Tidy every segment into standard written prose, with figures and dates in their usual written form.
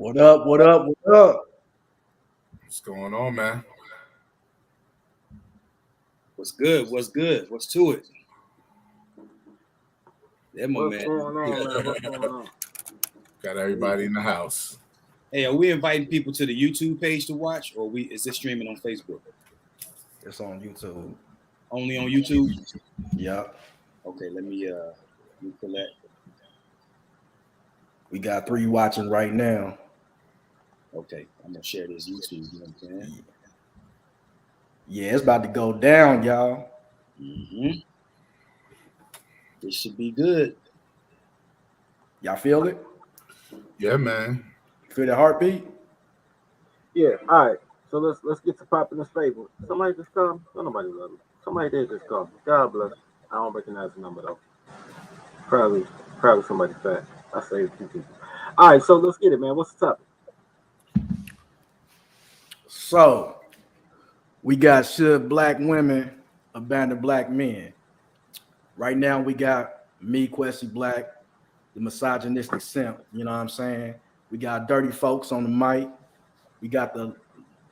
What up? What up? What up? What's going on, man? What's good? What's good? What's to it? That my What's man. going on, man? What's going on? Got everybody in the house. Hey, are we inviting people to the YouTube page to watch, or is this streaming on Facebook? It's on YouTube. Only on YouTube? Yep. Okay, let me collect. We got 3 watching right now. Okay, I'm gonna share this YouTube. You know what I'm saying? Yeah, it's about to go down, y'all. Mm-hmm. This should be good. Y'all feel it? Yeah, man. Feel the heartbeat? Yeah, all right. So let's get to popping this favor. Somebody just come. Don't nobody love me. Somebody did just come. God bless. I don't recognize the number though. Probably somebody fat. I saved 2 people. All right, so let's get it, man. What's the topic? So, we got should black women abandon black men? Right now, we got me, Questy Black, the misogynistic simp. You know what I'm saying? We got dirty folks on the mic. We got the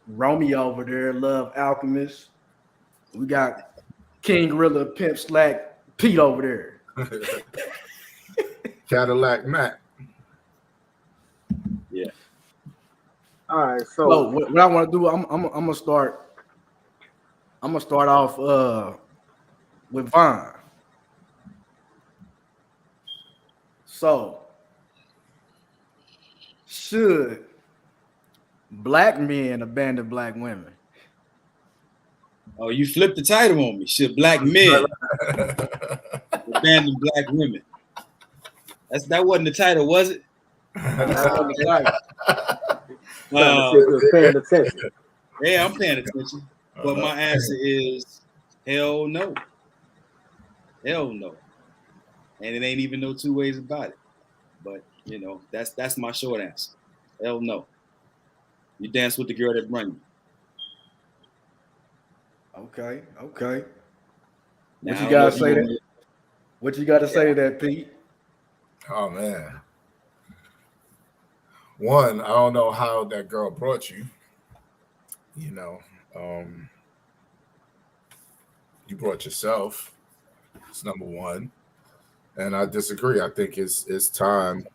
Romeo over there, Love Alchemist. We got King Gorilla, Pimp Slack, Pete over there. Cadillac Mac. Yeah. All right, So what I want to do, I'm gonna start. I'm gonna start off with Vaughn. So, should black men abandon black women? Oh, you flipped the title on me. Should black men abandon black women? That wasn't the title, was it? Paying attention. Yeah, I'm paying attention. But my answer is hell no. Hell no. And it ain't even no 2 ways about it. But you know, that's my short answer. Hell no. You dance with the girl that bring you. Okay. Now, What you gotta say that? What you gotta say to that, Pete? Oh man. One, I don't know how that girl brought you. You know, you brought yourself. It's number one. And I disagree. I think it's time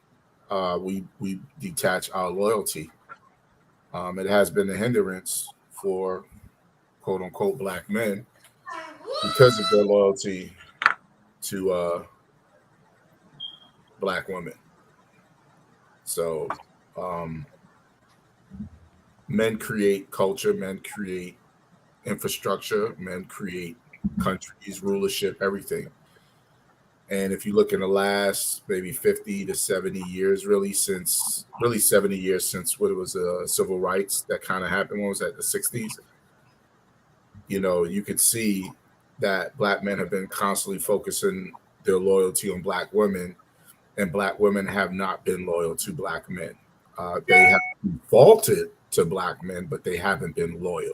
we detach our loyalty. It has been a hindrance for quote unquote black men because of their loyalty to black women. So men create culture, men create infrastructure, men create countries, rulership, everything. And if you look in the last maybe 50 to 70 years, really 70 years since what it was civil rights that kind of happened, when was that, the 60s? You know, you could see that black men have been constantly focusing their loyalty on black women, and black women have not been loyal to black men. They have defaulted to black men, but they haven't been loyal.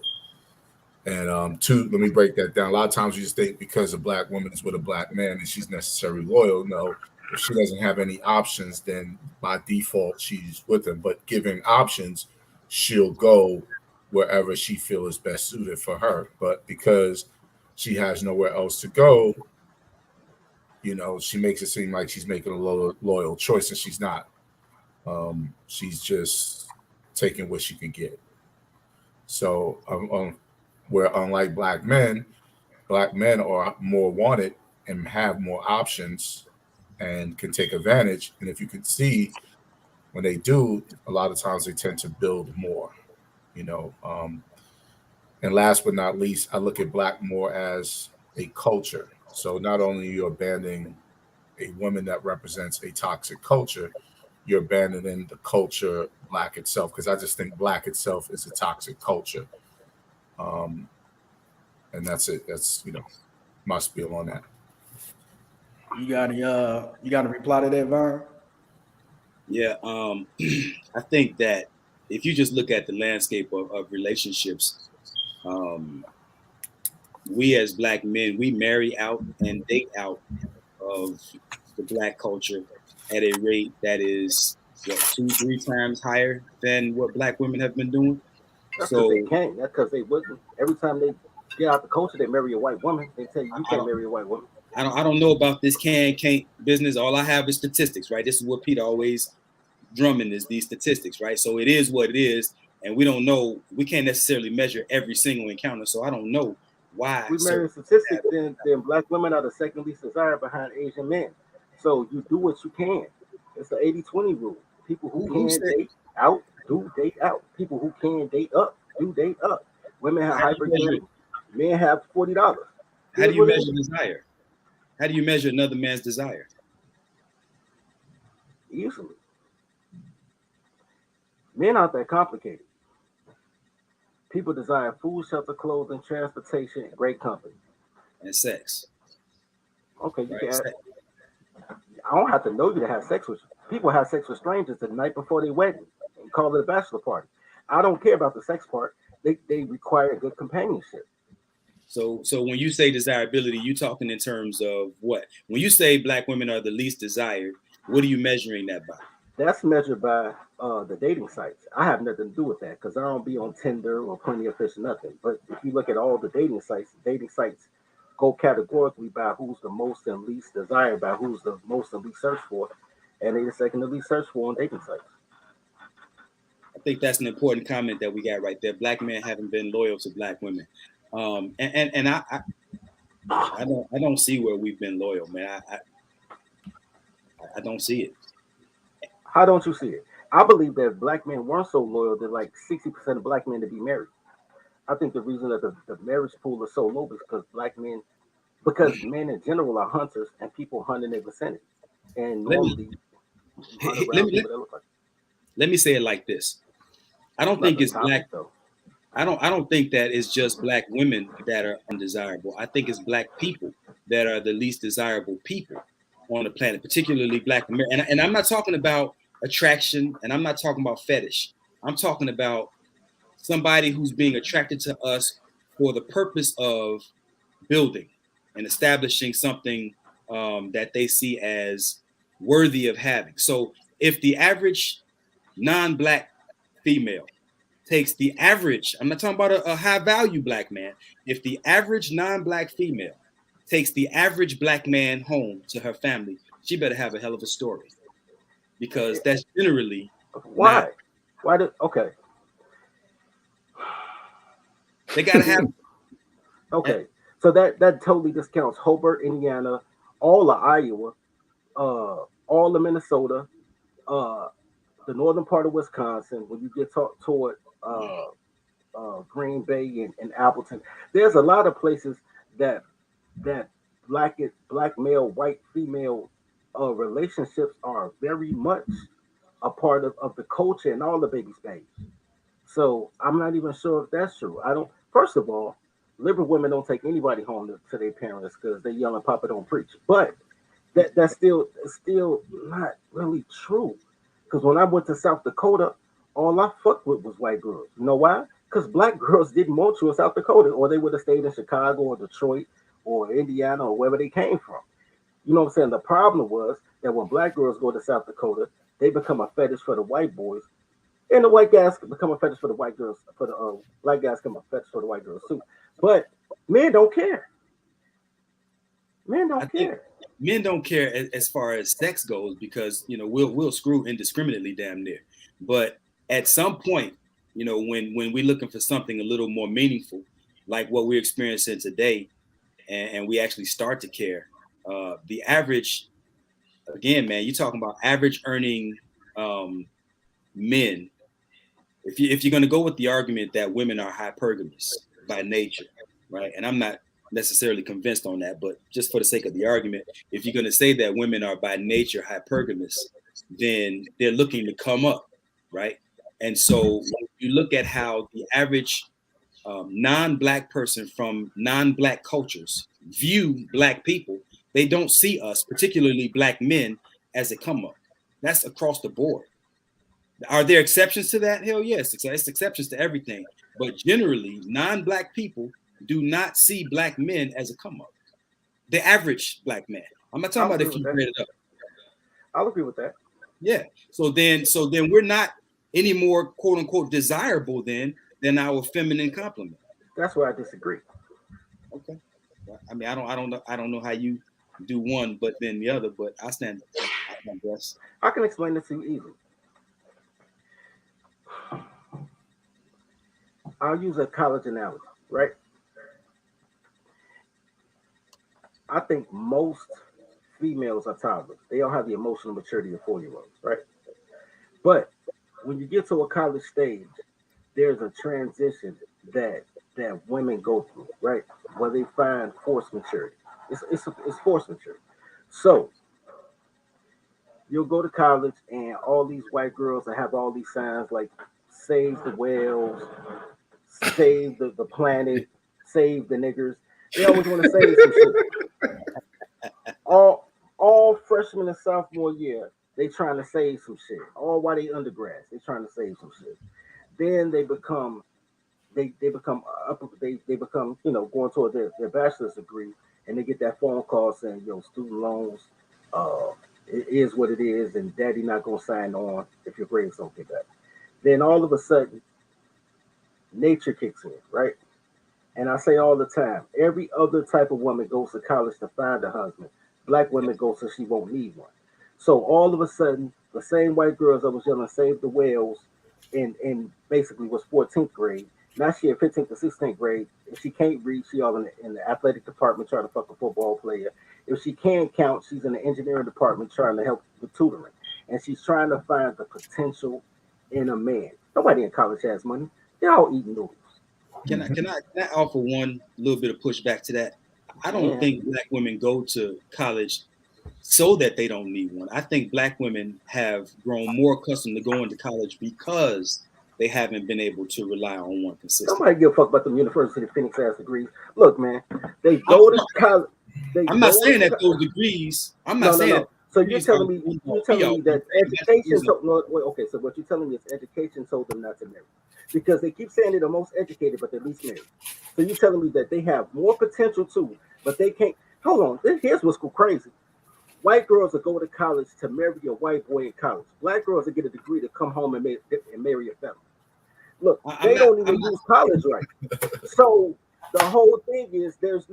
And two, let me break that down. A lot of times you just think because a black woman is with a black man and she's necessarily loyal. No, if she doesn't have any options, then by default she's with him. But giving options, she'll go wherever she feels is best suited for her. But because she has nowhere else to go, you know, she makes it seem like she's making a loyal choice, and she's not. She's just taking what she can get. So where unlike black men are more wanted and have more options and can take advantage. And if you can see, when they do, a lot of times they tend to build more, you know. And last but not least, I look at black more as a culture. So not only are you abandoning a woman that represents a toxic culture, you're abandoning the culture black itself, because I just think black itself is a toxic culture. And that's it. That's, you know, my spiel on that. You got to reply to that, Vaughn? Yeah, I think that if you just look at the landscape of relationships, we as black men, we marry out and date out of the black culture at a rate that is what 2-3 times higher than what black women have been doing. That's So because they can't. That's because they wouldn't. Every time they get out the culture, they marry a white woman. They tell you can't marry a white woman. I don't know about this can't business. All I have is statistics, right? This is what Peter always drumming is these statistics, right? So it is what it is, and we don't know. We can't necessarily measure every single encounter, so I don't know why. We measure statistics, then black women are the second least desired behind Asian men. So you do what you can. It's the 80-20 rule. People who can date out, do date out. People who can date up, do date up. Women have hypergamy. Men have $40. How do you measure desire? How do you measure another man's desire? Easily. Men aren't that complicated. People desire food, shelter, clothing, transportation, and great company. And sex. Okay, you can. I don't have to know you to have sex with you. People have sex with strangers the night before their wedding and call it a bachelor party. I don't care about the sex part. They require good companionship. So when you say desirability, you talking in terms of what? When you say black women are the least desired, what are you measuring that by? That's measured by the dating sites. I have nothing to do with that because I don't be on Tinder or Plenty of Fish or nothing. But if you look at all the dating sites go categorically by who's the most and least desired, by who's the most and least searched for, and they the second to least searched for on dating sites. I think that's an important comment that we got right there. Black men haven't been loyal to black women, and I don't see where we've been loyal, man. I don't see it. How don't you see it? I believe that if black men weren't so loyal, that like 60% of black men to be married. I think the reason that the marriage pool is so low is because men in general are hunters and people hunt in their vicinity. And normally, let me say it like this. I don't think it's black. I don't think that it's just black women that are undesirable. I think it's black people that are the least desirable people on the planet, particularly black Americans. And I'm not talking about attraction, and I'm not talking about fetish. I'm talking about somebody who's being attracted to us for the purpose of building and establishing something that they see as worthy of having. So if the average non-black female takes the average, I'm not talking about a high value black man. If the average non-black female takes the average black man home to her family, she better have a hell of a story, because that's generally why. Okay. They gotta have. Okay, so that totally discounts Hobart, Indiana, all of Iowa, all of Minnesota, the northern part of Wisconsin. When you get toward Green Bay and Appleton, there's a lot of places that black male, white female relationships are very much a part of the culture and all the baby stage. So I'm not even sure if that's true. I don't. First of all, liberal women don't take anybody home to their parents because they yell and Papa don't preach. But that's still not really true. Because when I went to South Dakota, all I fucked with was white girls. You know why? Because black girls didn't want you in South Dakota, or they would have stayed in Chicago or Detroit or Indiana or wherever they came from. You know what I'm saying? The problem was that when black girls go to South Dakota, they become a fetish for the white boys. And the white guys become a fetish for the white girls. For the black guys become a fetish for the white girls too. But men don't care. Men don't care. Men don't care as far as sex goes, because we'll screw indiscriminately damn near. But at some point, when we're looking for something a little more meaningful, like what we're experiencing today, and we actually start to care, the average, again, man, you're talking about average earning men. If you're going to go with the argument that women are hypergamous by nature, right? And I'm not necessarily convinced on that, but just for the sake of the argument, if you're going to say that women are by nature hypergamous, then they're looking to come up, right? And so when you look at how the average non-black person from non-black cultures view black people, they don't see us, particularly black men, as a come up. That's across the board. Are there exceptions to that? Hell yes, it's exceptions to everything. But generally, non-black people do not see black men as a come up. The average black man. I'm not talking about if you read it up. I'll agree with that. Yeah. So then we're not any more quote unquote desirable than our feminine complement. That's where I disagree. Okay. I mean, I don't know how you do one but then the other, but I guess. I can explain this to you easily. I'll use a college analogy, right? I think most females are toddlers. They don't have the emotional maturity of 4-year-olds, right? But when you get to a college stage, there's a transition that women go through, right? Where they find forced maturity. It's forced maturity. So you'll go to college and all these white girls that have all these signs like save the whales, save the planet, save the niggers. They always want to save some shit. All freshman and sophomore year, they trying to save some shit. All while they undergrads, they trying to save some shit. Then they become going toward their bachelor's degree, and they get that phone call saying, student loans, it is what it is, and daddy not gonna sign on if your grades don't get better. Then all of a sudden, nature kicks in, right? And I say all the time, every other type of woman goes to college to find a husband. Black women go so she won't need one. So all of a sudden, the same white girls that was yelling save the whales in basically was 14th grade. Now she in 15th to 16th grade. If she can't read, she all in the athletic department trying to fuck a football player. If she can't count, she's in the engineering department trying to help with tutoring. And she's trying to find the potential in a man. Nobody in college has money. They're all eating noodles. Can I offer one little bit of pushback to that? I don't think black women go to college so that they don't need one. I think black women have grown more accustomed to going to college because they haven't been able to rely on one consistently. Nobody give a fuck about them University of Phoenix ass degrees. Look, man, they go to college. I'm not saying that those degrees. I'm not saying that. So you're telling me that education okay, so what you're telling me is education told them not to marry. Because they keep saying they're the most educated, but they're least married. So you're telling me that they have more potential too, but they can't. Hold on, here's what's crazy. White girls will go to college to marry a white boy in college. Black girls will get a degree to come home and marry a family. Look, they don't even use college right. So the whole thing is there's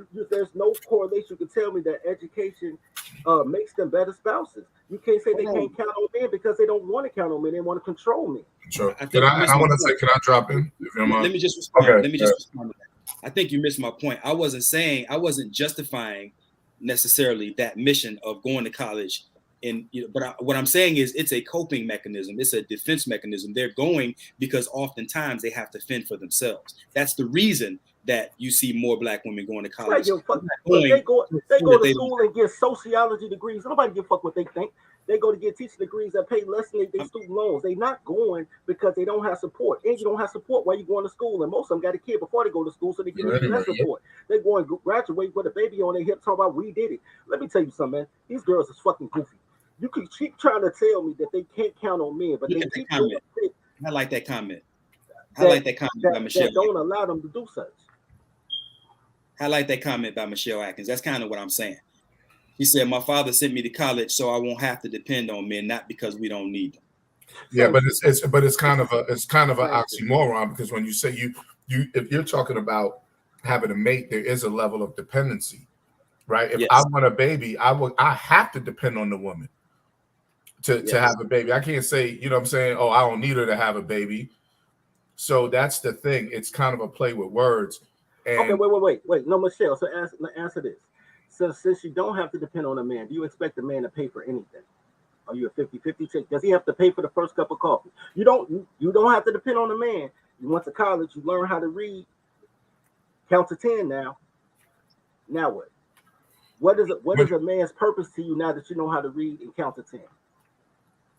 no correlation. You can tell me that education makes them better spouses. You can't say they can't count on men because they don't want to count on men. They want to control men. Sure. Can I drop in? Let me just respond. Okay. Let me just respond to that. I think you missed my point. I wasn't justifying necessarily that mission of going to college. But what I'm saying is it's a coping mechanism. It's a defense mechanism. They're going because oftentimes they have to fend for themselves. That's the reason that you see more black women going to college. They go to school and get sociology degrees. Nobody give a fuck what they think. They go to get teaching degrees that pay less than their student loans. They not going because they don't have support. And you don't have support while you're going to school. And most of them got a kid before they go to school, so they get less support. They're going to graduate with a baby on their hip talking about we did it. Let me tell you something, man. These girls is fucking goofy. You can keep trying to tell me that they can't count on men, but they keep doing shit. I like that comment. I like that comment by Michelle. That don't allow them to do such. I like that comment by Michelle Atkins. That's kind of what I'm saying. He said, "My father sent me to college so I won't have to depend on men, not because we don't need them." Yeah, but it's kind of an oxymoron, because when you say you if you're talking about having a mate, there is a level of dependency, right? If I want a baby, I have to depend on the woman to have a baby. I can't say, you know what I'm saying, oh, I don't need her to have a baby. So that's the thing. It's kind of a play with words. And okay, wait. No, Michelle. So answer this. So since you don't have to depend on a man, do you expect a man to pay for anything? Are you a 50-50 chick? Does he have to pay for the first cup of coffee? You don't have to depend on a man. You went to college, you learn how to read, count to 10 now. Now what? What is a man's purpose to you now that you know how to read and count to 10?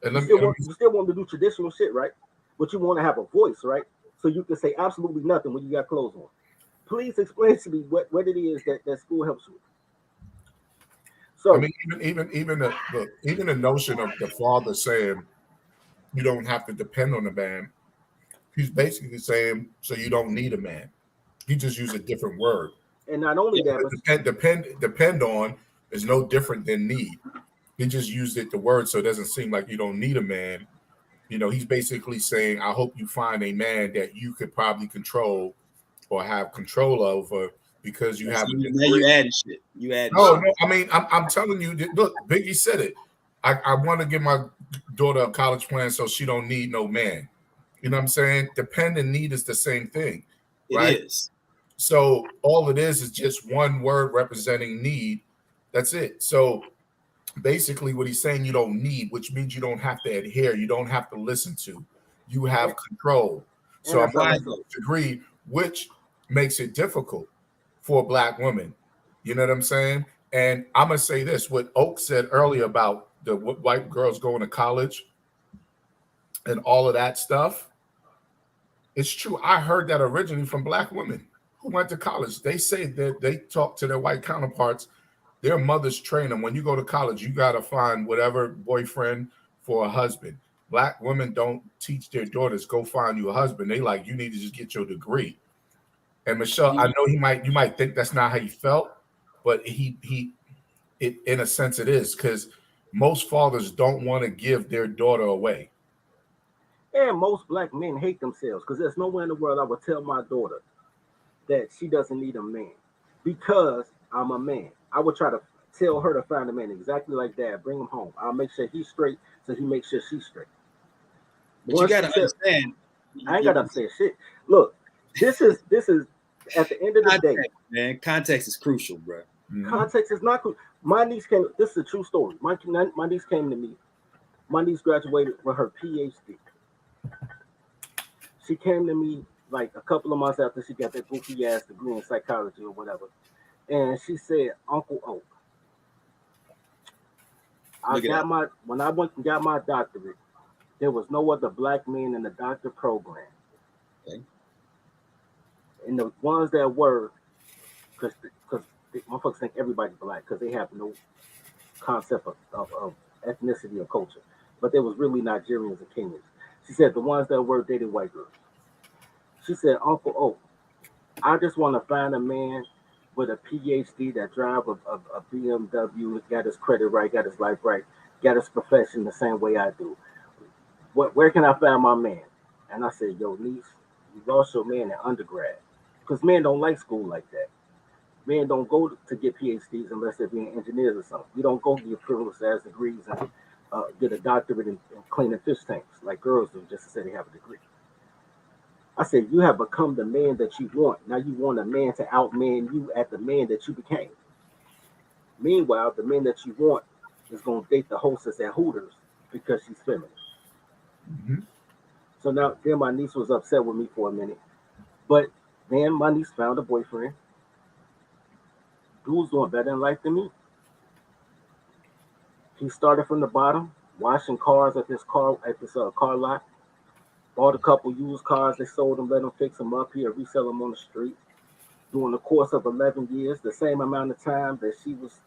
And you still want to do traditional shit, right? But you want to have a voice, right? So you can say absolutely nothing when you got clothes on. Please explain to me what it is that school helps you with. So I mean, even the notion of the father saying you don't have to depend on a man, he's basically saying so you don't need a man. He just used a different word. And not only that, but depend on is no different than need. He just used it the word so it doesn't seem like you don't need a man. You know, he's basically saying, I hope you find a man that you could probably control or have control over because you have a Now degree. you adding shit. You adding No, shit. no, I mean, I'm telling you, look, Biggie said it. I want to give my daughter a college plan so she don't need no man. You know what I'm saying? Depend and need is the same thing, right? It is. So all it is just one word representing need. That's it. So basically what he's saying, you don't need, which means you don't have to adhere, you don't have to listen to, you have control. So I'm Why not though? agree, which makes it difficult for black women. You know what I'm saying? And I'm gonna say this: what Oak said earlier about the white girls going to college and all of that stuff. It's true. I heard that originally from black women who went to college. They say that they talk to their white counterparts. Their mothers train them. When you go to college, you got to find whatever boyfriend for a husband. Black women don't teach their daughters, go find you a husband. They like, you need to just get your degree. And Michelle, I know you might think that's not how you felt, but it in a sense it is, because most fathers don't want to give their daughter away. And most black men hate themselves because there's nowhere in the world I would tell my daughter that she doesn't need a man because I'm a man. I would try to tell her to find a man exactly like that, bring him home. I'll make sure he's straight so he makes sure she's straight. But you gotta understand. I ain't gotta say shit. Look, this is at the end of the day, man. Context is crucial, bro. Mm-hmm. Context is not crucial. My niece came. This is a true story. My niece came to me. My niece graduated with her PhD. She came to me like a couple of months after she got that goofy ass degree in psychology or whatever, and she said, "Uncle Oak, when I went and got my doctorate, there was no other black man in the doctor program, okay. And the ones that were, because motherfuckers think everybody black because they have no concept of ethnicity or culture, but there was really Nigerians and Kenyans." She said the ones that were dated white girls. She said, "Uncle Oak, I just want to find a man with a PhD that drive a BMW, got his credit right, got his life right, got his profession the same way I do. Where can I find my man?" And I said, "Yo, niece, you lost your man in undergrad. Because men don't like school like that. Men don't go to get PhDs unless they're being engineers or something. You don't go get frivolous ass degrees and get a doctorate in cleaning fish tanks like girls do just to say they have a degree." I said, "You have become the man that you want. Now you want a man to outman you at the man that you became. Meanwhile, the man that you want is going to date the hostess at Hooters because she's feminine." Mm-hmm. So now, then my niece was upset with me for a minute. But then my niece found a boyfriend who was doing better in life than me. He started from the bottom, washing cars at this car lot. Bought a couple used cars, they sold them, let them fix them up here, resell them on the street. During the course of 11 years, the same amount of time that she was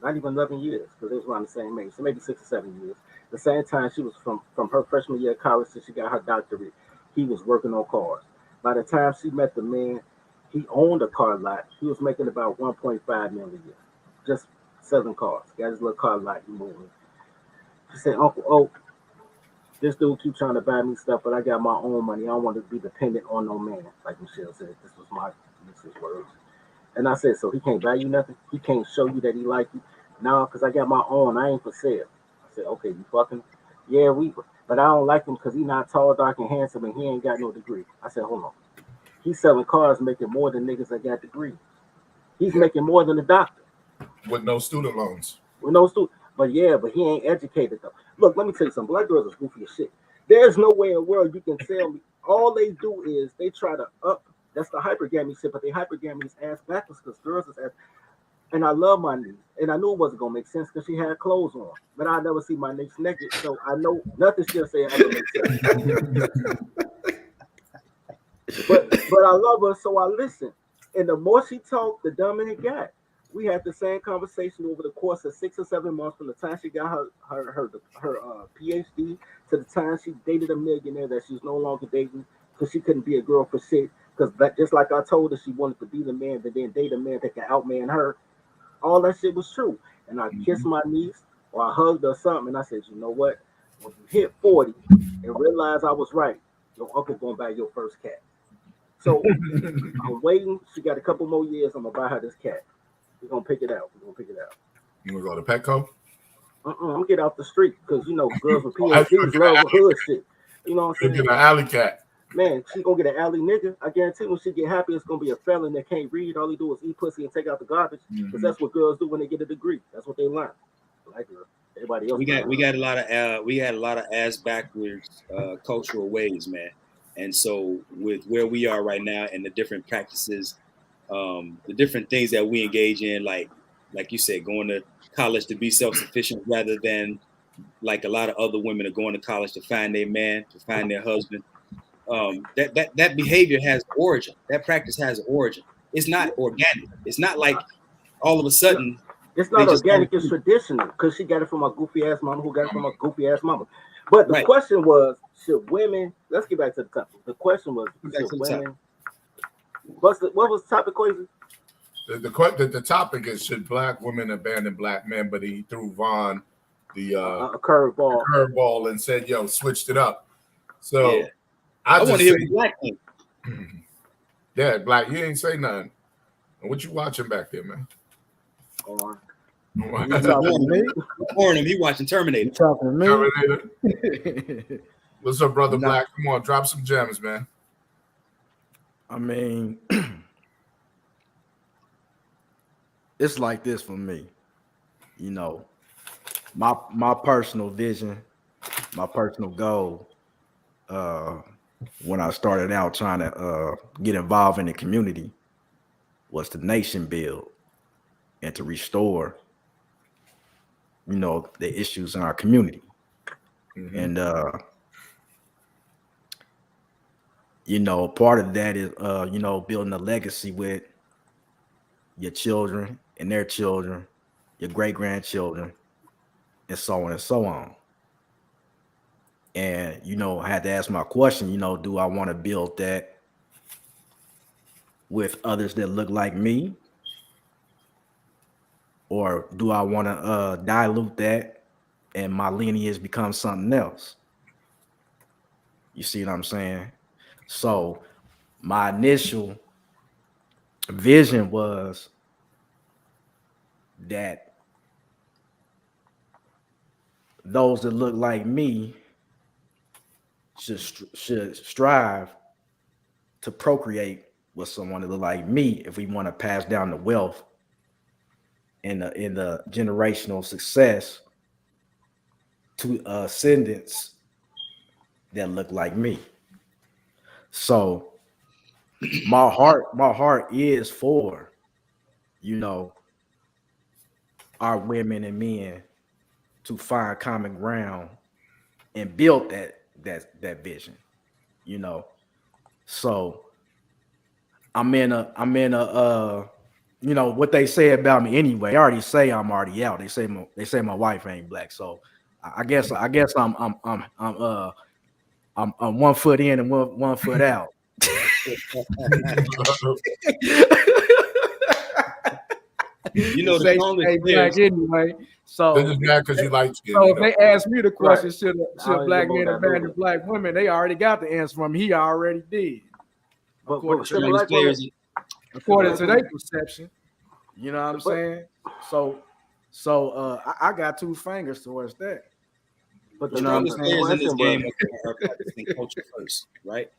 not even 11 years, because they was around the same age, so maybe 6 or 7 years. The same time she was from her freshman year of college till she got her doctorate, he was working on cars. By the time she met the man, he owned a car lot. He was making about 1.5 million a year, just selling cars. Got his little car lot, he moving. She said, "Uncle Oak, this dude keep trying to buy me stuff, but I got my own money. I don't want to be dependent on no man." Like Michelle said, this was my niece's words. And I said, "So he can't buy you nothing? He can't show you that he like you?" "No, because I got my own. I ain't for sale." I said, "Okay, you fucking, yeah, but I don't like him because he's not tall, dark, and handsome, and he ain't got no degree." I said, "Hold on. He's selling cars making more than niggas that got degrees. He's making more than a doctor. With no student loans. With no student. But he ain't educated though. Look, let me tell you something. Black girls are goofy as shit. There's no way in the world you can tell me. All they do is they try to up. That's the hypergamy shit, but they hypergamy is ass backwards because girls is ass. And I love my niece, and I knew it wasn't gonna make sense because she had clothes on. But I never see my niece naked, so I know nothing she'll say ever makes sense. But I love her, so I listen. And the more she talked, the dumber it got. We had the same conversation over the course of 6 or 7 months from the time she got her PhD to the time she dated a millionaire that she's no longer dating because she couldn't be a girl for shit. Because just like I told her, she wanted to be the man, but then date a man that can outman her. All that shit was true. And I kissed my niece or I hugged her or something, and I said, you know what? When you hit 40 and realize I was right, your uncle gonna buy your first cat. So I'm waiting. She got a couple more years. I'm gonna buy her this cat. We're gonna pick it out. We're gonna pick it out. You gonna go to Petco? I'm gonna get off the street because you know girls with PhDs love hood shit. You know what I'm Get saying? an alley cat. Man, she gonna get an alley nigga. I guarantee when she get happy, it's gonna be a felon that can't read. All he do is eat pussy and take out the garbage. Because that's what girls do when they get a degree. That's what they learn. Like everybody else. We got a lot of ass backwards cultural ways, man. And so with where we are right now and the different practices, the different things that we engage in, like you said, going to college to be self-sufficient rather than like a lot of other women are going to college to find their man, to find their husband. That behavior has origin. That practice has origin. It's not organic. It's not like all of a sudden. It's not organic. It's traditional because she got it from a goofy ass mama who got it from a goofy ass mama. But the question was, should women? Let's get back to the topic. The question was, should women? What was the topic, Quasi? The topic is, should black women abandon black men? But he threw Von the curveball and said, "Yo, switched it up." So yeah. I want to hear black thing. Yeah, black. You ain't say nothing. What you watching back there, man? You talking to me? Warning him, he watching Terminator. You talking to me? Terminator. What's up, brother Black? Come on, drop some gems, man. I mean, it's like this for me. You know, my personal vision, my personal goal, when I started out trying to get involved in the community, was to nation build and to restore, you know, the issues in our community. Mm-hmm. And you know, part of that is you know, building a legacy with your children and their children, your great-grandchildren, and so on and so on. And, you know, I had to ask my question, you know, do I want to build that with others that look like me? Or do I want to dilute that and my lineage become something else? You see what I'm saying? So my initial vision was that those that look like me should strive to procreate with someone that look like me if we want to pass down the wealth and the generational success to ascendants that look like me. So my heart is for, you know, our women and men to find common ground and build that vision, you know. So I'm in a you know what they say about me anyway. I already say I'm already out. They say my wife ain't black. So I guess I'm 1 foot in and one foot out. You know, the strongest black anyway. So this is mad because you like to. So if they ask me the question, should black men abandon black women? They already got the answer from me. He already did. According to their perception, you know what I'm saying? So I got 2 fingers towards that. But the strongest players in this game are practicing culture first, right?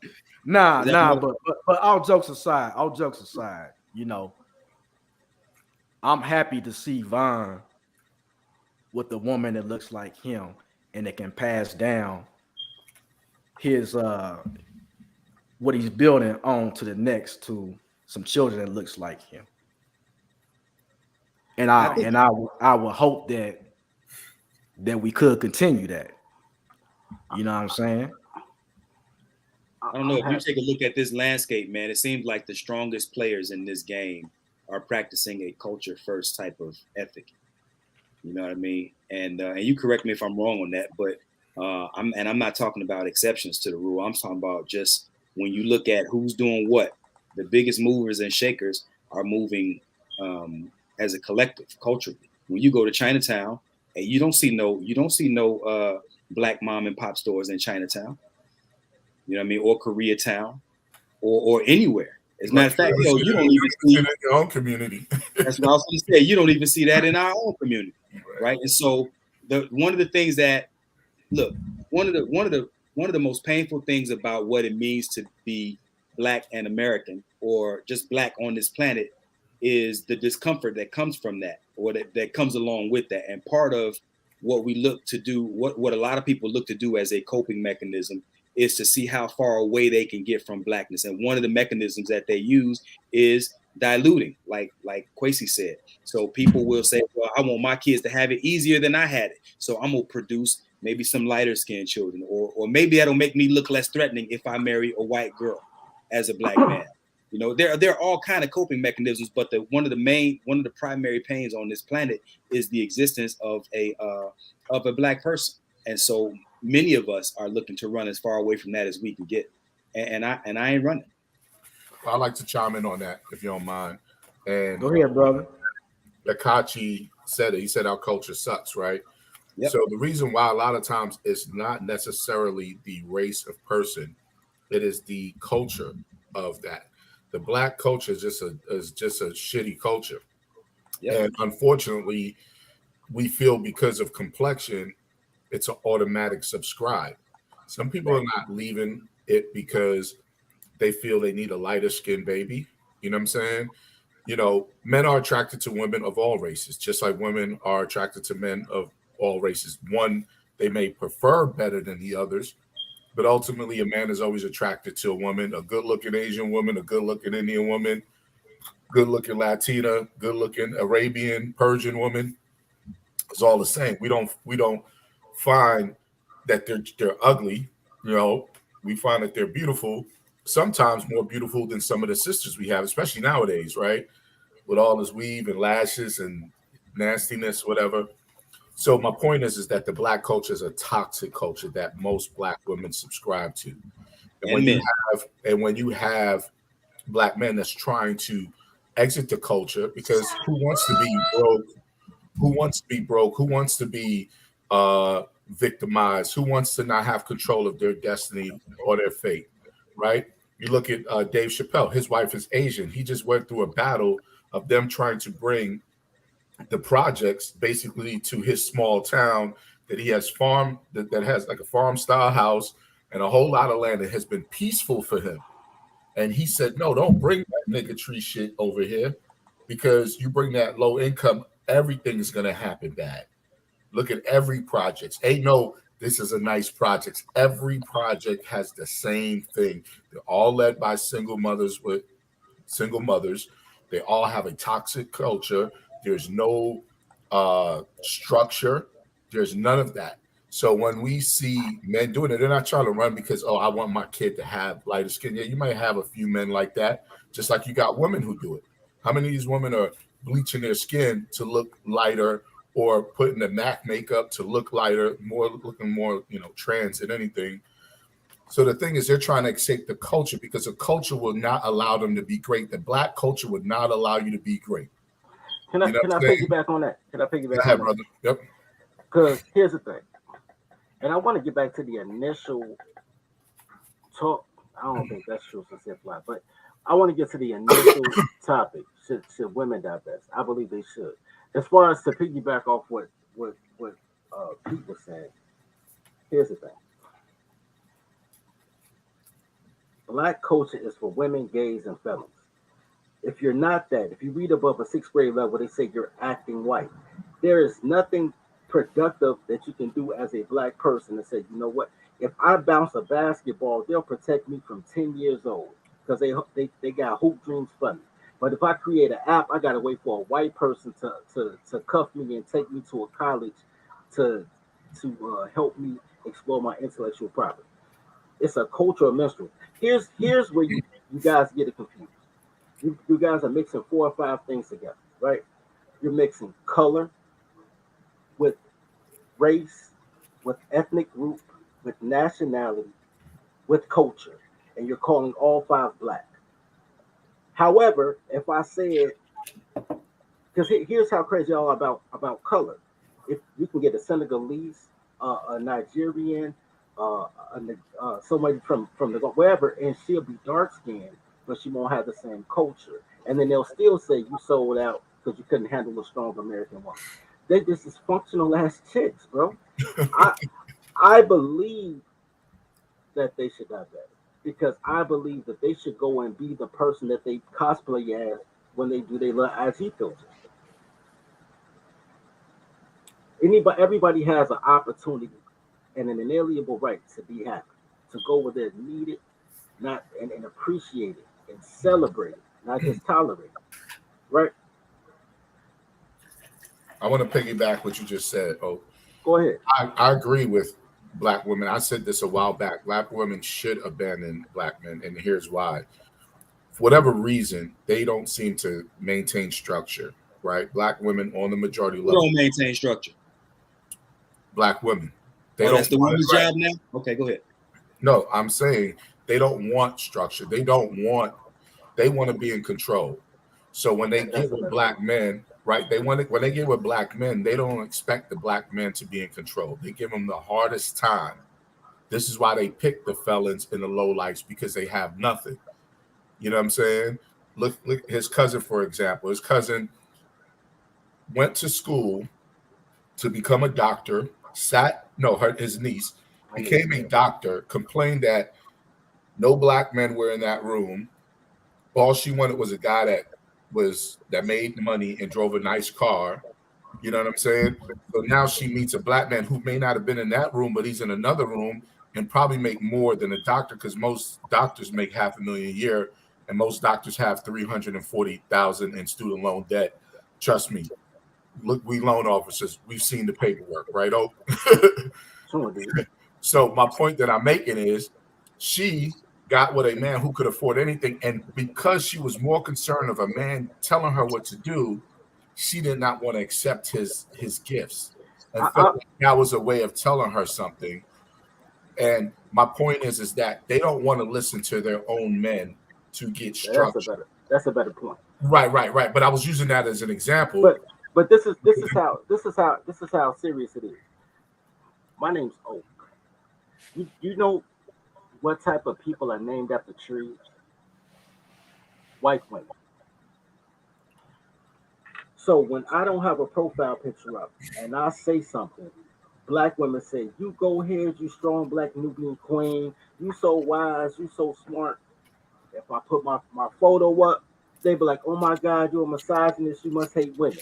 But all jokes aside, you know, I'm happy to see Von with a woman that looks like him and that can pass down his what he's building on to the next to some children that looks like him. And I would hope that we could continue that. You know what I'm saying? I don't know. If you take a look at this landscape, man, it seems like the strongest players in this game are practicing a culture first type of ethic. You know what I mean? And you correct me if I'm wrong on that, but I'm not talking about exceptions to the rule. I'm talking about just when you look at who's doing what, the biggest movers and shakers are moving as a collective culturally. When you go to Chinatown And you don't see no black mom and pop stores in Chinatown. You know what I mean? Or Koreatown or anywhere. As a matter of fact, you don't even see in your own community. That's what I was going to say. You don't even see that in our own community, right? And so one of the things that one of the most painful things about what it means to be Black and American, or just Black on this planet, is the discomfort that comes from that, or that comes along with that. And part of what we look to do, what a lot of people look to do as a coping mechanism, is to see how far away they can get from Blackness. And one of the mechanisms that they use is diluting, like Kwesi said. So people will say, well, I want my kids to have it easier than I had it, so I'm gonna produce maybe some lighter skinned children, or maybe that'll make me look less threatening if I marry a white girl as a Black man. You know, there are all kind of coping mechanisms, but one of the primary pains on this planet is the existence of a Black person. And so many of us are looking to run as far away from that as we can get. And I ain't running. I'd like to chime in on that, if you don't mind. And go ahead, brother. Akachi said it. He said our culture sucks, right? Yep. So the reason why a lot of times it's not necessarily the race of person, it is the culture of that. The Black culture is just a shitty culture. Yep. And unfortunately, we feel because of complexion, it's an automatic subscribe. Some people are not leaving it because they feel they need a lighter skinned baby. You know what I'm saying? You know, men are attracted to women of all races, just like women are attracted to men of all races. One, they may prefer better than the others, but ultimately a man is always attracted to a woman, a good-looking Asian woman, a good-looking Indian woman, good-looking Latina, good-looking Arabian, Persian woman. It's all the same. We don't find that they're ugly. You know, we find that they're beautiful, sometimes more beautiful than some of the sisters we have, especially nowadays, right? With all this weave and lashes and nastiness, whatever. So my point is that the Black culture is a toxic culture that most Black women subscribe to. And when you have Black men that's trying to exit the culture, because who wants to be broke? Who wants to be broke? Who wants to be victimized? Who wants to not have control of their destiny or their fate, right? You look at Dave Chappelle. His wife is Asian. He just went through a battle of them trying to bring the projects basically to his small town that he has that has like a farm style house and a whole lot of land that has been peaceful for him. And he said, no, don't bring that niggatry shit over here, because you bring that low income, everything is going to happen bad. Look at every project. Ain't no, this is a nice project. Every project has the same thing. They're all led by single mothers. They all have a toxic culture. There's no structure. There's none of that. So when we see men doing it, they're not trying to run because, oh, I want my kid to have lighter skin. Yeah, you might have a few men like that, just like you got women who do it. How many of these women are bleaching their skin to look lighter, or putting the MAC makeup to look lighter, looking more, trans than anything? So the thing is, they're trying to escape the culture because the culture will not allow them to be great. The Black culture would not allow you to be great. Can I piggyback on that? Can I piggyback on that? Brother. Yep. Because here's the thing, and I want to get back to the initial talk. I don't think that's true since it fly, but I want to get to the initial topic. Should women divest? I believe they should. As far as to piggyback off what Pete was saying, here's the thing. Black culture is for women, gays, and felons. If you're not that, if you read above a 6th grade level, they say you're acting white. There is nothing productive that you can do as a Black person to say, you know what? If I bounce a basketball, they'll protect me from 10 years old because they got hoop dreams for me. But if I create an app, I gotta wait for a white person to cuff me and take me to a college to help me explore my intellectual property. It's a cultural minstrel. Here's where you guys get it confused. You guys are mixing 4 or 5 things together, right? You're mixing color with race, with ethnic group, with nationality, with culture, and you're calling all 5 Black. However, if I said, because here's how crazy y'all are about color. if you can get a Senegalese, a Nigerian, somebody from the wherever, and she'll be dark skinned, but she won't have the same culture. And then they'll still say you sold out because you couldn't handle a strong American woman. They just is functional ass chicks, bro. I believe that they should have that because I believe that they should go and be the person that they cosplay as when they do their little IG filters. Everybody has an opportunity and an inalienable right to be happy, to go where they're needed, not and appreciate it and celebrate it, not just tolerate it. Right? I want to piggyback what you just said. Oh, go ahead. I agree with black women. I said this a while back. Black women should abandon black men, and here's why. For whatever reason, they don't seem to maintain structure. Right? Black women on the majority level don't maintain structure. Black women. That's the woman's job now? Okay, go ahead. No, I'm saying they don't want structure. They want to be in control. So when they get with black men, right? When they get with black men, they don't expect the black men to be in control. They give them the hardest time. This is why they pick the felons and the lowlifes, because they have nothing. You know what I'm saying? Look his cousin, for example. His cousin went to school to become a doctor. His niece became a doctor, complained that no black men were in that room. All she wanted was a guy that made money and drove a nice car. You know what I'm saying? So now she meets a black man who may not have been in that room, but he's in another room and probably make more than a doctor, because most doctors make $500,000 a year, and most doctors have $340,000 in student loan debt. Trust me. Look, we loan officers, we've seen the paperwork, right? Oh, so my point that I'm making is she got with a man who could afford anything, and because she was more concerned of a man telling her what to do, she did not want to accept his gifts, and felt like that was a way of telling her something. And my point is that they don't want to listen to their own men to get structure. That's a better point. Right. But I was using that as an example. But this is how serious it is. My name's Oak. You know what type of people are named after trees? White women. So when I don't have a profile picture up and I say something, black women say, "You go ahead, you strong black Nubian queen. You so wise, you so smart." If I put my photo up, they be like, "Oh my God, you're a misogynist. You must hate women."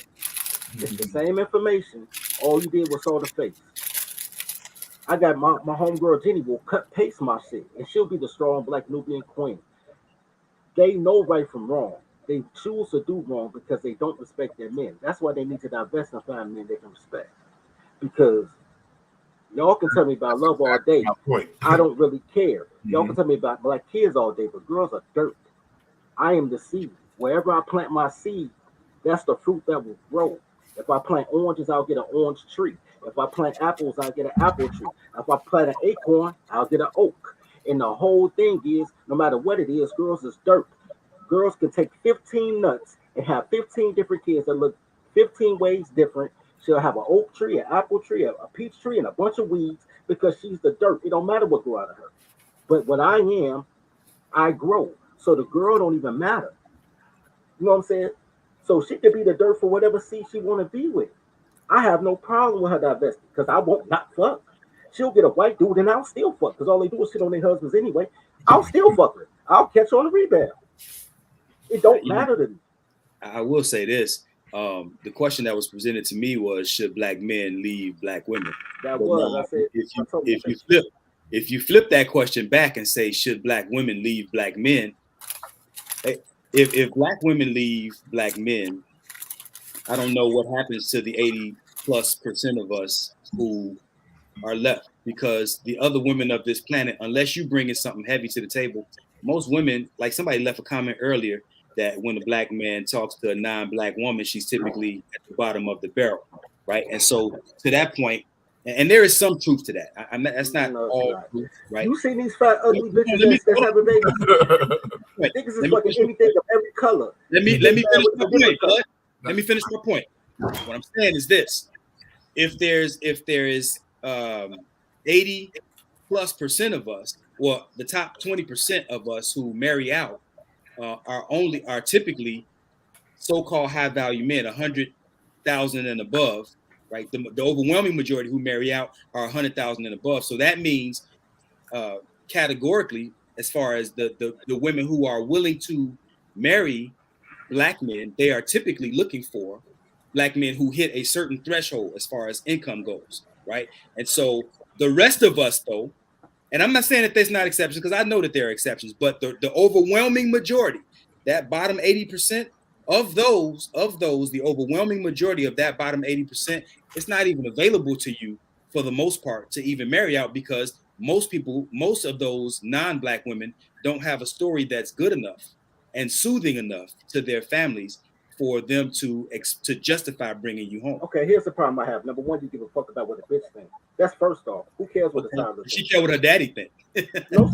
It's the same information. All you did was saw the face. I got my homegirl Jenny will cut paste my shit, and she'll be the strong black Nubian queen. They know right from wrong. They choose to do wrong because they don't respect their men. That's why they need to divest and find men they can respect. Because y'all can tell me about love all day. I don't really care. Y'all can tell me about black kids all day, but girls are dirt. I am the seed. Wherever I plant my seed, that's the fruit that will grow. If I plant oranges, I'll get an orange tree. If I plant apples, I'll get an apple tree. If I plant an acorn, I'll get an oak. And the whole thing is, no matter what it is, girls is dirt. Girls can take 15 nuts and have 15 different kids that look 15 ways different. She'll have an oak tree, an apple tree, a peach tree, and a bunch of weeds because she's the dirt. It don't matter what grew out of her. But what I am, I grow. So the girl don't even matter. You know what I'm saying? So she could be the dirt for whatever seed she want to be with. I have no problem with her divesting because I won't not fuck. She'll get a white dude and I'll still fuck because all they do is shit on their husbands anyway. I'll still fuck her. I'll catch her on the rebound. It don't matter to me. I will say this. The question that was presented to me was, should black men leave black women? That was, I said, if you flip that question back and say, should black women leave black men? If black women leave black men, I don't know what happens to the 80+% of us who are left, because the other women of this planet, unless you bring in something heavy to the table, most women, like somebody left a comment earlier that when a black man talks to a non-black woman, she's typically at the bottom of the barrel, right? And so to that point, and there is some truth to that. That's not all truth, right? You see these fat ugly bitches that's having babies? Niggas is fucking anything of every color. Let me finish my point. Let me finish my point. What I'm saying is this: if there is 80+% of us, well, the top 20% of us who marry out are typically so-called high value men, 100,000 and above, right? The overwhelming majority who marry out are 100,000 and above. So that means categorically, as far as the women who are willing to marry black men, they are typically looking for black men who hit a certain threshold as far as income goes, right? And so the rest of us, though, and I'm not saying that there's not exceptions, because I know that there are exceptions, but the overwhelming majority, that bottom 80% of those, the overwhelming majority of that bottom 80%, it's not even available to you for the most part to even marry out, because most of those non-black women don't have a story that's good enough and soothing enough to their families for them to justify bringing you home. Okay, here's the problem I have. Number one, you give a fuck about what a bitch thinks. That's first off. Who cares what the child is? She care what her daddy think. No.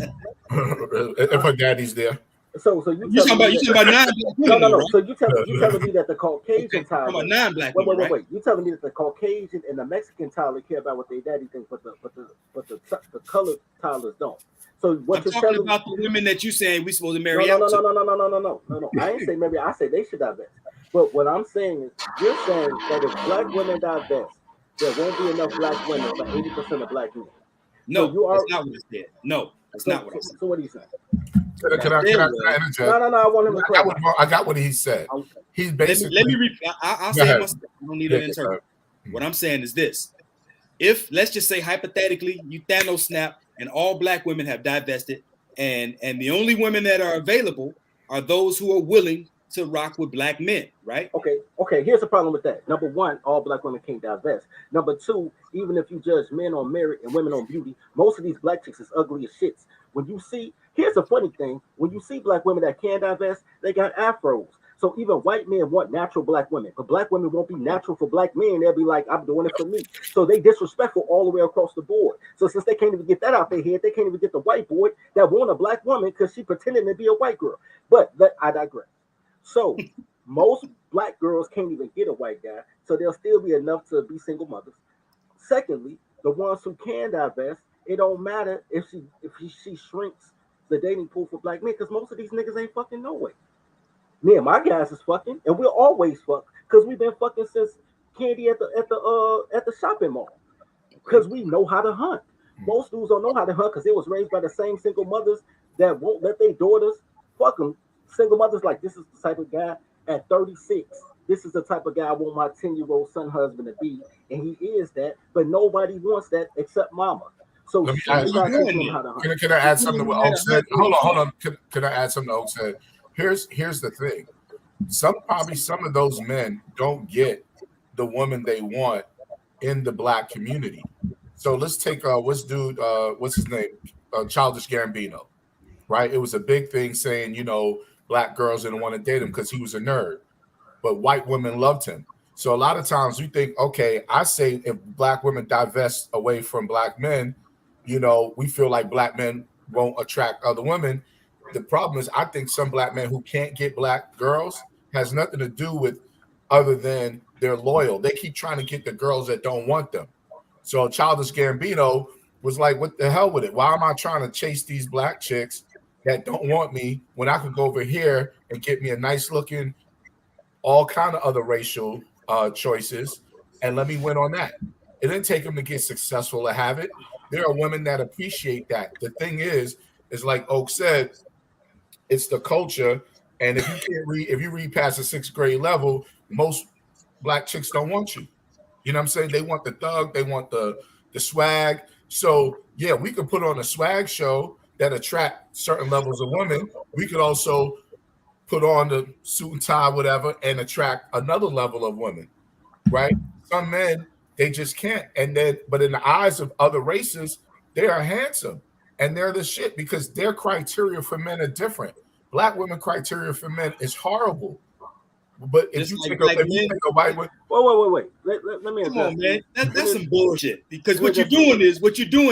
If her daddy's there. So you talking about non-black women? No. Right? So you telling me that the Caucasian Tyler, from a non-black wait. Right? You telling me that the Caucasian and the Mexican Tyler care about what their daddy thinks, but the colored Tylers don't. So what I'm you're talking telling about the women that you saying we supposed to marry no. out to. No. I ain't say maybe. I say they should divest. But what I'm saying is, you're saying that if black women divest, there won't be enough black women for 80% of black men. No, so that's not what I said. No, that's not what I said. So what are you saying? Can I interject? No. I want him to I got what he said. He's basically. Let me repeat. I'll say it myself. I don't need an interpreter. What I'm saying is this: if, let's just say hypothetically, you Thanos snap and all black women have divested, and the only women that are available are those who are willing to rock with black men, right? Okay. Here's the problem with that. Number one, all black women can't divest. Number two, even if you judge men on merit and women on beauty, most of these black chicks is ugly as shits. When you see, here's the funny thing: when you see black women that can divest, they got afros. So even white men want natural black women, but black women won't be natural for black men. They'll be like, I'm doing it for me. So they disrespectful all the way across the board. So since they can't even get that out their head, they can't even get the white boy that want a black woman because she pretending to be a white girl. But I digress. So most black girls can't even get a white guy, so there'll still be enough to be single mothers. Secondly, the ones who can divest, it don't matter if she shrinks the dating pool for black men, because most of these niggas ain't fucking no way. Me and my guys is fucking, and we'll always fuck, because we've been fucking since Candy at the shopping mall, because we know how to hunt. Most dudes don't know how to hunt because they was raised by the same single mothers that won't let their daughters fuck them. Single mothers like, this is the type of guy at 36. This is the type of guy I want my 10-year-old son husband to be, and he is that. But nobody wants that except mama. So can I add something to what Oak said? Hold on. Can I add something to Oak said? Here's the thing. Some of those men don't get the woman they want in the black community. So let's take what's his name? Childish Gambino, right? It was a big thing saying, black girls didn't want to date him because he was a nerd, but white women loved him. So a lot of times we think, okay, I say if black women divest away from black men, we feel like black men won't attract other women. The problem is, I think some black men who can't get black girls has nothing to do with other than they're loyal. They keep trying to get the girls that don't want them. So Childish Gambino was like, what the hell with it? Why am I trying to chase these black chicks that don't want me when I could go over here and get me a nice looking, all kind of other racial choices, and let me win on that? It didn't take them to get successful to have it. There are women that appreciate that. The thing is like Oak said, it's the culture. And if you read past the 6th grade level, most black chicks don't want you. You know what I'm saying? They want the thug, they want the swag. So yeah, we could put on a swag show that attract certain levels of women. We could also put on the suit and tie, whatever, and attract another level of women, right? Some men, they just can't. But in the eyes of other races, they are handsome and they're the shit because their criteria for men are different. Black women criteria for men is horrible. But if you take a white woman, wait. Let me. Come on, man. That's some bullshit. Because what you're doing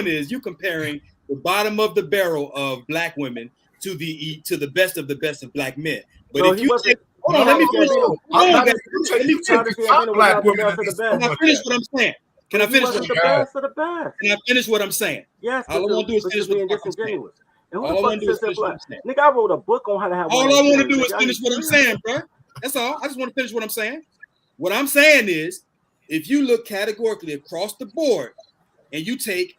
is you're comparing the bottom of the barrel of black women to the best of the best of black men. But if you take, hold on, let me finish. Let me finish what I'm saying. Can I finish? Wasn't the best of the best. Can I finish what I'm saying? Yes. All I want to do is finish what I'm saying. And who all the I want fuck to do is says finish that what I'm black? saying. Nigga, I wrote a book on how to have. All I want to do is finish what I'm saying, bro. That's all. I just want to finish what I'm saying. What I'm saying is, if you look categorically across the board, and you take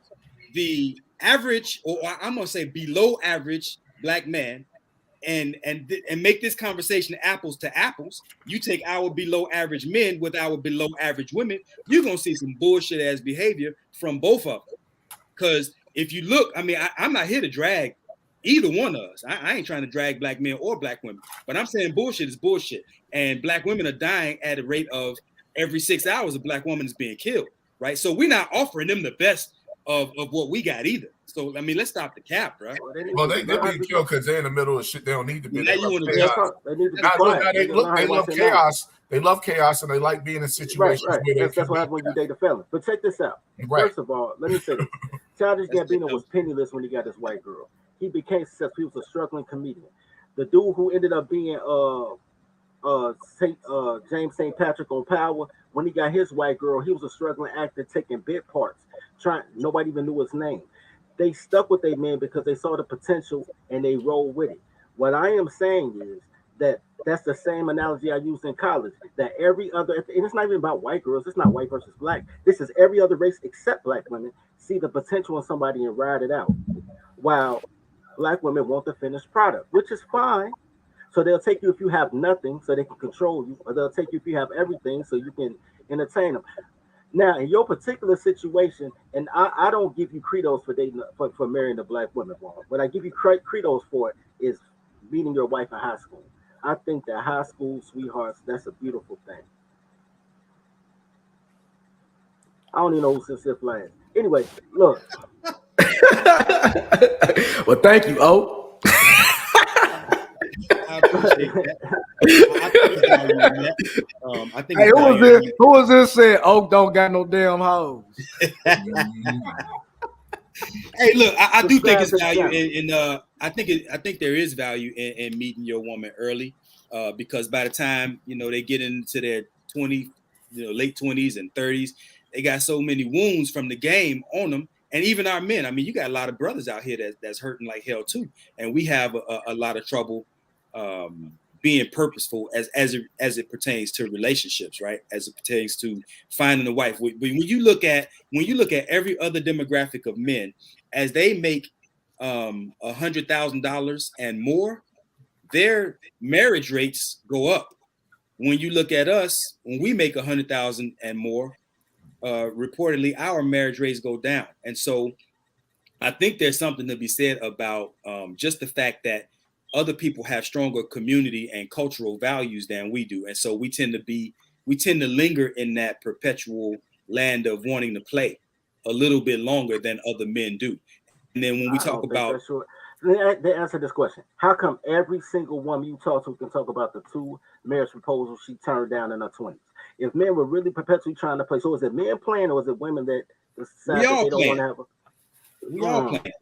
the average, or I'm gonna say below average black man, and make this conversation apples to apples, you take our below average men with our below average women, you're gonna see some bullshit ass behavior from both of them. Because if you look, I mean, I'm not here to drag either one of us. I ain't trying to drag black men or black women, but I'm saying bullshit is bullshit. And black women are dying at a rate of every 6 hours a black woman is being killed, right? So we're not offering them the best of what we got either. So, I mean, let's stop the cap, bro. Well, they being killed because they're in the middle of shit. They don't need to be. Now you want to chaos. They love chaos. They love chaos, and they like being in situations where they that's what happens when you date a felon. But check this out. Right. First of all, let me say this. Childish Gambino was penniless when he got this white girl. He became successful. He was a struggling comedian. The dude who ended up being James St. Patrick on Power, when he got his white girl, he was a struggling actor taking bit parts. Nobody even knew his name. They stuck with their man because they saw the potential and they rolled with it. What I am saying is that's the same analogy I used in college. That every other, and it's not even about white girls. It's not white versus black. This is every other race except black women see the potential in somebody and ride it out, while black women want the finished product, which is fine. So they'll take you if you have nothing, so they can control you, or they'll take you if you have everything, so you can entertain them. Now, in your particular situation, and I don't give you credos for dating for marrying a black woman. What I give you credos for is meeting your wife in high school. I think that high school sweethearts, that's a beautiful thing. I don't even know who says it last. Anyway, look. Well, thank you, O. I appreciate that. I think Hey, who was this? Who was this saying Oak don't got no damn hoes? Hey, look, I do think it's value in I think there is value in meeting your woman early, because by the time they get into their 20, late 20s and 30s, they got so many wounds from the game on them. And even our men, I mean, you got a lot of brothers out here that's hurting like hell too, and we have a lot of trouble being purposeful as it pertains to relationships, right? As it pertains to finding a wife. When you look at every other demographic of men, as they make $100,000 and more, their marriage rates go up. When you look at us, when we make 100,000 and more, reportedly our marriage rates go down. And so I think there's something to be said about just the fact that other people have stronger community and cultural values than we do. And so we tend to linger in that perpetual land of wanting to play a little bit longer than other men do. And then when we talk about, they answer this question: how come every single woman you talk to can talk about the 2 marriage proposals she turned down in her 20s? If men were really perpetually trying to play, so is it men playing or is it women that decide that they don't want to have a? We all playing.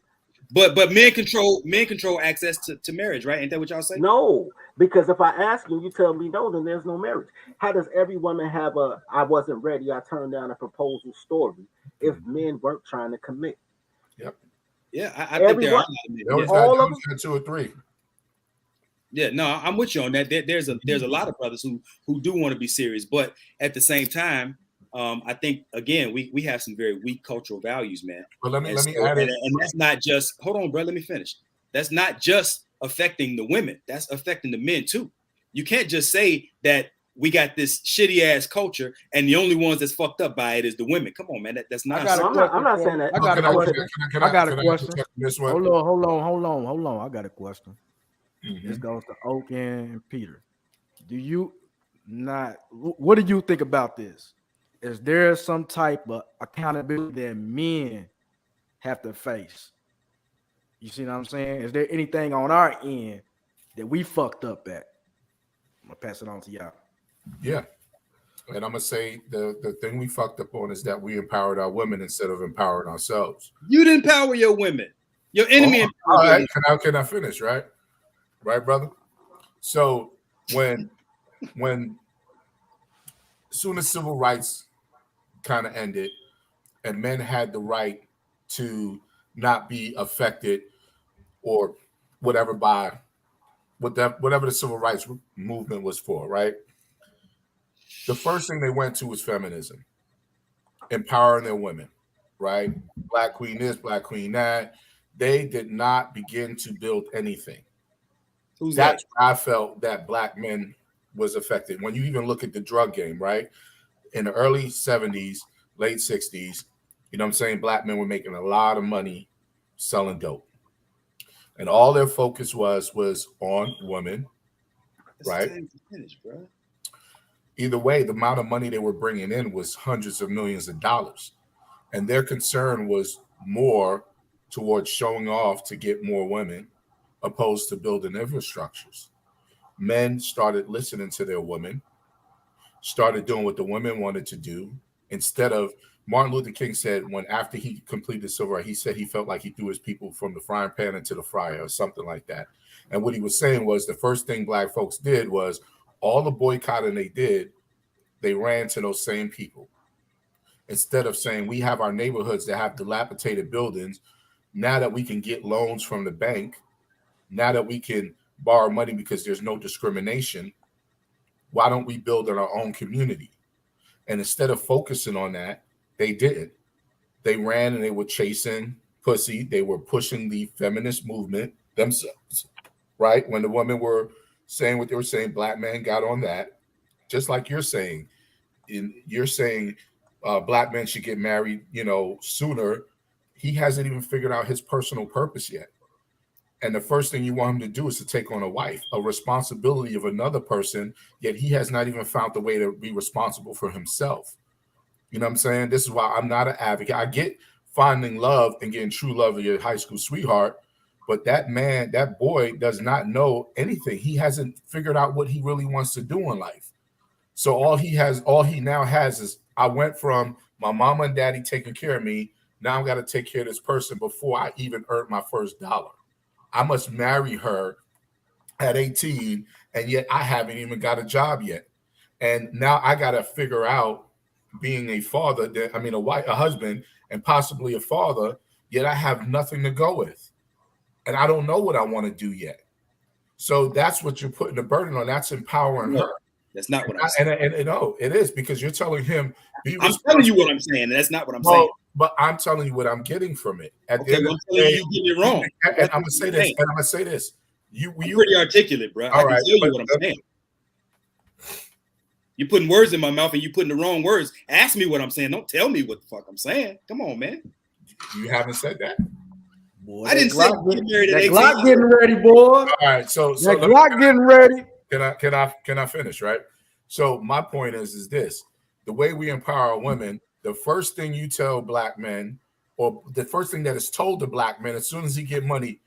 But men control access to marriage, right? Ain't that what y'all say? No, because if I ask you, you tell me no, then there's no marriage. How does every woman have a "I wasn't ready, I turned down a proposal" story if men weren't trying to commit? Yep. Yeah, I think there are. All of them, 2 or 3. Yeah, no, I'm with you on that. There's a lot of brothers who do want to be serious, but at the same time, I think again we have some very weak cultural values, man. But let me add it, and that's not just. Hold on, bro. Let me finish. That's not just affecting the women. That's affecting the men too. You can't just say that we got this shitty ass culture and the only ones that's fucked up by it is the women. Come on, man. That's not. I'm not saying that. I got a question. I got a question. This one. Hold on. I got a question. Mm-hmm. This goes to Oak and Peter. What do you think about this? Is there some type of accountability that men have to face? You see what I'm saying? Is there anything on our end that we fucked up at? I'm gonna pass it on to y'all. Yeah. And I'm gonna say the thing we fucked up on is that we empowered our women instead of empowering ourselves. You didn't empower your women. Your enemy. All right. Can I finish? Right, brother. So when as soon as civil rights kind of ended, and men had the right to not be affected or whatever by whatever the civil rights movement was for, right? The first thing they went to was feminism, empowering their women, right? Black queen this, black queen that. They did not begin to build anything. Who's That's that? where I felt that black men was affected. When you even look at the drug game, right? In the early 70s, late 60s, you know what I'm saying? Black men were making a lot of money selling dope. And all their focus was on women, right? Finish, bro. Either way, the amount of money they were bringing in was hundreds of millions of dollars. And their concern was more towards showing off to get more women opposed to building infrastructures. Men started listening to their women, started doing what the women wanted to do. Instead of, Martin Luther King said when after he completed civil rights, he said he felt like he threw his people from the frying pan into the fryer or something like that. And what he was saying was the first thing black folks did was all the boycotting they did, they ran to those same people. Instead of saying we have our neighborhoods that have dilapidated buildings, now that we can get loans from the bank, now that we can borrow money because there's no discrimination, why don't we build in our own community? And instead of focusing on that, they didn't. They ran and they were chasing pussy. They were pushing the feminist movement themselves, right? When the women were saying what they were saying, black men got on that. Just like you're saying, black men should get married, sooner. He hasn't even figured out his personal purpose yet. And the first thing you want him to do is to take on a wife, a responsibility of another person, yet he has not even found the way to be responsible for himself. You know what I'm saying? This is why I'm not an advocate. I get finding love and getting true love of your high school sweetheart, but that man, that boy does not know anything. He hasn't figured out what he really wants to do in life. So all he now has is, I went from my mama and daddy taking care of me. Now I've got to take care of this person before I even earned my first dollar. I must marry her at 18, and yet I haven't even got a job yet. And now I got to figure out being a father, a husband, and possibly a father, yet I have nothing to go with. And I don't know what I want to do yet. So that's what you're putting the burden on. That's empowering her. That's not what I'm saying. And no, it is, because you're telling him, I'm telling you what I'm saying, and that's not what I'm saying. But I'm telling you what I'm getting from it. At okay, the I'm telling you getting it wrong. And I'm gonna say this. You're pretty articulate, bro. I can tell you what I'm saying. You're putting words in my mouth and you're putting the wrong words. Ask me what I'm saying. Don't tell me what the fuck I'm saying. Come on, man. You haven't said that. Boy, I didn't say get married at 18. Glock getting ready, boy. All right, so Glock getting ready. Can I finish, right? So my point is this: the way we empower women, the first thing you tell black men, or the first thing that is told to black men, as soon as he get money,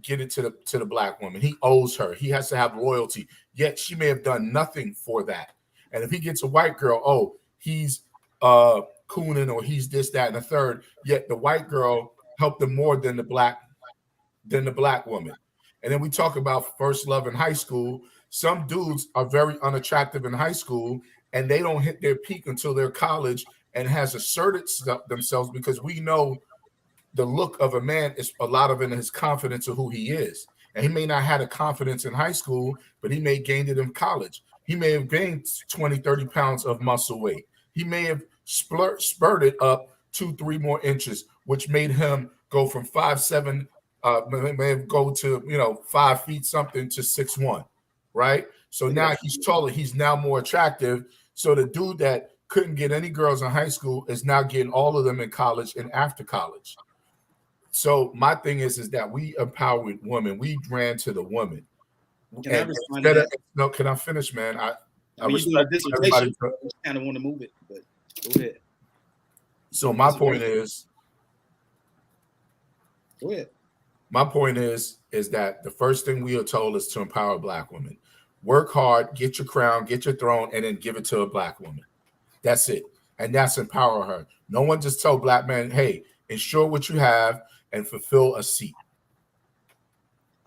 get it to the black woman. He owes her. He has to have loyalty. Yet she may have done nothing for that. And if he gets a white girl, he's cooning, or he's this, that, and the third. Yet the white girl helped him more than the black woman. And then we talk about first love in high school. Some dudes are very unattractive in high school, and they don't hit their peak until they're college and has asserted themselves, because we know the look of a man is a lot of it in his confidence of who he is. And he may not have a confidence in high school, but he may have gained it in college. He may have gained 20, 30 pounds of muscle weight. He may have spurted up 2-3 more inches, which made him go from 5'7", may have go to 5 feet something to 6'1", right? So now he's taller. He's now more attractive. So the dude that couldn't get any girls in high school is now getting all of them in college and after college. So my thing is that we empowered women. We ran to the woman. Can I respond to that? No, can I finish, man? I mean, you doing a dissertation. I kind of want to move it, but go ahead. So my point is, go ahead. My point is that the first thing we are told is to empower black women. Work hard, get your crown, get your throne, and then give it to a black woman. That's it. And that's empower her. No one just tell black men, hey, ensure what you have and fulfill a seat.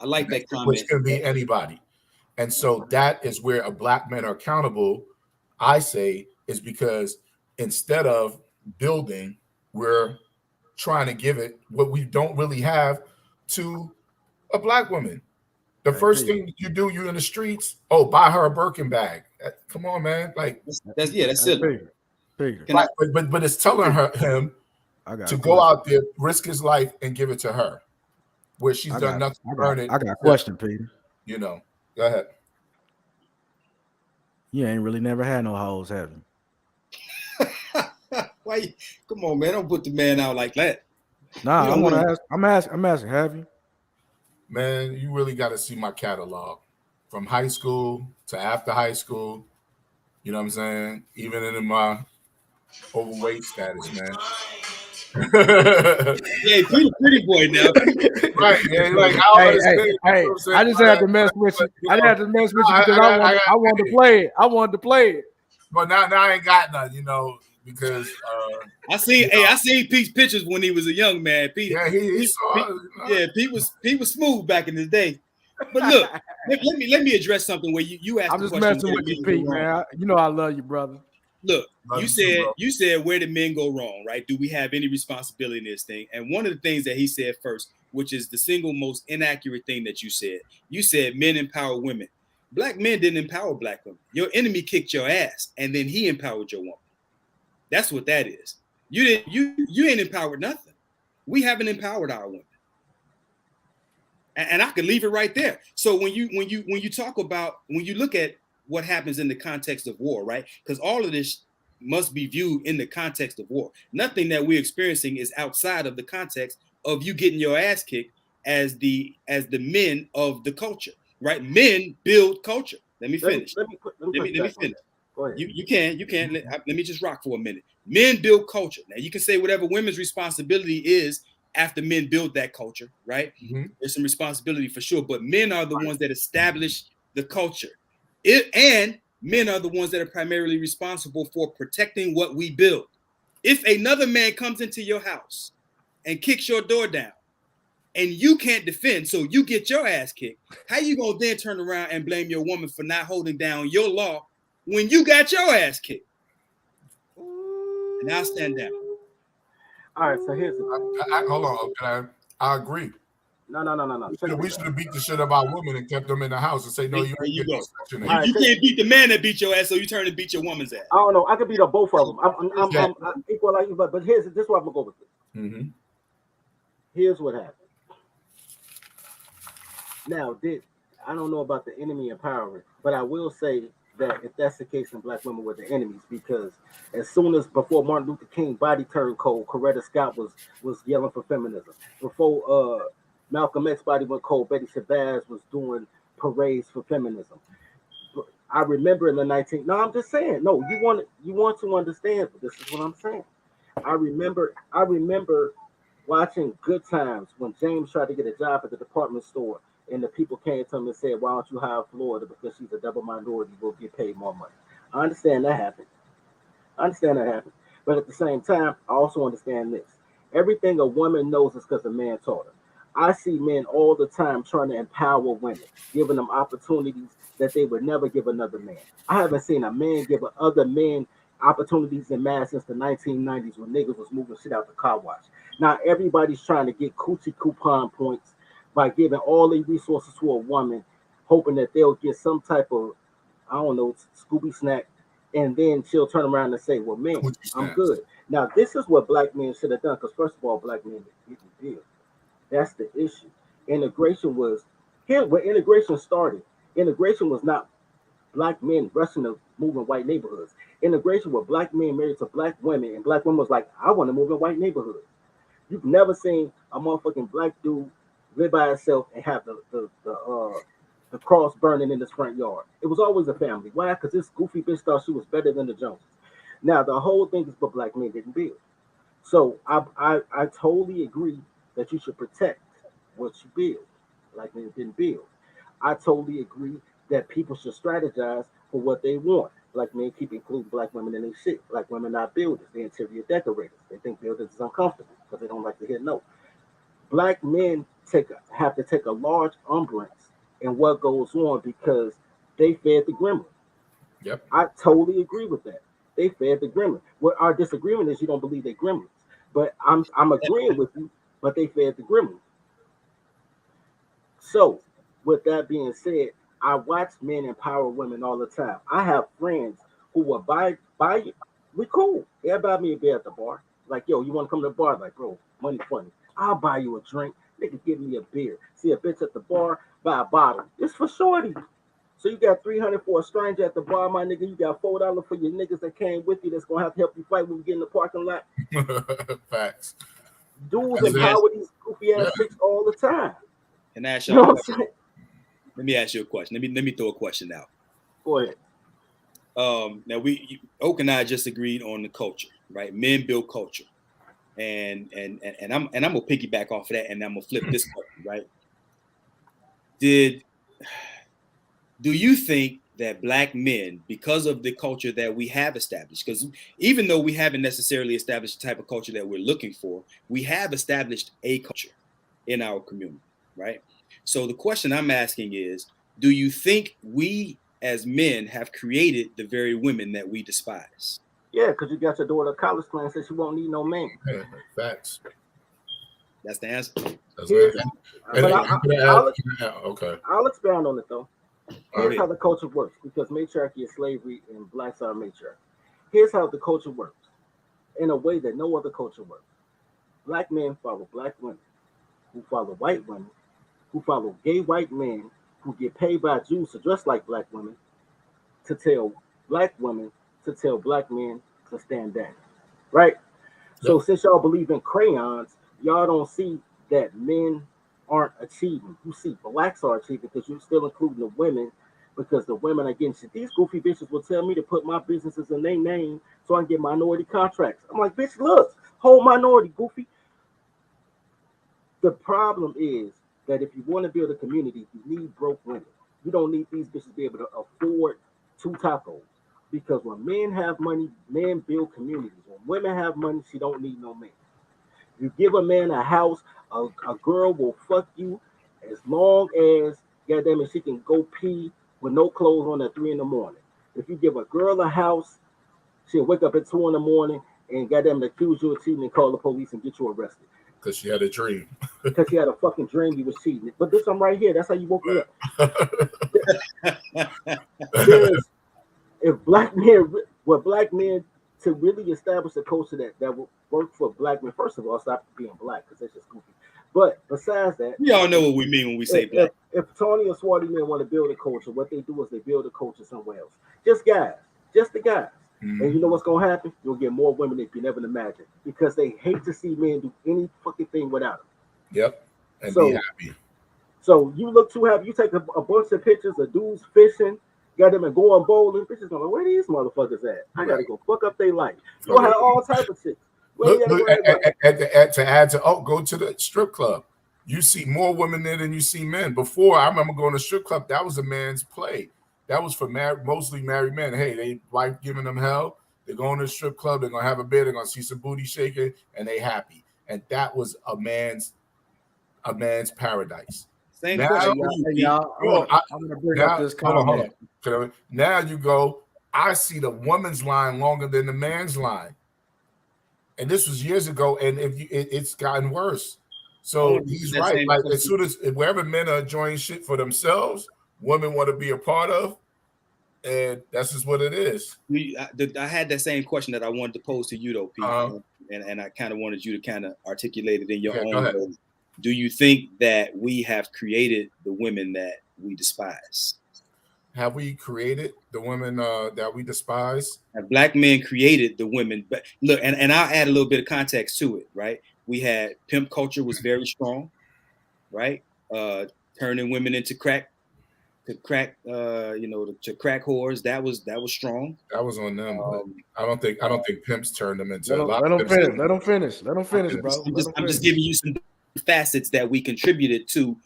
I like that comment. Which can be anybody. And so that is where a black men are accountable, I say, is because instead of building, we're trying to give it what we don't really have to a black woman. The first thing you do, you in the streets, buy her a Birkin bag. Come on, man. Like that's silly. Peter. But it's telling him to go out there, risk his life, and give it to her, where she's done nothing to earn it. I got a question, Peter. You know, go ahead. You ain't really never had no hoes, have you? Why? Come on, man! Don't put the man out like that. Nah, I want to ask. I'm asking. Have you? Man, you really got to see my catalog from high school to after high school. You know what I'm saying? Even in my overweight status, man. Yeah, pretty boy now. Right? Yeah, like I just had to mess with you. I had to mess with you because I wanted to play it. I wanted to play it. But now I ain't got none, because I seen Pete's pictures when he was a young man. Pete, yeah, Pete was smooth back in his day. But look, let me address something where you asked. I'm just messing with you, Pete, man. You know I love you, brother. Look, you said where did men go wrong, right? Do we have any responsibility in this thing? And one of the things that he said first, which is the single most inaccurate thing that you said men empower women. Black men didn't empower black women. Your enemy kicked your ass, and then he empowered your woman. That's what that is. You ain't empowered nothing. We haven't empowered our women. And I could leave it right there. So when you talk about, when you look at what happens in the context of war, right? Because all of this must be viewed in the context of war. Nothing that we're experiencing is outside of the context of you getting your ass kicked as the men of the culture, right? Men build culture. Let me finish. Let me finish. You can. Let me just rock for a minute. Men build culture. Now you can say whatever women's responsibility is after men build that culture, right? Mm-hmm. There's some responsibility for sure, but men are the ones that establish the culture. And men are the ones that are primarily responsible for protecting what we build. If another man comes into your house and kicks your door down and you can't defend, so you get your ass kicked, how you gonna then turn around and blame your woman for not holding down your law when you got your ass kicked? And I'll stand down. All right, so here's hold on. I agree. No. We should have beat the shit about women and kept them in the house and say, no, you ain't getting section. You can't beat the man that beat your ass, so you turn and beat your woman's ass. I don't know. I could beat up both of them. I'm equal like you, but this is what I'm gonna go with this. Mm-hmm. Here's what happened. Now, I don't know about the enemy empowerment, but I will say that if that's the case, then black women were the enemies, because as soon as before Martin Luther King body turned cold, Coretta Scott was yelling for feminism. Before Malcolm X body went cold, Betty Shabazz was doing parades for feminism. I remember in the I'm just saying, no, you want to understand, but this is what I'm saying. I remember watching Good Times when James tried to get a job at the department store, and the people came to him and said, why don't you hire Florida, because she's a double minority, will get paid more money. I understand that happened. But at the same time, I also understand this. Everything a woman knows is because a man taught her. I see men all the time trying to empower women, giving them opportunities that they would never give another man. I haven't seen a man give other men opportunities in mass since the 1990s when niggas was moving shit out the car wash. Now everybody's trying to get coochie coupon points by giving all the resources to a woman, hoping that they'll get some type of, I don't know, Scooby snack, and then she'll turn around and say, well, man, I'm good. Now, this is what black men should have done, because first of all, black men didn't deal. That's the issue. Integration was, here where integration started, integration was not black men rushing to move in white neighborhoods. Integration was black men married to black women, and black women was like, I want to move in white neighborhoods. You've never seen a motherfucking black dude live by himself and have the cross burning in his front yard. It was always a family. Why? Because this goofy bitch thought she was better than the Joneses. Now the whole thing is, but black men didn't build. So I totally agree that you should protect what you build. Black men didn't build. I totally agree that people should strategize for what they want. Black men keep including black women in their shit. Black women not builders, they're interior decorators. They think builders is uncomfortable because they don't like to hear no. Black men have to take a large umbrance in what goes on because they fed the gremlin. Yep. I totally agree with that. They fed the gremlin. What our disagreement is, you don't believe they're gremlins. But I'm agreeing with you, but they fed the gremlin. So, with that being said, I watch men empower women all the time. I have friends who will buy you. We cool. They'll buy me a beer at the bar. Like, yo, you want to come to the bar? Like, bro, money funny. I'll buy you a drink. Nigga, give me a beer. See a bitch at the bar, buy a bottle. It's for shorty. So you got 300 for a stranger at the bar, my nigga. You got $4 for your niggas that came with you that's gonna have to help you fight when we get in the parking lot. Facts. Dudes That's empower these goofy ass chicks all the time. Can I ask You know y'all? what I'm saying? Let me ask you a question. Let me throw a question out. Go ahead. Now Oak and I just agreed on the culture, right? Men build culture, and I'm gonna piggyback off of that, and I'm gonna flip this question, right? Do you think that Black men, because of the culture that we have established, because even though we haven't necessarily established the type of culture that we're looking for, we have established a culture in our community, right? So the question I'm asking is, do you think we as men have created the very women that we despise? Yeah, because you got your daughter a college plan, says she won't need no man. Facts. That's the answer. That's Here's- right. but Okay. I'll expound on it though. Here's Right. how the culture works, because matriarchy is slavery and blacks are matriarchy. Here's how the culture works in a way that no other culture works. Black men follow black women, who follow white women, who follow gay white men who get paid by Jews to dress like black women, to tell black women to tell black men to stand down. Right? So since y'all believe in crayons, y'all don't see that men aren't achieving. You see blacks are achieving because you're still including the women, because the women are getting shit. These goofy bitches will tell me to put my businesses in their name so I can get minority contracts. I'm like, bitch, look, whole minority, goofy. The problem is that if you want to build a community, you need broke women. You don't need these bitches to be able to afford 2 tacos. Because when men have money, men build communities. When women have money, she don't need no man. You give a man a house, a girl will fuck you as long as, goddamn it, she can go pee with no clothes on at 3 in the morning. If you give a girl a house, she'll wake up at 2 in the morning and goddamn it, accuse you of cheating and call the police and get you arrested. Because she had a dream. Because she had a fucking dream you was cheating. But this, I'm right here. That's how you woke me up. Because if black men, to really establish a culture that will work for black men, first of all, stop being black because that's just goofy. But besides that, We all know what we mean when we say black. If Tony or Swarty men want to build a culture, what they do is they build a culture somewhere else. Just guys, just the guys. Mm-hmm. And you know what's gonna happen? You'll get more women than you never imagine because they hate to see men do any fucking thing without them. Yep. And So- be happy. So you look too happy. You take a bunch of pictures of dudes fishing, got them and going bowling. Bitches going, where these motherfuckers at? I gotta go fuck up their life. You'll have all type of shit. Look, to add to go to the strip club. You see more women there than you see men. Before, I remember going to strip club. That was a man's play. That was for mostly married men. Hey, they wife giving them hell. They're going to the strip club. They're gonna have a beer. They're gonna see some booty shaking, and they happy. And that was a man's paradise. Same Now, question. I'm gonna bring up this comment. Now you go. I see the woman's line longer than the man's line, and this was years ago. And it's gotten worse. So he's right. Like as soon as wherever men are enjoying shit for themselves, women want to be a part of, and that's just what it is. I had that same question that I wanted to pose to you though, Pete, and I kind of wanted you to kind of articulate it in your own way. Do you think that we have created the women that we despise? Have we created the women that we despise? Have black men created the women? But look, and I'll add a little bit of context to it, right? We had pimp culture was very strong, right? Turning women into crack whores. That was strong. That was on them. I don't think pimps turned them into. Let them finish, bro. I'm just giving you some facets that we contributed to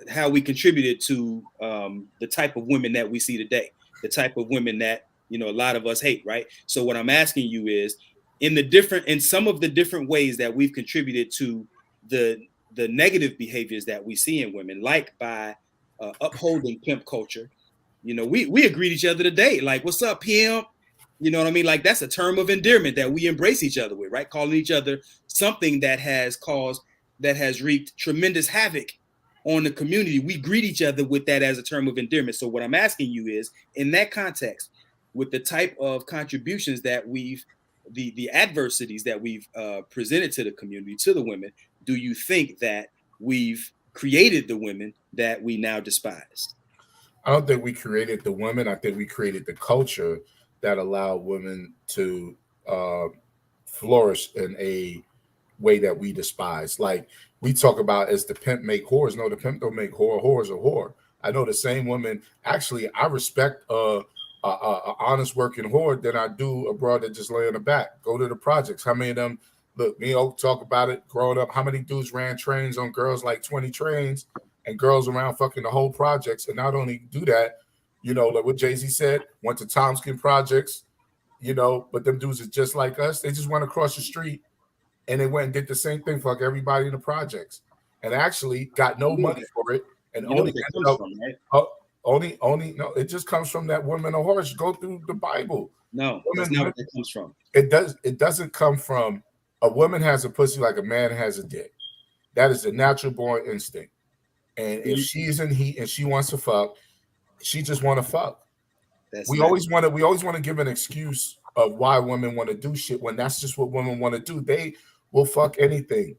how we contributed to the type of women that we see today, the type of women that a lot of us hate, right? So what I'm asking you is, in some of the different ways that we've contributed to the negative behaviors that we see in women, like by upholding pimp culture, we agreed each other today, like, what's up, pimp? You know what I mean? Like that's a term of endearment that we embrace each other with, right? Calling each other something that has reaped tremendous havoc on the community. We greet each other with that as a term of endearment. So what I'm asking you is, in that context, with the type of contributions that the adversities that we've presented to the community, to the women, do you think that we've created the women that we now despise? I don't think we created the women. I think we created the culture that allowed women to flourish in a way that we despise. Like we talk about as the pimp make whores. No, the pimp don't make whore. Whore's a whore. I know the same woman. Actually, I respect a honest working whore than I do a broad that just lay on the back. Go to the projects. How many of them? Look, me and talk about it growing up. How many dudes ran trains on girls, like 20 trains, and girls around fucking the whole projects? And not only do that, you know, like what Jay-Z said, went to Tompkins projects, you know, but them dudes is just like us. They just went across the street and they went and did the same thing for like everybody in the projects, and actually got no money for it. And only no, it just comes from that woman or horse. Go through the Bible. No, that's not what it comes from. It doesn't come from a woman has a pussy like a man has a dick. That is a natural born instinct. And if she's in heat and she wants to fuck, she just want to fuck. We always want to give an excuse of why women want to do shit when that's just what women want to do. They will fuck anything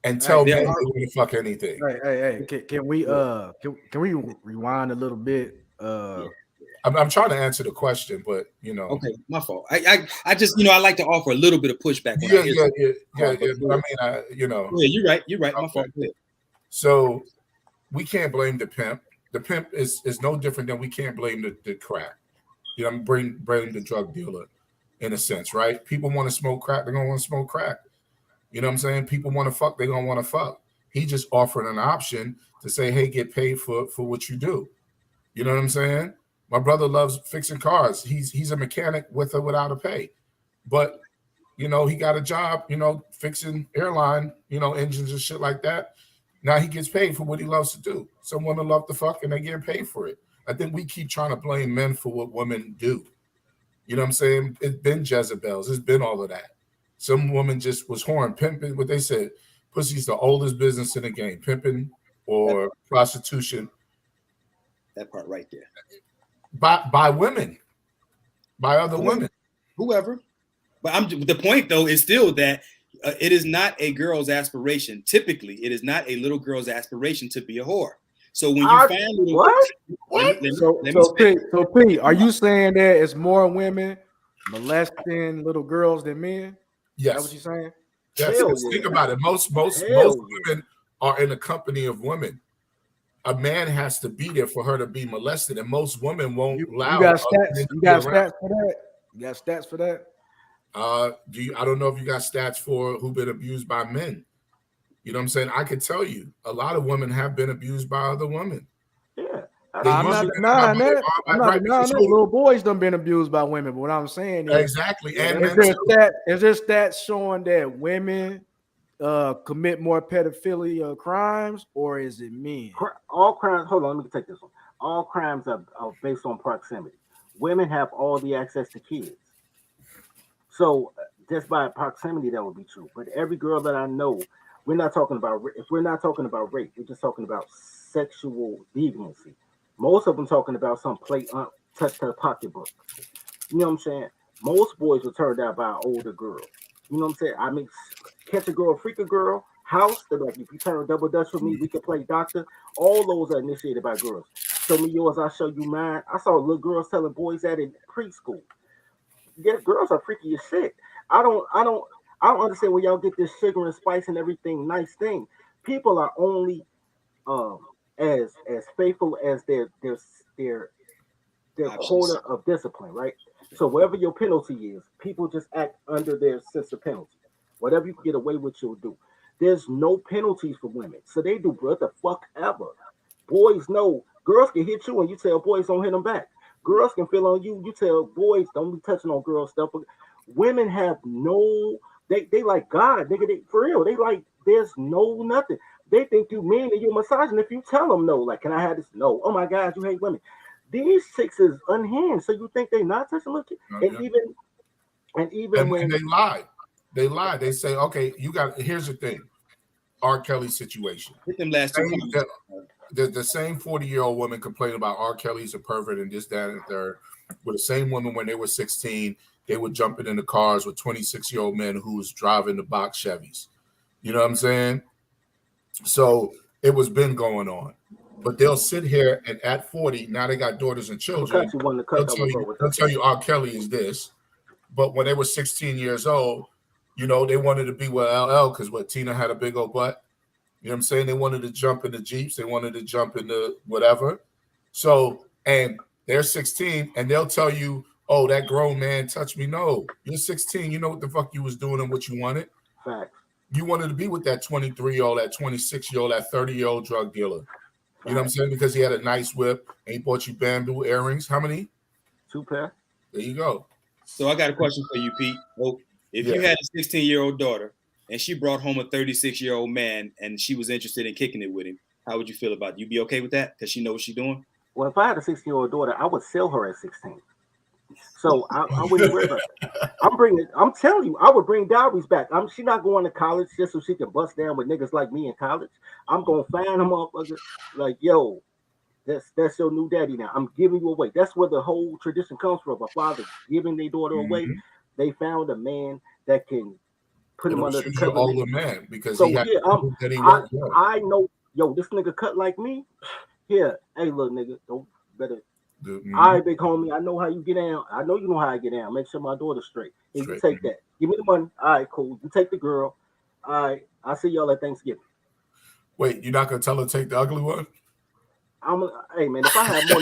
and tell men they want to fuck anything. Hey, can we rewind a little bit? I'm trying to answer the question, but you know. Okay, my fault. I just, you know, I like to offer a little bit of pushback. Yeah. I mean, you know. Yeah, you're right. My fault. So we can't blame the pimp. The pimp is no different than we can't blame the crack. You know, I'm blame the drug dealer in a sense, right? People want to smoke crack, they're gonna want to smoke crack. You know what I'm saying? People want to fuck, they're gonna want to fuck. He just offered an option to say, hey, get paid for what you do. You know what I'm saying? My brother loves fixing cars. He's a mechanic with or without a pay. But you know, he got a job, you know, fixing airline, you know, engines and shit like that. Now he gets paid for what he loves to do. Some women love to fuck and they get paid for it. I think we keep trying to blame men for what women do. You know what I'm saying? It's been Jezebels. It's been all of that. Some woman just was whoring, pimping. What they said, pussy's the oldest business in the game. Pimping or prostitution. That part right there. By women. By other women. Whoever. But the point, though, is still that it is not a girl's aspiration. Typically, it is not a little girl's aspiration to be a whore. So when you find little So P, are you saying that it's more women molesting little girls than men? Yes. Is that what you're saying? Yes. Think about it. Most women are in the company of women. A man has to be there for her to be molested, and most women won't allow. You got stats? You got stats for that? You got stats for that? I don't know if you got stats for who've been abused by men. You know what I'm saying? I could tell you a lot of women have been abused by other women. Yeah. I'm not denying little boys done been abused by women, but what I'm saying is exactly. And is there stats showing that women commit more pedophilia crimes, or is it men? All crimes, hold on, let me take this one. All crimes are based on proximity. Women have all the access to kids. So just by proximity, that would be true. But every girl that I know, if we're not talking about rape, we're just talking about sexual deviancy. Most of them talking about some touch her pocketbook. You know what I'm saying? Most boys were turned out by an older girl. You know what I'm saying? I mean, catch a girl, freak a girl, house. They're like, if you turn double dutch with me, we can play doctor. All those are initiated by girls. Show me yours, I'll show you mine. I saw little girls telling boys that in preschool. Yeah, girls are freaky as shit. I don't understand where y'all get this sugar and spice and everything nice thing. People are only as faithful as their quota of discipline, right? So whatever your penalty is, people just act under their sense of penalty. Whatever you can get away with, you'll do. There's no penalties for women, so they do what the fuck ever. Boys know. Girls can hit you and you tell boys don't hit them back. Girls can feel on you. You tell boys don't be touching on girl stuff. But women have no. They like God, nigga. They for real. They like there's no nothing. They think you mean and you're massaging if you tell them no. Like, can I have this? No. Oh my God, you hate women. These chicks is unhinged. So you think they not touching little kids? And even when they lie. They lie. They say, okay, here's the thing. R. Kelly situation. Hit them last two. The same 40-year-old woman complained about R. Kelly's a pervert and this, that, and the third. With the same woman when they were 16, they were jumping in the cars with 26-year-old men who was driving the box Chevys. You know what I'm saying? So it was been going on. But they'll sit here and at 40, now they got daughters and children. They'll tell you R. Kelly is this. But when they were 16 years old, you know, they wanted to be with LL because Tina had a big old butt. You know what I'm saying? They wanted to jump in the Jeeps. They wanted to jump into whatever. So, and they're 16 and they'll tell you, oh, that grown man touched me. No, you're 16. You know what the fuck you was doing and what you wanted. Facts. You wanted to be with that 23-year-old, that 26-year-old, that 30-year-old drug dealer. You know what I'm saying? Because he had a nice whip and he bought you bamboo earrings. How many? 2 pair. There you go. So I got a question for you, Pete. If you had a 16-year-old daughter and she brought home a 36-year-old man and she was interested in kicking it with him, how would you feel about it? You be okay with that? Because she knows what she's doing? Well, if I had a 16-year-old daughter, I would sell her at 16. So I wouldn't worry about it. I'm telling you, I would bring dowries back. She's not going to college just so she can bust down with niggas like me in college. I'm gonna find them motherfuckers like, yo, that's your new daddy now. I'm giving you away. That's where the whole tradition comes from. A father giving their daughter away. They found a man that can put him under the cover. Older man, because so he had I know, yo, this nigga cut like me. Here, hey, little nigga, don't better. All right, big homie, I know how you get down. I know you know how I get down. Make sure my daughter's straight. And you take that. Give me the money. All right, cool. You take the girl. All right, I'll see y'all at Thanksgiving. Wait, you're not gonna tell her to take the ugly one? Hey man, if I had more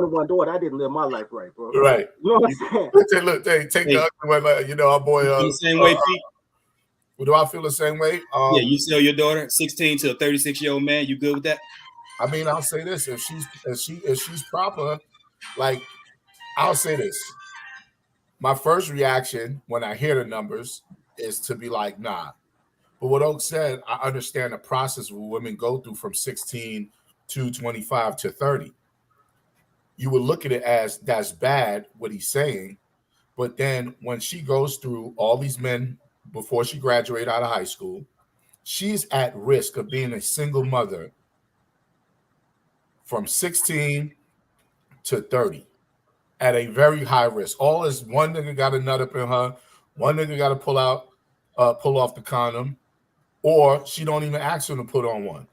than one daughter, I didn't live my life right, bro. Right. You know what I'm saying? Look, take the ugly one. You know, our boy. The same way, Pete. Do I feel the same way? Yeah, you sell your daughter 16 to a 36-year-old man. You good with that? I mean, I'll say this: if she's proper, like, I'll say this. My first reaction when I hear the numbers is to be like, nah. But what Oak said, I understand the process where women go through from 16 to 25 to 30. You would look at it as that's bad, what he's saying. But then when she goes through all these men before she graduated out of high school, she's at risk of being a single mother from 16 to 30 at a very high risk. All is one nigga got a nut up in her, one nigga got to pull off the condom, or she don't even ask him to put on one.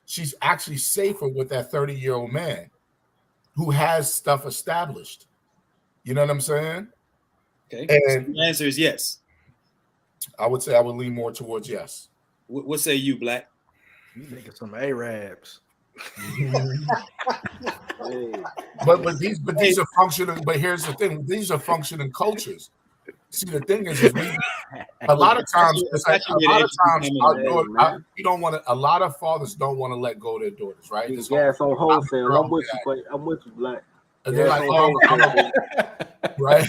She's actually safer with that 30-year-old man who has stuff established. You know what I'm saying? Okay. And so the answer is yes. I would say I would lean more towards yes. What say you, Black? You niggas some Arabs. But these are functioning. But here's the thing: these are functioning cultures. See, the thing is a lot of times, you don't want to. A lot of fathers don't want to let go of their daughters, right? Yes, on wholesale. I'm with you, Black. And they're like, oh, right?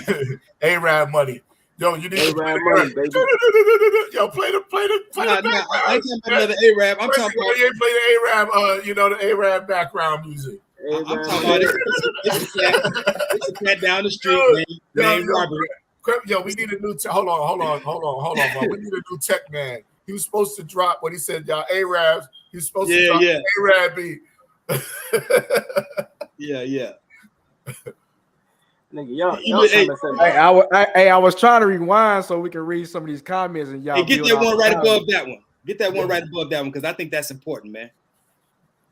Arab money. Yo, you need Arab money, baby. Yo, play the background. I ain't talking about another Arab. I'm talking about you ain't play the Arab, the Arab background music. I'm talking about it's a cat down the street named Robert. Yo, we need a new hold on, bro. We need a new tech man. He was supposed to drop when he said y'all Arabs. He was supposed to drop Arab beat. Yeah. Nigga, I was trying to rewind so we can read some of these comments and y'all. Hey, get that one right above that one. Get that one right above that one because I think that's important, man.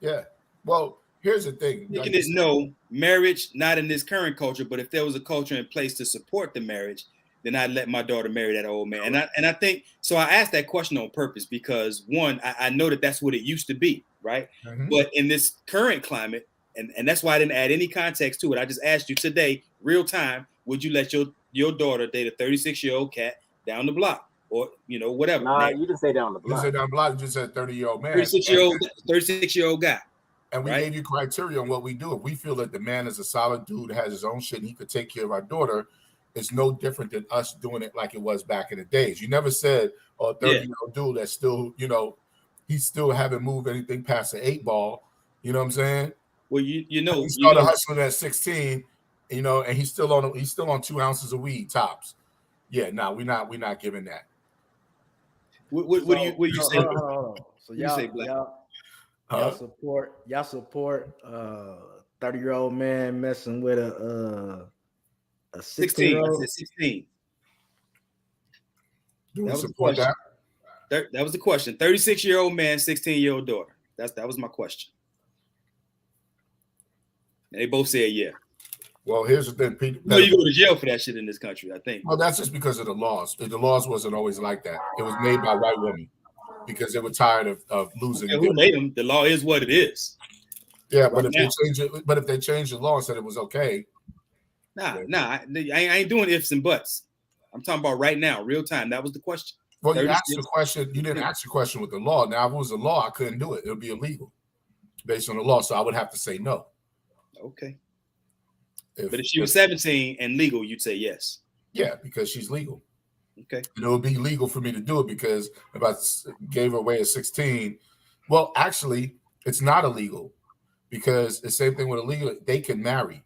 Yeah. Well, here's the thing. You can just know marriage, not in this current culture, but if there was a culture in place to support the marriage, then I'd let my daughter marry that old man. And I think so. I asked that question on purpose because one, I know that's what it used to be, right? Mm-hmm. But in this current climate. And that's why I didn't add any context to it. I just asked you today, real time, would you let your daughter date a 36-year-old cat down the block or, whatever? Nah, you didn't say down the block. You didn't say down the block. You just said 30-year-old man. 36-year-old guy. And we gave you criteria on what we do. If we feel that the man is a solid dude, has his own shit, and he could take care of our daughter, it's no different than us doing it like it was back in the days. You never said, a 30-year-old dude that's still, he still haven't moved anything past the 8 ball. You know what I'm saying? Well, you know, He started hustling at 16, you know, and he's still on 2 ounces of weed tops. Yeah, no, we're not giving that. What do you say? Hold on. So What do you say, Black? y'all support 30-year-old man messing with a 16. I 16-year-old? said 16. Do we That was the support question. that? That was the question. 36-year-old man, 16-year-old daughter. That was my question. And they both said yeah. Well, here's the thing, Pete. No, you go to jail for that shit in this country, I think. Well, that's just because of the laws. The laws wasn't always like that. It was made by white women because they were tired of losing. And who made them? The law is what it is. Yeah, but if they changed the law and said it was okay. Nah, I ain't doing ifs and buts. I'm talking about right now, real time. That was the question. Well, you asked the question. You didn't ask the question with the law. Now, if it was the law, I couldn't do it. It would be illegal based on the law. So I would have to say no. Okay. But if she was 17 and legal, you'd say yes. Yeah, because she's legal. Okay. And it would be legal for me to do it because if I gave her away at 16, well, actually, it's not illegal because the same thing with illegal, they can marry.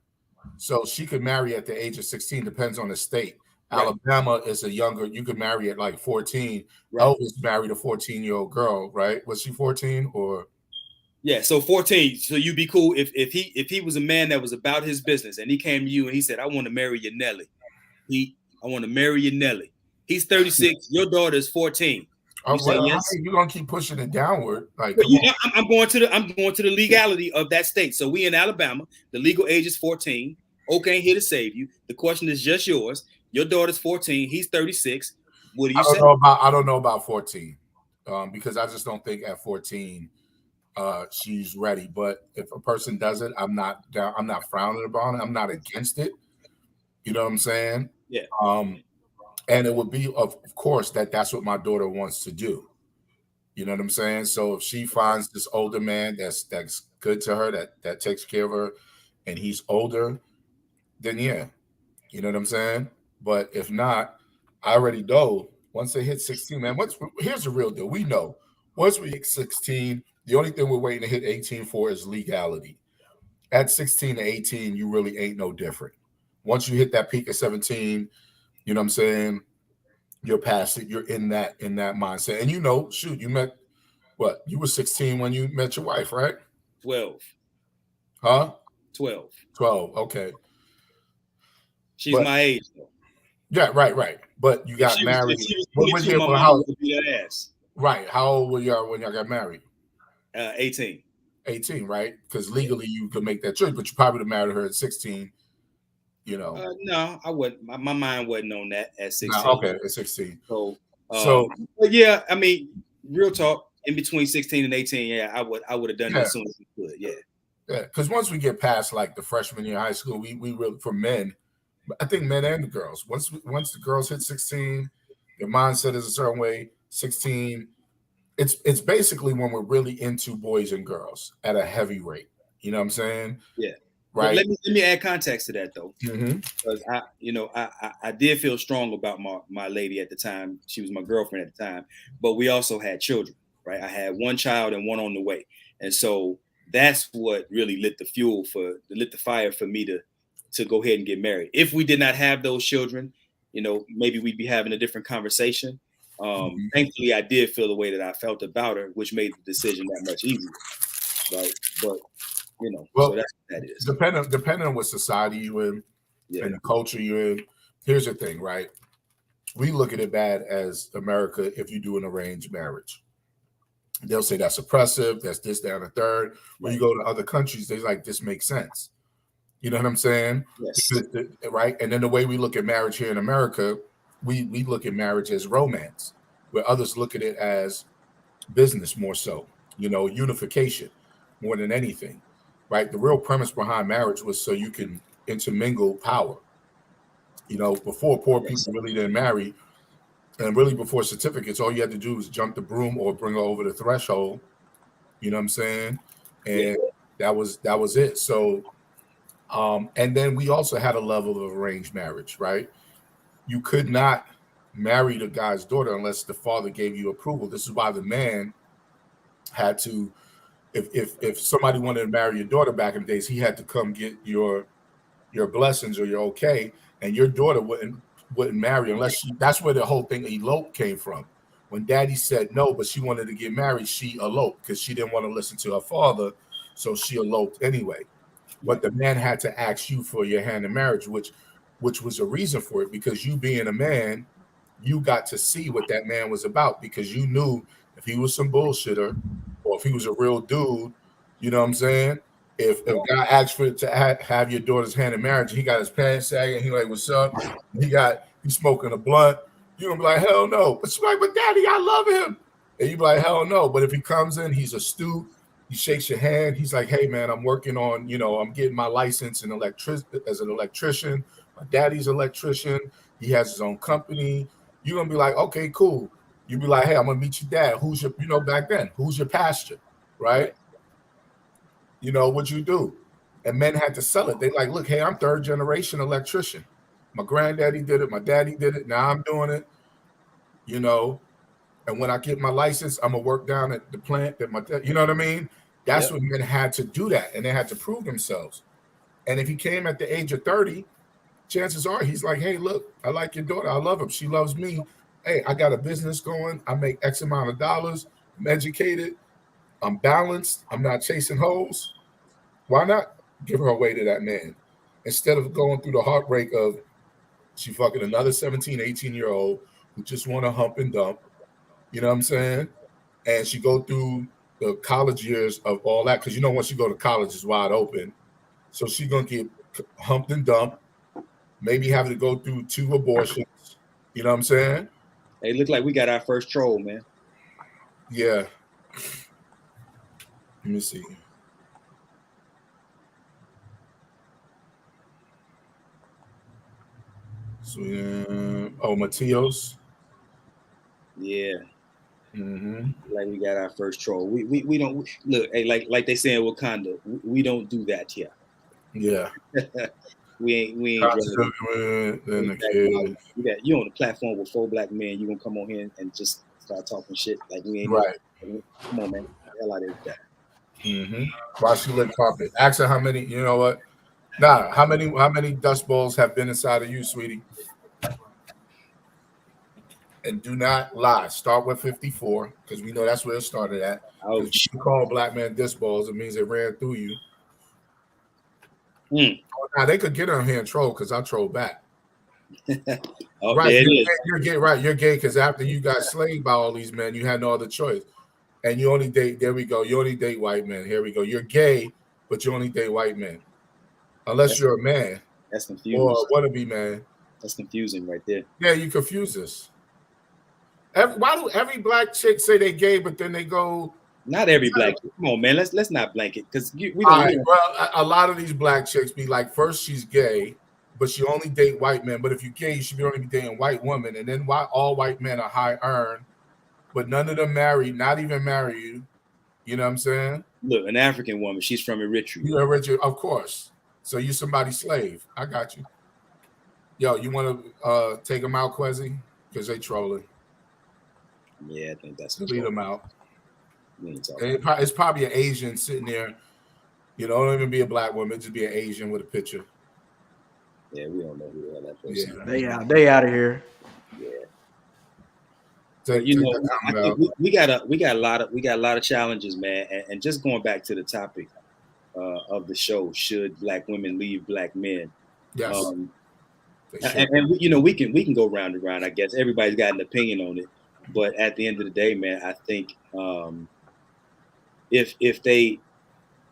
So she could marry at the age of 16, depends on the state. Right. Alabama is a younger, you could marry at like 14. Right. Elvis married a 14-year-old girl, right? Was she 14 or? Yeah, so 14. So you'd be cool if he was a man that was about his business and he came to you and he said, I want to marry your Nelly. I want to marry your Nelly. He's 36. Your daughter is 14. You say yes? You're gonna keep pushing it downward. Like I'm going to the legality of that state. So we in Alabama, the legal age is 14. Oak ain't here to save you. The question is just yours. Your daughter's 14. He's 36. What do you say? I don't know about 14, because I just don't think at 14 she's ready. But if a person does it, I'm not down. I'm not frowning upon it. I'm not against it. You know what I'm saying? Yeah. And it would be, of course, that's what my daughter wants to do. You know what I'm saying? So if she finds this older man that's good to her, that takes care of her, and he's older, then yeah, you know what I'm saying? But if not, I already know once they hit 16, man, here's the real deal. We know once we hit 16, the only thing we're waiting to hit 18 for is legality. At 16 to 18, you really ain't no different. Once you hit that peak of 17, you know what I'm saying? You're past it. You're in that mindset. And you know, shoot, you met what? You were 16 when you met your wife, right? 12. Huh? 12. 12. Okay. She's my age, though. Yeah, right. But you got married. Right. How old were y'all when y'all got married? 18. 18, right? Because legally you could make that choice, but you probably would have married her at 16. You know, no, I wouldn't. My mind wasn't on that at 16. No, okay, at 16. But yeah, I mean, real talk. In between 16 and 18, yeah, I would have done it as soon as we could. Yeah. Yeah, because once we get past like the freshman year of high school, we really, for men, I think men and the girls, once the girls hit 16, their mindset is a certain way. 16, it's basically when we're really into boys and girls at a heavy rate. You know what I'm saying? Yeah. Right. Let me add context to that though, because I did feel strong about my lady at the time. She was my girlfriend at the time, but we also had children, right? I had one child and one on the way, and so that's what really lit the fire for me to go ahead and get married. If we did not have those children, maybe we'd be having a different conversation. Thankfully, I did feel the way that I felt about her, which made the decision that much easier, right? But so that's what that is. Depending on what society you're in and the culture you're in. Here's the thing, right? We look at it bad as America if you do an arranged marriage. They'll say that's oppressive, that's this, that, and the third. When you go to other countries, they're like, this makes sense. You know what I'm saying? Yes. Right? And then the way we look at marriage here in America, we look at marriage as romance, where others look at it as business more so, unification more than anything. Right. The real premise behind marriage was so you can intermingle power. Before poor people really didn't marry, and really before certificates, all you had to do was jump the broom or bring her over the threshold. You know what I'm saying? And that was it. So, and then we also had a level of arranged marriage, right? You could not marry the guy's daughter unless the father gave you approval. This is why the man had to if somebody wanted to marry your daughter back in the days, he had to come get your blessings or your okay, and your daughter wouldn't marry unless she. That's where the whole thing elope came from. When daddy said no, but she wanted to get married, she eloped because she didn't want to listen to her father, so she eloped anyway. But the man had to ask you for your hand in marriage, which was a reason for it, because you being a man, you got to see what that man was about, because you knew if he was some bullshitter or if he was a real dude, you know what I'm saying? If guy asked for to have your daughter's hand in marriage, he got his pants sagging, he like, what's up? He's smoking a blunt. You're gonna be like, hell no. But she's like, but daddy, I love him. And you be like, hell no. But if he comes in, he's astute, he shakes your hand, he's like, hey man, I'm working on, I'm getting my license in as an electrician. My daddy's an electrician, he has his own company. You're gonna be like, okay, cool. You'd be like, hey, I'm gonna meet your dad. Who's your, back then, who's your pastor, right? What you do. And men had to sell it. They like, look, hey, I'm third generation electrician. My granddaddy did it, my daddy did it, now I'm doing it, and when I get my license, I'm gonna work down at the plant that my dad, you know what I mean? That's what men had to do that, and they had to prove themselves. And if he came at the age of 30, chances are he's like, hey, look, I like your daughter, I love him, she loves me. Hey, I got a business going, I make X amount of dollars, I'm educated, I'm balanced, I'm not chasing hoes. Why not give her away to that man instead of going through the heartbreak of she fucking another 17, 18-year-old who just want to hump and dump, you know what I'm saying? And she go through the college years of all that, because once you go to college, it's wide open. So she gonna get humped and dumped, maybe having to go through 2 abortions, you know what I'm saying? Hey, look like we got our first troll, man. Yeah. Let me see. So, Matios. Yeah. Mm-hmm. Like we got our first troll. We don't look. Hey, like they say in Wakanda, we don't do that here. Yeah. we ain't. You on the platform with 4 black men. You gonna come on here and just start talking shit like we ain't right. Come on, man. Hell out of that. Mm-hmm. Why she lit carpet? Ask her how many. You know what? Nah. How many dust bowls have been inside of you, sweetie? And do not lie. Start with 54, because we know that's where it started at. If you call black man dust balls, it means it ran through you. Now they could get on here and troll, because I troll back. Right, you're gay, right? You're gay because after you got slaved by all these men, you had no other choice, and you only date. There we go. You only date white men. Here we go. You're gay, but you only date white men, unless you're a man. That's confusing. Or a wannabe man. That's confusing right there. Yeah, you confuse us. Why do every black chick say they gay, but then they go? Not every black chick. Come on, man. Let's not blanket, because we don't. Right, well, a lot of these black chicks be like, first she's gay, but she only date white men. But if you're gay, you should only be dating white women. And then why all white men are high earned, but none of them marry, not even marry you. You know what I'm saying? Look, an African woman, she's from Eritrea. You're Eritrea, of course. So you somebody's slave. I got you. Yo, you want to take them out, Quezzy? Because they trolling. Yeah, I think that's lead them out. It's probably an Asian sitting there. Don't even be a black woman, just be an Asian with a picture. Yeah, we don't know who the hell that person is. They out of here. Yeah. I think we got a lot of challenges, man. And just going back to the topic of the show, should black women leave black men? Yes. And we can go round and round. I guess everybody's got an opinion on it, but at the end of the day, man, I think if they,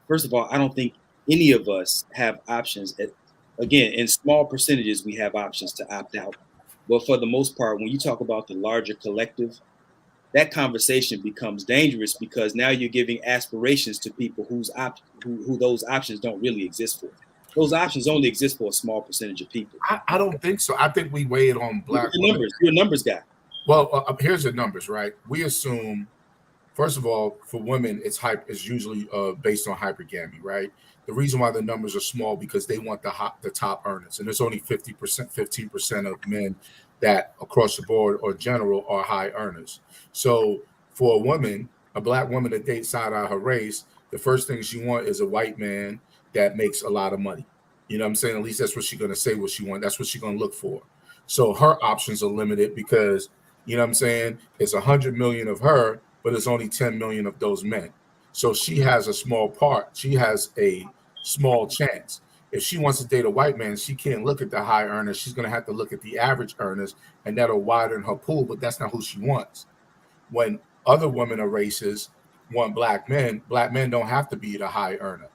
first of all, I don't think any of us have options. Again, in small percentages, we have options to opt out. But for the most part, when you talk about the larger collective, that conversation becomes dangerous, because now you're giving aspirations to people who those options don't really exist for. Those options only exist for a small percentage of people. I don't think so. I think we weigh it on black numbers. You're a numbers guy. Well, here's the numbers, right? We assume, first of all, for women, it's usually based on hypergamy, right? The reason why the numbers are small, because they want the top earners, and there's only 15% of men that across the board or general are high earners. So for a woman, a black woman that dates side out her race, the first thing she want is a white man that makes a lot of money. You know what I'm saying? At least that's what she's gonna say what she want. That's what she's gonna look for. So her options are limited because you know what I'm saying? It's 100 million of her, but it's only 10 million of those men. So she has a small part. She has a small chance. If she wants to date a white man, she can't look at the high earners. She's gonna have to look at the average earners, and that'll widen her pool. But that's not who she wants. When other women or races want black men don't have to be the high earner.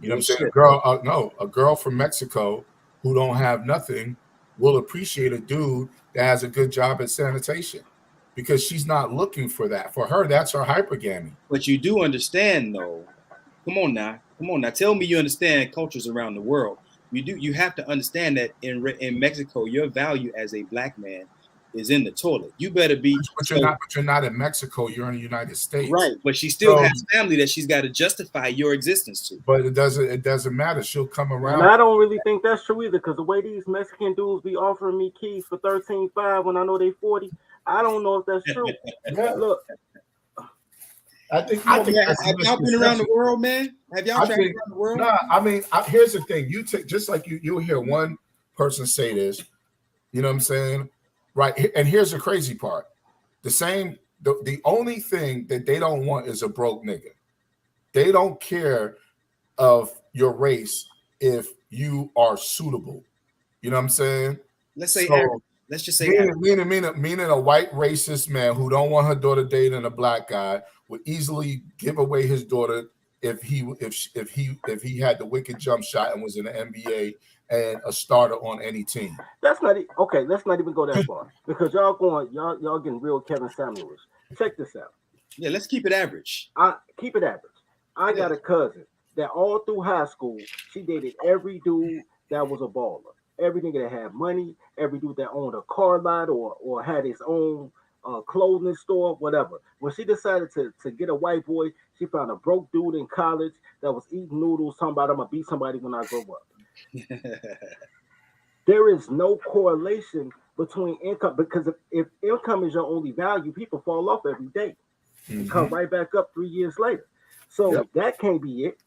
You know what I'm saying? A girl from Mexico who don't have nothing will appreciate a dude that has a good job at sanitation because she's not looking for that. For her, that's her hypergamy. But you do understand, though. Come on now. Tell me you understand cultures around the world. You have to understand that in Mexico, your value as a black man is in the toilet. You better be. But you're not in Mexico. You're in the United States, right? But she still has family that she's got to justify your existence to. But it doesn't matter. She'll come around. And I don't really think that's true either, because the way these Mexican dudes be offering me keys for $13,500 when I know they 40, I don't know if that's true. Look, I think have y'all been around the world, man? Have y'all traveled around the world? Nah, I mean, here's the thing. You take just like you'll hear one person say this. You know what I'm saying? Right. And here's the crazy part. The only thing that they don't want is a broke nigga. They don't care of your race if you are suitable. You know what I'm saying? Let's say let's just say meaning a white racist man who don't want her daughter dating a black guy would easily give away his daughter if he had the wicked jump shot and was in the NBA and a starter on any team. That's not okay. Let's not even go that far because y'all getting real Kevin Samuels. Check this out. Yeah, let's keep it average. Keep it average. I got a cousin that all through high school she dated every dude that was a baller, every nigga that had money, every dude that owned a car lot or had his own clothing store, whatever. When she decided to get a white boy, she found a broke dude in college that was eating noodles, talking about I'm gonna be somebody when I grow up. There is no correlation between income because if income is your only value, people fall off every day and come right back up 3 years later. So that can't be it.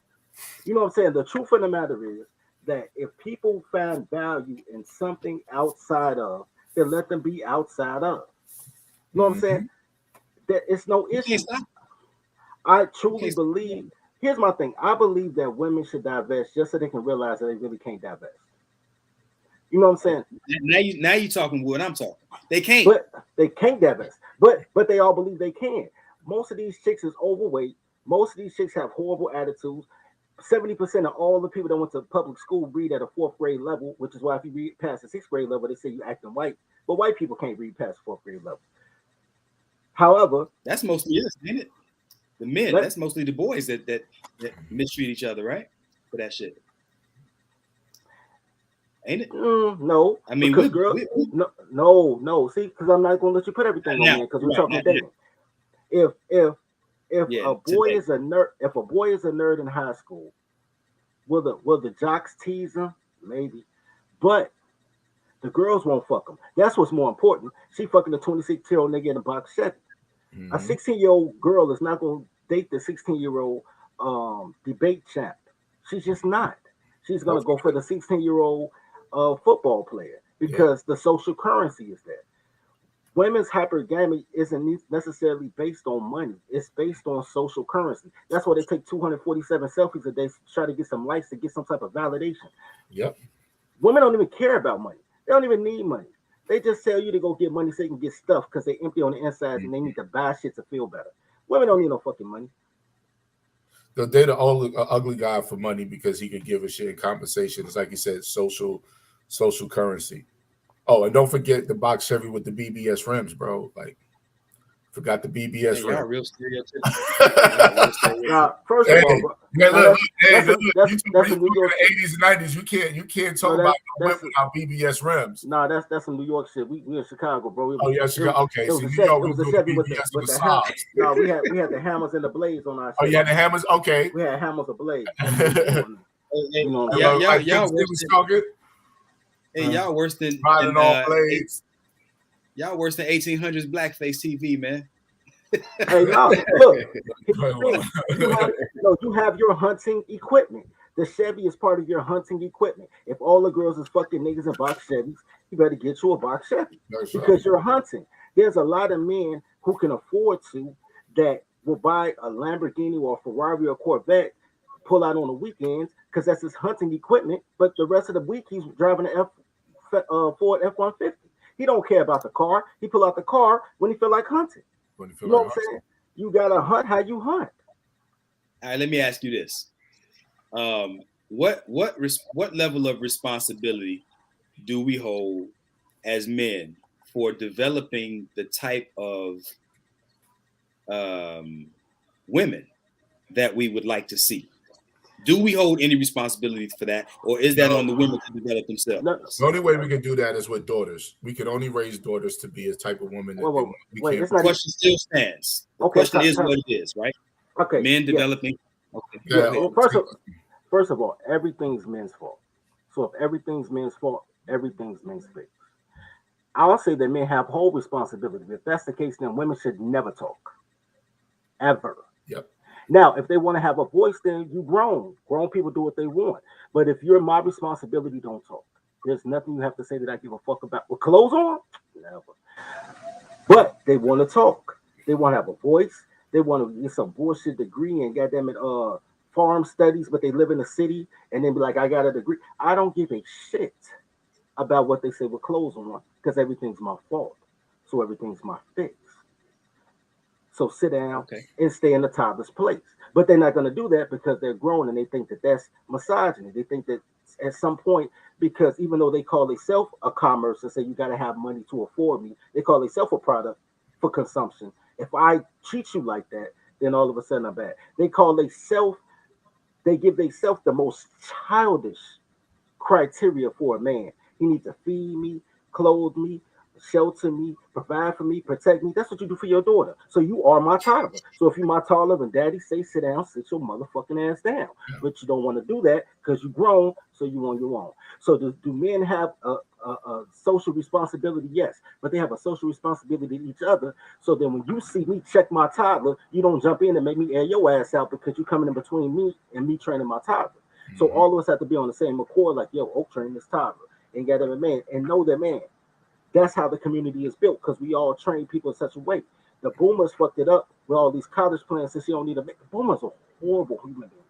You know what I'm saying? The truth of the matter is that if people find value in something outside of, then let them be outside of. You know what I'm saying? That it's no issue. I truly believe. Here's my thing. I believe that women should divest just so they can realize that they really can't divest. You know what I'm saying? Now you talking what I'm talking. They can't. But they can't divest. But they all believe they can. Most of these chicks is overweight. Most of these chicks have horrible attitudes. 70% of all the people that went to public school read at a 4th grade level, which is why if you read past the 6th grade level, they say you acting white. But white people can't read past 4th grade level. However, that's mostly us, ain't it? The men, that's mostly the boys that mistreat each other, right? For that shit. Ain't it? No. I mean, girls. No. See, because I'm not gonna let you put everything on me because we're talking dating. If a boy is a nerd in high school, will the jocks tease him? Maybe, but the girls won't fuck him. That's what's more important. She fucking a 26-year-old nigga in a box Chevy. A 16-year-old girl is not gonna date the 16-year-old debate champ. She's just not. She's gonna go for the 16-year-old football player because the social currency is there. Women's hypergamy isn't necessarily based on money. It's based on social currency. That's why they take 247 selfies a day to try to get some likes, to get some type of validation. Yep. Women don't even care about money. They don't even need money. They just tell you to go get money so they can get stuff because they're empty on the inside and they need to buy shit to feel better. Women don't need no fucking money. They'll date an ugly guy for money because he can give a shit in compensation. It's like you said, social currency. Oh, and don't forget the box Chevy with the BBS rims, bro. Like, forgot the BBS rims. Y'all real stereotypical. First of all, bro, that's a New York 80s and 90s. You can't talk about no whip without BBS rims. No, that's some New York shit. We in Chicago, bro. Chicago. Okay, so it was a Chevy with the hammers. No, we had the hammers and the blades on our shit. Oh, you had the hammers? Okay. We had hammers and blades. Y'all worse than riding all blades. Y'all worse than 1800s blackface TV, man. Hey, no, look. Here's the thing. You have your hunting equipment. The Chevy is part of your hunting equipment. If all the girls is fucking niggas in box Chevys, you better get you a box Chevy because you're hunting. There's a lot of men who can afford to that will buy a Lamborghini or a Ferrari or Corvette, pull out on the weekends because that's his hunting equipment. But the rest of the week he's driving a Ford F-150. He don't care about the car. He pull out the car when he feel like hunting. You know what I'm saying? You gotta hunt how you hunt. All right, let me ask you this: what level of responsibility do we hold as men for developing the type of women that we would like to see? Do we hold any responsibility for that, or is that on the women to develop themselves? No. The only way we can do that is with daughters. We can only raise daughters to be a type of woman that we can't. The question still stands. The question is what it is, right? Okay. Men developing. Okay. Yeah. Well, first of all, everything's men's fault. So if everything's men's fault, everything's men's fix. I'll say that men have whole responsibility. If that's the case, then women should never talk. Ever. Yep. Now, if they want to have a voice, then you grown. Grown people do what they want. But if you're my responsibility, don't talk. There's nothing you have to say that I give a fuck about. With clothes on? Never. But they want to talk. They want to have a voice. They want to get some bullshit degree and goddamn it, farm studies, but they live in the city and then be like, I got a degree. I don't give a shit about what they say with clothes on because everything's my fault. So everything's my fix. So sit down and stay in the toddler's place. But they're not going to do that because they're grown and they think that that's misogyny. They think that at some point, because even though they call themselves a commerce and say you got to have money to afford me, they call themselves a product for consumption. If I treat you like that, then all of a sudden I'm bad. They give themselves the most childish criteria for a man. He needs to feed me, clothe me, shelter me, provide for me, protect me. That's what you do for your daughter. So you are my toddler. So if you're my toddler and daddy say sit down, sit your motherfucking ass down. But you don't want to do that because you're grown, so you on your own. So do men have a social responsibility? Yes, but they have a social responsibility to each other. So then when you see me check my toddler, you don't jump in and make me air your ass out because you're coming in between me and me training my toddler. So all of us have to be on the same accord, like, yo, Oak train this toddler and get him a man and know that man. That's how the community is built because we all train people in such a way. The boomers fucked it up with all these college plans since you don't need to make. The boomers are horrible human beings.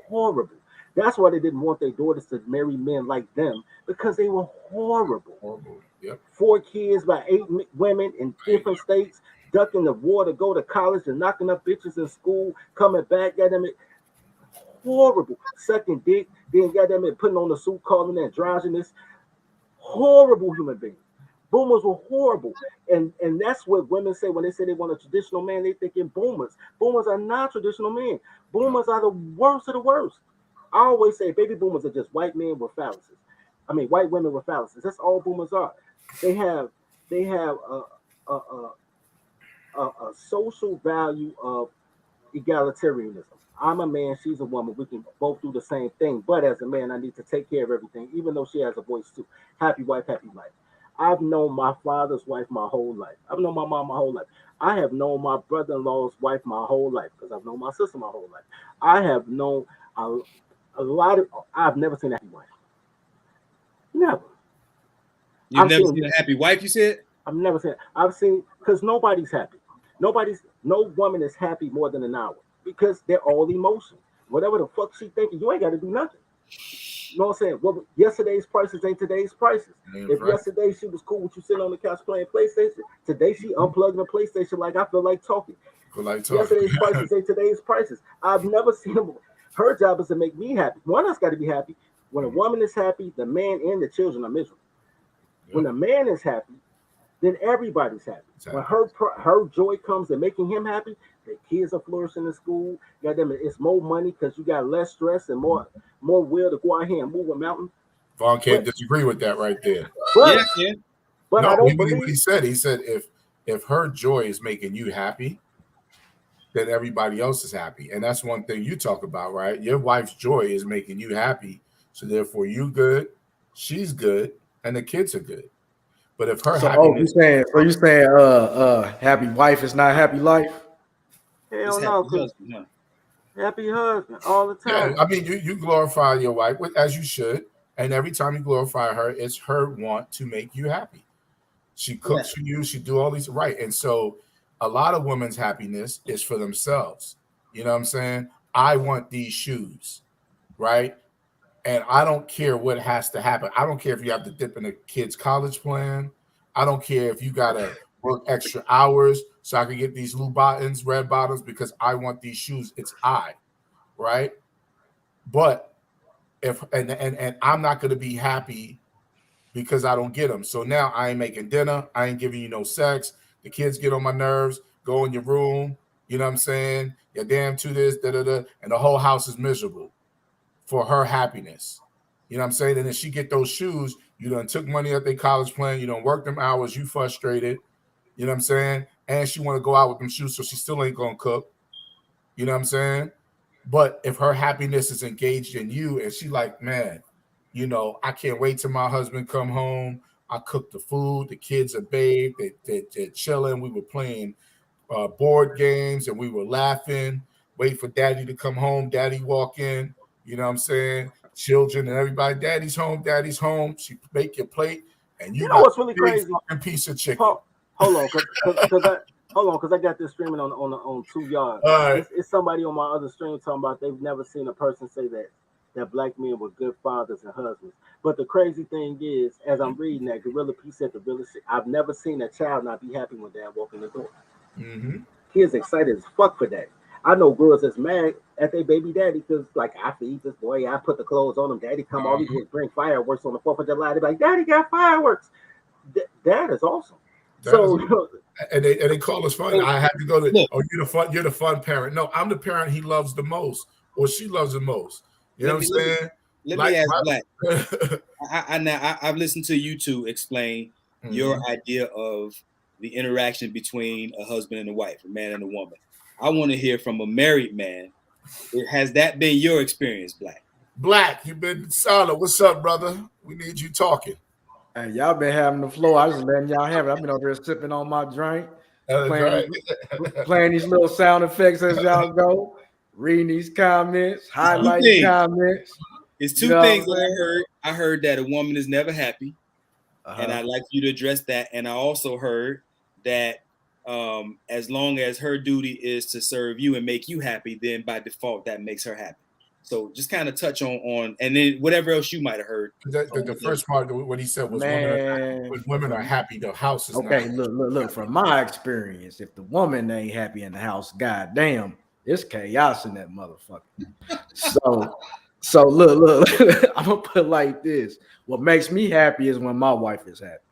Horrible. That's why they didn't want their daughters to marry men like them because they were horrible. Horrible. Yep. 4 kids by 8 women in different states, ducking the war to go to college and knocking up bitches in school, coming back at them. Horrible. Sucking dick, then got them putting on the suit, calling it androgynous. Horrible human beings. Boomers were horrible. And that's what women say when they say they want a traditional man, they thinking boomers. Boomers are not traditional men. Boomers are the worst of the worst. I always say baby boomers are just white men with phalluses. I mean, white women with phalluses. That's all boomers are. They have a social value of egalitarianism. I'm a man, she's a woman. We can both do the same thing. But as a man, I need to take care of everything, even though she has a voice too. Happy wife, happy life. I've known my father's wife my whole life. I've known my mom my whole life. I have known my brother-in-law's wife my whole life because I've known my sister my whole life. I have known a lot of. I've never seen a happy wife. Never. You've never seen a happy wife, you said? I've never seen. I've seen because nobody's happy. No woman is happy more than an hour because they're all emotion. Whatever the fuck she thinking, you ain't got to do nothing. You know what I'm saying? Well, yesterday's prices ain't today's prices. If yesterday she was cool with you sitting on the couch playing PlayStation, today she unplugging the PlayStation like I feel like talking. Yesterday's prices ain't today's prices. I've never seen them. Her job is to make me happy. One has got to be happy. When a woman is happy, the man and the children are miserable. Yep. When a man is happy, then everybody's happy. Exactly. When her joy comes and making him happy, the kids are flourishing in school. Goddamn it, it's more money because you got less stress and more will to go out here and move a mountain. Vaughn can't disagree with that right there. But no, I don't believe what he said. He said if her joy is making you happy, then everybody else is happy. And that's one thing you talk about, right? Your wife's joy is making you happy. So therefore you good, she's good, and the kids are good. But if her happiness, you saying happy wife is not happy life? It's Hell no, happy 'cause husband, huh? happy husband all the Yeah, time. I mean, you glorify your wife as you should, and every time you glorify her, it's her want to make you happy. She Yeah. cooks for you. She do all these right, and so a lot of women's happiness is for themselves. You know what I'm saying? I want these shoes, right? And I don't care what has to happen. I don't care if you have to dip in a kid's college plan. I don't care if you gotta work extra hours so I can get these Louboutins, red bottoms, because I want these shoes. It's right? But if and I'm not gonna be happy because I don't get them. So now I ain't making dinner. I ain't giving you no sex. The kids get on my nerves. Go in your room. You know what I'm saying? You're damn to this, da da da, and the whole house is miserable for her happiness. You know what I'm saying? And then she get those shoes. You done took money at their college plan. You don't work them hours. You frustrated. You know what I'm saying? And she want to go out with them shoes, so she still ain't gonna cook. You know what I'm saying? But if her happiness is engaged in you, and she like, man, I can't wait till my husband come home. I cook the food. The kids are bathed. They're chilling. We were playing board games, and we were laughing. Wait for daddy to come home. Daddy walk in. You know what I'm saying? Children and everybody. Daddy's home. Daddy's home. She make your plate, and you You know got what's a really big crazy? fucking piece of chicken. Hold on, cause I got this streaming on 2 yards. All right. It's somebody on my other stream talking about they've never seen a person say that black men were good fathers and husbands. But the crazy thing is, as I'm reading that, Gorilla P said the realest shit. I've never seen a child not be happy when dad walk in the door. Mm-hmm. Kids excited as fuck for that. I know girls that's mad at their baby daddy because, like, I feed this boy, I put the clothes on him. Daddy come, all he do is bring fireworks on the 4th of July. They're like, Daddy got fireworks. That is awesome. And they call us fun. I have to go to. Look. Oh, you're the fun parent. No, I'm the parent he loves the most, or she loves the most. You know what I'm saying? Let me ask Black. I've listened to you two explain your idea of the interaction between a husband and a wife, a man and a woman. I want to hear from a married man. Has that been your experience, Black? Black, you've been solid. What's up, brother? We need you talking. Hey, y'all been having the flow. I just letting y'all have it. I've been over there sipping on my drink, playing these little sound effects as y'all go, reading these comments, highlighting comments. It's two things that I heard. I heard that a woman is never happy, and I'd like you to address that. And I also heard that as long as her duty is to serve you and make you happy, then by default that makes her happy. So just kind of touch on, and then whatever else you might have heard. The first part of what he said was women are happy, the house is okay. not. Look. From my experience, if the woman ain't happy in the house, goddamn, it's chaos in that motherfucker. So look. I'm gonna put it like this: what makes me happy is when my wife is happy.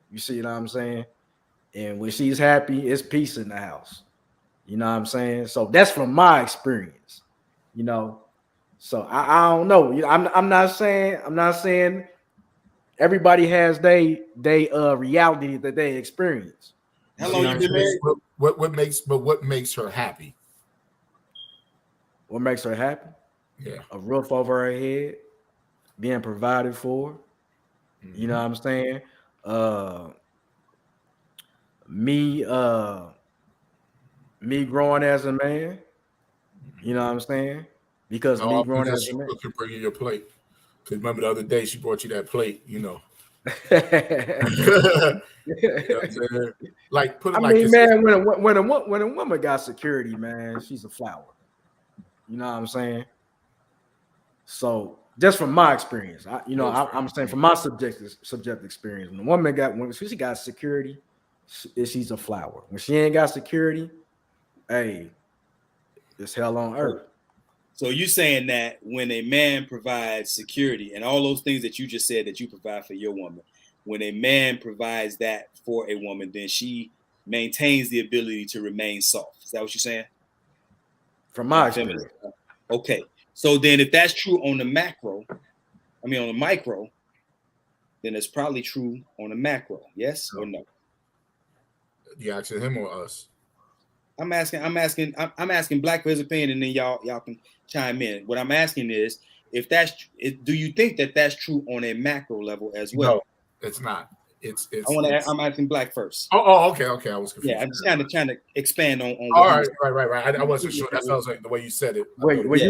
You see what I'm saying? And when she's happy, it's peace in the house. You know what I'm saying? So that's from my experience. So I don't know. I'm not saying everybody has they reality that they experience. How long you been married? What makes her happy? What makes her happy? Yeah. A roof over her head, being provided for. Mm-hmm. You know what I'm saying? Me growing as a man. You know what I'm saying? Because me growing as a man. She bring you your plate. Because remember the other day she brought you that plate, Like put it like this. Man, when a woman got security, man, she's a flower. You know what I'm saying? So just from my experience, I'm saying from my subjective experience, when she got security, she's a flower. When she ain't got security, hey, it's hell on earth. So you saying that when a man provides security and all those things that you just said that you provide for your woman, when a man provides that for a woman, then she maintains the ability to remain soft. Is that what you're saying? From my experience. Okay. So then if that's true on the micro, then it's probably true on the macro. Yes or no? You asking him or us? I'm asking Black for his opinion, and then y'all can chime in. What I'm asking is, do you think that that's true on a macro level as well? No, it's not. I'm asking Black first. Okay. I was confused. Yeah, I'm just kind of trying to expand on. All right. I wasn't sure. That sounds like the way you said it. Well, Yeah.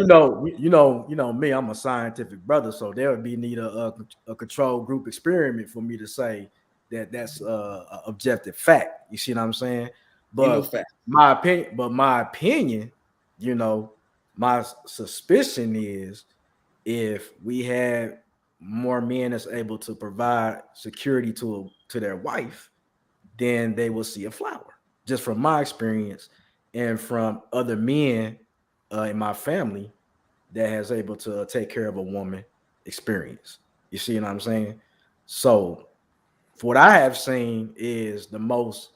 you know me. I'm a scientific brother, so there would be need a control group experiment for me to say that that's a objective fact. You see what I'm saying? But my opinion, you know, my suspicion is if we had more men that's able to provide security to their wife, then they will see a flower. Just from my experience and from other men in my family that has able to take care of a woman experience. You see what I'm saying? So for what I have seen is the most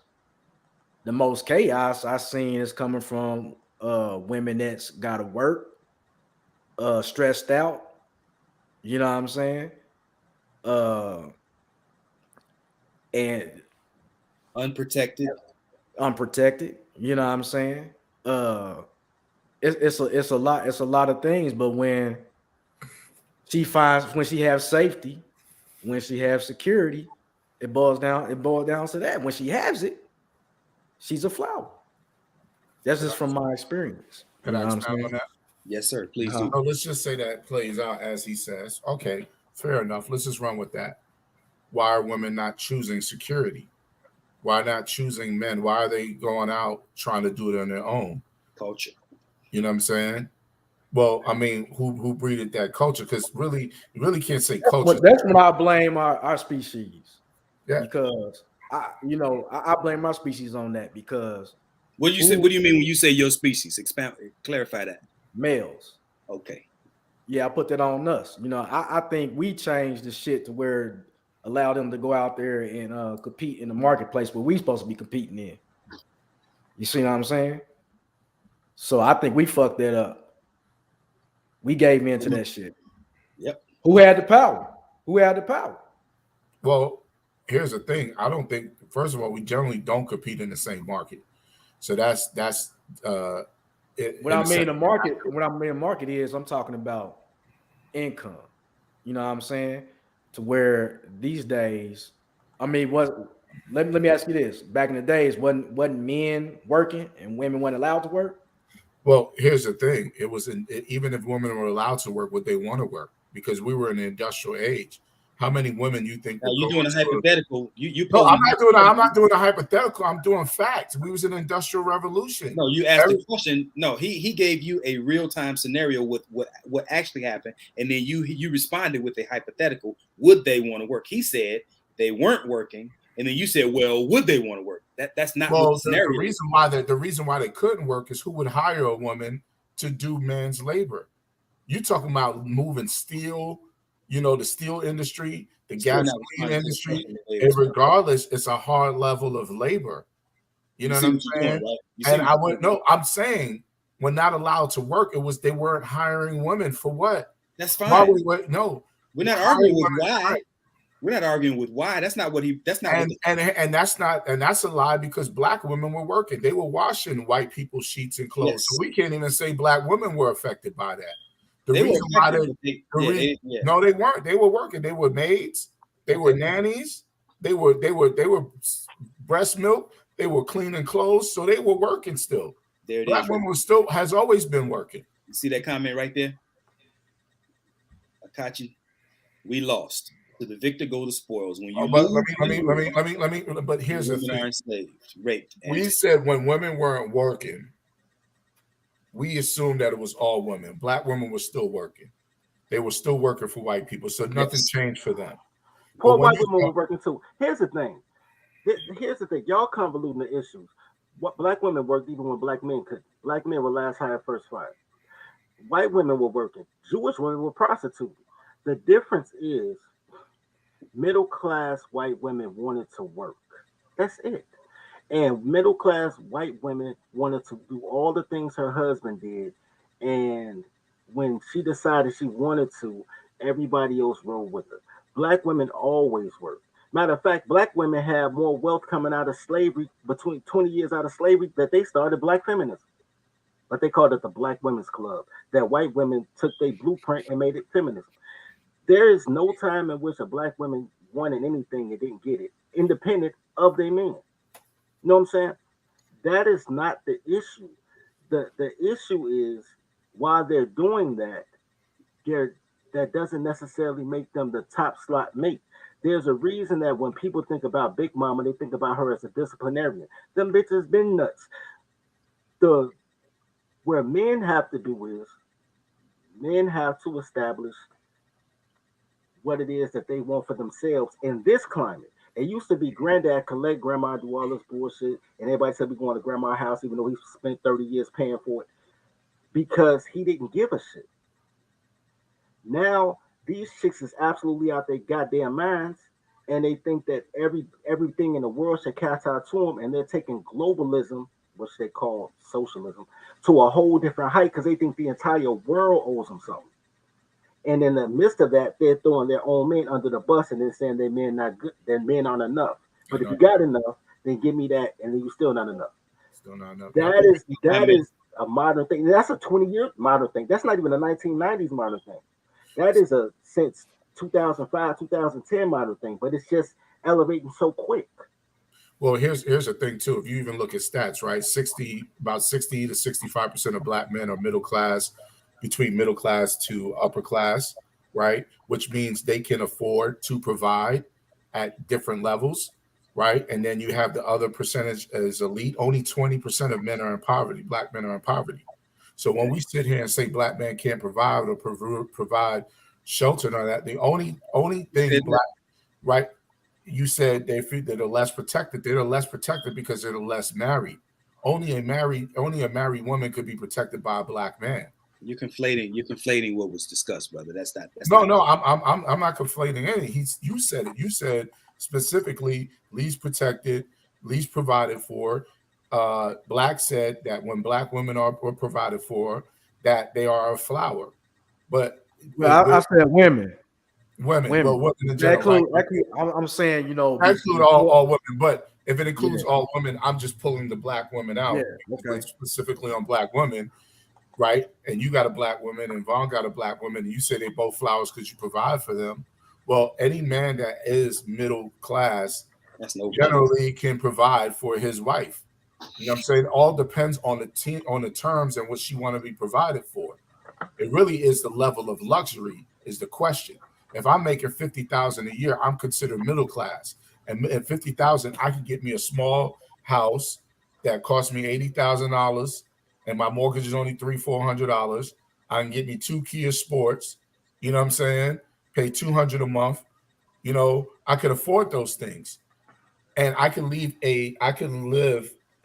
chaos I've seen is coming from women that's got to work, stressed out. You know what I'm saying? And unprotected. You know what I'm saying? It's a lot of things, but when she has safety, when she has security, it boils down to that. When she has it, she's a flower. That's just from my experience. Can I expound on that? Yes, sir. Please do. So let's just say that plays out as he says. Okay, fair enough. Let's just run with that. Why are women not choosing security? Why not choosing men? Why are they going out trying to do it on their own? Culture. You know what I'm saying? Well, I mean, who breeded that culture? Because you really can't say culture. That's when I blame our species. Yeah. Because I blame my species on that because what do you mean when you say your species? Clarify that. Males. Okay. Yeah, I put that on us. You know, I think we changed the shit to where allow them to go out there and compete in the marketplace where we supposed to be competing in. You see what I'm saying? So I think we fucked that up. We gave in to that shit. Yep. Who had the power? Well, here's the thing. I don't think, first of all, we generally don't compete in the same market. So that's it. What I mean market is I'm talking about income. You know what I'm saying? To where these days, I mean, let me ask you this. Back in the days, wasn't men working and women weren't allowed to work? Well, here's the thing. Even if women were allowed to work, would they want to work? Because we were in the industrial age. How many women you think? Now, you're doing a hypothetical. No, I'm not doing a hypothetical. I'm doing facts. We was in the industrial revolution. No, you asked the question. No, he gave you a real time scenario with what actually happened, and then you responded with a hypothetical. Would they want to work? He said they weren't working, and then you said, well, would they want to work? That's not what the scenario. The reason why they couldn't work is who would hire a woman to do man's labor. You talking about moving steel? You know, the steel industry, the gasoline industry, and regardless, it's a hard level of labor. You know what I'm saying? Right? I'm saying when not allowed to work, they weren't hiring women for what? That's fine. We're not arguing with why. Right. We're not arguing with why. That's not that's a lie because black women were working. They were washing white people's sheets and clothes. Yes. So we can't even say black women were affected by that. No, they weren't. They were working. They were maids. They were nannies. They were breast milk. They were cleaning clothes. So they were working still. Black women has always been working. You see that comment right there? Akachi, we lost. To the victor go the spoils. When you let me. But here's the thing: enslaved, raped. We said when women weren't working, we assumed that it was all women. Black women were still working. They were still working for white people, so nothing changed for them. Poor white women were working too. Here's the thing. Y'all convoluting the issues. What black women worked even when black men couldn't. Black men were last hired, first fired. White women were working. Jewish women were prostituting. The difference is middle-class white women wanted to work. That's it. And middle-class white women wanted to do all the things her husband did. And when she decided she wanted to, everybody else rolled with her. Black women always work. Matter of fact, black women have more wealth coming out of slavery, between 20 years out of slavery, that they started black feminism. But they called it the Black Women's Club. That white women took their blueprint and made it feminism. There is no time in which a black woman wanting anything and didn't get it, independent of their men. You know what I'm saying? That is not the issue. The issue is while they're doing that, that doesn't necessarily make them the top slot mate. There's a reason that when people think about Big Mama, they think about her as a disciplinarian. Them bitches been nuts. Where men have to do is men have to establish what it is that they want for themselves in this climate. It used to be granddad collect, grandma do all this bullshit, and everybody said we going to grandma's house even though he spent 30 years paying for it because he didn't give a shit. Now these chicks is absolutely out their goddamn minds, and they think that everything in the world should catch out to them, and they're taking globalism, which they call socialism, to a whole different height because they think the entire world owes them something. And in the midst of that, they're throwing their own men under the bus and then saying their men not good, their men aren't enough. But if you got enough, then give me that, and then you're still not enough. Still not enough. That is a modern thing. That's a 20-year modern thing. That's not even a 1990s modern thing. That is a since 2005, 2010 modern thing. But it's just elevating so quick. Well, here's the thing too. If you even look at stats, right, about 60 to 65% of Black men are middle class, between middle class to upper class, right? Which means they can afford to provide at different levels, right? And then you have the other percentage as elite. Only 20% of men are in poverty. Black men are in poverty. So when we sit here and say Black men can't provide or provide shelter and all that, the only thing Black, right? You said they're less protected. They're less protected because they're less married. Only a married woman could be protected by a Black man. You're conflating what was discussed, brother. That's not. I'm not conflating anything. You said it. You said specifically least protected, least provided for. Black said that when Black women are provided for, that they are a flower. But I said women. Women. Well, women in general. I'm saying, I include all women, but if it includes all women, I'm just pulling the Black women out. Okay. Specifically on Black women. Right, and you got a Black woman, and Vaughn got a Black woman, and you say they both flowers because you provide for them. Well, any man that is middle class generally can provide for his wife. You know what I'm saying? It all depends on the terms and what she want to be provided for. It really is the level of luxury is the question. If I'm making $50,000 a year, I'm considered middle class, and at $50,000, I can get me a small house that costs me $80,000. And my mortgage is only $300-400. I can get me 2 Kia Sports, you know what I'm saying? Pay $200 a month. You know, I could afford those things. And I can live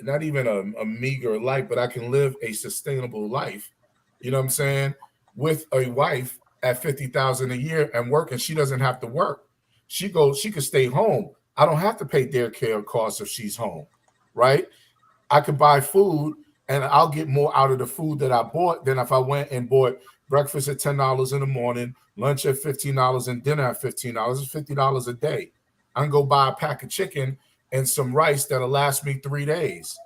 not even a meager life, but I can live a sustainable life. You know what I'm saying? With a wife at $50,000 a year and work, and she doesn't have to work. She could stay home. I don't have to pay daycare costs if she's home, right? I could buy food, and I'll get more out of the food that I bought than if I went and bought breakfast at $10 in the morning, lunch at $15, and dinner at $15. It's $50 a day. I can go buy a pack of chicken and some rice that'll last me 3 days.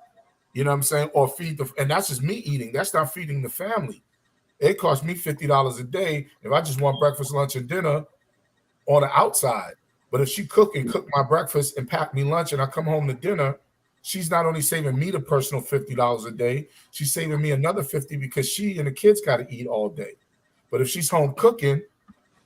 You know what I'm saying? Or and that's just me eating. That's not feeding the family. It costs me $50 a day if I just want breakfast, lunch, and dinner on the outside. But if she cook my breakfast and pack me lunch and I come home to dinner, she's not only saving me the personal $50 a day, she's saving me another $50 because she and the kids got to eat all day. But if she's home cooking,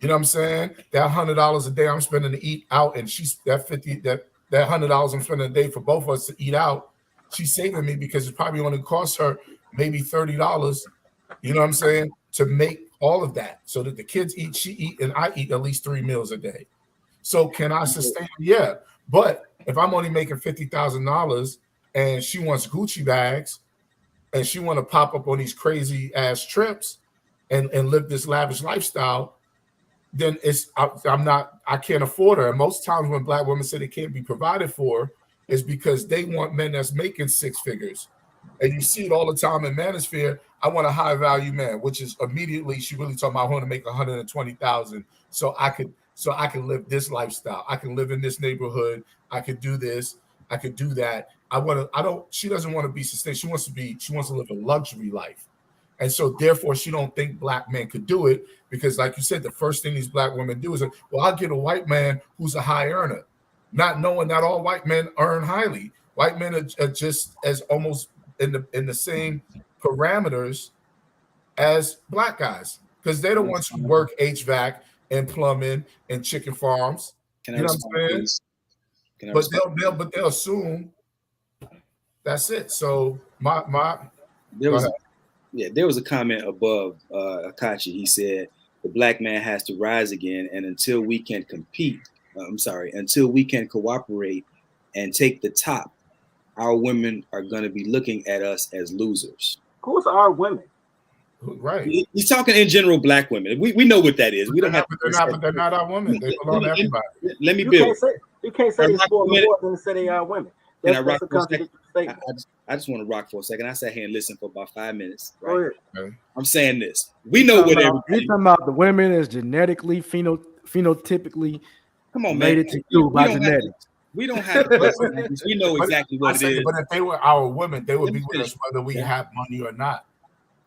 you know what I'm saying? That $100 a day I'm spending to eat out, and she's that $100 I'm spending a day for both of us to eat out, she's saving me because it's probably only costs her maybe $30, you know what I'm saying, to make all of that so that the kids eat, she eat, and I eat at least 3 meals a day. So can I sustain? Yeah. But if I'm only making $50,000 and she wants Gucci bags and she want to pop up on these crazy ass trips and live this lavish lifestyle, then I can't afford her. And most times when Black women say they can't be provided for is because they want men that's making 6 figures. And you see it all the time in manosphere. I want a high value man, which is immediately she really talking about I want to make $120,000 so I can live this lifestyle. I can live in this neighborhood. I could do this. I could do that. She doesn't want to be sustained. She wants to live a luxury life. And so therefore she don't think black men could do it because, like you said, the first thing these black women do is, well, I'll get a white man who's a high earner, not knowing that all white men earn highly. White men are just as almost in the same parameters as black guys because they're the ones who work HVAC and plumbing and chicken farms. Can I you know what I'm saying? But they'll assume that's it. So there was a comment above Akachi. He said the black man has to rise again, and until we can until we can cooperate and take the top, our women are going to be looking at us as losers. Who's our women? Right. He's talking in general, black women. We know what that is. We don't have. But they're not our women. They belong to everybody. Let me build. You can't say they spoil the more than say they are women. That's a contradictory statement. I just want to rock for a second. I sat here and listened for about 5 minutes. Right? Go ahead. I'm saying this. We know what everybody. You're talking about the women is genetically, phenotypically. Come on, related to you by genetics. We don't have. We know exactly what it is. But if they were our women, they would be with us whether we have money or not.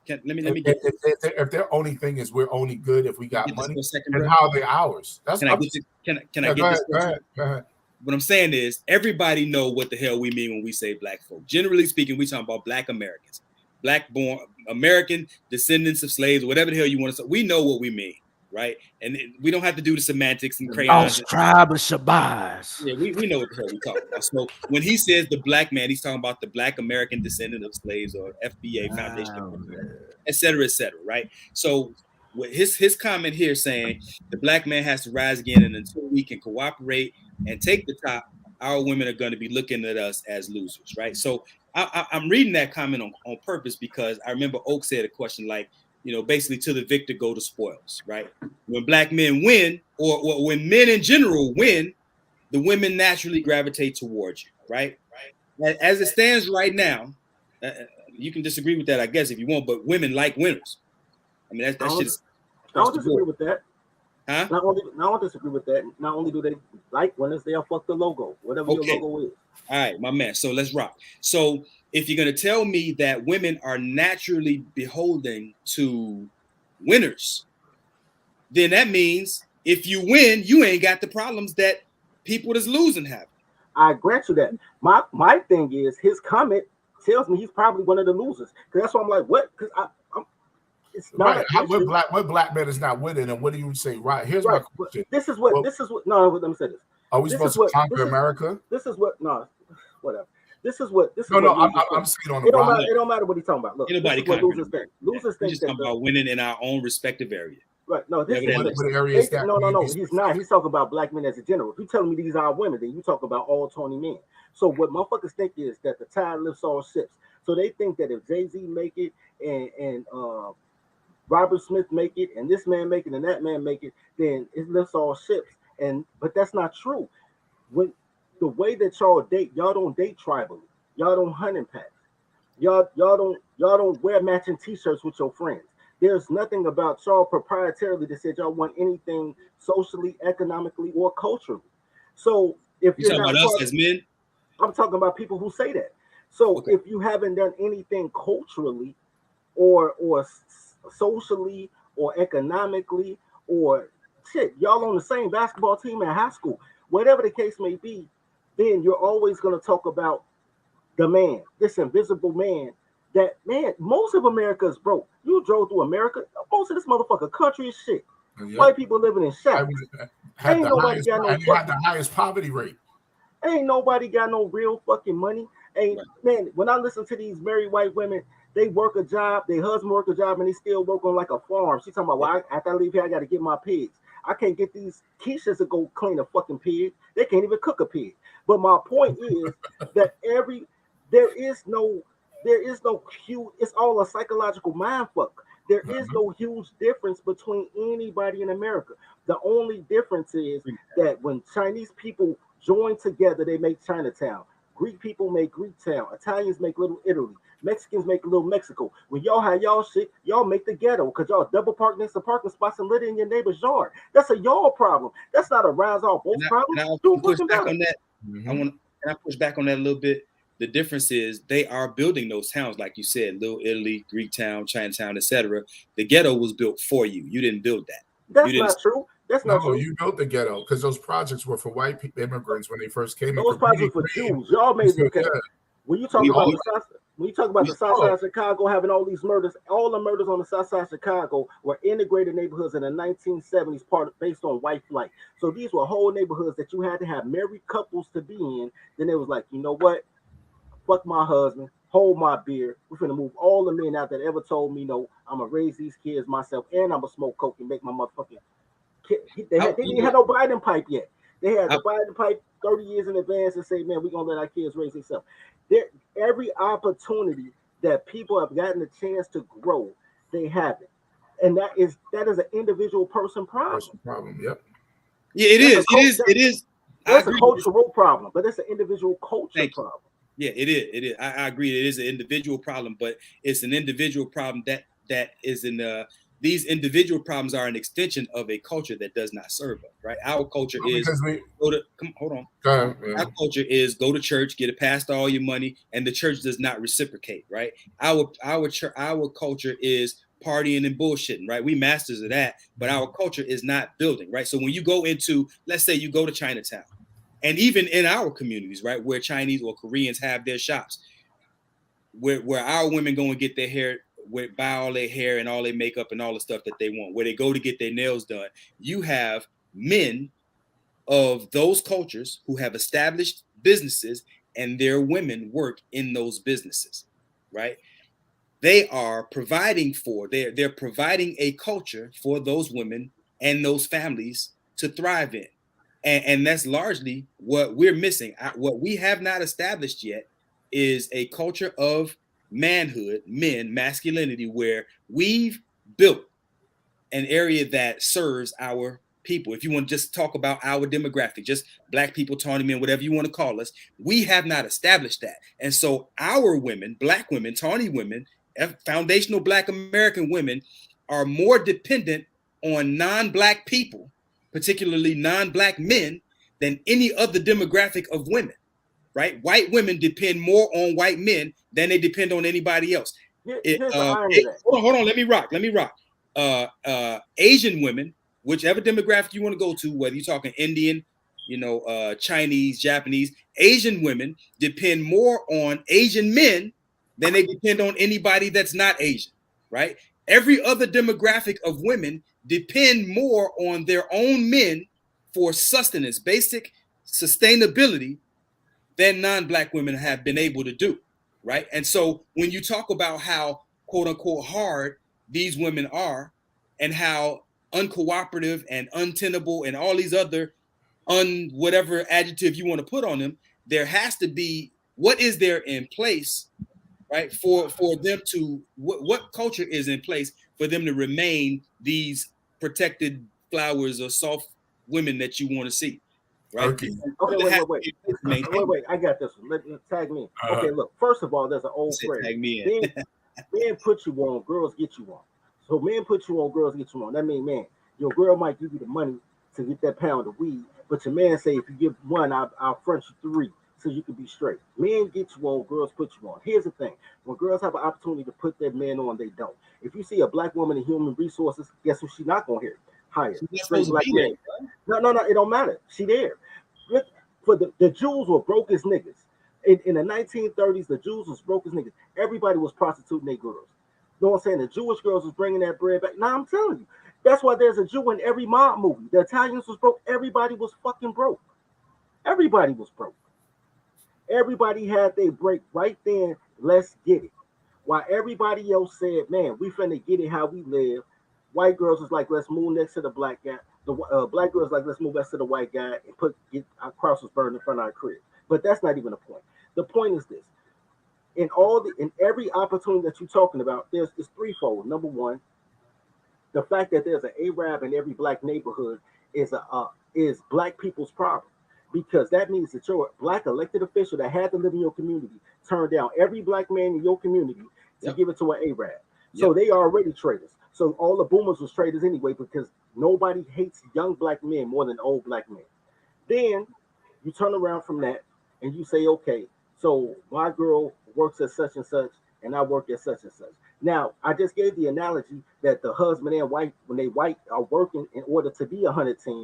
Let me get. If their only thing is we're only good if we got money, and how are they ours? That's can I get this? Go ahead. What I'm saying is everybody know what the hell we mean when we say black folk. Generally speaking, we talking about black Americans, black born American descendants of slaves, whatever the hell you want to say. We know what we mean, right? And we don't have to do the semantics and crayons. Tribe of Shabazz. Yeah, we know what the hell we're talking about. So when he says the black man, he's talking about the black American descendant of slaves or FBA Foundation, et cetera, right? So with his comment here saying the black man has to rise again, and until we can cooperate and take the top, our women are going to be looking at us as losers, right? So I'm reading that comment on purpose because I remember Oak said a question like, basically to the victor go the spoils, right? When black men win, or when men in general win, the women naturally gravitate towards you, right? As it stands right now, you can disagree with that, I guess, if you want, but women like winners. I mean, that shit is. I don't disagree with that. Huh? I don't disagree with that. Not only do they like winners, they'll fuck the logo, whatever your logo is. All right, my man. So let's rock. So if you're going to tell me that women are naturally beholden to winners, then that means if you win, you ain't got the problems that people that's losing have. I grant you that. My thing is his comment tells me he's probably one of the losers. Because that's why I'm like, what? Because it's not right. What black man is not winning, and what do you say? Right. Here's my question. This is what. No, let me say this. Are we supposed to conquer America? This is what. No, whatever. This is what. I'm saying on the wrong. It don't matter what he's talking about. Look, anybody this is what losers think. Losers think just talking about winning in our own respective area. Right. No, this is what area is that? No. He's not. He's talking about black men as a general. If you telling me these are women, then you talk about all Tony men. So what motherfuckers think is that the tide lifts all ships. So they think that if Jay-Z make it and Robert Smith make it and this man make it and that man make it, then it lifts all ships. But that's not true. When the way that y'all don't date tribally. Y'all don't hunt in packs. Y'all don't wear matching t-shirts with your friends. There's nothing about y'all proprietarily that said y'all want anything socially, economically, or culturally. So if you're talking about us as men, I'm talking about people who say that. So if you haven't done anything culturally or socially or economically or shit, y'all on the same basketball team in high school, whatever the case may be, then you're always going to talk about the man, this invisible man. That man, most of America is broke. You drove through America, most of this motherfucker country is shit. Yeah. White people living in shacks. Had the highest poverty rate. Ain't nobody got no real fucking money. Man, when I listen to these married white women, they work a job, their husband work a job, and they still work on like a farm. She's talking about, well, after I leave here, I got to get my pigs. I can't get these Keishas to go clean a fucking pig. They can't even cook a pig. But my point is that there is no huge, it's all a psychological mind fuck. There is no huge difference between anybody in America. The only difference is that when Chinese people join together, they make Chinatown. Greek people make Greektown. Italians make Little Italy. Mexicans make Little Mexico. When y'all have y'all shit, y'all make the ghetto because y'all double park next to parking spots and litter in your neighbor's yard. That's a y'all problem. That's not a rise all both problem. Can I push back on that? Can I push back on that a little bit? The difference is they are building those towns, like you said, Little Italy, Greek Town, Chinatown, etc. The ghetto was built for you. You didn't build that. That's not true. That's not true. You built the ghetto because those projects were for white immigrants when they first came. Those projects for Jews. Y'all made them. When you talk about the South Side of Chicago having all these murders, all the murders on the South Side of Chicago were integrated neighborhoods in the 1970s, based on white flight. So these were whole neighborhoods that you had to have married couples to be in. Then it was like, you know what? Fuck my husband, hold my beer. We're gonna move all the men out that ever told me no. I'm gonna raise these kids myself, and I'm gonna smoke coke and make my motherfucking kid. They didn't have no Biden pipe yet. They had the Biden pipe 30 years in advance and say, man, we're gonna let our kids raise themselves. Every opportunity that people have gotten a chance to grow, they have it, and that is an individual person problem. Yep. Yeah, it is. That's a cultural problem, but it's an individual culture problem. Yeah, it is. I agree. It is an individual problem, but it's an individual problem that is in the. These individual problems are an extension of a culture that does not serve us, right? Our culture is hold on. Our culture is go to church, get a pastor all your money, and the church does not reciprocate, right? Our culture is partying and bullshitting, right? We masters of that, but our culture is not building, right? So when you go into, let's say you go to Chinatown, and even in our communities, right, where Chinese or Koreans have their shops, where our women go and get their hair, buy all their hair and all their makeup and all the stuff that they want, where they go to get their nails done, you have men of those cultures who have established businesses and their women work in those businesses, right? They are providing they're providing a culture for those women and those families to thrive in. And that's largely what we're missing. What we have not established yet is a culture of manhood, masculinity, where we've built an area that serves our people. If you want to just talk about our demographic, just black people, tawny men, whatever you want to call us, we have not established that. And so our women, black women, tawny women, foundational black American women are more dependent on non-black people, particularly non-black men, than any other demographic of women, right? White women depend more on white men than they depend on anybody else. Hold on, let me rock. Asian women, whichever demographic you want to go to, whether you're talking Indian, Chinese, Japanese, Asian women depend more on Asian men than they depend on anybody that's not Asian, right? Every other demographic of women depend more on their own men for sustenance, basic sustainability, than non-black women have been able to do, right? And so when you talk about how quote unquote hard these women are and how uncooperative and untenable and all these other whatever adjective you want to put on them, there has to be, what is there in place, right? For them to, what culture is in place for them to remain these protected flowers or soft women that you want to see, right? Okay, wait. I got this one. Let tag me. Okay, look. First of all, there's an old phrase. Tag me in. Men put you on, girls get you on. So men put you on, girls get you on. That means, man, your girl might give you the money to get that pound of weed, but your man say, if you give one, I'll front you 3 so you can be straight. Men get you on, girls put you on. Here's the thing. When girls have an opportunity to put that man on, they don't. If you see a black woman in human resources, guess who she not going to hear? Hire. Straight black man. No, it don't matter. She there. For the Jews were broke as niggas. In the 1930s, the Jews was broke as niggas. Everybody was prostituting their girls. You know what I'm saying? The Jewish girls was bringing that bread back. Now I'm telling you, that's why there's a Jew in every mob movie. The Italians was broke. Everybody was fucking broke. Everybody was broke. Everybody had their break right then. Let's get it. While everybody else said, man, we finna get it how we live. White girls was like, let's move next to the black guy. The black girls like, let's move next to the white guy and get our crosses burned in front of our crib. But that's not even the point. The point is this: in every opportunity that you're talking about, it's threefold. Number one, the fact that there's an Arab in every black neighborhood is black people's problem, because that means that your black elected official that had to live in your community turned down every black man in your community to give it to an Arab. So they are already traitors. So all the boomers was traitors anyway, because nobody hates young black men more than old black men. Then you turn around from that and you say, okay, So my girl works at such and such, and I work at such and such. Now, I just gave the analogy that the husband and wife, when they white are working in order to be 110, you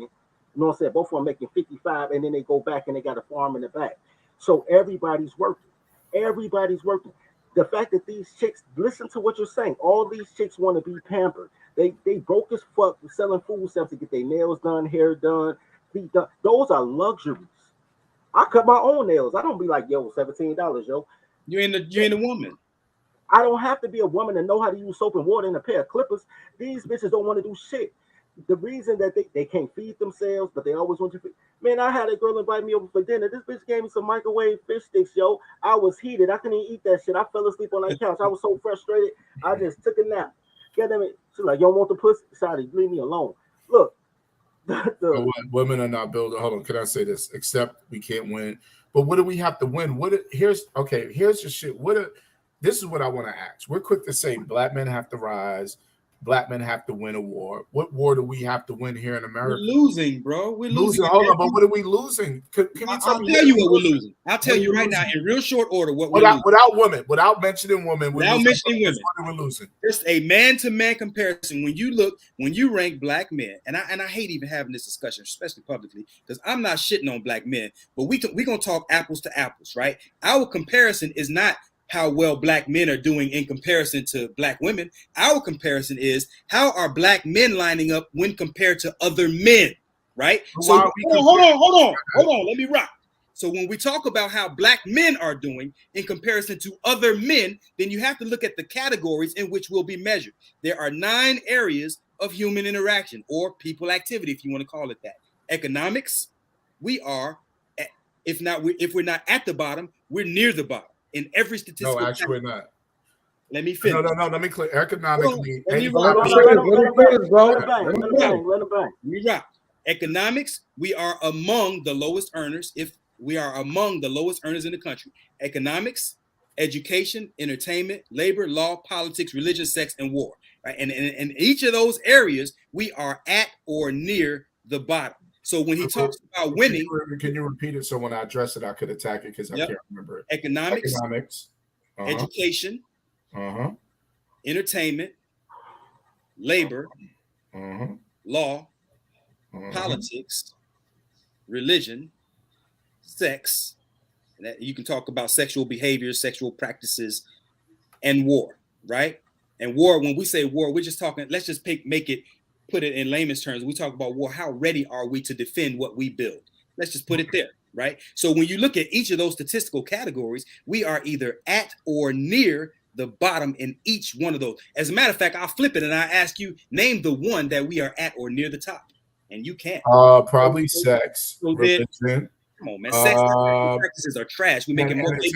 know what I'm saying? Both of them making 55, and then they go back and they got a farm in the back. So everybody's working. Everybody's working. The fact that these chicks, listen to what you're saying, all these chicks want to be pampered. They broke as fuck selling food stamps to get their nails done, hair done, feet done. Those are luxuries. I cut my own nails. I don't be like, yo, $17, yo. You ain't a woman. I don't have to be a woman to know how to use soap and water and a pair of clippers. These bitches don't want to do shit. The reason that they can't feed themselves, but they always want to feed. Man, I had a girl invite me over for dinner. This bitch gave me some microwave fish sticks, yo. I was heated. I couldn't even eat that shit. I fell asleep on that couch. I was so frustrated. I just took a nap. God damn it. She's like, you don't want the pussy? Sorry, leave me alone. Look. Women are not built. Hold on, can I say this? Except we can't win. But what do we have to win? Here's the shit. This is what I want to ask. We're quick to say black men have to rise. Black men have to win a war. What war do we have to win here in America? We're losing, bro. We're losing. Hold on, but what are we losing? Can you I'll tell you what we're losing. I'll tell you right now in real short order what we're losing. Without women, without mentioning women, we're losing. Just a man-to-man comparison. When you rank black men, and I hate even having this discussion, especially publicly, because I'm not shitting on black men, but we're gonna talk apples to apples, right? Our comparison is not how well black men are doing in comparison to black women. Our comparison is how are black men lining up when compared to other men, right? So hold on, let me rock. So when we talk about how black men are doing in comparison to other men, then you have to look at the categories in which we'll be measured. There are 9 areas of human interaction or people activity, if you want to call it that. Economics, we are, if we're not at the bottom, we're near the bottom. In every statistical. No, actually, we're not. Let me finish. No. Let me clear. Economically, let him bang. Economics, we are among the lowest earners. If we are among the lowest earners in the country, economics, education, entertainment, labor, law, politics, religion, sex, and war. Right, and in each of those areas, we are at or near the bottom. So when he talks about winning, can you repeat it so when I address it, I could attack it because I can't remember it. Economics, education, entertainment, labor, law, politics, religion, sex. And that you can talk about sexual behaviors, sexual practices, and war, right? And war, when we say war, we're just talking, let's just put it in layman's terms. We talk about war. How ready are we to defend what we build? Let's just put it there, right? So when you look at each of those statistical categories, we are either at or near the bottom in each one of those. As a matter of fact, I'll flip it and I ask you, name the one that we are at or near the top. And you can't. Probably sex. So then, come on, man. Sex practices are trash. We're making more babies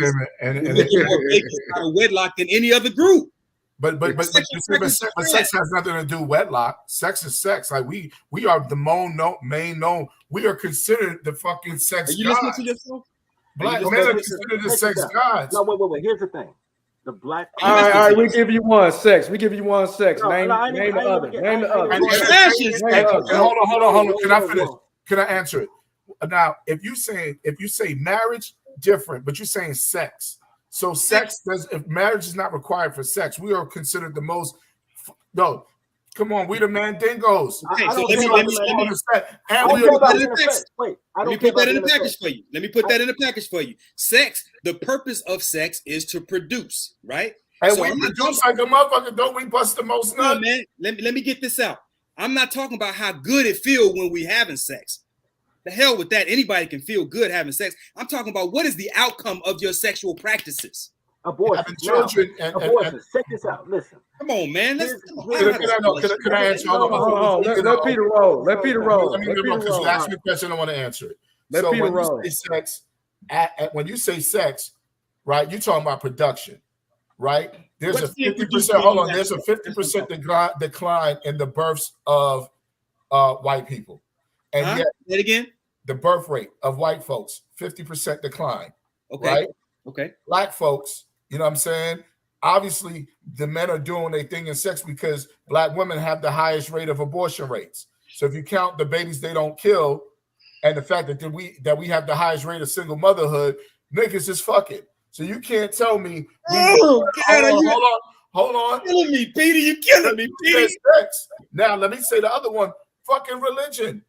out of wedlock than any other group. But sex has nothing to do with wedlock. Sex is sex. Like we are the main known. We are considered the fucking sex gods. Are you listening to yourself? Black men are considered the sex gods. No, wait. Here's the thing. The black. All right. We give you one sex. Name the other. Name the other. Hold on. Can I finish? Can I answer it? Now, if you say marriage, different, but you're saying sex. So if marriage is not required for sex, we are considered the most. No, come on, we the mandingos. Okay, so let me put that in the package for you. Let me put that in the package for you. Sex, the purpose of sex is to produce, right? And so we produce like a motherfucker. Don't we bust the most nuts? No, man. Let me get this out. I'm not talking about how good it feels when we having sex. The hell with that. Anybody can feel good having sex. I'm talking about what is the outcome of your sexual practices. Abortion. Children. Abortion. Check this out. Listen. Come on, man. Can I answer? Let Peter roll. Let Peter roll. Because you asked me a question, I want to answer it. Let Peter roll. When you say sex, right, you're talking about production, right? There's a 50%. Hold on. There's a 50% decline in the births of white people. And yet, say it again. The birth rate of white folks, 50% decline. Okay. Right? Okay. Black folks, you know what I'm saying? Obviously, the men are doing their thing in sex because black women have the highest rate of abortion rates. So if you count the babies they don't kill, and the fact that we have the highest rate of single motherhood, niggas is fucking. So you can't tell me. Oh, God, Hold on. killing me, Peter. You killing me, Peter. Sex. Now let me say the other one. Fucking religion.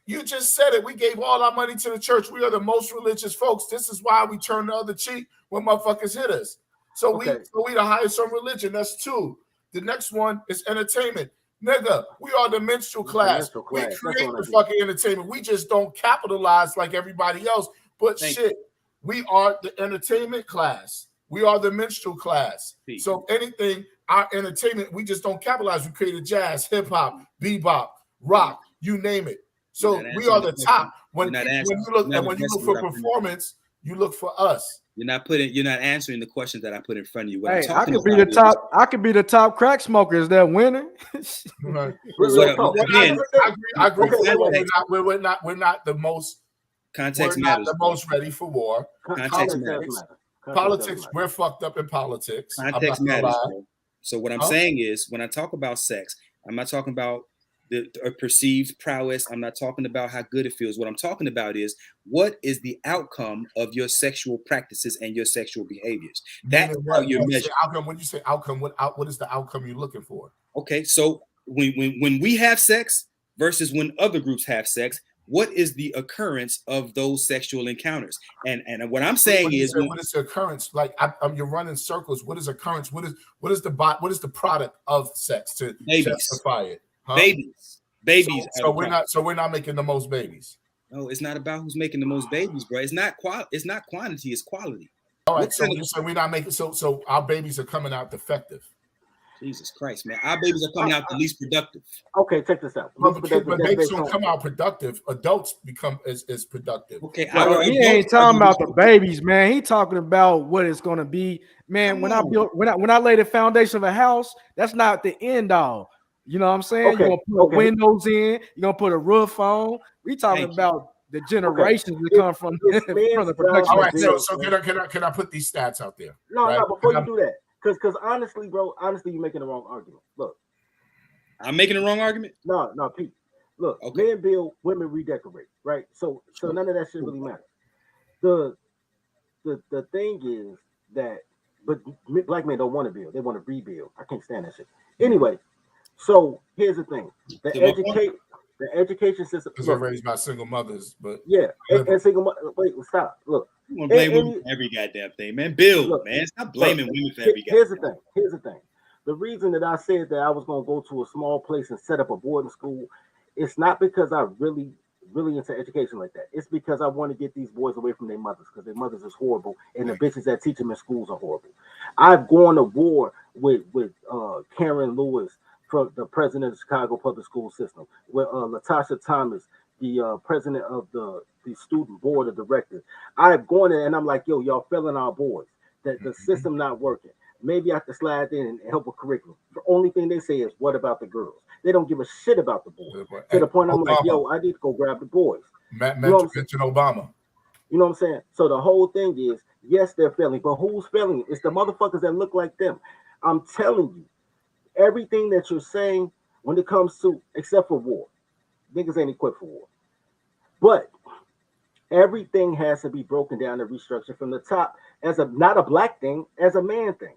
You just said it. We gave all our money to the church. We are the most religious folks. This is why we turn the other cheek when motherfuckers hit us. So we the highest on religion. That's 2. The next one is entertainment. Nigga, we are the minstrel class. We create the fucking entertainment. We just don't capitalize like everybody else. But we are the entertainment class. We are the minstrel class. So anything, our entertainment, we just don't capitalize. We created jazz, hip hop, bebop, rock, you name it. So we are the top. When you look for performance, you look for us. You're not answering the questions that I put in front of you. Hey, I could be the top. I could be the top crack smokers that winner. Right. I agree. We're not the most. Context we're matters. not the most ready for war. Context matters. Politics. We're fucked up in politics. Context matters. So what I'm saying is, when I talk about sex, I'm not talking about the perceived prowess. I'm not talking about how good it feels. What I'm talking about is, what is the outcome of your sexual practices and your sexual behaviors? That's how you're measured. When you say outcome, what is the outcome you're looking for? Okay, so when we have sex versus when other groups have sex, what is the occurrence of those sexual encounters? And what I'm saying is, what is the occurrence? Like you're running circles. What is occurrence? What is the product of sex to justify it? Huh? Babies. So we're not making the most babies. No, it's not about who's making the most babies, bro. It's not quantity, it's quality. All right, so we're not making so our babies are coming out defective. Jesus Christ, man. Our babies are coming out the least productive. Okay, check this out. But babies don't come out productive. Adults become as productive. Okay, he ain't talking about the babies, man. He talking about what it's gonna be, man. When I lay the foundation of a house, that's not the end all. You know what I'm saying? You're gonna put windows in, you're gonna put a roof on. We talking about the generations that come from the production. All right, so can I put these stats out there? No, before you do that. Because honestly, bro, you're making the wrong argument. Look, I'm making the wrong argument. No, Pete. Look, men build, women redecorate, right? So none of that shit really matters. The thing is that, but black men don't want to build; they want to rebuild. I can't stand that shit. Anyway, so here's the thing: the education system. Because they're raised by single mothers, but and single mother. Wait, stop. Look. You want to blame women for every goddamn thing, man. Build, man. Stop blaming women for every goddamn thing. Here's the thing. The reason that I said that I was going to go to a small place and set up a boarding school, it's not because I really into education like that. It's because I want to get these boys away from their mothers, because their mothers is horrible, and the bitches that teach them in schools are horrible. I've gone to war with Karen Lewis, from the president of the Chicago Public School System, with Latasha Thomas, the president of the student board of directors. I've gone in and I'm like, yo, y'all failing our boys. The system not working. Maybe I have to slide in and help with curriculum. The only thing they say is, what about the girls? They don't give a shit about the boys. To the point I'm like, yo, I need to go grab the boys. Mention Obama. You know what I'm saying? So the whole thing is, yes, they're failing, but who's failing? It's the motherfuckers that look like them. I'm telling you, everything that you're saying when it comes to, except for war, niggas ain't equipped for war. But everything has to be broken down and restructured from the top as not a black thing, as a man thing.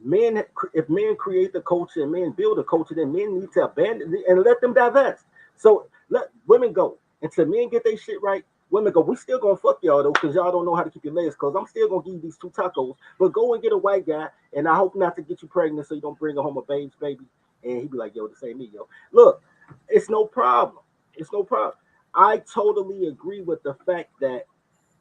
Men, if men create the culture and men build a culture, then men need to abandon it and let them divest. So let women go. Until men get their shit right, women go, we still gonna fuck y'all though, because y'all don't know how to keep your legs closed. I'm still gonna give you these 2 tacos, but go and get a white guy, and I hope not to get you pregnant so you don't bring home a baby. And he be like, yo, this ain't me, yo. Look, it's no problem. I totally agree with the fact that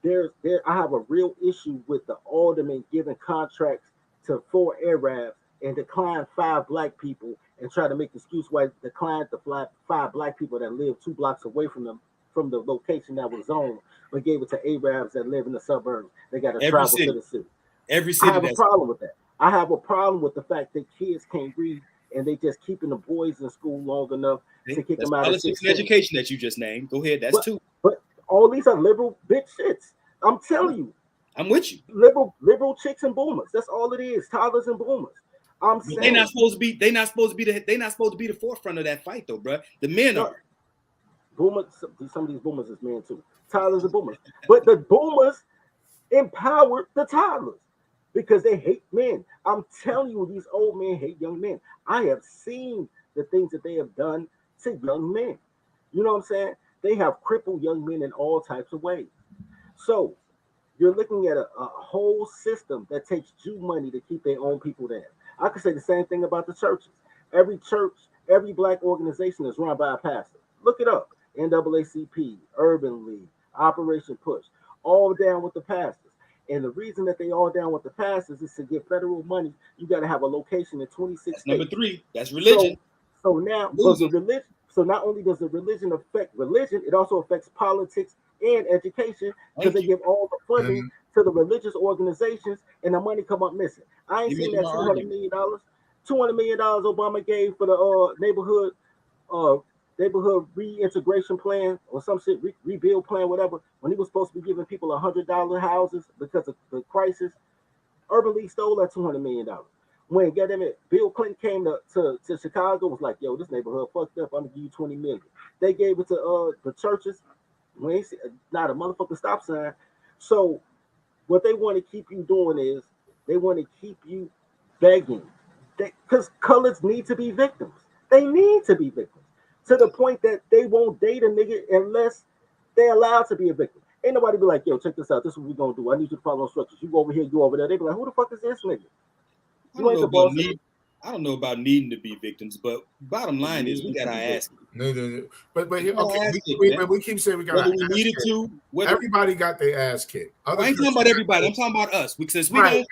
I have a real issue with the aldermen giving contracts to 4 Arabs and decline 5 black people and try to make the excuse why declined the 5 black people that live 2 blocks away from them, from the location that was zoned, but gave it to Arabs that live in the suburbs. They got to travel to the city. Every city. I have a problem with that. I have a problem with the fact that kids can't read and they just keeping the boys in school long enough to kick them out of 16. Politics and education that you just named. Go ahead, that's 2. But all these are liberal bitch shits. I'm telling you. I'm with you. Liberal chicks and boomers. That's all it is. Toddlers and boomers. I'm saying they're not supposed to be the forefront of that fight though, bro. The men are. Boomers. Some of these boomers is men too. Toddlers and boomers. But the boomers empowered the toddlers. because they hate men. I'm telling you, these old men hate young men. I have seen the things that they have done to young men. You know what I'm saying? They have crippled young men in all types of ways. So you're looking at a whole system that takes Jew money to keep their own people there. I could say the same thing about the churches. Every church, every black organization is run by a pastor. Look it up. NAACP, Urban League, Operation Push, all down with the pastors. And the reason that they all down with the pastors is to get federal money. You got to have a location in 26 That's states. number 3. That's religion. So now, the religion. So not only does the religion affect religion, it also affects politics and education because they give all the funding to the religious organizations, and the money come up missing. I ain't seen that $200 million. $200 million Obama gave for the neighborhood reintegration plan or some shit, rebuild plan, whatever. When he was supposed to be giving people $100 houses because of the crisis, Urban League stole that $200 million. When Bill Clinton came to Chicago, was like, yo, this neighborhood fucked up. I'm gonna give you $20 million. They gave it to the churches. Not a motherfucking stop sign. So what they want to keep you doing is they want to keep you begging. Because coloreds need to be victims. They need to be victims. To the point that they won't date a nigga unless they're allowed to be a victim. Ain't nobody be like, yo, check this out. This is what we're gonna do. I need you to follow instructions. You go over here, you over there. They be like, who the fuck is this nigga? I don't know about needing to be victims, but bottom line is we got our ass. But we keep saying we got whether we needed to. Everybody got their ass kicked. I ain't talking about everybody. I'm talking about us. Since we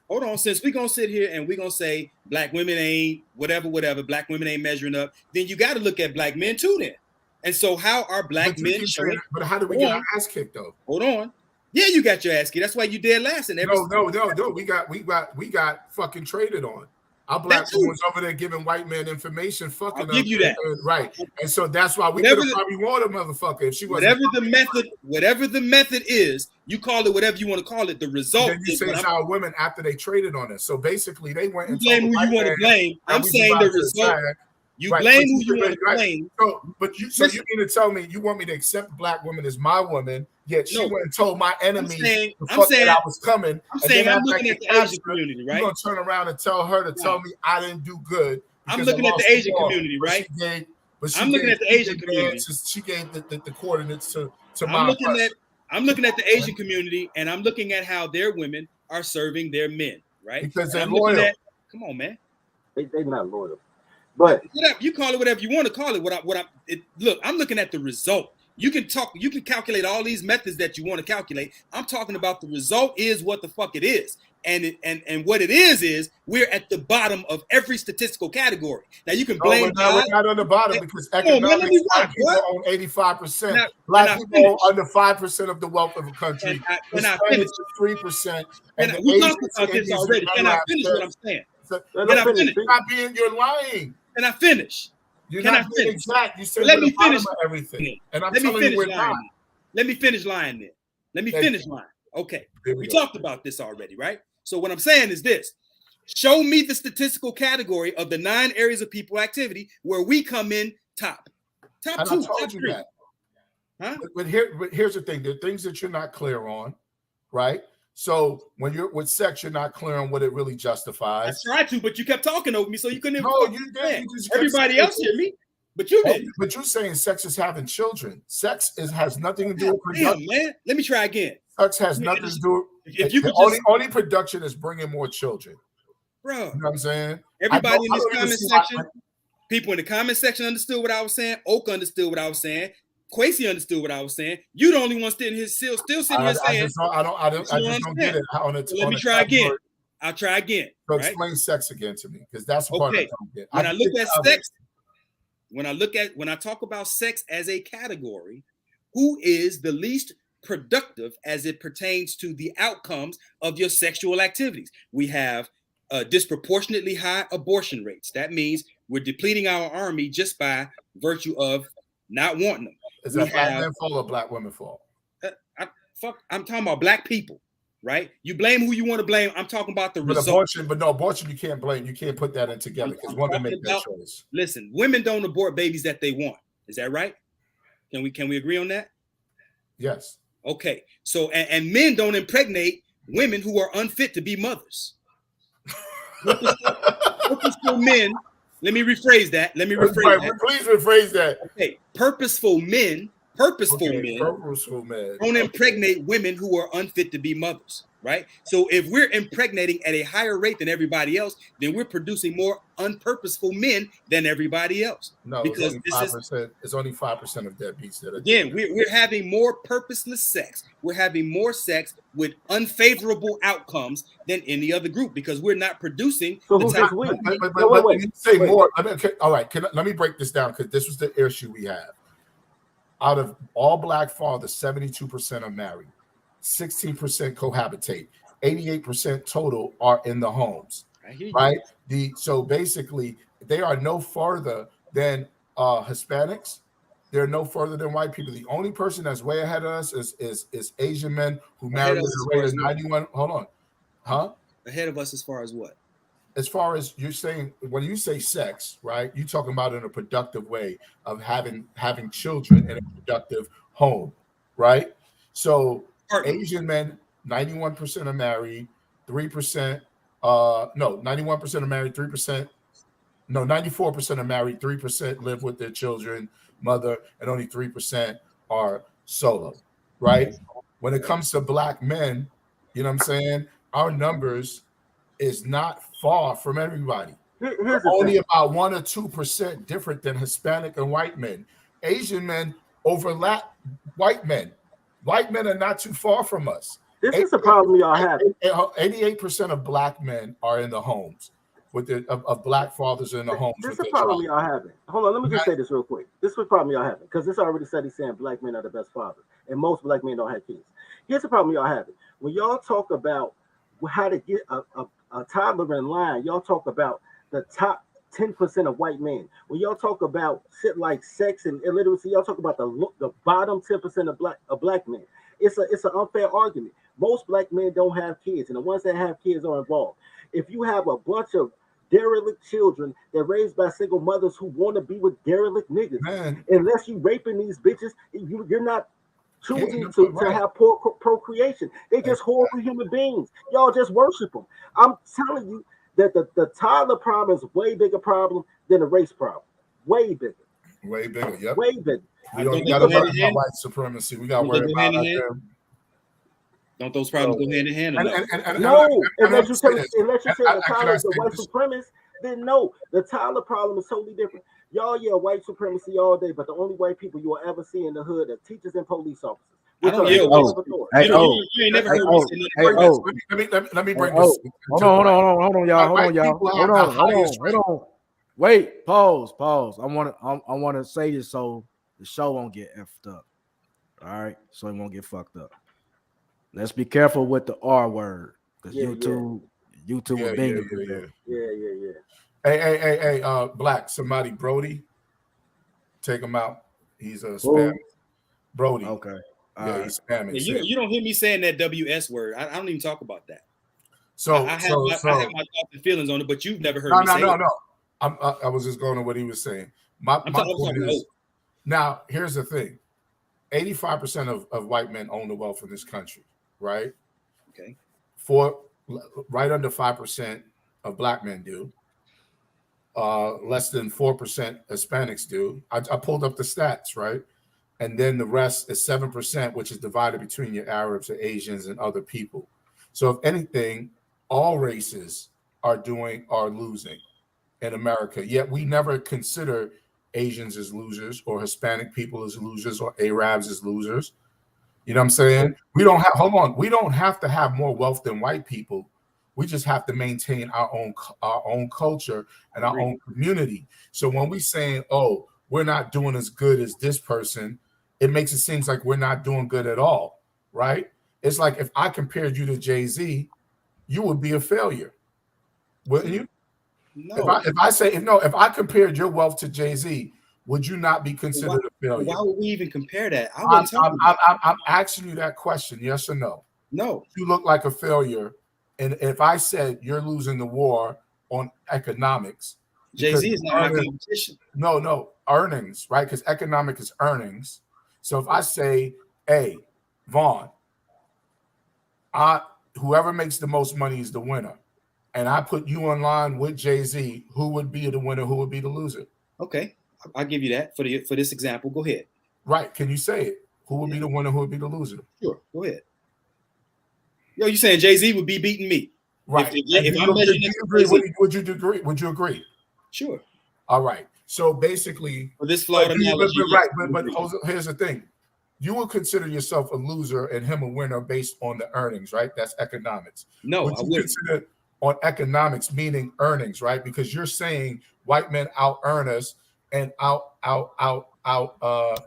hold on, since we're gonna sit here and we're gonna say black women ain't whatever, black women ain't measuring up, then you got to look at black men too then. And so how are black men showing? But how do we get our ass kicked though? Hold on. Yeah, you got your ass kicked. That's why you dead last in every. No. We got fucking traded on. Our black woman's over there giving white men information. Fucking. I'll give you that. Right, and so that's why we could have probably warned a motherfucker if she was. Whatever the method is, you call it whatever you want to call it. The result. Then you say it's our women after they traded on us. So basically, they went and blame who you want to blame. I'm saying the result. You blame who you want to blame. So you mean to tell me you want me to accept black women as my woman, yet she went and told my enemy that I was coming. I'm saying I'm looking at the Asian community, right? You're gonna turn around and tell her to tell me I didn't do good. I'm looking at the Asian community, right? I'm looking at the Asian community. She gave the coordinates to I'm looking at the Asian community, and I'm looking at how their women are serving their men, right? Because they're loyal. Come on, man. They're not loyal. But you call it whatever you want to call it. Look, I'm looking at the result. You can calculate all these methods that you want to calculate. I'm talking about the result is what the fuck it is. And what it is we're at the bottom of every statistical category. Now you can blame. We're not on the bottom because economics black people own 85%. Black people own under 5% of the wealth of a country. Can I finish? 3%. We talked about this already. Can I finish what I'm saying? You're lying. Can I finish? You're not being exact. You said let me finish everything. And I'm telling you we're not. Let me finish lying then. Let me finish lying. Okay. We talked about this already, right? So what I'm saying is this. Show me the statistical category of the 9 areas of people activity where we come in top. Top 2, top 3. Huh? But here's the thing. There are things that you're not clear on, right? So when you're with sex, you're not clear on what it really justifies. I tried to, but you kept talking over me, so you couldn't. No, you did. Everybody else hear me, but you didn't. But you're saying sex is having children. Sex has nothing to do with production. Damn, man. Let me try again. Sex has nothing to do. If you only production is bringing more children, bro. You know what I'm saying? Everybody in this comment section, people in the comment section understood what I was saying. Oak understood what I was saying. Quasi understood what I was saying. You the only one sitting here still sitting here saying. I just don't get it. Let me try again. I'll try again. So explain sex again to me, because that's the part I don't get. When I look at sex, when I talk about sex as a category, who is the least productive as it pertains to the outcomes of your sexual activities? We have disproportionately high abortion rates. That means we're depleting our army just by virtue of not wanting them. Is that black men fault or black women fault? I'm talking about black people, right? You blame who you want to blame. I'm talking about the result. Abortion, you can't blame. You can't put that in together because women make that choice. Listen, women don't abort babies that they want. Is that right? Can we agree on that? Yes. Okay. So and men don't impregnate women who are unfit to be mothers. Purposeful men. Let me rephrase that. Please rephrase that. Okay, purposeful men Purposeful men don't impregnate women who are unfit to be mothers, right? So if we're impregnating at a higher rate than everybody else, then we're producing more unpurposeful men than everybody else. No, because it's only 5% of deadbeats that are again, we're having more purposeless sex. We're having more sex with unfavorable outcomes than any other group because we're not producing. So the who's type this we? But when you say more, all right, let me break this down because this was the issue we have. Out of all black fathers, 72% are married, 16% cohabitate, 88% total are in the homes. Right? So basically, they are no further than Hispanics. They're no further than white people. The only person that's way ahead of us is Asian men who marry at a rate of 91. Hold on, huh? Ahead of us as far as what? As far as you're saying, when you say sex, right? You're talking about in a productive way of having children in a productive home, right? So Asian men, 91% are married, 3%. 91% are married, 3%. No, 94% are married, 3% live with their children, mother, and only 3% are solo, right? When it comes to black men, you know what I'm saying? Our numbers is not far from everybody. Only about 1 or 2% different than Hispanic and white men. Asian men overlap white men. White men are not too far from us. This is a problem y'all have. 88% of black men are in the homes of black fathers in the homes. This is a problem y'all having. Hold on, let me just say this real quick. This is a problem y'all having because this already study saying black men are the best fathers, and most black men don't have kids. Here's the problem y'all having. When y'all talk about how to get a toddler in line, y'all talk about the top 10% of white men. When y'all talk about shit like sex and illiteracy, y'all talk about the bottom 10% of black men. It's an unfair argument. Most black men don't have kids, and the ones that have kids are involved. If you have a bunch of derelict children that raised by single mothers who want to be with derelict niggas, unless you raping these bitches, you're not choosing to have poor procreation. They just horrible human beings. Y'all just worship them. I'm telling you that the toddler problem is way bigger problem than the race problem. Way bigger. Way bigger. Yep. Way bigger. We don't got to worry about white supremacy. We got to worry about them. Don't those problems go hand in hand? Unless you say the Tyler is a white supremacist, then no. The Tyler problem is totally different. Y'all yell white supremacy all day, but the only white people you will ever see in the hood are teachers and police officers. I don't yell. You ain't never heard me say nothing. Let me bring this. Hold on, y'all. Hold on. Wait, pause. I want to say this so the show won't get effed up. All right, so it won't get fucked up. Let's be careful with the R word because YouTube will bang it. Yeah. Hey, Black, somebody, Brody, take him out. He's a spam. Brody. Okay. He's spamming. Yeah, you don't hear me saying that WS word. I don't even talk about that. So I have my thoughts and feelings on it, but you've never heard me say it. No. I was just going to what he was saying. My point is, now, here's the thing. 85% of white men own the wealth in this country, right? Okay. Right under 5% of black men do. Less than 4% Hispanics do. I pulled up the stats, right? And then the rest is 7%, which is divided between your Arabs, the Asians, and other people. So if anything, all races are losing in America. Yet we never consider Asians as losers or Hispanic people as losers or Arabs as losers. You know what I'm saying? We don't have to have more wealth than white people. We just have to maintain our own culture and our own community. So when we saying, oh, we're not doing as good as this person, it makes it seem like we're not doing good at all, right? It's like if I compared you to Jay-Z, you would be a failure, wouldn't you? No. If I compared your wealth to Jay-Z, would you not be considered a failure? Why would we even compare that? I'm asking you that question, yes or no? No. You look like a failure. And if I said you're losing the war on economics, Jay-Z is not my competition. No, earnings, right? Because economic is earnings. So if I say, hey, Vaughn, whoever makes the most money is the winner, and I put you in line with Jay-Z, who would be the winner? Who would be the loser? Okay, I'll give you that for this example. Go ahead. Right? Can you say it? Who would be the winner? Who would be the loser? Sure, go ahead. Yo, you saying Jay-Z would be beating me? Right. If I'm measuring would you agree? Would you agree? Sure. All right. So basically, For this flawed analogy, but here's the thing: you would consider yourself a loser and him a winner based on the earnings, right? That's economics. No, Would I you wouldn't. consider on economics meaning earnings, right? Because you're saying white men out earn us and out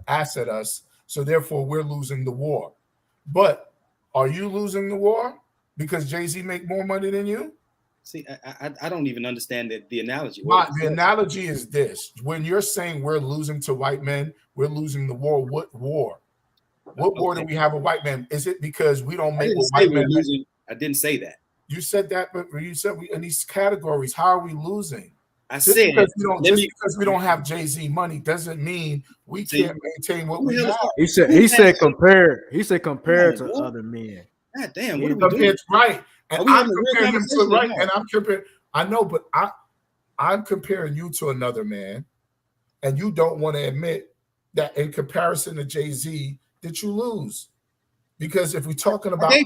asset us, so therefore we're losing the war. But are you losing the war because Jay-Z make more money than you? See, I don't even understand the analogy. The analogy is this: when you're saying we're losing to white men, we're losing the war. What war? What war do we have with white men? Is it because we don't make what white men? I didn't say that. You said that, but you said we in these categories. How are we losing? Just because we don't have Jay-Z money doesn't mean we can't maintain what we have. He said compare to other men. God damn, what are we doing? It's right. And I'm comparing him to right, and I'm comparing. I know, but I'm comparing you to another man, and you don't want to admit that in comparison to Jay-Z, that you lose. Because if we're talking about, I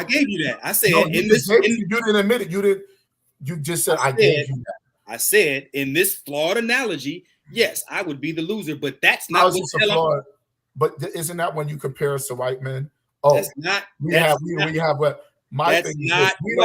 gave you that. I said you didn't admit it. You just said I gave you that. I said in this flawed analogy, yes, I would be the loser, but that's not what's flawed. But isn't that when you compare us to white men? Oh, that's not. We have what. My thing is we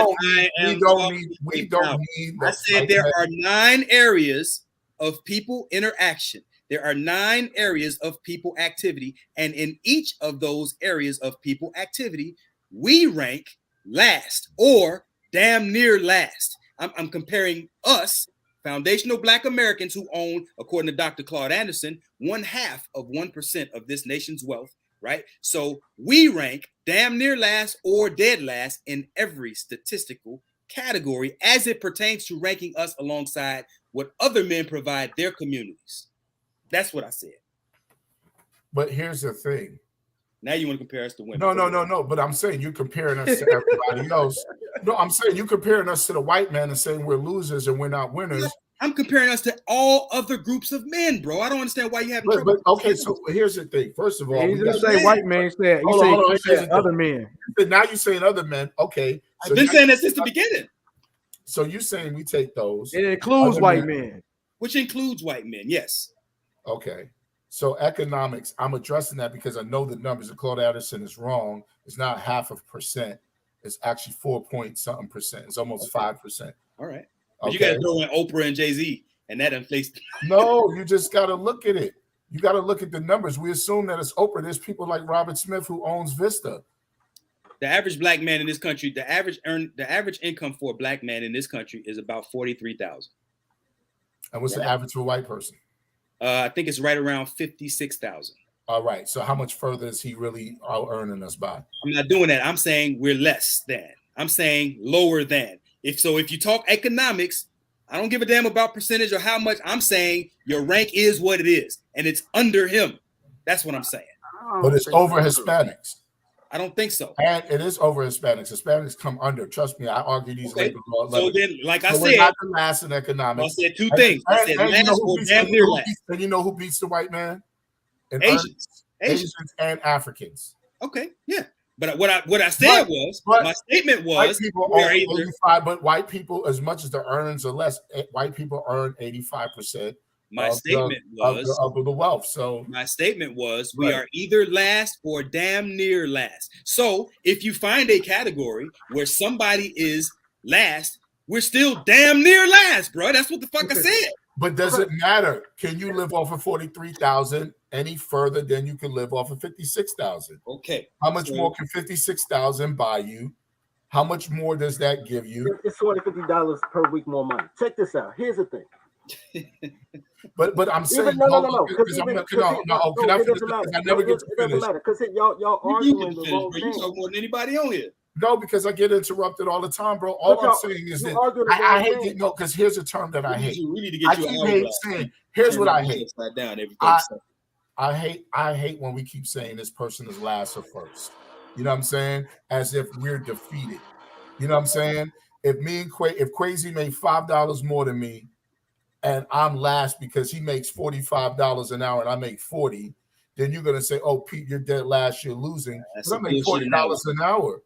don't need. I said there are 9 areas of people interaction. There are 9 areas of people activity, and in each of those areas of people activity, we rank last or damn near last. I'm comparing us, foundational Black Americans, who own, according to Dr. Claude Anderson, 1/2 of 1% of this nation's wealth. Right, so we rank damn near last or dead last in every statistical category as it pertains to ranking us alongside what other men provide their communities. That's what I said. But here's the thing. Now you want to compare us to women? No. But I'm saying you're comparing us to everybody else. No, I'm saying you're comparing us to the white man and saying we're losers and we're not winners. I'm comparing us to all other groups of men, bro. I don't understand why you have trouble. But okay, so here's the thing. First of all, he didn't say white men. He said other men. Now you're saying other men. Okay, I've been saying that since the beginning. So you're saying we take those. It includes white men, which includes white men. Yes. Okay. So economics, I'm addressing that because I know the numbers of Claude Anderson is wrong. It's not 0.5%. It's actually 4.something%. It's almost 5%. All right. But you got to throw in Oprah and Jay-Z, and that inflates. No, you just got to look at it. You got to look at the numbers. We assume that it's Oprah. There's people like Robert Smith who owns Vista. The average Black man in this country, the average income for a Black man in this country is about $43,000. And what's the average for a white person? I think it's right around $56,000. All right. So how much further is he really out earning us by? I'm not doing that. I'm saying we're less than. I'm saying lower than. If you talk economics, I don't give a damn about percentage or how much. I'm saying your rank is what it is, and it's under him. That's what I'm saying. But it's over Hispanics. I don't think so. And it is over Hispanics. Hispanics come under. Trust me, I argue these labor laws. So then, like I said, we're not the last in economics. I said 2 things. I said last or damn near last. And you know who beats the white man? Asians and Africans. Okay, yeah. But what I said my statement was white people earn 85, but white people, as much as the earnings are less, white people earn 85%. My statement was of the wealth. So my statement was we are either last or damn near last. So if you find a category where somebody is last, we're still damn near last, bro. That's what the fuck I said. But does it matter? Can you live off of 43,000 any further than you can live off of 56,000? Okay. How much more can 56,000 buy you? How much more does that give you? It's $250 per week more money. Check this out. Here's the thing. But I'm saying no. I never get to finish. Because y'all arguing the wrong thing. You talk more than anybody on here. No, because I get interrupted all the time, bro. All I'm saying is that I hate it. No, because here's a term that I hate. We need to get you I keep saying, here's what I hate. Down I hate when we keep saying this person is last or first. You know what I'm saying? As if we're defeated. You know what I'm saying? If Quasi made $5 more than me, and I'm last because he makes $45 an hour and I make 40, then you're gonna say, "Oh, Pete, you're dead last. You're losing." Because I make $40 an hour.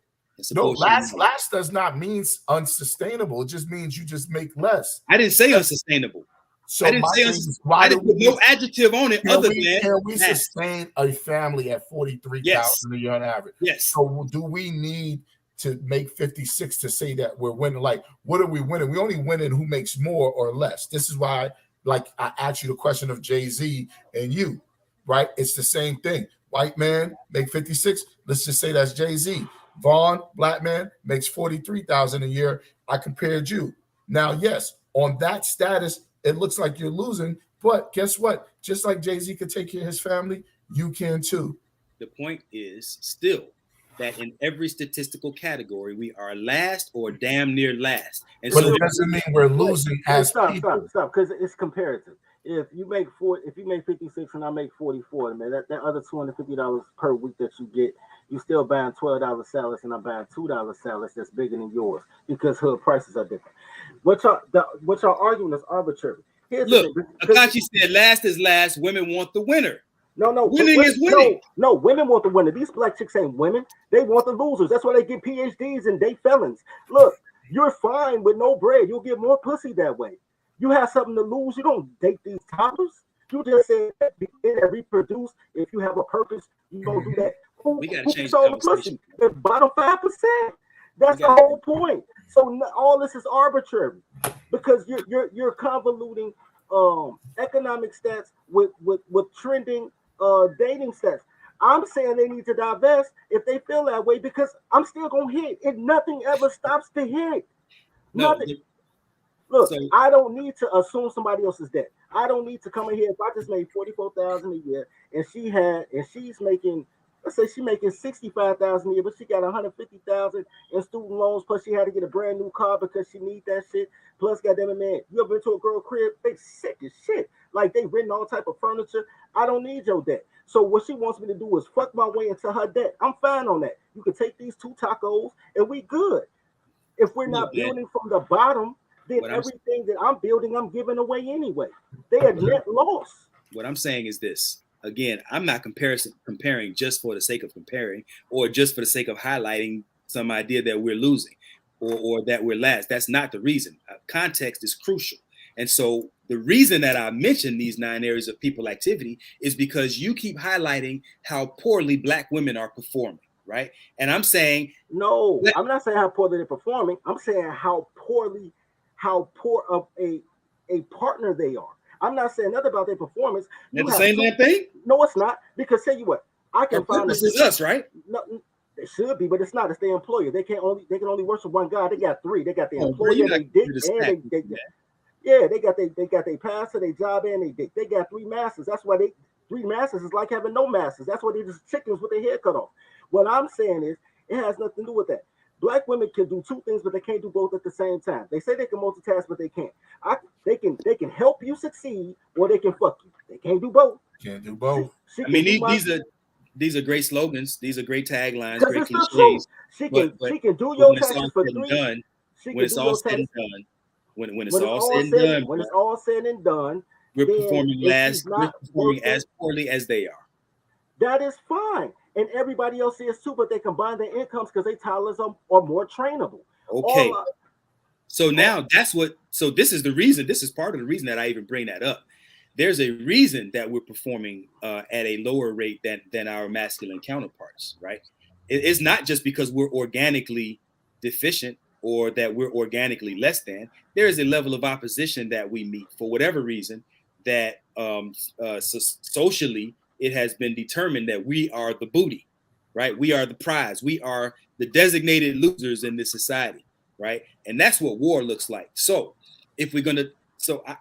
No, last does not mean unsustainable. It just means you just make less. I didn't say unsustainable. So I didn't put no adjective on it other than can we sustain a family at 43,000 a year on average? Yes. So do we need to make 56 to say that we're winning? Like, what are we winning? We only winning who makes more or less. This is why, like, I asked you the question of Jay-Z and you, right? It's the same thing. White man make 56. Let's just say that's Jay-Z. Vaughn, black man, makes 43,000 a year. I compared you. Now, yes, on that status, it looks like you're losing, but guess what? Just like Jay-Z could take care of his family, you can too. The point is still that in every statistical category, we are last or damn near last. And but it doesn't mean we're losing as people. Stop, because it's comparative. If you make 56 and I make 44, man, that other $250 per week that you get, you still buying $12 salads and I'm buying $2 salads that's bigger than yours because hood prices are different. What y'all arguing is arbitrary. Look, Akachi said last is last. Women want the winner. No, winning is winning. No, women want the winner. These black chicks ain't women. They want the losers. That's why they get PhDs and date felons. Look, you're fine with no bread. You'll get more pussy that way. You have something to lose. You don't date these toppers. You just say that reproduce. If you have a purpose, you don't do that. We gotta change the pussy. The bottom 5%. That's the whole point. So all this is arbitrary because you're convoluting economic stats with trending dating stats. I'm saying they need to divest if they feel that way because I'm still gonna hit. If nothing ever stops to hit. Nothing. Look, I don't need to assume somebody else's debt. I don't need to come in here. If I just made $44,000 a year and she's making, let's say she's making $65,000 a year, but she got $150,000 in student loans, plus she had to get a brand new car because she needs that shit. Plus, goddamn it, man, you ever been to a girl crib? They sick as shit. Like they renting all type of furniture. I don't need your debt. So what she wants me to do is fuck my way into her debt. I'm fine on that. You can take these 2 tacos and we good. If we're not building from the bottom, then everything that I'm building, I'm giving away anyway. They are net loss. What I'm saying is this. Again, I'm not comparing just for the sake of comparing or just for the sake of highlighting some idea that we're losing or that we're last. That's not the reason. Context is crucial. And so the reason that I mentioned these 9 areas of people activity is because you keep highlighting how poorly black women are performing, right? And I'm saying no, I'm not saying how poorly they're performing. I'm saying how poor of a partner they are. I'm not saying nothing about their performance. They're the same damn thing? No, it's not. Because tell you what, I can find this is us, right? No, it should be, but it's not. It's their employer. They can only worship one God. They got 3. They got their employer, they dick, and they got their pastor, their job, and they dick. They got 3 masters. That's why 3 masters is like having no masters. That's why they just chickens with their head cut off. What I'm saying is, it has nothing to do with that. Black women can do 2 things, but they can't do both at the same time. They say they can multitask, but they can't. They can help you succeed, or they can fuck you. They can't do both. Can't do both. I mean, these are great slogans. These are great taglines, great cliches. She can do your taxes for 3. When it's all said and done, when it's all said and done, we're performing as poorly as they are. That is fine. And everybody else is too, but they combine their incomes because they toddlers are more trainable. Okay. So now this is the reason, this is part of the reason that I even bring that up. There's a reason that we're performing at a lower rate than our masculine counterparts, right? It's not just because we're organically deficient or that we're organically less than. There is a level of opposition that we meet for whatever reason that socially, it has been determined that we are the booty, right? We are the prize. We are the designated losers in this society, right? And that's what war looks like. So if we're going to,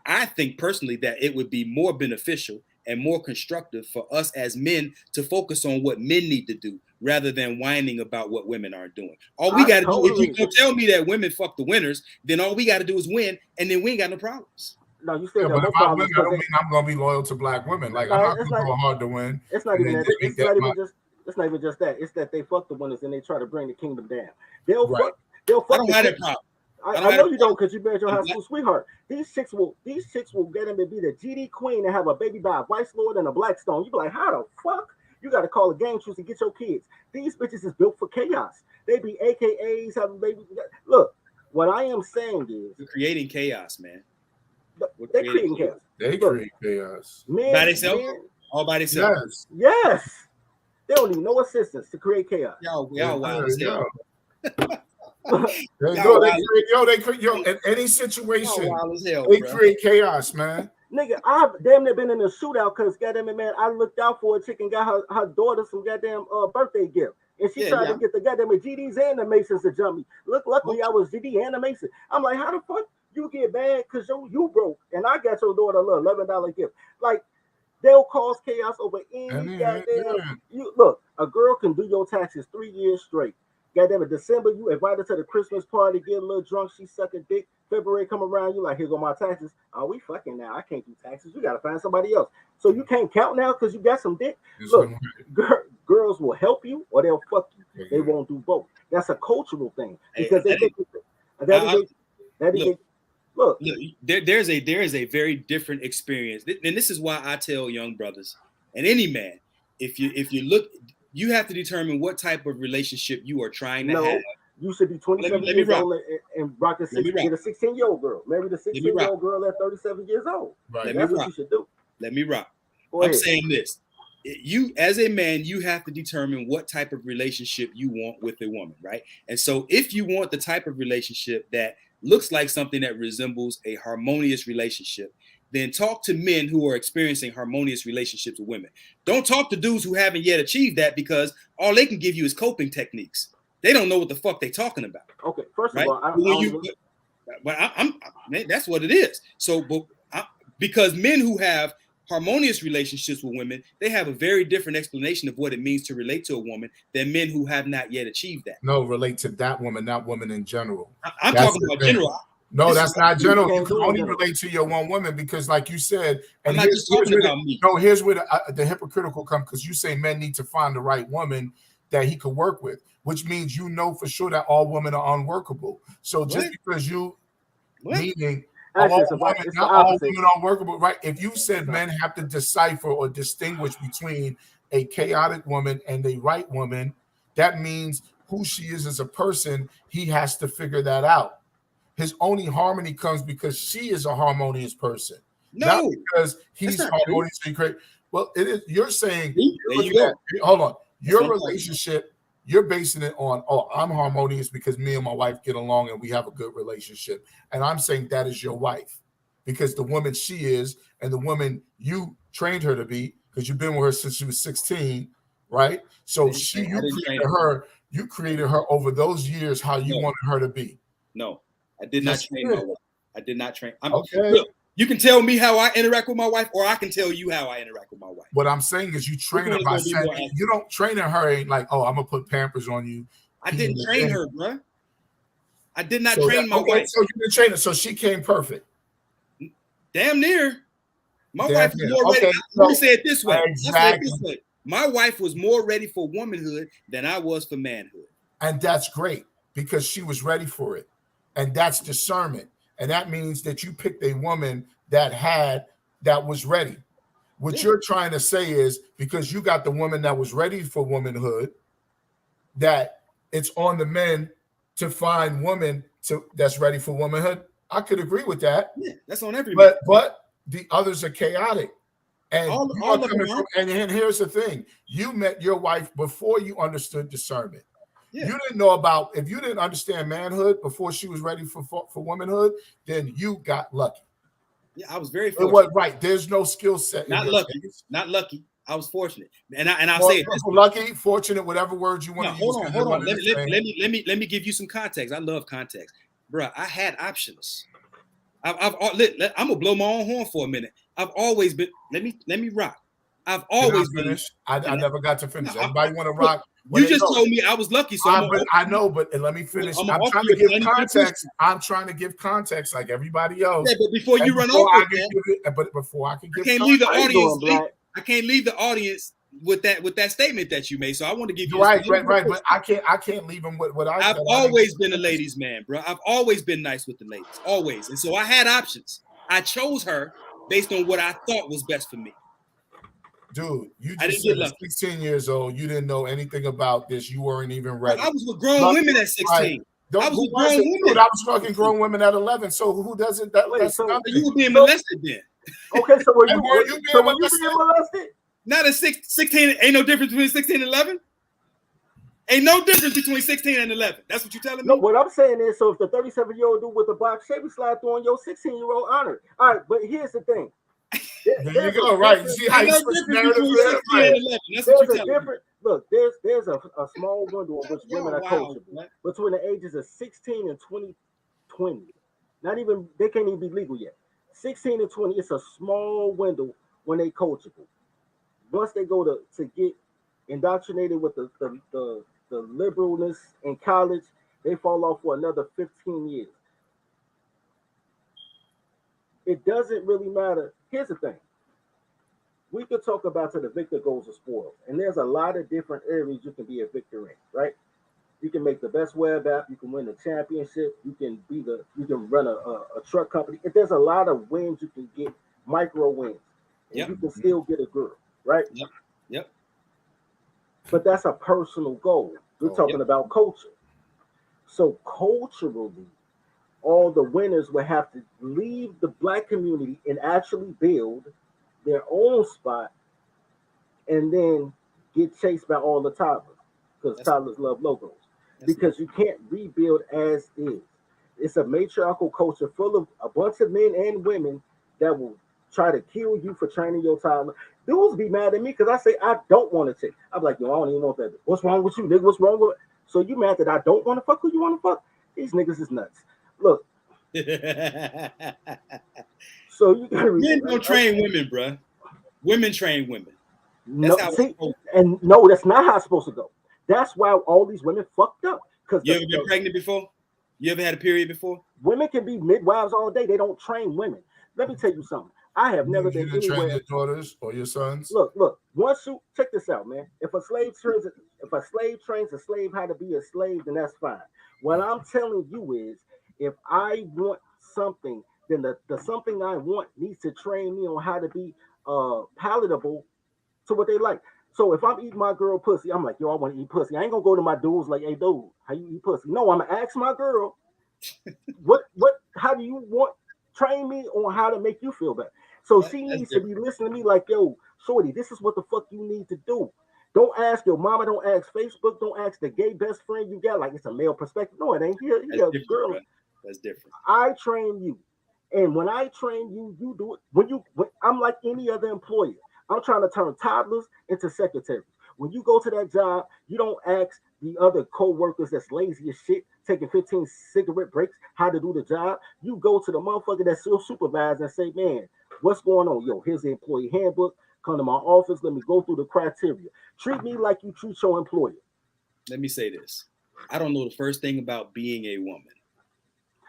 I think personally that it would be more beneficial and more constructive for us as men to focus on what men need to do rather than whining about what women aren't doing. All we got to do, if you're going to tell me that women fuck the winners, then all we got to do is win, and then we ain't got no problems. No, you still but if I win, I don't mean I'm gonna be loyal to black women. Like I'm not gonna go hard to win. It's not even that. It's not even just that. It's that they fuck the winners and they try to bring the kingdom down. They'll Right. fuck. They'll fuck. I don't have that problem. I know you don't because you married your high school sweetheart. These chicks will get him to be the GD queen and have a baby by a Vice Lord and a Blackstone. You be like, how the fuck? You got to call a game truce and get your kids. These bitches is built for chaos. They be AKAs, having babies. Look, what I am saying is, We're creating chaos, man. They're creating chaos. They create chaos. Men, By themselves? men, All by themselves. Yes. yes. They don't need no assistance to create chaos. Y'all wild as hell. They create in any Y'all situation. wild as hell, They bro. create chaos, man. Nigga, I've damn near been in a shootout because goddamn it, man, I looked out for a chick and got her daughter some goddamn birthday gift. And she tried to get the goddamn GDs and the Masons to jump me. Luckily I was GD and the Mason. I'm like, how the fuck you get bad because you broke and I got your daughter a little $11 gift? Like, they'll cause chaos over any goddamn. You look, a girl can do your taxes 3 years straight. Goddamn it, December you invite her to the Christmas party, get a little drunk, she suck a dick. February come around, you like, here go my taxes. Oh, we fucking now. I can't do taxes. You gotta find somebody else. So you can't count now because you got some dick. Look, girls will help you or they'll fuck you. They won't do both. That's a cultural thing because they think look. There is a very different experience, and this is why I tell young brothers and any man, if you look, you have to determine what type of relationship you are trying to have. You should be 27 years old and rock a 16-year-old girl. Marry the 16-year-old girl at 37 years old. Right. That's what you should do. Let me rock. I'm saying this. You, as a man, you have to determine what type of relationship you want with a woman, right? And so if you want the type of relationship that looks like something that resembles a harmonious relationship, then talk to men who are experiencing harmonious relationships with women. Don't talk to dudes who haven't yet achieved that because all they can give you is coping techniques. They don't know what the fuck they're talking about. Okay, first right? of all, that's what it is. So, because men who have harmonious relationships with women, they have a very different explanation of what it means to relate to a woman than men who have not yet achieved that. No, relate to that woman, not women in general. I'm talking about general. No, that's not general. You can only relate to your one woman because, like you said, and I'm not just talking about me. No, here's where the hypocritical come because you say men need to find the right woman that he could work with, which means you know for sure that all women are unworkable. So just because you meaning not all women are workable, right? If you said men have to decipher or distinguish between a chaotic woman and a right woman, that means who she is as a person, he has to figure that out. His only harmony comes because she is a harmonious person. No, not because he's harmonious. Well, it is. You're saying, hold on. Your relationship, you're basing it on, I'm harmonious because me and my wife get along and we have a good relationship. And I'm saying that is your wife because the woman she is and the woman you trained her to be, because you've been with her since she was 16, right? So you created her over those years how you wanted her to be. No, I did not train my wife. I did not train. Okay. Look, you can tell me how I interact with my wife, or I can tell you how I interact with my wife. What I'm saying is you train her by saying, you don't train her ain't like, I'm going to put Pampers on you. I didn't train her, bro. I did not train my wife. So you didn't train her. So she came perfect. Damn near. My wife was more ready. Let me say it this way. Exactly. My wife was more ready for womanhood than I was for manhood. And that's great because she was ready for it. And that's discernment. And that means that you picked a woman that was ready. What you're trying to say is because you got the woman that was ready for womanhood, that it's on the men to find women that's ready for womanhood. I could agree with that. Yeah, that's on everybody. But the others are chaotic. And and here's the thing: you met your wife before you understood discernment. Yeah. You didn't know if you didn't understand manhood before she was ready for womanhood, then you got lucky. Yeah, I was very fortunate. It was right. There's no skill set. Not lucky. Not lucky. I was fortunate. And I'll say it this way. Lucky, fortunate, whatever words you want to use. Hold on. Let me give you some context. I love context. Bro, I had options. I'm gonna blow my own horn for a minute. I've always been. Let me rock. I've always been. I never got to finish. Everybody want to rock. You just told me I was lucky, so I know, but let me finish. I'm trying to give context. I'm trying to give context like everybody else. Yeah, but before you run over, but before I can give, I can't leave the audience. I can't leave the audience with that statement that you made. So I want to give you right. But I can't leave him with what I've always been a ladies' man, bro. I've always been nice with the ladies, always. And so I had options. I chose her based on what I thought was best for me. Dude, you just said at 16 years old, you didn't know anything about this. You weren't even ready. I was with grown women at 16. I was with grown women. Dude, I was fucking grown women at 11. So who doesn't? That's so you were being molested then. Okay, so were you being molested? Not at 16. Ain't no difference between 16 and 11. Ain't no difference between 16 and 11. That's what you're telling me? No, what I'm saying is, so if the 37-year-old dude with the box Chevy slide through on your 16-year-old honor. All right, but here's the thing. There you go, right. You see how you switch narrative? There's a different look, there's a small window in which women are coachable between the ages of 16 and 20. Not even, they can't even be legal yet. 16 and 20, it's a small window when they coachable. Once they go to get indoctrinated with the liberalness in college, they fall off for another 15 years. It doesn't really matter. Here's the thing. We could talk about till the victor goes to spoil. And there's a lot of different areas you can be a victor in, right? You can make the best web app, you can win the championship, you can run a truck company. If there's a lot of wins you can get, micro wins, and you can still get a girl, right? Yep. But that's a personal goal. We're talking about culture. So culturally, all the winners will have to leave the black community and actually build their own spot and then get chased by all the toddlers, because toddlers love logos. Because you can't rebuild as is. It's a matriarchal culture full of a bunch of men and women that will try to kill you for training your toddler. Dudes be mad at me because I say I don't want to take. I'm like, yo, I don't even want that. What's wrong with you, nigga? What's wrong with it? So you mad that I don't want to fuck who you want to fuck? These niggas is nuts. Look. So you gotta men don't train women, bro. Women train women. That's that's not how it's supposed to go. That's why all these women fucked up. Because you ever been pregnant before? You ever had a period before? Women can be midwives all day. They don't train women. Let me tell you something. I have never been anywhere. Train your daughters or your sons. Look. Once you check this out, man. If a slave trains a slave how to be a slave, then that's fine. What I'm telling you is, if I want something, then the something I want needs to train me on how to be palatable to what they like. So if I'm eating my girl pussy, I'm like, yo, I want to eat pussy. I ain't gonna go to my dudes like, hey, dude, how you eat pussy? No, I'm gonna ask my girl, how do you want? Train me on how to make you feel better. So she needs to be listening to me like, yo, shorty, this is what the fuck you need to do. Don't ask your mama, don't ask Facebook, don't ask the gay best friend you got like it's a male perspective. No, it ain't. Girl. That's different. I train you. And when I train you, you do it. I'm like any other employer. I'm trying to turn toddlers into secretaries. When you go to that job, you don't ask the other co-workers that's lazy as shit, taking 15 cigarette breaks, how to do the job. You go to the motherfucker that's still supervised and say, man, what's going on? Yo, here's the employee handbook. Come to my office. Let me go through the criteria. Treat me like you treat your employer. Let me say this. I don't know the first thing about being a woman.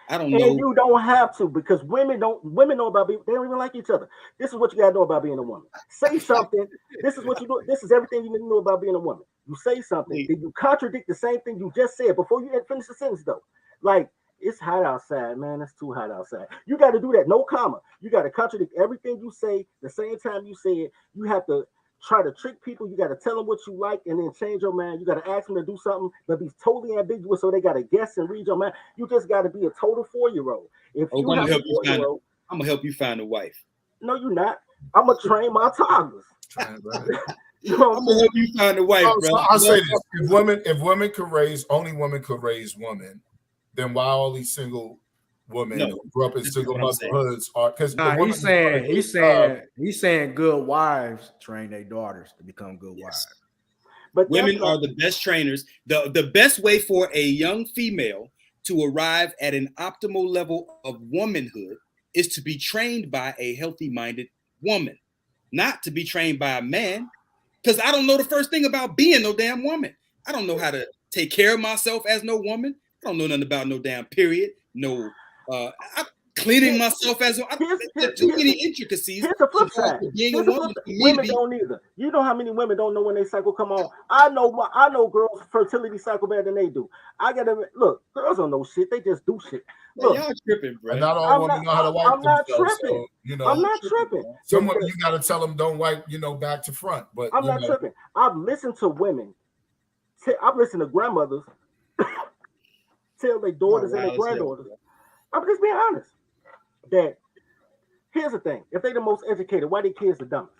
I don't know. And you don't have to, because women know about being, they don't even like each other. This is what you gotta know about being a woman. Say something. This is what you do. This is everything you need to know about being a woman. You say something, then you contradict the same thing you just said before you finish the sentence though. Like, it's hot outside, man. It's too hot outside. You got to do that. No comma. You got to contradict everything you say the same time you say it. You have to try to trick people. You got to tell them what you like and then change your mind. You got to ask them to do something, but be totally ambiguous so they got to guess and read your mind. You just got to be a total 4-year-old. If you have a 4-year-old, I'm gonna help you find a wife. No, you're not. I'm gonna train my toddlers. You know I'm gonna help you find a wife, bro. So I'll say this: if women could raise, only women could raise women, then why all these single women who grew up in single motherhoods are? Because he's saying good wives train their daughters to become good wives. But women are the best trainers. The best way for a young female to arrive at an optimal level of womanhood is to be trained by a healthy-minded woman, not to be trained by a man. Because I don't know the first thing about being no damn woman. I don't know how to take care of myself as no woman. I don't know nothing about no damn period. No, cleaning myself as well. There are too many intricacies. Here's the flip side. Being a Here's the woman, flip side. Women don't either. You know how many women don't know when they cycle come on? I know girls fertility cycle better than they do. I gotta look. Girls don't know shit. They just do shit. Look, y'all tripping, bro. And not all women know how to wipe I'm not themselves. tripping. So, you know, I'm not tripping. some women you gotta tell them don't wipe, you know, back to front. But I'm not tripping. I've listened to women. I've listened to grandmothers tell their daughters and their granddaughters. I'm just being honest. That here's the thing: if they the most educated, why they kids the dumbest?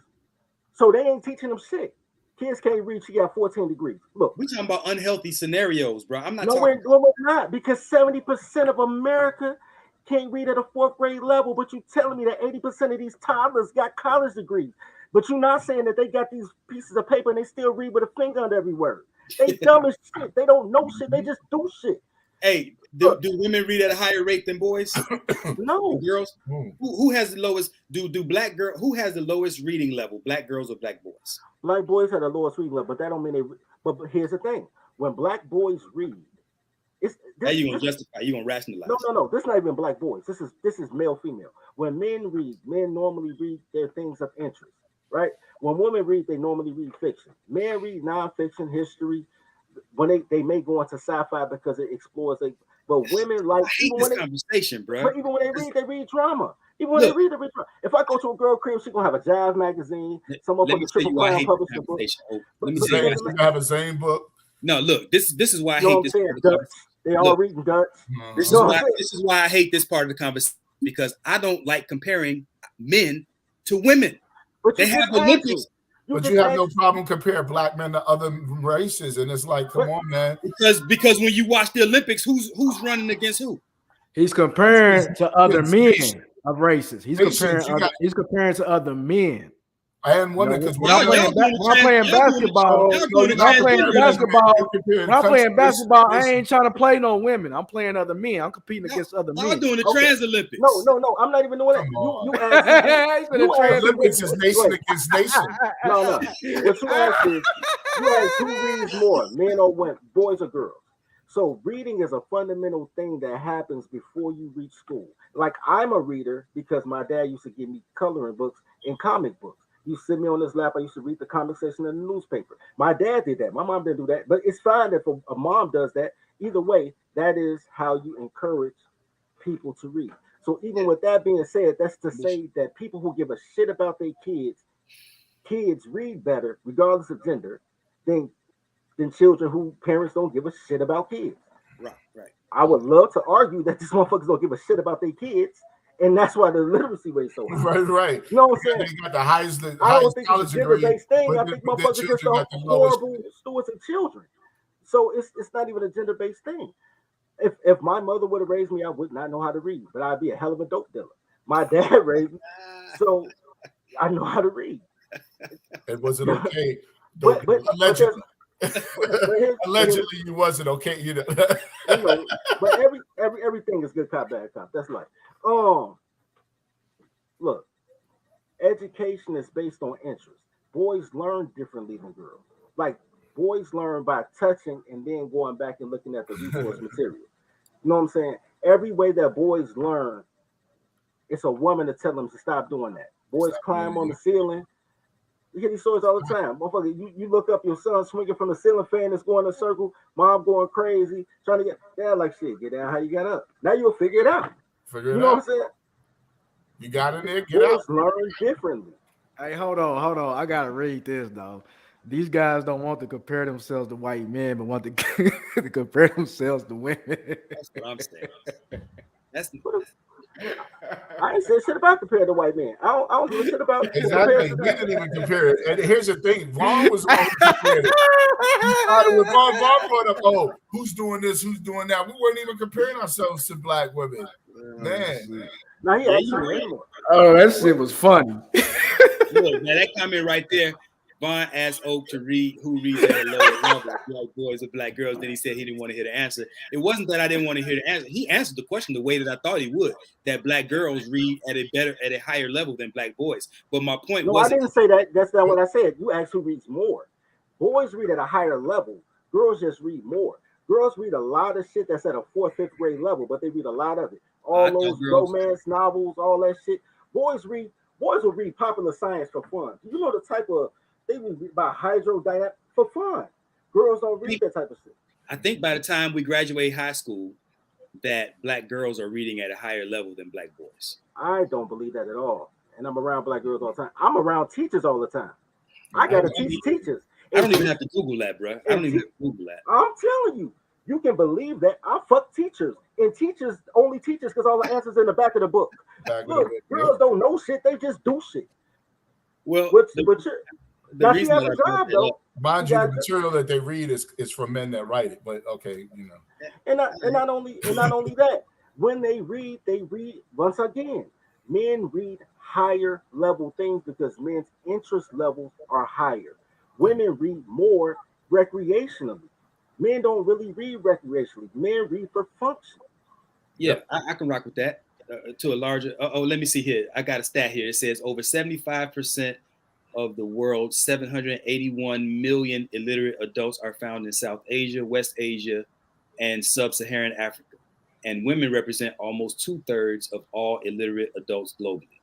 So they ain't teaching them shit. Kids can't read. She got 14 degrees. Look, we talking about unhealthy scenarios, bro. I'm not. No, we're not, because 70% of America can't read at a 4th grade level. But you telling me that 80% of these toddlers got college degrees. But you're not saying that they got these pieces of paper and they still read with a finger on every word. They dumb as shit. They don't know shit. They just do shit. Hey, do women read at a higher rate than boys? No. Girls? Who has the lowest? Do black girl? Who has the lowest reading level? Black girls or black boys? Black boys have the lowest reading level, but that don't mean they. But here's the thing: when black boys read, how you gonna justify? You gonna rationalize? No. This is not even black boys. This is male female. When men read, men normally read their things of interest, right? When women read, they normally read fiction. Men read nonfiction, history. When they may go into sci-fi because it explores it. But women like even when conversation, bro. But even when they read drama. Even when they read drama. If I go to a girl crib, she's gonna have a jazz magazine. Some of them triple crown published a book. Let me say you have a Zane book. No, look, this is why I hate this part of the conversation. They all reading Dutch. This is why I hate this part of the conversation, because I don't like comparing men to women. But they have Olympics. But you have no problem comparing black men to other races, and it's like, come on, man. Because when you watch the Olympics, who's running against who? He's comparing to other men of races. He's comparing to other men. And women, because when I'm playing basketball, I ain't trying to play no women. I'm playing other men. I'm competing against other men. I'm doing the Trans Olympics. No. I'm not even doing that. You asked Olympics is nation against nation. No. What you asked is, who reads more, men or women, boys or girls? So reading is a fundamental thing that happens before you reach school. Like, I'm a reader because my dad used to give me coloring books and comic books. You sit me on his lap. I used to read the comic section in the newspaper. My dad did that. My mom didn't do that. But it's fine if a mom does that. Either way, that is how you encourage people to read. So even with that being said, that's to say that people who give a shit about their kids read better, regardless of gender, than children who parents don't give a shit about kids. Right. I would love to argue that these motherfuckers don't give a shit about their kids. And that's why the literacy rate is so high. Right. You know what I'm saying? They got the highest I don't think it's a gender-based thing. But I think motherfuckers just are horrible stewards of children. So it's not even a gender-based thing. If my mother would have raised me, I would not know how to read, but I'd be a hell of a dope dealer. My dad raised me, so I know how to read. It wasn't okay. But allegedly. Allegedly, you wasn't okay, you know. But everything is good cop, bad cop. That's like, look, education is based on interest. Boys learn differently than girls. Like, boys learn by touching and then going back and looking at the resource material. You know what I'm saying? Every way that boys learn, it's a woman to tell them to stop doing that. Boys climb on the ceiling. You hear these stories all the time. Motherfucker, you look up your son swinging from the ceiling fan that's going in a circle, mom going crazy, trying to get down like shit. Get down how you got up. Now you'll figure it out. You know what I'm saying? You got in there, get out. Learn differently. Hey, hold on. I gotta read this though. These guys don't want to compare themselves to white men, but want to, to compare themselves to women. That's what I'm saying. I ain't said shit about compared to white men. I don't give a shit about exactly. We didn't even compare it. And here's the thing: Vaughn was the one who compared it. He started with Vaughn brought up, "Oh, who's doing this? Who's doing that?" We weren't even comparing ourselves to black women. Man, now he actually oh, that shit was funny. Look, man, that comment right there. Vaughn asked Oak to read who reads at a lower level, black boys or black girls. Then he said he didn't want to hear the answer. It wasn't that I didn't want to hear the answer. He answered the question the way that I thought he would. That black girls read at a higher level than black boys. But my point was, I didn't say that. That's not what I said. You asked who reads more. Boys read at a higher level. Girls just read more. Girls read a lot of shit that's at a 4th, 5th grade level, but they read a lot of it. all those romance novels, all that shit. Boys will read popular science for fun. You know the type of they read about hydrodynamics for fun. Girls don't read that type of shit. I think by the time we graduate high school, that black girls are reading at a higher level than black boys. I don't believe that at all. And I'm around black girls all the time. I'm around teachers all the time. I gotta teach teachers. I don't even have to Google that, bro. I don't even have to Google that. I'm telling you, you can believe that. I fuck teachers. And teachers only teachers because all the answers in the back of the book. Look, girls don't know shit, they just do shit. Well, now she has a job though. Mind you, the material that they read is from men that write it, but okay, you know. And not only that, when they read once again. Men read higher level things because men's interest levels are higher. Women read more recreationally. Men don't really read recreationally. Men read for function. Yeah, I can rock with that to a larger. Let me see here. I got a stat here. It says over 75% of the world's 781 million illiterate adults are found in South Asia, West Asia, and Sub-Saharan Africa. And women represent almost 2/3 of all illiterate adults globally.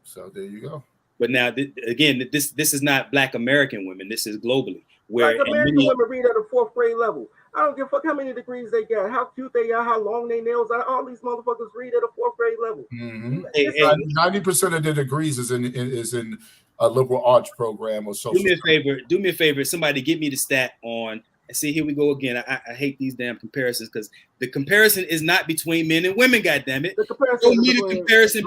So there you go. But now, again, this is not Black American women. This is globally. Where Black American women read at a 4th grade level. I don't give a fuck how many degrees they got, how cute they are, how long their nails are. All these motherfuckers read at a 4th grade level. 90% of the degrees is in a liberal arts program or social. Do me a favor. Somebody give me the stat on. See, here we go again. I hate these damn comparisons because the comparison is not between men and women. Goddamn it! The comparison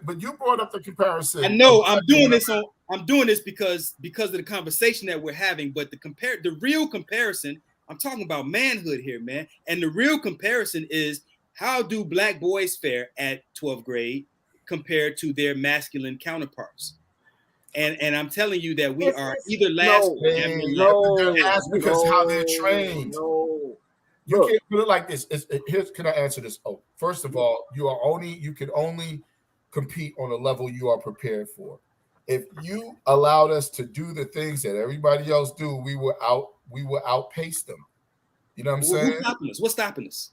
but you brought up the comparison. I know I'm doing this because of the conversation that we're having. But the real comparison, I'm talking about manhood here, man. And the real comparison is how do black boys fare at 12th grade compared to their masculine counterparts? And I'm telling you that we are either last because how they're trained. You can't put it like this. Here's can I answer this? Oh, first of all, you can only compete on a level you are prepared for. If you allowed us to do the things that everybody else do, we will outpace them. You know what I'm saying? What's stopping us?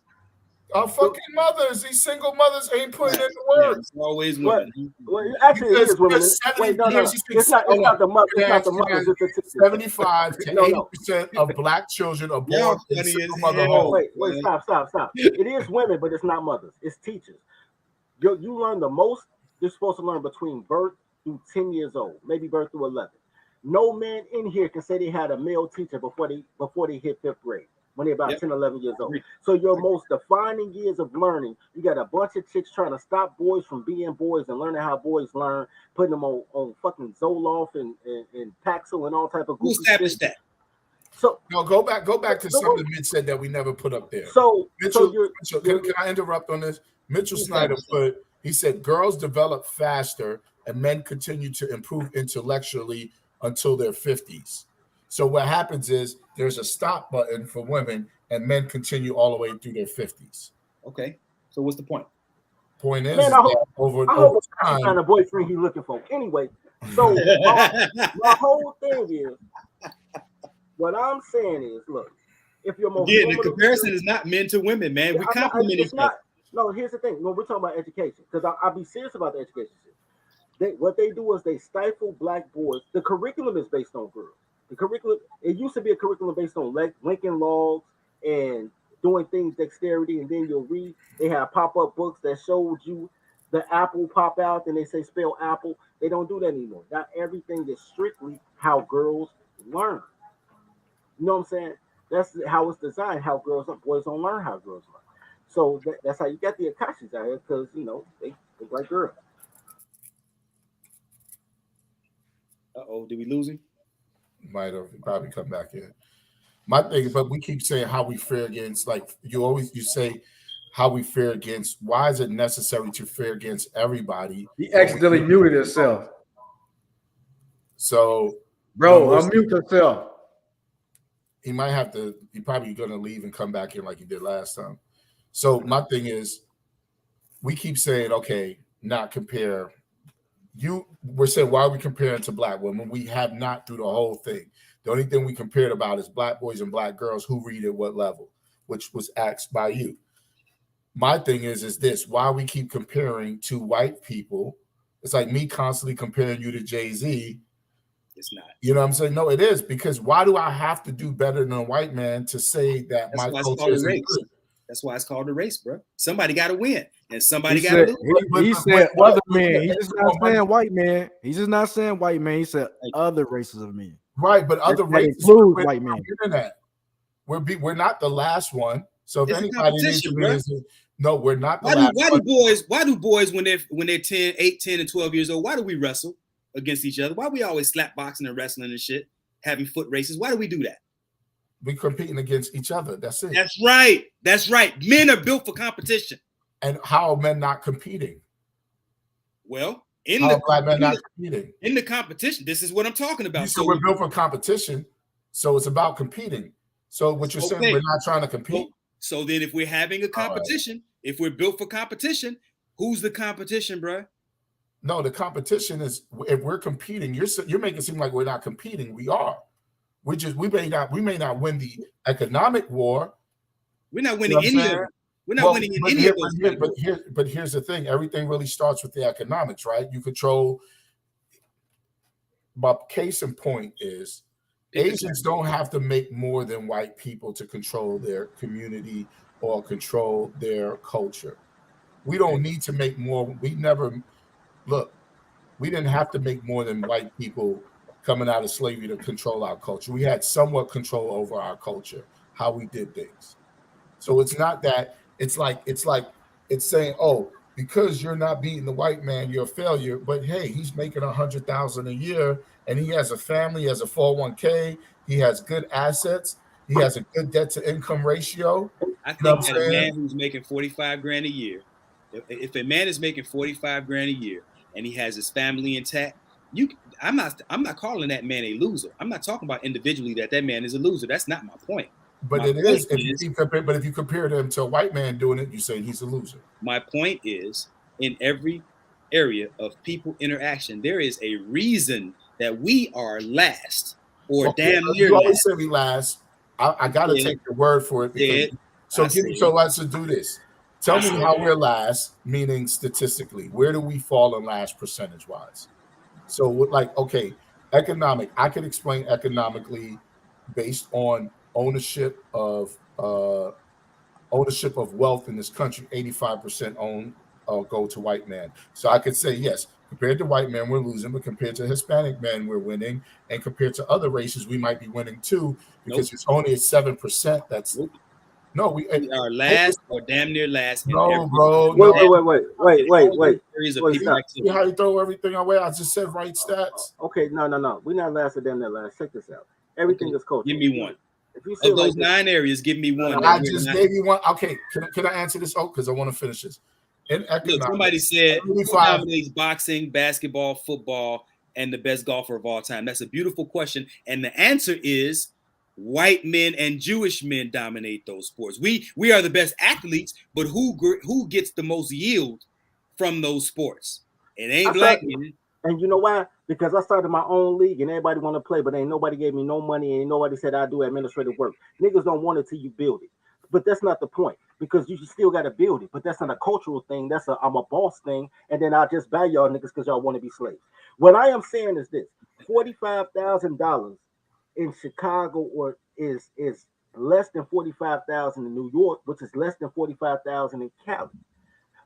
Our fucking mothers, these single mothers ain't putting in the work. It's always women. Well, actually, it is women. Wait, no. It's not the mothers. It's not the mothers. 75 to 80% of black children are born in single mother homes. Wait, stop. It is women, but it's not mothers. It's teachers. You learn the most. You're supposed to learn between birth through 10 years old, maybe birth through 11. No man in here can say they had a male teacher before they hit 5th grade. When they're about 10, 11 years old. So your most defining years of learning, you got a bunch of chicks trying to stop boys from being boys and learning how boys learn, putting them on fucking Zoloft and Paxil and all type of goofy shit. That. So no, go back to something Mitch said that we never put up there. Mitchell, can I interrupt on this? Mitchell Snyder he said girls develop faster and men continue to improve intellectually until their 50s. So what happens is there's a stop button for women and men continue all the way through their 50s. Okay. So what's the point? Point is, man, I hope over time, the kind of boyfriend he's looking for. Anyway, so my whole thing is, what I'm saying is, look, if you're more the comparison is not men to women, man. We compliment each other. No, here's the thing. When we're talking about education, because I'll be serious about the education shit. What they do is they stifle black boys. The curriculum is based on girls. The curriculum, it used to be a curriculum based on Lincoln Logs and doing things dexterity, and then you'll read. They have pop-up books that showed you the apple pop out, and they say spell apple. They don't do that anymore. Not everything is strictly how girls learn. You know what I'm saying? That's how it's designed. How boys don't learn how girls learn. So that's how you get the Akashis out here, because they like girls. Did we lose him? Might have probably come back in. My thing is, but we keep saying how we fare against, like you say how we fare against. Why is it necessary to fare against everybody? He accidentally muted himself. So, bro, unmute yourself. He might have to. He probably gonna leave and come back in like he did last time. So my thing is, we keep saying, okay, not compare. We're saying, why are we comparing to black women? We have not through the whole thing. The only thing we compared about is black boys and black girls who read at what level, which was asked by you. my thing is this: why we keep comparing to white people? It's like me constantly comparing you to Jay-Z. It's not. You know what I'm saying? No, it is, because why do I have to do better than a white man to say that That's my why it's culture called a is race. good? That's why it's called a race, bro. Somebody got to win, and He somebody got to said, lose. he said other men. He's just not saying white man. He's just not saying white man. He said other races of men. Right, but other That races includes we're white men. internet. We're not the last one. So if It's a anybody needs to competition, be, no, we're not the Why last do one. why do boys when they're 10, 8, 10, and 12 years old, why do we wrestle against each other? Why we always slap boxing and wrestling and shit, having foot races? Why do we do that? We're competing against each other. That's it. That's right. That's right. Men are built for competition. And how are men not competing? Well, how are black men not competing? In the competition, this is what I'm talking about. So we're built for competition. So it's about competing. So what you're saying, we're not trying to compete. So then if we're having a competition, if we're built for competition, who's the competition, bro? No, the competition is, if we're competing, you're making it seem like we're not competing. We are. We may not win the economic war. We're not winning any of them. We're not winning in any of those. But here's the thing: everything really starts with the economics, right? You control. But case in point is, Asians don't have to make more than white people to control their community or control their culture. We don't need to make more. We didn't have to make more than white people coming out of slavery to control our culture. We had somewhat control over our culture, how we did things. So it's not that it's saying, oh, because you're not beating the white man, you're a failure. But hey, he's making $100,000 a year, and he has a family, he has a 401k, he has good assets, he has a good debt to income ratio. I think that a man who's making $45,000 a year, if a man is making $45,000 a year and he has his family intact, I'm not calling that man a loser. I'm not talking about individually that man is a loser. That's not my point. But if you compare them to a white man doing it, you say he's a loser. My point is, in every area of people interaction, there is a reason that we are last or damn near. You always say we last. I got to take your word for it. So let's do this. Tell me how we're last, meaning statistically. Where do we fall in last percentage-wise? So, economic. I can explain economically based on ownership of wealth in this country. 85% go to white men. So I could say yes. Compared to white men, we're losing, but compared to Hispanic men, we're winning, and compared to other races, we might be winning too, because it's only at 7%. That's we are last or damn near last. No, bro. Wait. See how you throw everything away? I just said right stats. Okay, no. We're not last or damn near last. Check this out. Everything is culture. Give me one. If you of those 9 areas, give me one. I just gave you one. Okay, can I answer this? Oh, because I want to finish this. In economics, somebody said who dominates boxing, basketball, football, and the best golfer of all time? That's a beautiful question, and the answer is white men and Jewish men dominate those sports. We are the best athletes, but who gets the most yield from those sports? It ain't black men. And you know why? Because I started my own league and everybody want to play, but ain't nobody gave me no money and nobody said I do administrative work. Niggas don't want it till you build it. But that's not the point, because you still got to build it. But that's not a cultural thing. That's I'm a boss thing. And then I'll just buy y'all niggas because y'all want to be slaves. What I am saying is this: $45,000 in Chicago or is less than $45,000 in New York, which is less than $45,000 in Cali.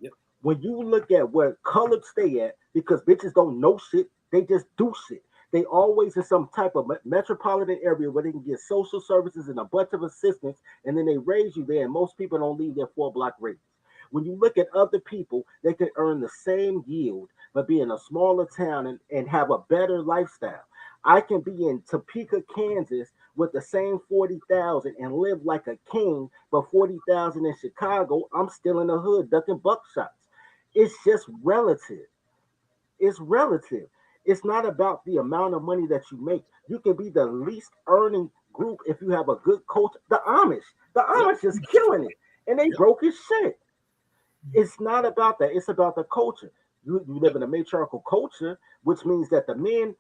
Yep. When you look at where colored stay at, because bitches don't know shit, they just do shit. They always in some type of metropolitan area where they can get social services and a bunch of assistance, and then they raise you there, and most people don't leave their 4-block radius. When you look at other people, they can earn the same yield, but be in a smaller town and have a better lifestyle. I can be in Topeka, Kansas with the same 40,000 and live like a king, but 40,000 in Chicago, I'm still in the hood ducking buckshots. It's just relative. It's relative. It's not about the amount of money that you make. You can be the least earning group if you have a good coach. The Amish is killing it, and they broke as shit. It's not about that. It's about the culture. You live in a matriarchal culture, which means that the men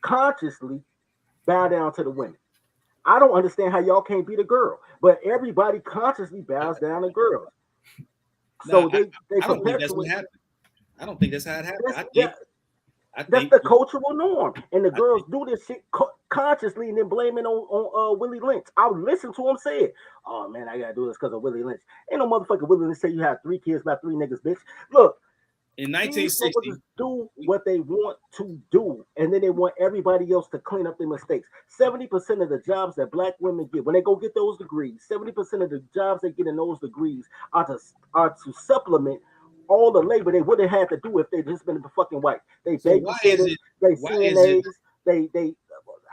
consciously bow down to the women. I don't understand how y'all can't beat a girl, but everybody consciously bows down to girls. So No, they I don't think that's what perpetuate. happened. I don't think that's how it happened. That's, I that's think the cultural norm, and the I girls do this shit consciously and then blame it on Willie Lynch. I'll listen to him say it. Oh man, I gotta do this because of Willie Lynch. Ain't no motherfucker Willie Lynch say you have 3 kids by 3 niggas, bitch. Look, in these 1960, motherfuckers do what they want to do, and then they want everybody else to clean up their mistakes. 70% of the jobs that black women get when they go get those degrees, 70% of the jobs they get in those degrees are to supplement all the labor they would have had to do if they just been fucking white. They so why is babysitters, it? they Why is it? CNAs, they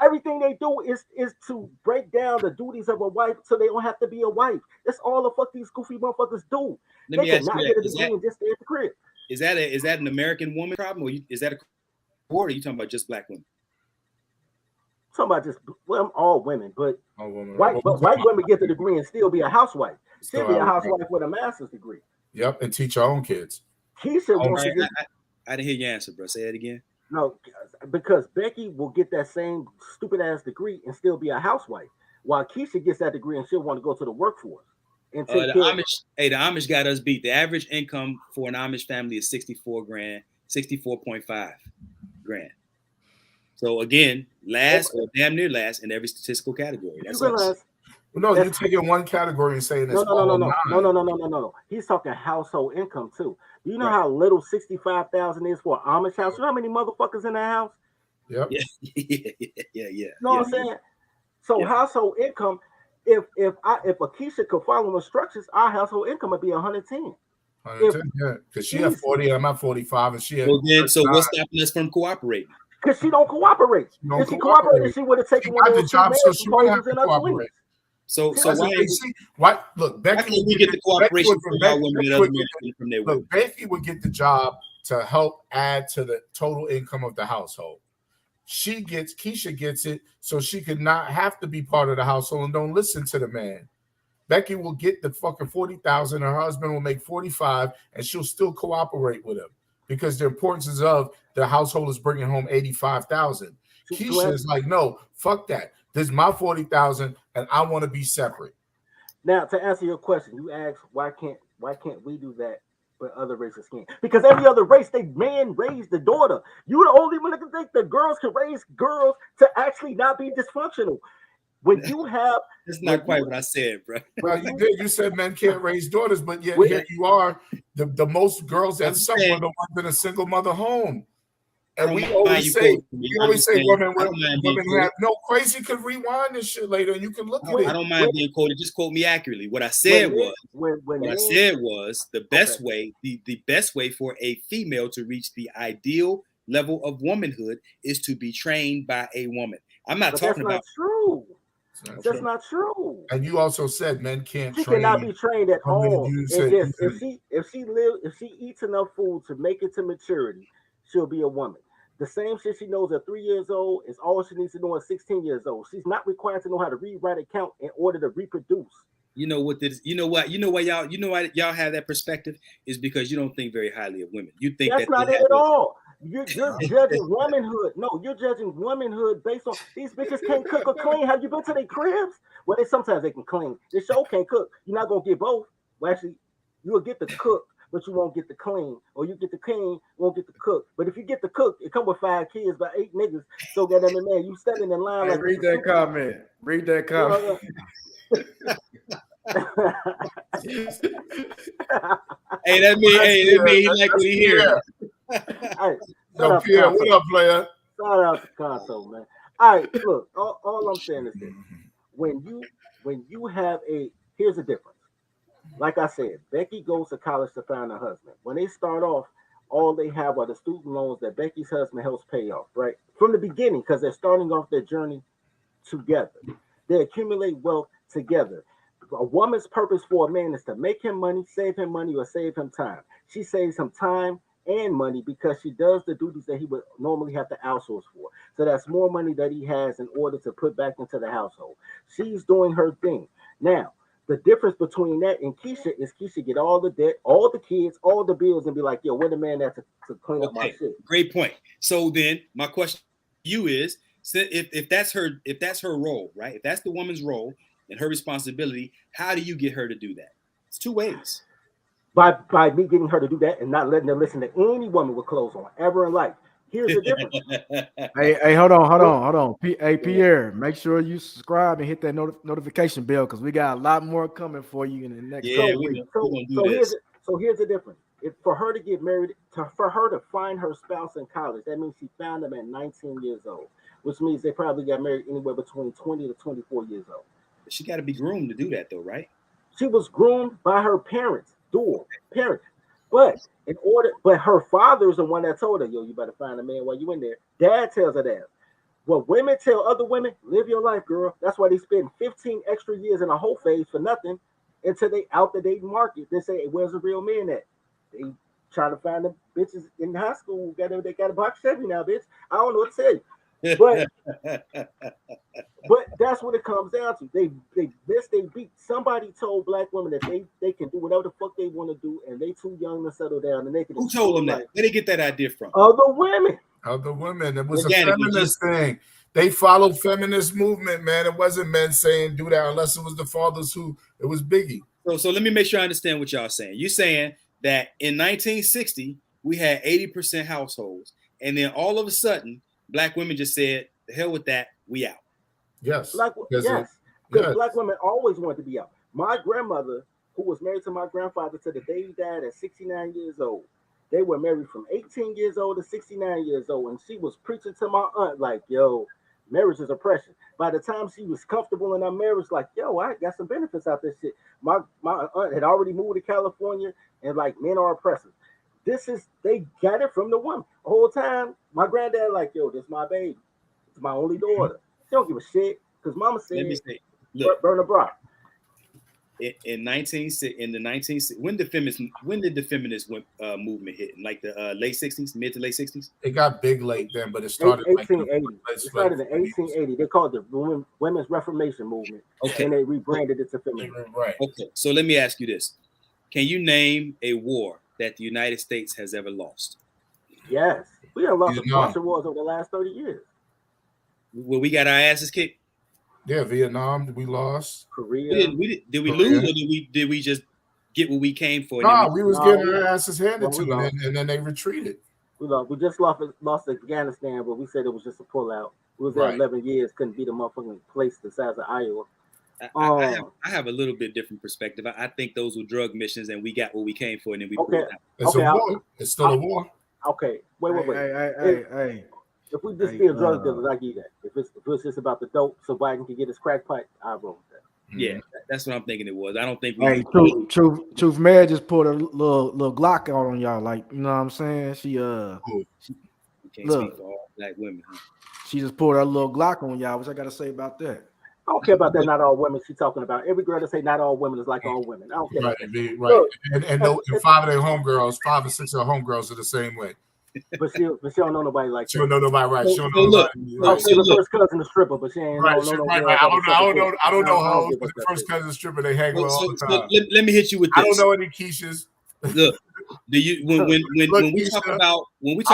everything they do is to break down the duties of a wife so they don't have to be a wife. That's all the fuck these goofy motherfuckers do. Let They me ask you cannot that: get a degree and just stay at the crib. is that an American woman problem, or is that a or are you talking about just black women? Talking about just all women, but Oh, woman, white women get the degree and still be a housewife. She'll be a housewife with a master's degree. Yep, and teach our own kids. Keisha wants Right, to get I didn't hear your answer, bro. Say that again. no, because Becky will get that same stupid ass degree and still be a housewife, while Keisha gets that degree and she'll want to go to the workforce and take The care. Amish, the Amish got us beat. The average income for an Amish family is 64 grand, 64.5 grand. So again, last or damn near last in every statistical category. That's you realize? us. No, you're taking one category and saying it's No. He's talking household income too. Do you know how little 65,000 is for an Amish house? You know how many motherfuckers in that house? Yep. Yeah. You know what I'm saying? So household income, if Akeisha could follow instructions, our household income would be 110. Yeah, because she had 40, I'm at 45, and she had. So what's stopping us from cooperating? Because she don't cooperate. If she cooperated, she would have taken one of those job, so she wouldn't have to cooperate. So why? Look, Becky, we get the cooperation from our women and other men from their women. Look, Becky would get the job to help add to the total income of the household. Keisha gets it so she could not have to be part of the household and don't listen to the man. Becky will get the fucking 40,000, her husband will make 45, and she'll still cooperate with him because the importance of the household is bringing home 85,000. Keisha is like, no, fuck that. This is my 40,000, and I want to be separate. Now, to answer your question, you asked why can't we do that, but other races can't? Because every other race, they man raised the daughter. You're the only one that can think that girls can raise girls to actually not be dysfunctional. When you have, that's not quite what I said, bro. Well, you did. You said men can't raise daughters, but yet here you are. The most girls that suffer are the ones in a single mother home. And we always say women have no crazy could rewind this shit later and you can look at it. I don't mind being quoted. Just quote me accurately. What I said was the best way, the best way for a female to reach the ideal level of womanhood is to be trained by a woman. I'm not talking about true. That's not true. And you also said men can't. She cannot be trained at all. If she eats enough food to make it to maturity, she'll be a woman. The same shit she knows at 3 years old is all she needs to know at 16 years old. She's not required to know how to read, write, and count in order to reproduce. You know what why y'all have that perspective is because you don't think very highly of women. You think that's not it at all. You're judging womanhood. No, you're judging womanhood based on these bitches can't cook or clean. Have you been to their cribs? Well, sometimes they can clean. This show can't cook. You're not gonna get both. Well, actually, you'll get the cook, but you won't get the clean. Or you get the clean, won't get the cook. But if you get the cook, it come with 5 kids by 8 niggas. So goddamn it, man, you standing in line. Hey, like read that comment. Read that comment. Hey, that mean he like what he hear. Hey, so Pierre, what up, player? Shout out to Conto, man. All right, look, all I'm saying is this: when you have here's the difference. Like I said, Becky goes to college to find a husband. When they start off, all they have are the student loans that Becky's husband helps pay off, right? From the beginning, because they're starting off their journey together. They accumulate wealth together. A woman's purpose for a man is to make him money, save him money, or save him time. She saves him time and money because she does the duties that he would normally have to outsource for. So that's more money that he has in order to put back into the household. She's doing her thing. Now, the difference between that and Keisha is Keisha get all the debt, all the kids, all the bills, and be like, yo, where the man at to clean up my shit? Great point. So then my question to you is, if that's her role, right? If that's the woman's role and her responsibility, how do you get her to do that? It's 2 ways. by me getting her to do that and not letting her listen to any woman with clothes on ever in life. Here's the difference. Hey, hold on. Hey, Pierre, make sure you subscribe and hit that notification bell because we got a lot more coming for you in the next couple weeks. So here's the difference. If for her to get married, for her to find her spouse in college, that means she found them at 19 years old, which means they probably got married anywhere between 20 to 24 years old. She got to be groomed to do that, though, right? She was groomed by her parents, parents. But her father's the one that told her, yo, you better find a man while you in there. Dad tells her that. What women tell other women, live your life, girl. That's why they spend 15 extra years in a whole phase for nothing until they out the dating market. They say, hey, where's the real man at? They try to find the bitches in high school. They got a box Chevy now, bitch. I don't know what to tell you. But that's what it comes down to. They beat. Somebody told black women that they can do whatever the fuck they want to do, and they too young to settle down. And they can. Who told them that? Where did they get that idea from? Other women. It was a feminist thing. They followed feminist movement, man. It wasn't men saying do that unless it was the fathers who. It was Biggie. So let me make sure I understand what y'all saying. You're saying that in 1960 we had 80% households, and then all of a sudden black women just said, "The hell with that, we out." Yes. Because black women always wanted to be out. My grandmother, who was married to my grandfather to the day he died at 69 years old, they were married from 18 years old to 69 years old. And she was preaching to my aunt like, yo, marriage is oppression. By the time she was comfortable in her marriage, like, yo, I got some benefits out this shit. My aunt had already moved to California and like, men are oppressive. They got it from the woman. The whole time, my granddad like, yo, this is my baby. It's my only daughter. She don't give a shit because mama said, let me say, look, burn a bra. In the 1960s, when did the feminist movement hit? In like the late 60s, mid to late 60s? It got big late then, but it started 1880. It started in 1880. They called it the Women's Reformation Movement. Okay. And they rebranded it to feminism. Right. Okay. So let me ask you this. Can you name a war that the United States has ever lost? Yes. We have lost a bunch of wars over the last 30 years. Well, we got our asses kicked. Yeah, Vietnam, we lost. Korea. Did we lose, or did we just get what we came for? No, we was getting our asses handed to them, and then they retreated. We just lost Afghanistan, but we said it was just a pullout. We was there 11 years, couldn't beat a motherfucking place the size of Iowa. I have a little bit different perspective. I think those were drug missions, and we got what we came for, and then we pulled out. It's a war. It's still a war. Okay, wait. Hey. If we just steal drug dealers, I give that. If it's just about the dope, so Biden can get his crack pipe, I roll with that. Yeah, that's what I'm thinking it was. I don't think. Truth Mary just put a little Glock out on y'all, like, you know what I'm saying? She can't speak for all black women. Huh? She just pulled her little Glock on y'all. What I gotta say about that? I don't care about that. Not all women. She's talking about every girl that say not all women is like all women. I don't care. Right. Look, and 5 of their homegirls, 5 or 6 of her homegirls are the same way. But she don't know nobody like that. She don't know nobody, right? She don't know nobody. Right. She the first cousin a stripper, but she ain't right. know right. I don't know how the first cousin stripper they hang with all the time. Let me hit you with this. I don't know any Keishas. Look, when we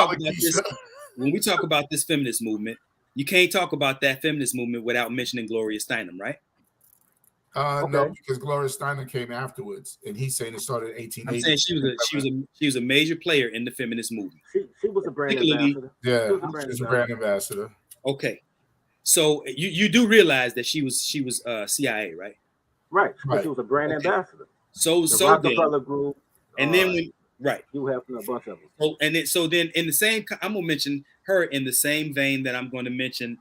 talk about this feminist movement, you can't talk about that feminist movement without mentioning Gloria Steinem, right? No, because Gloria Steinem came afterwards, and he's saying it started in 1880. I'm saying she was a major player in the feminist movement. She was a brand ambassador. Yeah, she was a brand ambassador. Okay, so you do realize that she was CIA, right? Right. She was a brand ambassador. So Rockefeller Group, and then you have a bunch of them. So then in the same, I'm gonna mention her in the same vein that I'm going to mention.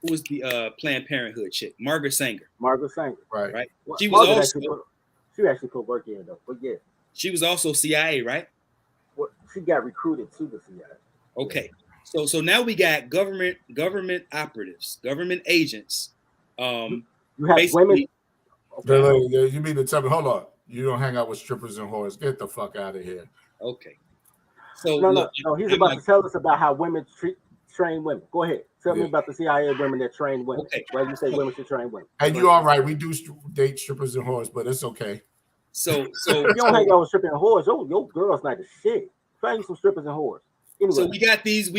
Who was the Planned Parenthood chick? Margaret Sanger. Right. She was she actually put work in though, but yeah. She was also CIA, right? Well, she got recruited to the CIA. Okay. So now we got government operatives, government agents. You have women. Okay. You mean to tell me? Hold on. You don't hang out with strippers and whores. Get the fuck out of here. Okay. So no. He's about to tell us about how women train women. Go ahead. Tell me about the CIA women that train women. Okay. Why you say women should train women? And you all right? We do date strippers and whores, but it's okay. So you don't hang out with strippers and whores. Your girl's not the shit. Find you some strippers and whores. Anyway. So we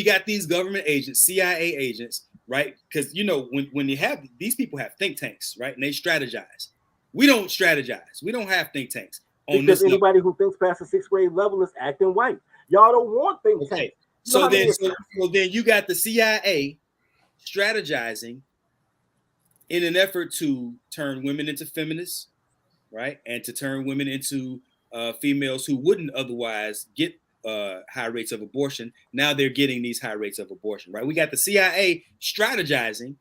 got these government agents, CIA agents, right? Because when you have these people have think tanks, right? And they strategize. We don't strategize. We don't have think tanks. on because this level. anybody who thinks past the 6th grade level is acting white. Y'all don't want think Okay. tanks. So then you got the CIA strategizing in an effort to turn women into feminists, right? And to turn women into females who wouldn't otherwise get high rates of abortion. Now they're getting these high rates of abortion, right? We got the CIA strategizing.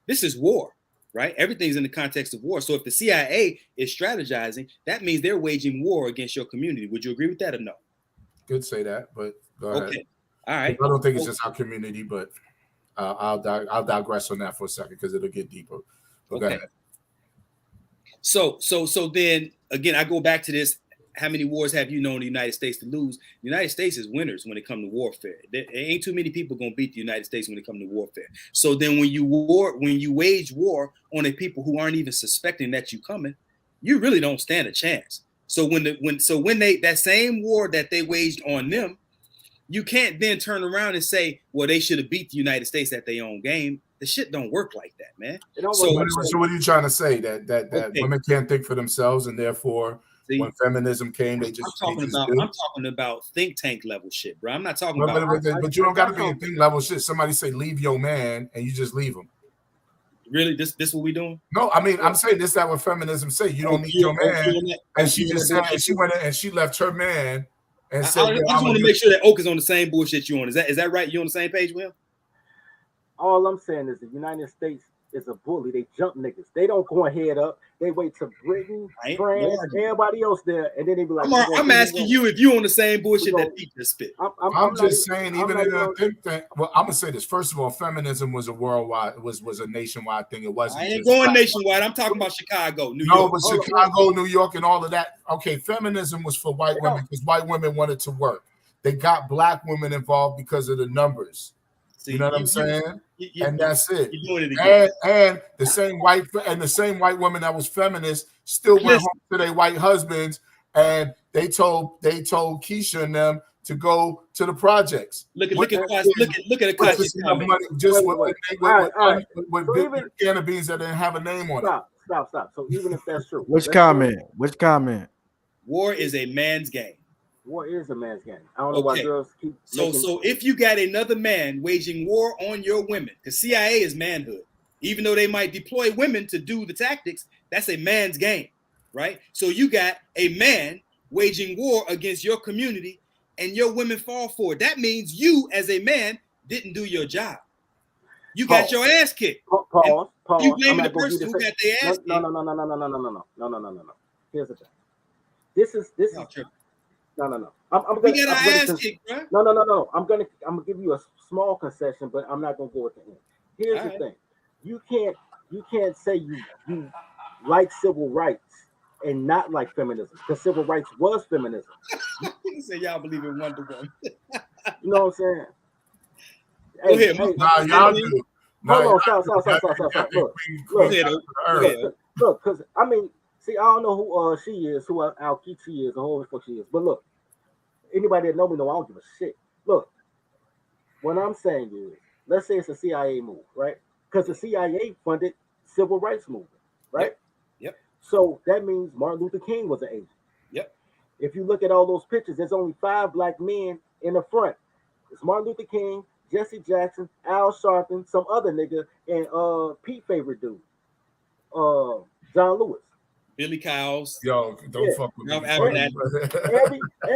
This is war, right? Everything's in the context of war. So if the CIA is strategizing, that means they're waging war against your community. Would you agree with that or no? Could say that, but go ahead. Okay. All right. I don't think it's just our community, but I'll digress on that for a second because it'll get deeper. But okay. So then again, I go back to this. How many wars have you known the United States to lose? The United States is winners when it comes to warfare. There ain't too many people gonna beat the United States when it comes to warfare. So then when you wage war on a people who aren't even suspecting that you coming, you really don't stand a chance. So when they that same war that they waged on them, you can't then turn around and say, well, they should have beat the United States at their own game. The shit don't work like that, man. So what are you trying to say? That women can't think for themselves and therefore when feminism came, they just I'm talking about think tank level shit, bro. I'm not talking about but you don't gotta be in think level shit. Somebody say leave your man and you just leave him. Really? This what we doing? No, I mean I'm saying this that what feminism say. You don't need your man. And she just said she went and she left her man and said I just want to make sure that Oak is on the same bullshit you on. Is that right? You on the same page, Will? All I'm saying is the United States is a bully. They jump niggas. They don't go head up. They wait till Britain, France, everybody else there, and then they be like, I'm asking you if you on the same bullshit that Peter spit. I'm just saying, even in a think tank. Well, I'm gonna say this. First of all, feminism was a worldwide, was a nationwide thing. It wasn't. I ain't going nationwide. I'm talking about Chicago, New York. No, but Chicago, New York, and all of that. Okay, feminism was for white women because white women wanted to work. They got black women involved because of the numbers. You know what I'm saying? And that's it. And the same white woman that was feminist still went home to their white husbands, and they told Keisha and them to go to the projects. Look at Akashi comment. Just with big can of beans that didn't have a name on it. Stop. So even if that's true, which comment? War is a man's game. War is a man's game. I don't know why girls keep. So if you got another man waging war on your women, because CIA is manhood, even though they might deploy women to do the tactics, that's a man's game, right? So you got a man waging war against your community, and your women fall for it. That means you, as a man, didn't do your job. You got your ass kicked. Pause. You blaming the person who got their ass kicked. No. Here's the thing. This is. No. I'm gonna we got our ass kicked, bro. No. I'm gonna give you a small concession, but I'm not gonna go at the end. Here's the thing: you can't say you like civil rights and not like feminism, because civil rights was feminism. You say y'all believe in Wonder Woman. You know what I'm saying? Go ahead. Y'all do. Hold on, stop. Look, because I mean. See, I don't know who she is, who Al-Kichi is, or who the fuck she is. But look, anybody that know me know I don't give a shit. Look, what I'm saying is, let's say it's a CIA move, right? Because the CIA funded civil rights movement, right? Yep. So that means Martin Luther King was an agent. Yep. If you look at all those pictures, there's only 5 black men in the front. It's Martin Luther King, Jesse Jackson, Al Sharpton, some other nigga, and Pete favorite dude, John Lewis. Billy Cowles. Yo, don't fuck with me.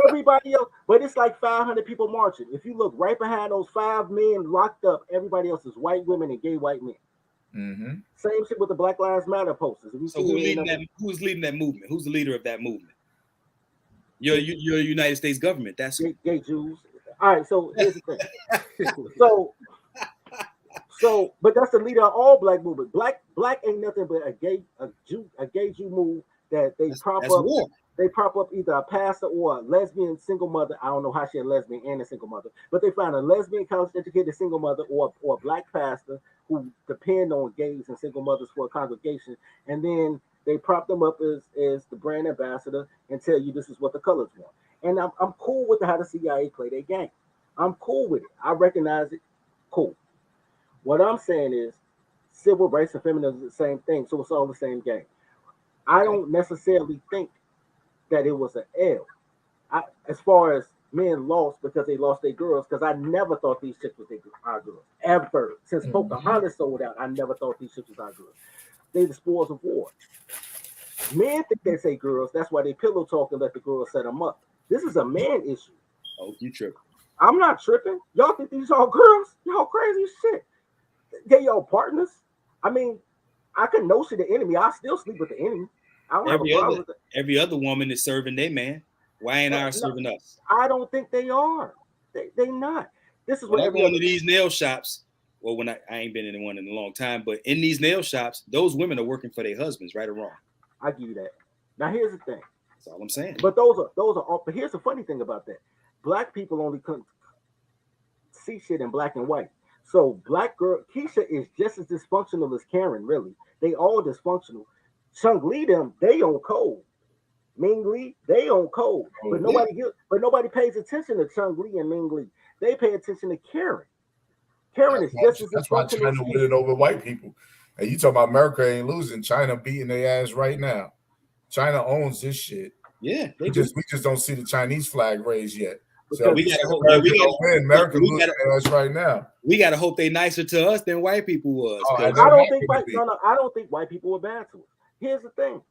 Everybody else, but it's like 500 people marching. If you look right behind those 5 men locked up, everybody else is white women and gay white men. Mm-hmm. Same shit with the Black Lives Matter posters. So who's leading that movement? Who's the leader of that movement? You're United States government. That's gay Jews. All right, so here's the thing. So, but that's the leader of all black movement. Black ain't nothing but a gay Jew move that they prop up. War. They prop up either a pastor or a lesbian single mother. I don't know how she a lesbian and a single mother, but they find a lesbian college-educated single mother or a black pastor who depend on gays and single mothers for a congregation, and then they prop them up as the brand ambassador and tell you this is what the colors want. And I'm cool with how the CIA play their game. I'm cool with it. I recognize it. Cool. What I'm saying is civil rights and feminism is the same thing, so it's all the same game. I don't necessarily think that it was an L. As far as men lost because they lost their girls, because I never thought these chicks was our girls. Ever. Since Pocahontas sold out, I never thought these chicks was our girls. They the spoils of war. Men think they say girls, that's why they pillow talk and let the girls set them up. This is a man issue. Oh, you tripping. I'm not tripping. Y'all think these all girls? Y'all crazy as shit. They y'all partners. I mean, I can know shit the enemy. I still sleep with the enemy. I don't have a problem with it. Every other woman is serving their man. Why ain't ours serving us? I don't think they are. They not. This is what when I go into these nail shops. Well, when I ain't been in one in a long time, but in these nail shops, those women are working for their husbands, right or wrong. I give you that. Now here's the thing. That's all I'm saying. But those are all. But here's the funny thing about that. Black people only couldn't see shit in black and white. So black girl Keisha is just as dysfunctional as Karen. Really, they all dysfunctional. Chung Lee them, they on code. Ming Lee, they on code. But nobody pays attention to Chung Lee and Ming Lee. They pay attention to Karen. Karen is just as dysfunctional. That's why China winning over white people. And you talk about America ain't losing. China beating their ass right now. China owns this shit. Yeah, we just don't see the Chinese flag raised yet. So we gotta hope America losing their ass right now. We gotta hope they nicer to us than white people was. I don't think white people were bad to us. Here's the thing.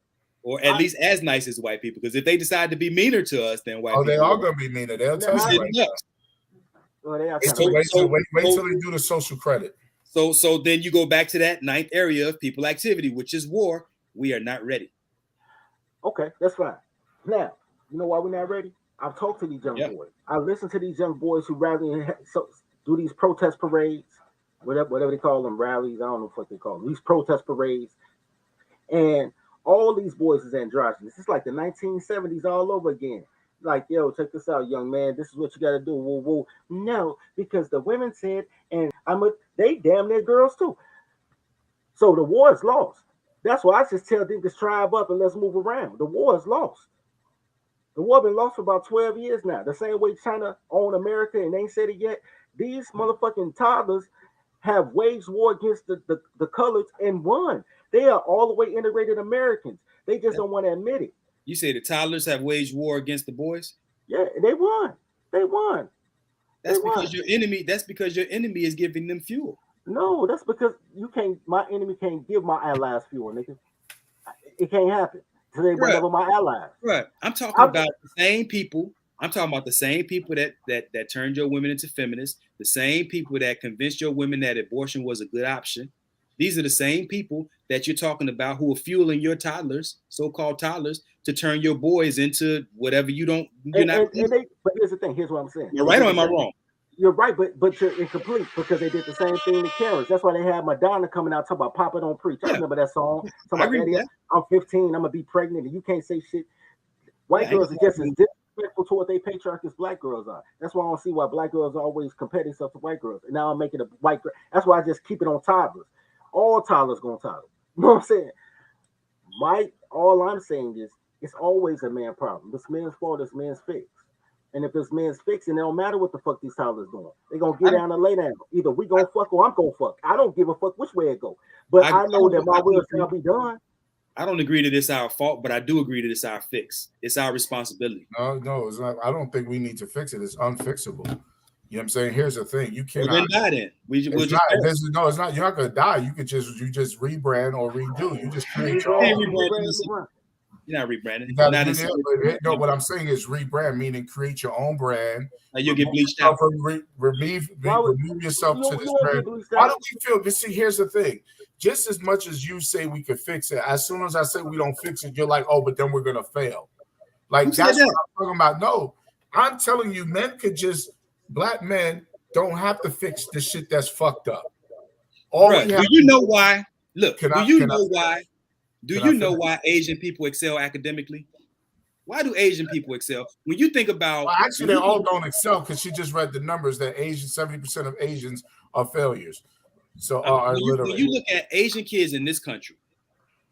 Or at least as nice as white people, because if they decide to be meaner to us than white people, they are gonna be meaner. They'll tell you right now. Wait till they do the social credit. So then you go back to that ninth area of people activity, which is war. We are not ready. Okay, that's fine. Now, you know why we're not ready? I've talked to these young boys. I listen to these young boys who rally and do these protest parades, whatever they call them, rallies. I don't know what they call them. These protest parades. And all these boys is androgynous. It's like the 1970s all over again. Like, yo, check this out, young man. This is what you got to do. Whoa, whoa. No, because the women said, and they damn near girls too. So the war is lost. That's why I just tell them to tribe up and let's move around. The war is lost. The war been lost for about 12 years now. The same way China owned America and they ain't said it yet. These motherfucking toddlers have waged war against the colors and won. They are all the way integrated Americans. They just don't want to admit it. You say the toddlers have waged war against the boys? Yeah, they won. They won. That's because your enemy is giving them fuel. No, that's because my enemy can't give my allies fuel, nigga. It can't happen. So they went over my allies. Right. I'm talking about the same people. I'm talking about the same people that turned your women into feminists, the same people that convinced your women that abortion was a good option. These are the same people that you're talking about who are fueling your toddlers, so-called toddlers, to turn your boys into whatever you're not. But here's the thing. Here's what I'm saying. You're right, or am I wrong? You're right, but you're incomplete because they did the same thing to Karens. That's why they had Madonna coming out talking about Papa Don't Preach. I remember that song. I'm 15, I'm gonna be pregnant, and you can't say shit. White girls are just as disrespectful toward their patriarch as black girls are. That's why I don't see why black girls always compare themselves to white girls. And now I'm making a white girl. That's why I just keep it on toddlers. All toddlers gonna toddle. You know what I'm saying? All I'm saying is it's always a man problem. This man's fault, this man's fix. And if this man's fixing, it don't matter what the fuck these toddlers doing. They gonna get down and lay down. Either we gonna fuck or I'm gonna fuck. I don't give a fuck which way it go. But I know that my will shall be done. I don't agree that it's our fault, but I do agree that it's our fix. It's our responsibility. No, it's not. I don't think we need to fix it. It's unfixable. You know what I'm saying? Here's the thing: you cannot. Well, then die then. It's not. You're not gonna die. You just rebrand or redo. You just create your own. You're not rebranding. No, what I'm saying is rebrand, meaning create your own brand. You'll get bleached out. Remove yourself to this brand. Why do we feel? But see, here's the thing. Just as much as you say we could fix it, as soon as I say we don't fix it, you're like, oh, but then we're gonna fail. Like that's what I'm talking about. No, I'm telling you, black men don't have to fix the shit that's fucked up. Do you know why? Look, do you know why? Do you know why Asian people excel academically? Why do Asian people excel? When you think about, well, actually, they all don't excel because she just read the numbers that 70% of Asians are failures. So when you look at Asian kids in this country,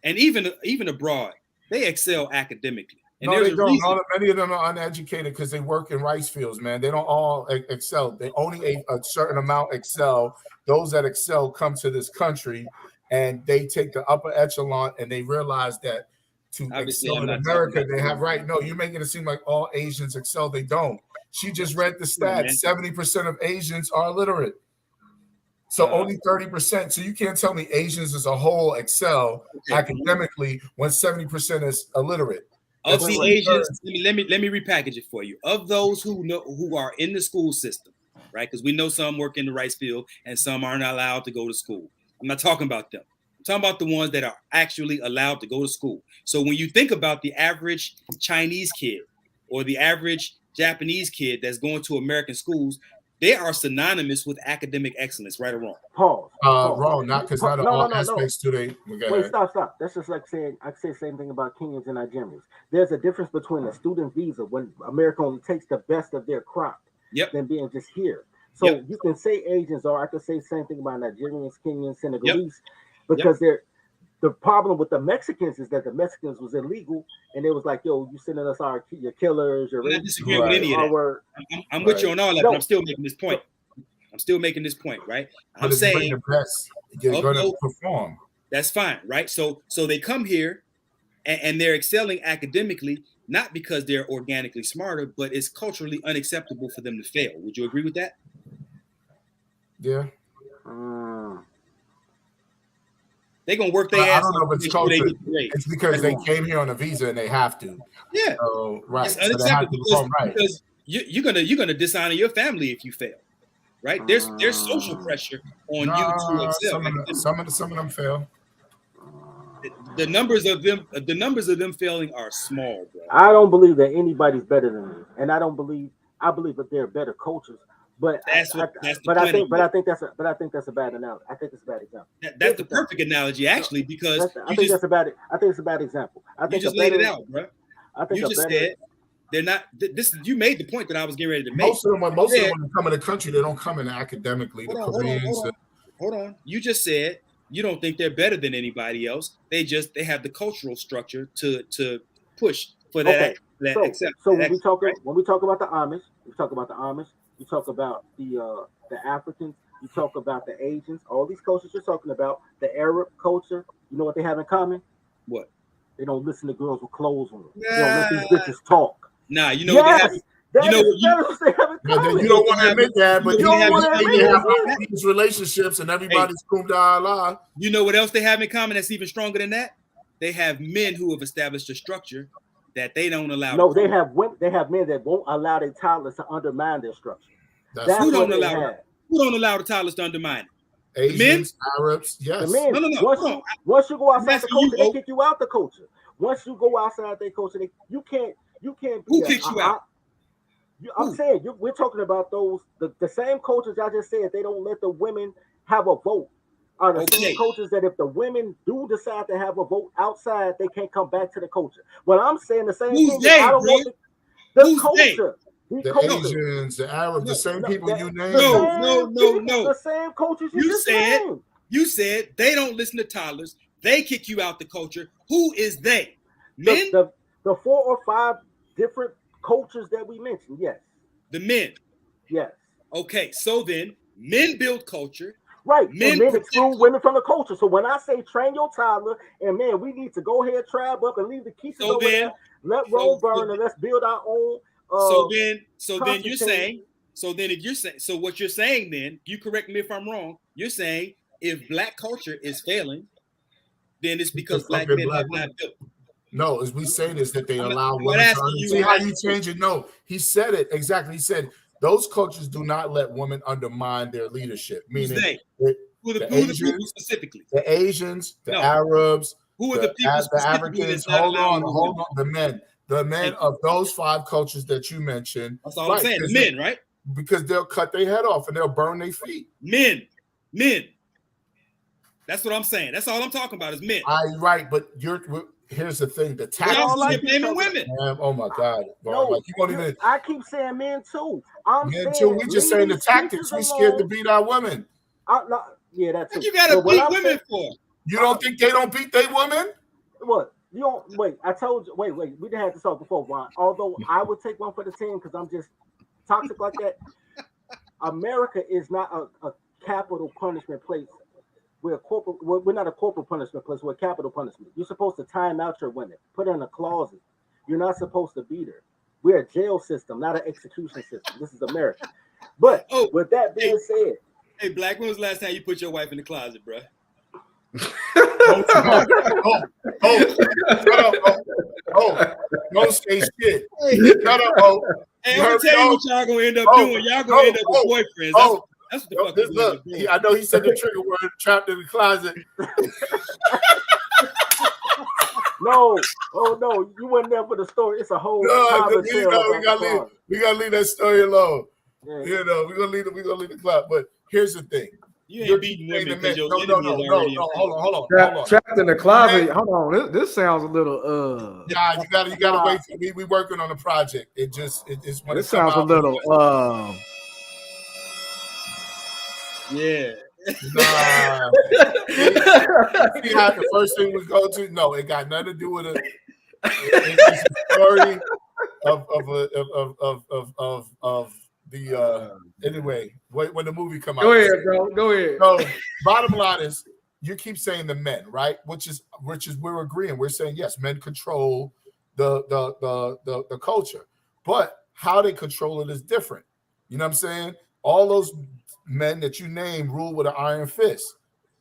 and even abroad, they excel academically. And no, they don't. Many of them are uneducated because they work in rice fields, man. They don't all excel. They only a certain amount excel. Those that excel come to this country, and they take the upper echelon, and they realize that to Obviously, excel I'm in not America, talking they about have right. No, you're making it seem like all Asians excel. They don't. She just read the Come on, stats. man. 70% of Asians are illiterate. So Uh, only 30%. So you can't tell me Asians as a whole excel Okay. academically when 70% is illiterate. Of It's the Wait. Asians, let me repackage it for you. Of those who are in the school system, right? Because we know some work in the rice field and some aren't allowed to go to school. I'm not talking about them. I'm talking about the ones that are actually allowed to go to school. So when you think about the average Chinese kid or the average Japanese kid that's going to American schools, they are synonymous with academic excellence, right or wrong? Pause. Wrong, not because not all aspects to they. Wait, stop. That's just like saying I could say the same thing about Kenyans and Nigerians. There's a difference between a student visa when America only takes the best of their crop Yep. than being just here. So Yep. you can say Asians, or I could say the same thing about Nigerians, Kenyans, Senegalese, Yep. because they're the problem with the Mexicans is that the Mexicans was illegal, and it was like, yo, you sending us your killers, your I'm not rapists, disagreeing with any of that. word. I'm with you on all that, No. but I'm still making this point. Right? I'm But if you bring saying the best, you're of going to those- perform. that's fine, right? So they come here and they're excelling academically, not because they're organically smarter, but it's culturally unacceptable for them to fail. Would you agree with that? Yeah. They're gonna work their I ass don't know off if it's to make sure they culture. get the grade. It's because they came here on a visa and they have to. Yeah, So right. it's So they have to unacceptable perform right. because you're gonna dishonor your family if you fail, right? There's social pressure on you to excel. Some of them fail. The numbers of them failing are small, bro. I don't believe that anybody's better than me, and I believe that they're better coaches. But I think that's a bad analogy. I think it's a bad example. That's the perfect analogy, actually, because I think it's a bad example. I think you just laid it out, bro. You just said they're not. This you made the point that I was getting ready to make. Most of them, when they come in the country, they don't come in academically. Hold on. You just said you don't think they're better than anybody else. They have the cultural structure to push for that. Okay. So when we talk about the Amish, we talk about the Amish. You talk about the Africans. You talk about the Asians. All these cultures you're talking about. The Arab culture. You know what they have in common? What? They don't listen to girls with clothes on. They don't let these bitches talk. Nah, you know what they have. You don't want to admit that, but you have these relationships and everybody's kumda. You know what else they have in common that's even stronger than that? They have men who have established a structure that they don't allow. No, they have men that won't allow their toddlers to undermine their structure. Who don't allow the toddlers to undermine it? Asians, Arabs, yes. The men. No. Once you go outside the culture, they kick you out the culture. Once you go outside their culture, you can't. Who kicks you out? I'm saying we're talking about those the same coaches I just said. They don't let the women have a vote. Are the same coaches that if the women do decide to have a vote outside, they can't come back to the culture. Well, I'm saying the same thing. I don't want the culture. The Asians, the Arabs, the same people you named. No. The same coaches you said they don't listen to toddlers. They kick you out the culture. Who is they? Men? The 4 or 5 different cultures that we mentioned, yes. The men. Yes. Okay, so then men build culture. Right. Men exclude women from the culture. So when I say train your toddler, and man, we need to go ahead, trab up, and leave the keys over there, let roll burn, and let's build our own. So then you're saying. So then if you're saying, so what you're saying then, you correct me if I'm wrong. You're saying if black culture is failing, then it's because black men have not built. No, as we say this, that they allow women to see how you change it. No, he said it exactly. He said those cultures do not let women undermine their leadership. Meaning, who the people specifically? The Asians, the Arabs, who are the people the Africans. Hold on. The men of those 5 cultures that you mentioned. That's all I'm saying. The men, right? Because they'll cut their head off and they'll burn their feet. Men. That's what I'm saying. That's all I'm talking about is men. Right, but here's the thing: the tactics. Like naming women. Oh my God! No, you won't even. I keep saying men too. Men too. We just saying the tactics. We scared to beat our women. Yeah, that's it. You gotta beat women for. You don't think they don't beat their women? What? You don't wait. I told you. Wait. We didn't have to talk before, Ron. Although I would take one for the team because I'm just toxic like that. America is not a capital punishment place. we're not a corporal punishment place, we're a capital punishment. You're supposed to time out your women, put her in a closet. You're not supposed to beat her. We're a jail system, not an execution system. This is America. But with that being said, hey, Black, when was the last time you put your wife in the closet, bro? Don't say shit. Shut up, Hey, I'm gonna tell you what y'all gonna end up doing. Y'all gonna end up with boyfriends. That's what the fuck you're gonna do. I know he said the trigger word, trapped in the closet. no, you weren't there for the story. It's a whole we gotta leave that story alone. Yeah. You know, we're gonna leave the cloud. But here's the thing. You ain't beating women because your no. Hold on. Trapped in the closet. Hold on. This sounds a little Nah, you gotta wait for me. We working on a project. It's when this sounds a little yeah. Nah. See how the first thing we go to? No, it got nothing to do with it. It's a story of the anyway. When the movie come out. Go ahead, bro. Go ahead. So bottom line is, you keep saying the men, right? Which is we're agreeing. We're saying yes, men control the culture, but how they control it is different. You know what I'm saying? All those men that you name rule with an iron fist.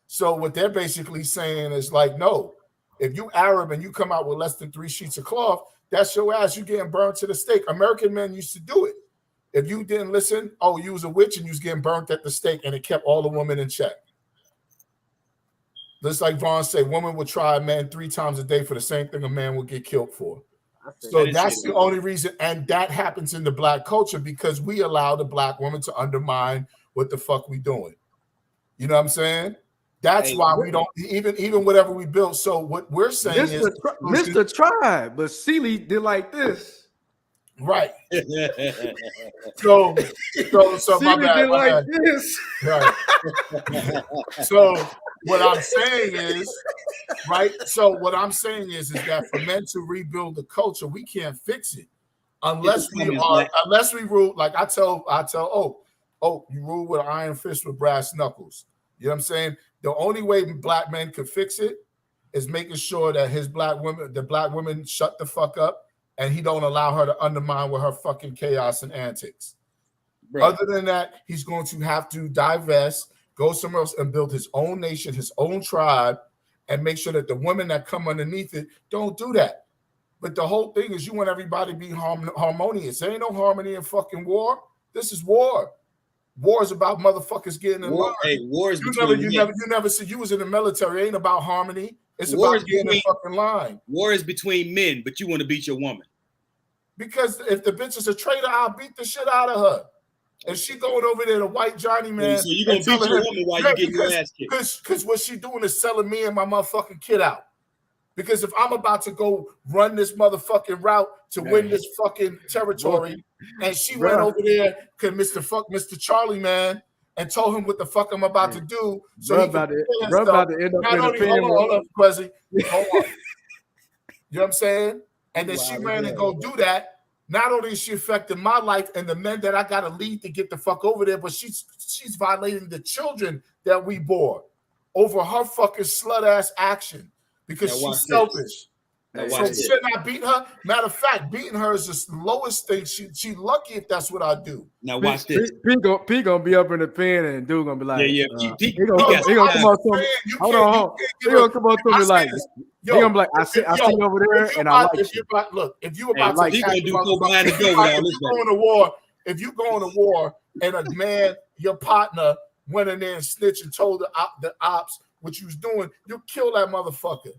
So what they're basically saying is like, no, if you Arab and you come out with less than 3 sheets of cloth, that's your ass. You getting burned to the stake. American men used to do it. If you didn't listen, you was a witch and you was getting burnt at the stake, and it kept all the women in check. Just like Vaughn said, women would try a man 3 times a day for the same thing a man would get killed for. So that's the only reason, and that happens in the black culture because we allow the black woman to undermine what the fuck we doing. You know what I'm saying? That's why we don't even whatever we build. So what we're saying is Mr. Tribe, but Sealy did like this. Right. so my bad. Like this. Right. So what I'm saying is, right? So what I'm saying is that for men to rebuild the culture, we can't fix it unless we rule. Like I tell, you rule with an iron fist with brass knuckles. You know what I'm saying? The only way black men could fix it is making sure that the black women shut the fuck up and he don't allow her to undermine with her fucking chaos and antics. Bro. Other than that, he's going to have to divest, go somewhere else and build his own nation, his own tribe, and make sure that the women that come underneath it don't do that. But the whole thing is you want everybody to be harmonious. There ain't no harmony in fucking war. This is war. War is about motherfuckers getting in line. Hey, war is you never see you was in the military. It ain't about harmony. It's about getting in fucking line. War is between men, but you want to beat your woman. Because if the bitch is a traitor, I'll beat the shit out of her. And she going over there to white Johnny, man. So you gonna beat your woman while you getting your ass kicked? Because what she doing is selling me and my motherfucking kid out. Because if I'm about to go run this motherfucking route to win this fucking territory, and she went over there because Mr. Charlie, man, and told him what the fuck I'm about to do. So he about to end up in the pen. Hold on, Quezzy. Hold on. You know what I'm saying? And then she ran and go do that. Not only is she affecting my life and the men that I got to lead to get the fuck over there, but she's violating the children that we bore over her fucking slut ass action because she's selfish. So should I beat her? Matter of fact, beating her is the lowest thing. She lucky if that's what I do. Now watch this. P gonna be up in the pen and dude gonna be like, he gonna come up to me. Hold on. He gonna come up to me like, he gonna be like, I see you over there, and I like you. If you about to go behind the door, if you go to war and a man, your partner, went in there and snitched and told the ops what you was doing, you kill that motherfucker.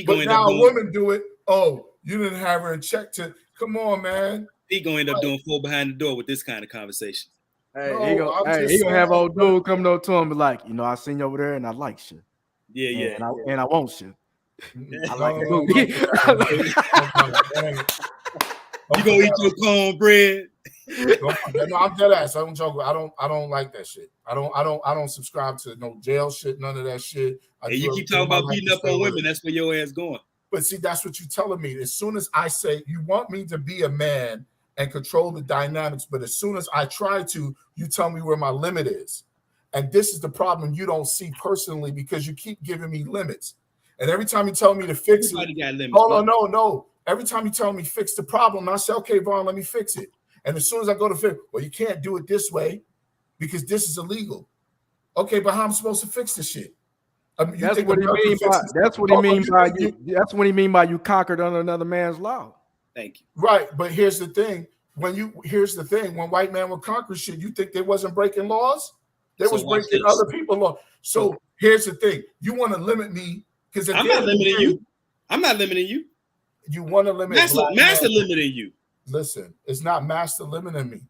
But now a woman do it. Oh, you didn't have her in check to come on, man. He gonna end up doing full behind the door with this kind of conversation. He gonna have old dude coming up to him and be like, I seen you over there and I like you. Yeah. And I want you. I like the movie. You gonna eat your cornbread? No, I'm dead ass. I don't joke. I don't like that shit. I don't subscribe to no jail shit, none of that shit. You keep talking about beating up on women, that's where your ass going. But see, that's what you're telling me. As soon as I say you want me to be a man and control the dynamics, but as soon as I try to, you tell me where my limit is. And this is the problem you don't see personally because you keep giving me limits. And every time you tell me to fix Everybody it, got limits. hold on, no. Every time you tell me fix the problem, I say, okay, Vaughn, let me fix it. And as soon as I go to fix, well, you can't do it this way because this is illegal. Okay, but how am I supposed to fix this shit? That's what he mean by. That's what he mean by you. That's what he mean by you conquered under another man's law. Thank you. Right, but here's the thing. When white man would conquer shit, you think they wasn't breaking laws? They was breaking other people's laws. So here's the thing. You want to limit me because I'm not limiting you. I'm not limiting you. You want to limit master limiting you. Listen, it's not master limiting me.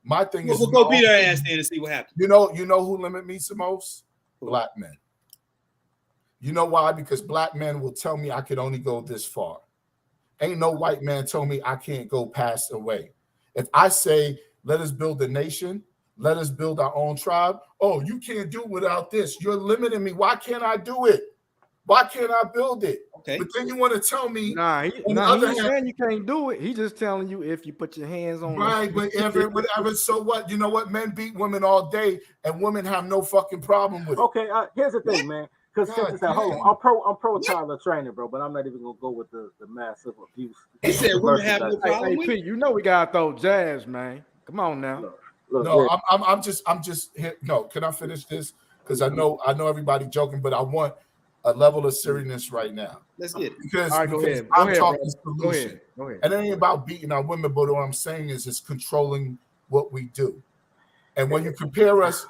My thing is we'll go beat our ass then and see what happens. You know who limit me the most? Black men. You know why? Because black men will tell me I could only go this far. Ain't no white man told me I can't go past away. If I say, let us build a nation, let us build our own tribe. Oh, you can't do it without this. You're limiting me. Why can't I do it? Why can't I build it? Okay. But then you want to tell me. He's saying you can't do it. He's just telling you if you put your hands on right, whatever. So what? You know what? Men beat women all day, and women have no fucking problem with it. Okay, here's the thing, man. Because hold on, I'm pro Tyler training, bro, but I'm not even gonna go with the massive abuse. He said women have no problem with it. You know we gotta throw jazz, man. Come on now. No, I'm just here. No, can I finish this? Because I know everybody joking, but I want a level of seriousness right now. Let's get it. Because go ahead. I'm go talking ahead, solution. Go ahead. And it ain't about beating our women, but what I'm saying is it's controlling what we do. And when you compare us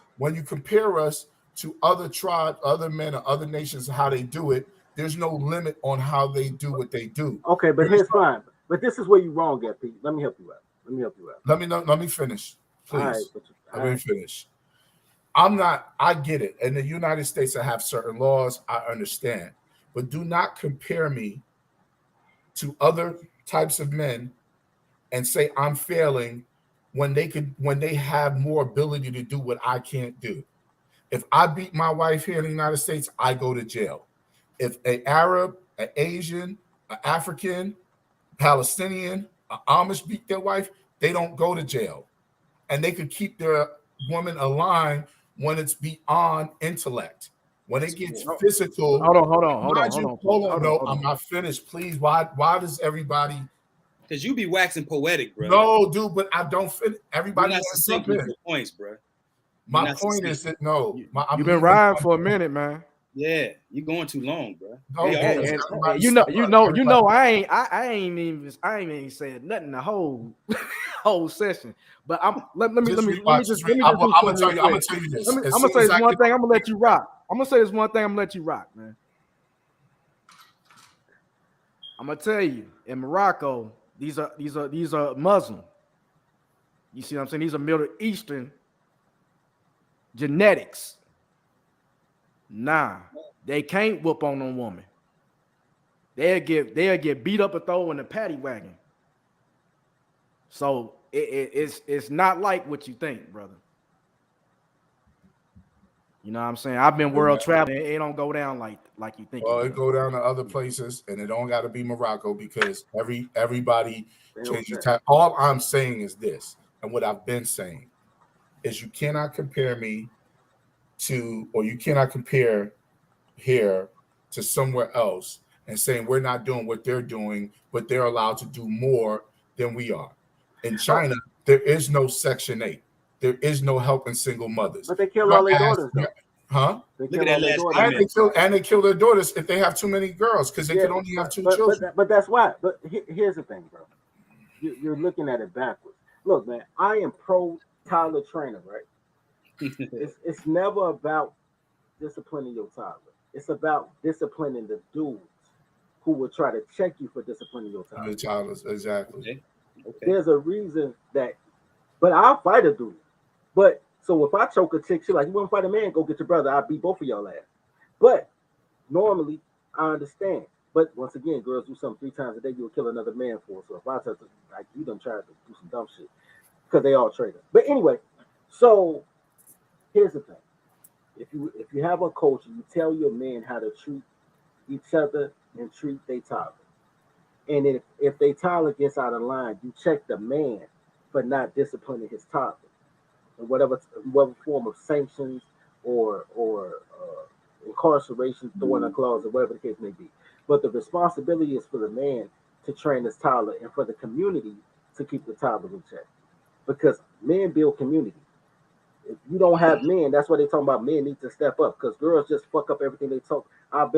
to other tribes, other men, or other nations, how they do it, there's no limit on how they do what they do. Okay, but here's fine. But this is where you're wrong, Pete. Let me help you out. Let me finish, please. Let me finish. I get it. In the United States, I have certain laws. I understand. But do not compare me to other types of men and say I'm failing when they have more ability to do what I can't do. If I beat my wife here in the United States, I go to jail. If an Arab, an Asian, an African, Palestinian, an Amish beat their wife, they don't go to jail. And they could keep their woman alive when it's beyond intellect. When it gets physical. Hold on. No, I'm not finished. Please. Why does everybody? Because you be waxing poetic, bro. No, dude, but I don't fit. Everybody wants to your points, bro. My point is that you've been riding for a minute, man. Yeah, you're going too long, bro. No, you know, I ain't even said nothing the whole session. But let me just I'm gonna tell you this. I'm gonna say this one thing. I'm gonna let you rock. Man. I'm gonna tell you, in Morocco, these are Muslim. You see what I'm saying? These are Middle Eastern genetics. Nah, they can't whoop on no woman. They'll get beat up and thrown in the paddy wagon. So it's not like what you think, brother. You know what I'm saying? I've been world traveling. It don't go down like you think. Well, it go down to other places, and it don't got to be Morocco because everybody changes time. All I'm saying is this, and what I've been saying is you cannot compare me to, or you cannot compare here to somewhere else and saying we're not doing what they're doing, but they're allowed to do more than we are. In China, there is no Section 8. There is no helping single mothers. But they kill all their daughters. Huh? Look at that last comment. And they kill their daughters if they have too many girls because they can only have two children. But that's why. But here's the thing, bro. You're looking at it backwards. Look, man, I am pro toddler trainer, right? It's never about disciplining your toddler. It's about disciplining the dudes who will try to check you for disciplining your toddler. The toddlers, exactly. Okay. There's a reason that, but I'll fight a dude. But so if I choke a chick, she's like, you wouldn't fight a man, go get your brother. I'll beat both of y'all ass. But normally, I understand. But once again, girls do something 3 times a day, you'll kill another man for. So if I touch it, like you done tried to do some dumb shit because they all traitors. But anyway, so here's the thing: if you have a culture, you tell your men how to treat each other and treat their toddler. And if they toddler gets out of line, you check the man for not disciplining his toddler. And whatever form of sanctions incarceration, throwing a clause, or whatever the case may be. But the responsibility is for the man to train his toddler and for the community to keep the toddler in check. Because men build community. If you don't have men, that's why they talking about men need to step up. Because girls just fuck up everything they talk. I've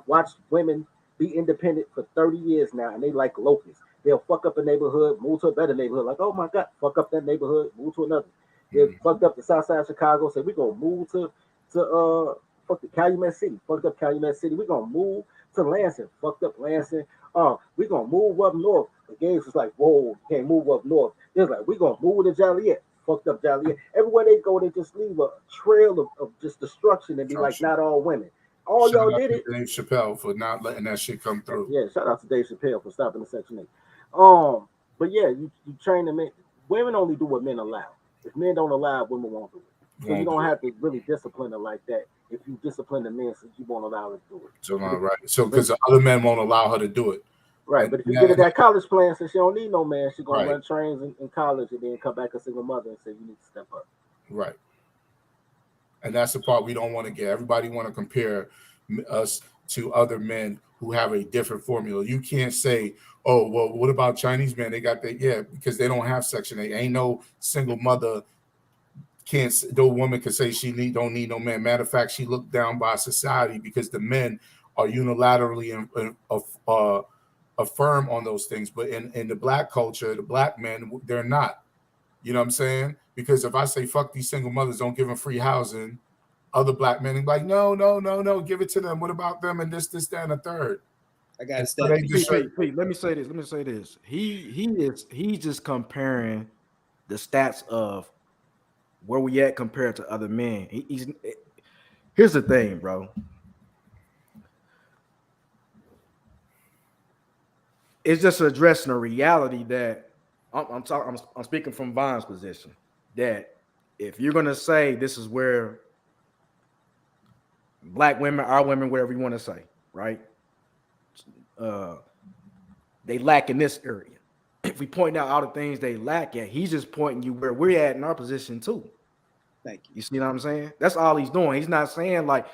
watched women be independent for 30 years now, and they like locusts. They'll fuck up a neighborhood, move to a better neighborhood. Like, oh my God, fuck up that neighborhood, move to another. They fucked up the south side of Chicago, said we're gonna move to fuck the Calumet City, fucked up Calumet City. We're gonna move to Lansing, fucked up Lansing. We're gonna move up north. The Games was like, whoa, can't move up north. They're like, we're gonna move to Joliet, fucked up Joliet. Everywhere they go, they just leave a trail of just destruction and be like, not all women. All y'all did it. Dave Chappelle for not letting that shit come through. Yeah, shout out to Dave Chappelle for stopping the Section 8. But yeah, you train them. Women only do what men allow. If men don't allow, women won't do it. So you don't have to really discipline her like that. If you discipline the men, so you won't allow her to do it. So right. So because the other men won't allow her to do it. Right, but if you get her that college plan, since she don't need no man, she's gonna run trains in college and then come back a single mother and say you need to step up. Right. And that's the part we don't want to get. Everybody want to compare us to other men who have a different formula. You can't say, oh, well, what about Chinese men? They got that, because they don't have Section 8. Ain't no single mother no woman can say she don't need no man. Matter of fact, she looked down by society because the men are unilaterally affirm on those things. But in the black culture, the black men, they're not. You know what I'm saying? Because if I say fuck these single mothers, don't give them free housing, other black men are like, no, give it to them. What about them? And this, that, and a third. I got to step. Pete, let me say this. He's just comparing the stats of where we at compared to other men. Here's the thing, bro. It's just addressing a reality that I'm speaking from Von's position. That if you're gonna say this is where black women, our women, whatever you want to say, right? They lack in this area. If we point out all the things they lack at, he's just pointing you where we're at in our position too. Thank you. You see what I'm saying? That's all he's doing. He's not saying like,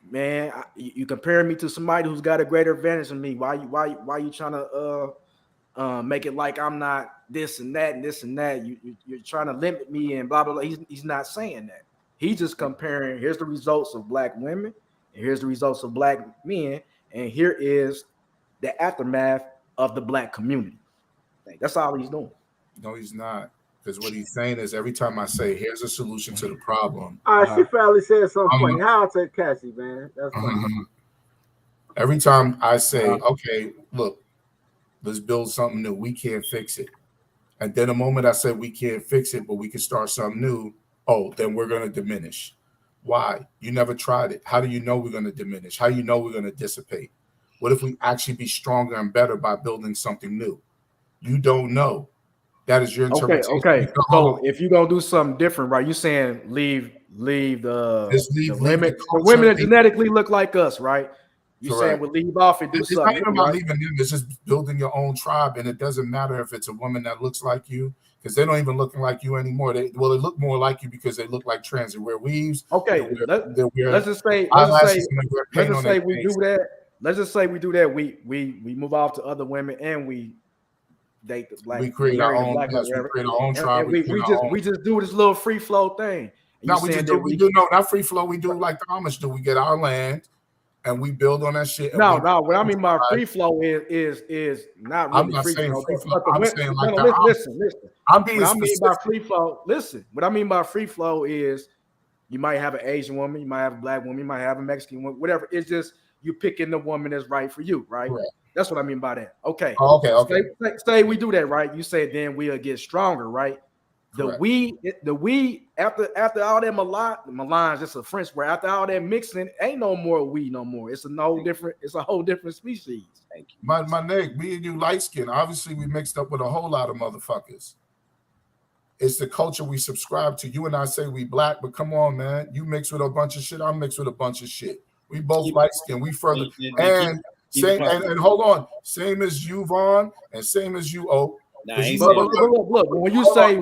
man, you comparing me to somebody who's got a greater advantage than me. Why you trying to make it like I'm not this and that and this and that? You're trying to limit me and blah blah blah. He's not saying that. He's just comparing. Here's the results of black women, and here's the results of black men, and here is the aftermath of the black community. That's all he's doing. No, he's not. Because what he's saying is every time I say, here's a solution to the problem. All right, she finally said something funny. How I'll take Cassie, man. That's funny. Every time I say, okay, look, let's build something new. We can't fix it. And then the moment I said we can't fix it, but we can start something new, then we're going to diminish. Why? You never tried it. How do you know we're going to diminish? How do you know we're going to dissipate? What if we actually be stronger and better by building something new? You don't know. That is your interpretation. Okay. So if you're gonna do something different, right? You're saying leave the women. The women that genetically look like us, right? You're saying we'll leave off and do something. It's not about leaving them. It's just building your own tribe, and it doesn't matter if it's a woman that looks like you, because they don't even look like you anymore. They look more like you because they look like trans and wear weaves. Okay, let's just say we do that. Let's just say we do that. We move off to other women and we date the black. We create our own. Tribe. We just do this little free flow thing. No, not free flow. We do like the Amish do. We get our land and we build on that shit. No. What I mean by free flow is not really. I'm not saying free flow. I'm saying like listen. I'm being specific. I mean by free flow. Listen, what I mean by free flow is you might have an Asian woman, you might have a black woman, you might have a Mexican woman, whatever. It's just you picking the woman that's right for you, right? That's what I mean by that. Okay. Okay. Say we do that, right? You say then we'll get stronger, right? The we after all that melange, it's a French word. After all that mixing, ain't no more we no more. It's a whole different species. Thank you. My neck, me and you light skin. Obviously, we mixed up with a whole lot of motherfuckers. It's the culture we subscribe to. You and I say we black, but come on, man. You mix with a bunch of shit. I mix with a bunch of shit. We both light skin. We further and hold on. Same as you, Vaughn, and same as you, Oak. Look, when you say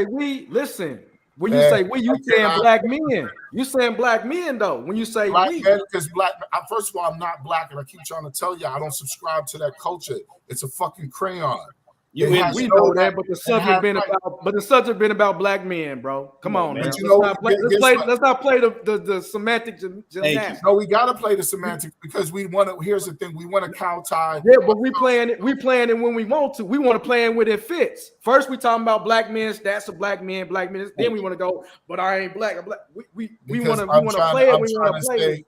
we, listen. When you Man, say we, you I saying cannot- black men. You saying black men though. When you say black we, men, because first of all, I'm not black, and I keep trying to tell you, I don't subscribe to that culture. It's a fucking crayon. You It in has we there. no- know that, but the subject has been like- about, black men, bro. Come on, man. now. But you know, Let's not play the semantic gymnastics. No, we gotta play the semantics because we want to. Here's the thing: we want to cow tie. Yeah, but we playing it. We playing it when we want to. We want to play it when it fits. First, we talking about black men, stats of black men. Then we want to go, but I ain't black. I'm black. We Because want to play it. We want to play it.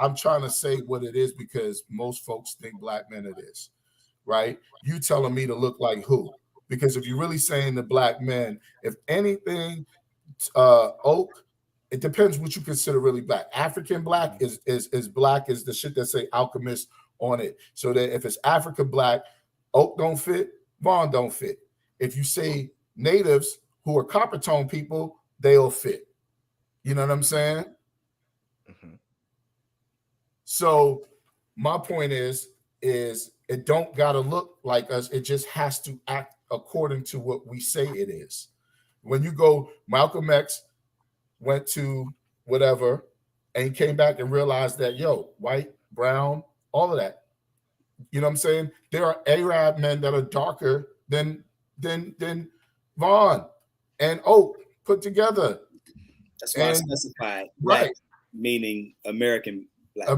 I'm trying to say what it is because most folks think black men it is, right? You telling me to look like who? Because if you're really saying the black men, if anything, Oak, it depends what you consider really black. African black is black is the shit that say alchemist on it. So that if it's African black, Oak don't fit, Vaughn don't fit. If you say natives who are copper tone people, they'll fit. You know what I'm saying? Mhm. So my point is it don't gotta look like us. It just has to act according to what we say it is. When you go, Malcolm X went to whatever and he came back and realized that, yo, white, brown, all of that. You know what I'm saying? There are Arab men that are darker than Vaughn and Oak put together. That's why I And- specified black, Right. meaning American black.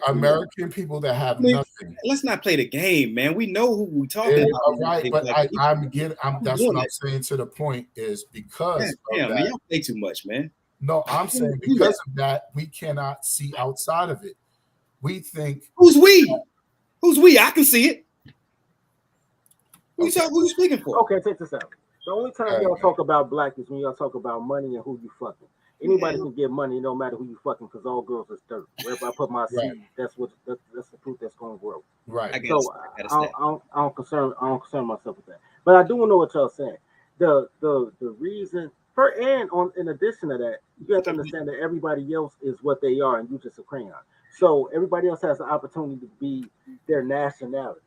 American people that have I mean, nothing. Let's not play the game, man. We know who we talking Yeah, about. right, but that's what I'm saying to the point is because Damn, of man, that. y'all play too much, man. No, I'm saying because of that, we cannot see outside of it. We think Who's we? Who's we? I can see it. Who you speaking for? Okay, check this out. The only time y'all talk about black is when y'all talk about money and who you fucking. Anybody can get money, no matter who you fucking, because all girls is dirt. Wherever I put my seed, that's the fruit that's gonna grow. right. So I don't concern myself with that. But I do know what y'all saying. The reason in addition to that, you have to understand that everybody else is what they are, and you just a crayon. So everybody else has the opportunity to be their nationality,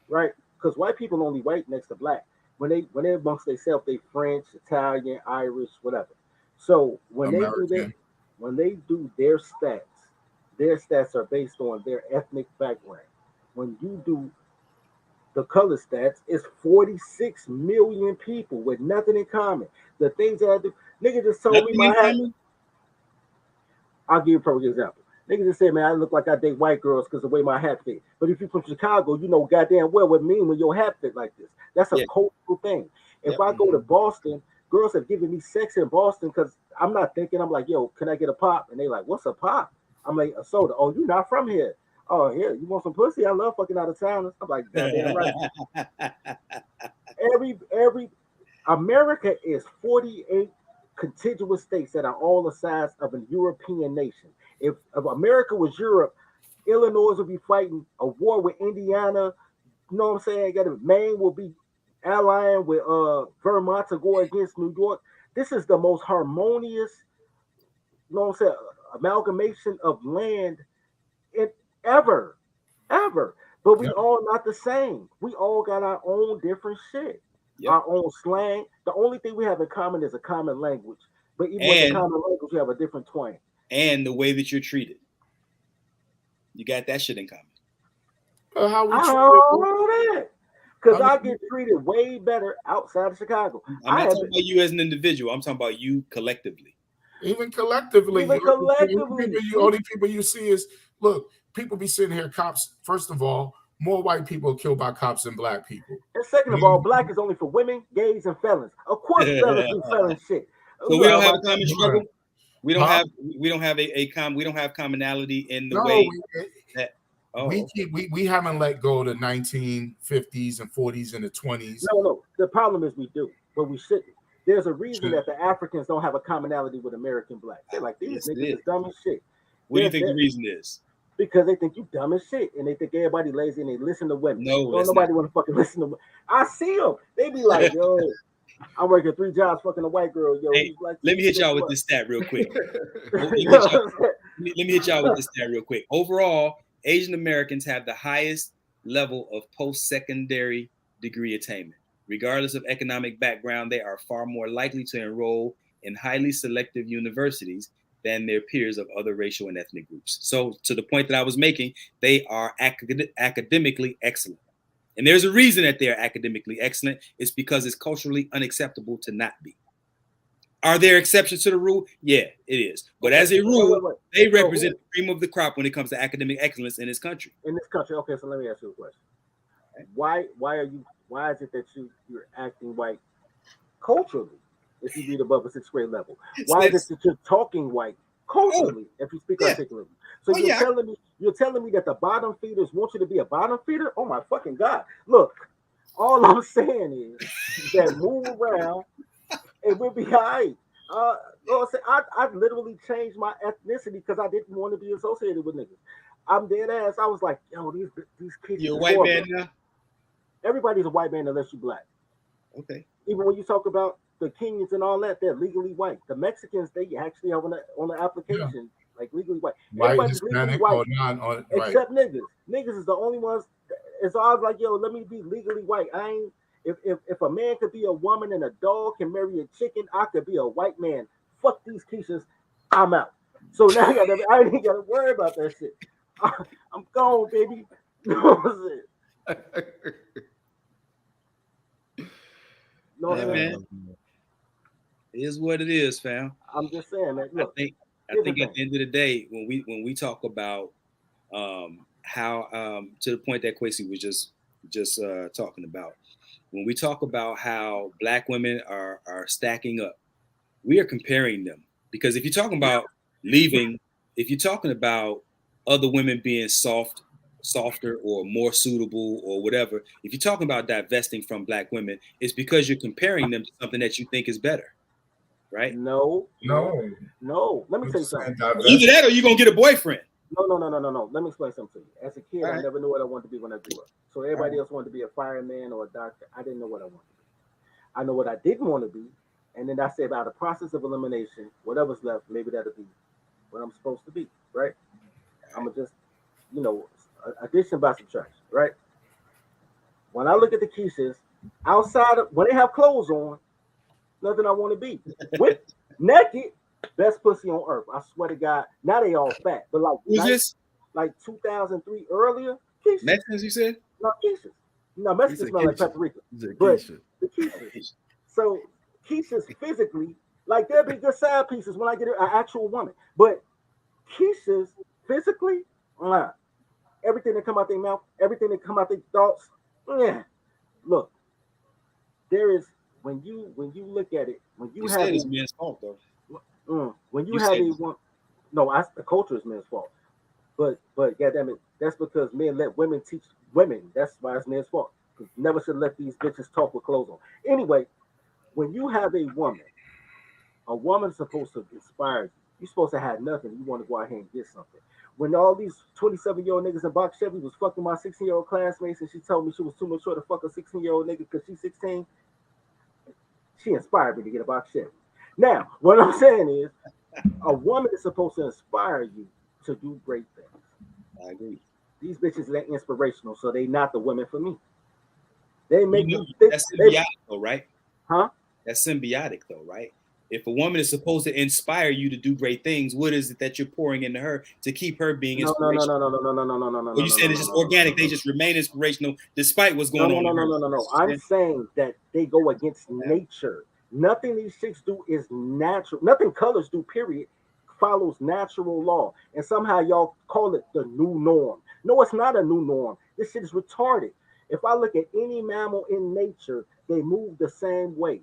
right? Because white people only white next to black. When they amongst themselves, they French, Italian, Irish, whatever. So when they do their stats are based on their ethnic background. When you do the color stats, it's 46 million people with nothing in common. The things that I do, nigga just told me my hat. I'll give you a perfect example. Nigga just said, man, I look like I date white girls because the way my hat fit. But if you're from Chicago, you know goddamn well what it mean when your hat fit like this. That's a cultural thing. If I go to Boston, girls have given me sex in Boston because I'm not thinking, I'm like, yo, can I get a pop? And they like, what's a pop? I'm like, a soda. Oh, you're not from here. Oh, yeah, you want some pussy? I love fucking out of town. I'm like, goddamn right. every America is 48 contiguous states that are all the size of a European nation. If America was Europe, Illinois would be fighting a war with Indiana. You know what I'm saying? Maine will be allying with Vermont to go against New York. This is the most harmonious, you know what I'm saying, amalgamation of land ever. But we all not the same. We all got our own different shit, our own slang. The only thing we have in common is a common language. But even with the common language, we have a different twang. And the way that you're treated. You got that shit in common. How we I don't know that. Because I get treated way better outside of Chicago. I'm not talking about you as an individual. I'm talking about you collectively. Even collectively. The only people you see is, look, people be sitting here, cops, first of all, more white people are killed by cops than black people. And second of all, black is only for women, gays, and felons. Of course, felons do felon shit. So we don't have a common struggle. We don't have commonality in the way that we haven't let go of the 1950s and 40s and the 20s. No. The problem is we do, but we shouldn't. There's a reason that the Africans don't have a commonality with American blacks. They're like, these niggas is dumb as shit. What do you think the reason is? Because they think you dumb as shit, and they think everybody lazy, and they listen to women. No, nobody want to fucking listen to women. I see them. They be like, yo, I'm working 3 jobs fucking a white girl. Yo, hey, like, let me hit y'all with this stat real quick. let me hit y'all with this stat real quick. Overall, Asian Americans have the highest level of post-secondary degree attainment. Regardless of economic background, they are far more likely to enroll in highly selective universities than their peers of other racial and ethnic groups. So to the point that I was making, they are academically excellent. And there's a reason that they're academically excellent. It's because it's culturally unacceptable to not be. Are there exceptions to the rule? Yeah, it is. But as a rule, they represent the cream of the crop when it comes to academic excellence in this country. In this country, okay. So let me ask you a question. Why is it that you're acting white culturally if you read above a 6th grade level? Why is it that you're talking white culturally if you speak articulately? So you're telling me that the bottom feeders want you to be a bottom feeder? Oh my fucking God! Look, all I'm saying is that move around. It will be all right. I literally changed my ethnicity because I didn't want to be associated with niggas. I'm dead ass. I was like, yo, these kids. You're a white man now? Everybody's a white man unless you black. Okay. Even when you talk about the Kenyans and all that, they're legally white. The Mexicans, they actually have on the application, like legally white. Everybody's legally white, except niggas. Niggas is the only ones. It's always like, yo, let me be legally white. I ain't. If a man could be a woman and a dog can marry a chicken, I could be a white man. Fuck these Keishas, I'm out. So now I ain't gotta worry about that shit. I'm gone, baby. You know what I'm saying? Man. It is what it is, fam. I'm just saying, man. Look, I think at the end of the day, when we talk about how to the point that Kwesi was just talking about. When we talk about how black women are stacking up, we are comparing them. Because if you're talking about leaving, if you're talking about other women being softer or more suitable or whatever, if you're talking about divesting from black women, it's because you're comparing them to something that you think is better, right? No. Let me tell you something. Either that or you're going to get a boyfriend. No. Let me explain something to you. As a kid, I never knew what I wanted to be when I grew up. So everybody else wanted to be a fireman or a doctor. I didn't know what I wanted to be. I know what I didn't want to be. And then I said, about the process of elimination, whatever's left, maybe that'll be what I'm supposed to be, right? I'm going to just, addition by subtraction, right? When I look at the Keishas, outside of, when they have clothes on, nothing I want to be. With naked, best pussy on earth. I swear to God. Now they all fat. But like 2003 earlier, Keisha. Mexicans, you said? No, Keisha. No, Mexicans smell like paprika. But the Keisha. So Keisha's physically, like there'll be good side pieces when I get an actual woman. But Keisha's physically, everything that come out their mouth, everything that come out their thoughts, look, there is when you look at it, when you have it's men's fault though. When you have a one, no, the culture is men's fault. But goddamn it, that's because men let women teach women. That's why it's men's fault. Never should let these bitches talk with clothes on. Anyway, when you have a woman's supposed to inspire you. You're supposed to have nothing. You want to go out here and get something. When all these 27-year-old niggas in box Chevy was fucking my 16-year-old classmates and she told me she was too mature to fuck a 16-year-old nigga because she's 16, she inspired me to get a box Chevy. Now, what I'm saying is, a woman is supposed to inspire you to do great things. I agree. These bitches ain't inspirational, so they not the women for me. They make that's symbiotic though, right? Huh? That's symbiotic though, right? If a woman is supposed to inspire you to do great things, what is it that you're pouring into her to keep her being inspirational? No. You said it's just organic. They just remain inspirational despite what's going on. No. I'm saying that they go against nature. Nothing these chicks do is natural. Nothing colors do, period, follows natural law. And somehow y'all call it the new norm. No, it's not a new norm. This shit is retarded. If I look at any mammal in nature, they move the same way.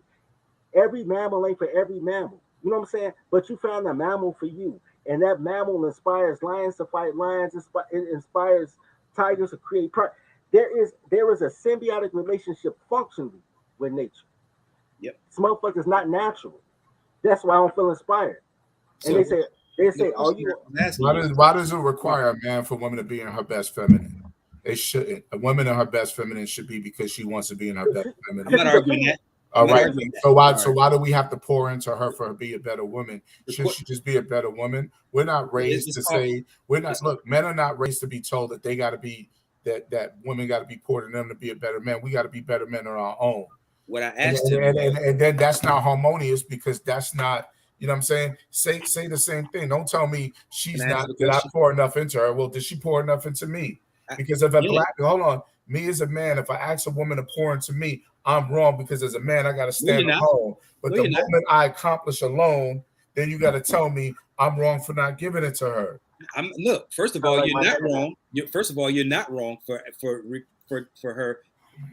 Every mammal ain't for every mammal. You know what I'm saying? But you found a mammal for you. And that mammal inspires lions to fight lions. It inspires tigers to create pride. There is a symbiotic relationship functionally with nature. Yep. This motherfucker's not natural. That's why I don't feel inspired. And they say, "Oh, you." Why does it require a man for women to be in her best feminine? It shouldn't. A woman in her best feminine should be because she wants to be in her best feminine. I'm not arguing that. All right. So why do we have to pour into her for her to be a better woman? Should she just be a better woman? We're not raised to say look, men are not raised to be told that they got to be that women got to be poured in them to be a better man. We got to be better men on our own. what I asked him, and then that's not harmonious because that's not, you know what I'm saying? Say the same thing. Don't tell me she's not, did I pour enough into her? Well, did she pour enough into me? Because if a black, hold on, me as a man, if I ask a woman to pour into me, I'm wrong because as a man, I got to stand alone. But the moment I accomplish alone, then you got to tell me I'm wrong for not giving it to her. Look, first of all, you're not wrong. First of all, you're not wrong for her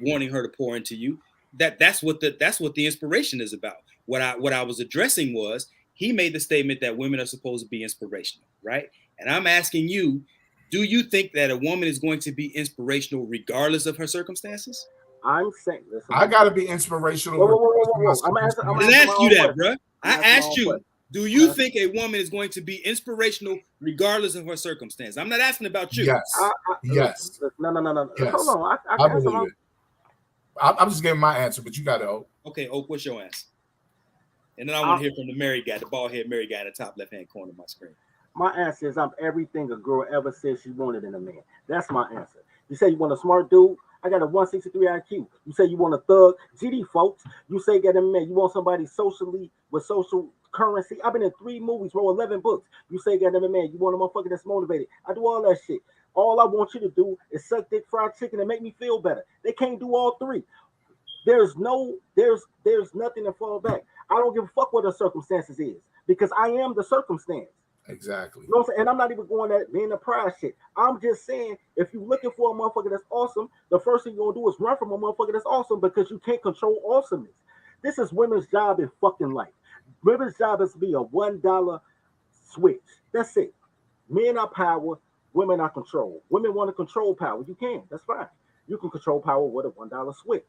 wanting her to pour into you. That's what the inspiration is about. What I was addressing was he made the statement that women are supposed to be inspirational, right? And I'm asking you, do you think that a woman is going to be inspirational regardless of her circumstances? I'm saying, listen, I gotta be inspirational. I didn't ask you that, bro. I asked you, do you think a woman is going to be inspirational regardless of her circumstance? I'm not asking about you. Yes. Yes. No. Yes. Hold on. I believe it. I'm just giving my answer, but you got it, Oak. Okay, Oak, what's your answer? And then I want to hear from the married guy, the bald-headed married guy in the top left-hand corner of my screen. My answer is I'm everything a girl ever said she wanted in a man. That's my answer. You say you want a smart dude? I got a 163 IQ. You say you want a thug? GD, folks. You say get a man. You want somebody socially with social currency? I've been in 3 movies, wrote 11 books. You say get a man. You want a motherfucker that's motivated? I do all that shit. All I want you to do is suck dick, fried chicken, and make me feel better. They can't do all 3. There's nothing to fall back. I don't give a fuck what the circumstances is because I am the circumstance. Exactly. You know what I'm saying? And I'm not even going at being a pride shit. I'm just saying, if you're looking for a motherfucker that's awesome, the first thing you're gonna do is run from a motherfucker that's awesome because you can't control awesomeness. This is women's job in fucking life. Women's job is to be a $1 switch. That's it. Men are power, women are control. Women want to control power. You can. That's fine. You can control power with a $1 switch.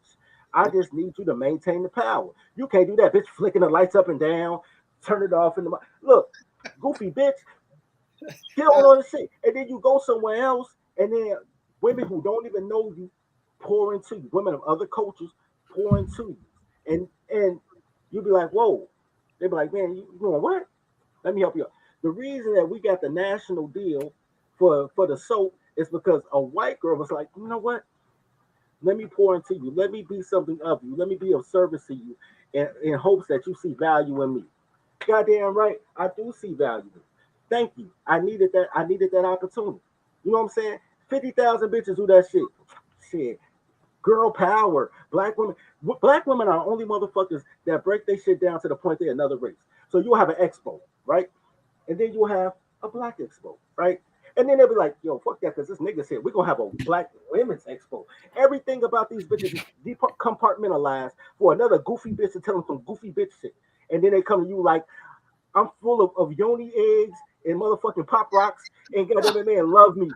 I just need you to maintain the power. You can't do that, bitch. Flicking the lights up and down, turn it off. Look, goofy bitch, get on all this shit, and then you go somewhere else, and then women who don't even know you pour into you. Women of other cultures pour into you, and you be like, whoa. They be like, man, you doing what? Let me help you out. The reason that we got the national deal for the soap is because a white girl was like, you know what? Let me pour into you. Let me be something of you. Let me be of service to you in hopes that you see value in me. Goddamn right, I do see value. Thank you. I needed that opportunity. You know what I'm saying? 50,000 bitches do that shit. Shit. Girl power. Black women are the only motherfuckers that break their shit down to the point they're another race. So you'll have an expo, right? And then you'll have a black expo, right? And then they'll be like, yo, fuck that, because this nigga said we're going to have a black women's expo. Everything about these bitches is compartmentalized for another goofy bitch to tell them some goofy bitch shit. And then they come to you like, I'm full of yoni eggs and motherfucking pop rocks and goddamn man love me.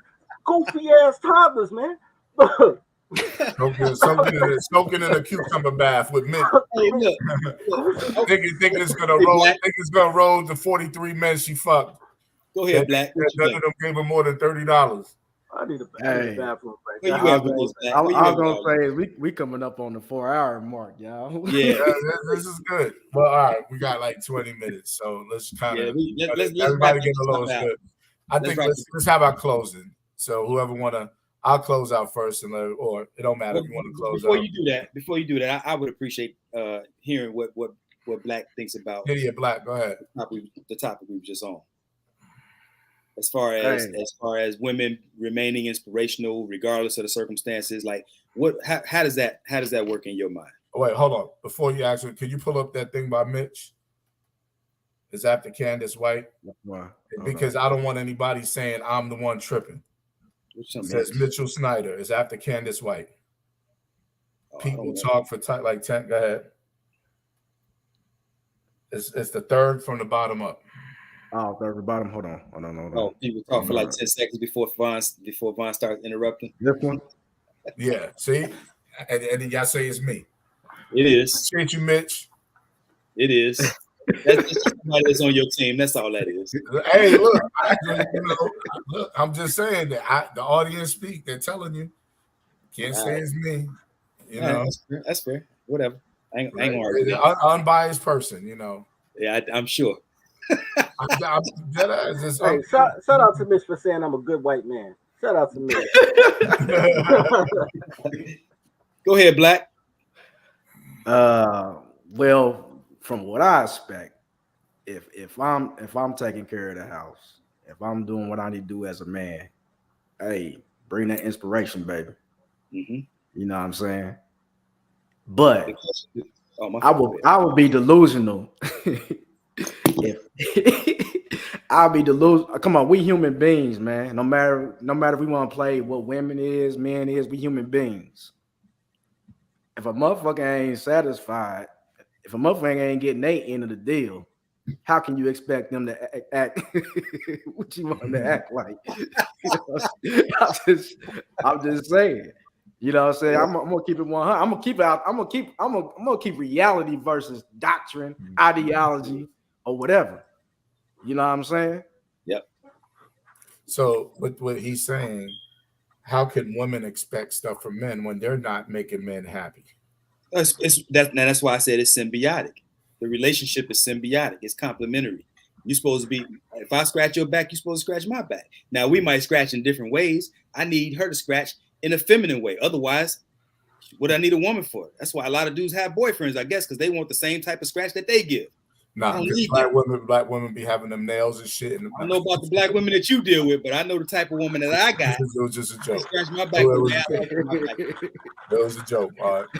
Goofy ass toddlers, man. Soaking in a cucumber bath with mint. Hey, look. Thinking it's gonna roll the 43 men she fucked. Go ahead, Black. None of them gave her more than $30. I need a bathroom break. I was gonna say we coming up on the 4-hour mark, y'all. Yeah, this is good. Well, all right, we got like 20 minutes, so let's kind of everybody get a little good. I think let's have our closing. So whoever I'll close out first, or it don't matter if you want to close before out. Before you do that, I would appreciate hearing what Black thinks about. Yeah, Black, go ahead. The topic we were just on. As far as women remaining inspirational regardless of the circumstances, like how does that work in your mind? Oh, wait, hold on. Before you actually, can you pull up that thing by Mitch? It's after Candace White. Wow. Because I don't want anybody saying I'm the one tripping. It says Mitchell Snyder. It's after Candace White. People talk for like 10. Go ahead. It's the third from the bottom up. Oh, third from the bottom. Hold on. Oh, people talk for like 10 seconds before Vaughn starts interrupting. This one? Yeah. See? And then y'all say it's me. It is. Appreciate you, Mitch. It is. That's just somebody that's on your team. That's all that is. Hey, look, I'm just saying that the audience speak. They're telling you. Can't say it's me. You know, that's fair. Whatever. I ain't gonna argue. Unbiased person, you know. Yeah, I'm sure. Hey, shout out to Mitch for saying I'm a good white man. Shout out to Mitch. Go ahead, Black. Well, from what I expect, if I'm taking care of the house, if I'm doing what I need to do as a man, hey, bring that inspiration, baby. Mm-hmm. You know what I'm saying? But Oh, my I would be delusional if I'll be delusional. Come on, we human beings, man. No matter if we want to play what women is, men is, we human beings. If a motherfucker ain't satisfied, if a motherfucker ain't getting their end of the deal, how can you expect them to act what you want them to act like? You know, I'm just saying. You know what I'm saying? I'm gonna keep it 100. I'm gonna keep reality versus doctrine, ideology, or whatever. You know what I'm saying? Yep. So what he's saying, how can women expect stuff from men when they're not making men happy? That's why I said it's symbiotic. The relationship is symbiotic. It's complementary. You're supposed to be, if I scratch your back, you're supposed to scratch my back. Now, we might scratch in different ways. I need her to scratch in a feminine way. Otherwise, what I need a woman for? That's why a lot of dudes have boyfriends, I guess, because they want the same type of scratch that they give. Nah, because black women be having them nails and shit. I don't know about the black women that you deal with, but I know the type of woman that I got. It was just a joke. Scratch my back. It was a joke.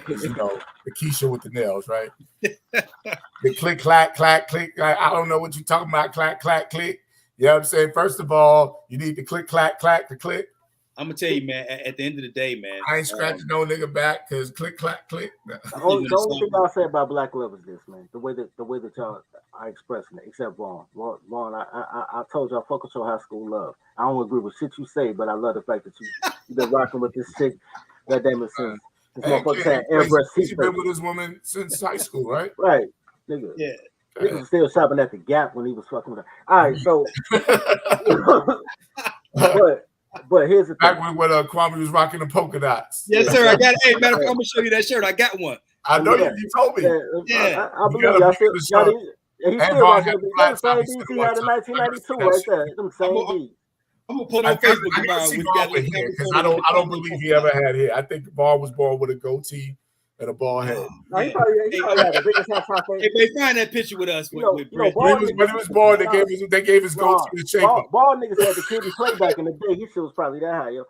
You know, the Keisha with the nails, right? The click, clack, clack, click. I don't know what you're talking about. Clack, clack, click. You know what I'm saying? First of all, you need to click, clack, clack, to click. I'm gonna tell you, man. At the end of the day, man, I ain't scratching no nigga back because click, clack, click. The only thing I'll say about black love is this, man. The way that y'all are expressing it, except Vaughn. Vaughn, I told you I fuck with your high school love. I don't agree with shit you say, but I love the fact that you've been rocking with this chick. God damn it, since this motherfucker had airbrush He's been with this woman since high school, right? Right, nigga. Yeah. Niggas was still shopping at the Gap when he was fucking with her. All right, so, but here's the thing. Back when Kwame was rocking the polka dots. Yes, sir. I got. Hey, matter of fact, I'm gonna show you that shirt. I got one. I know you told me. Yeah, I believe y'all still. He still rocking the same beats he had in 1992, right there. Them same beats. I'm gonna put on Facebook tomorrow. We got because I don't believe he ever had hair. I think Vaughn was born with a goatee and a bald head. He probably had the biggest head top. Hey, they find that picture with us. When he was born, they gave his goatee to shape up. Bald niggas had the kidney play back in the day. His shit was probably that high, yo.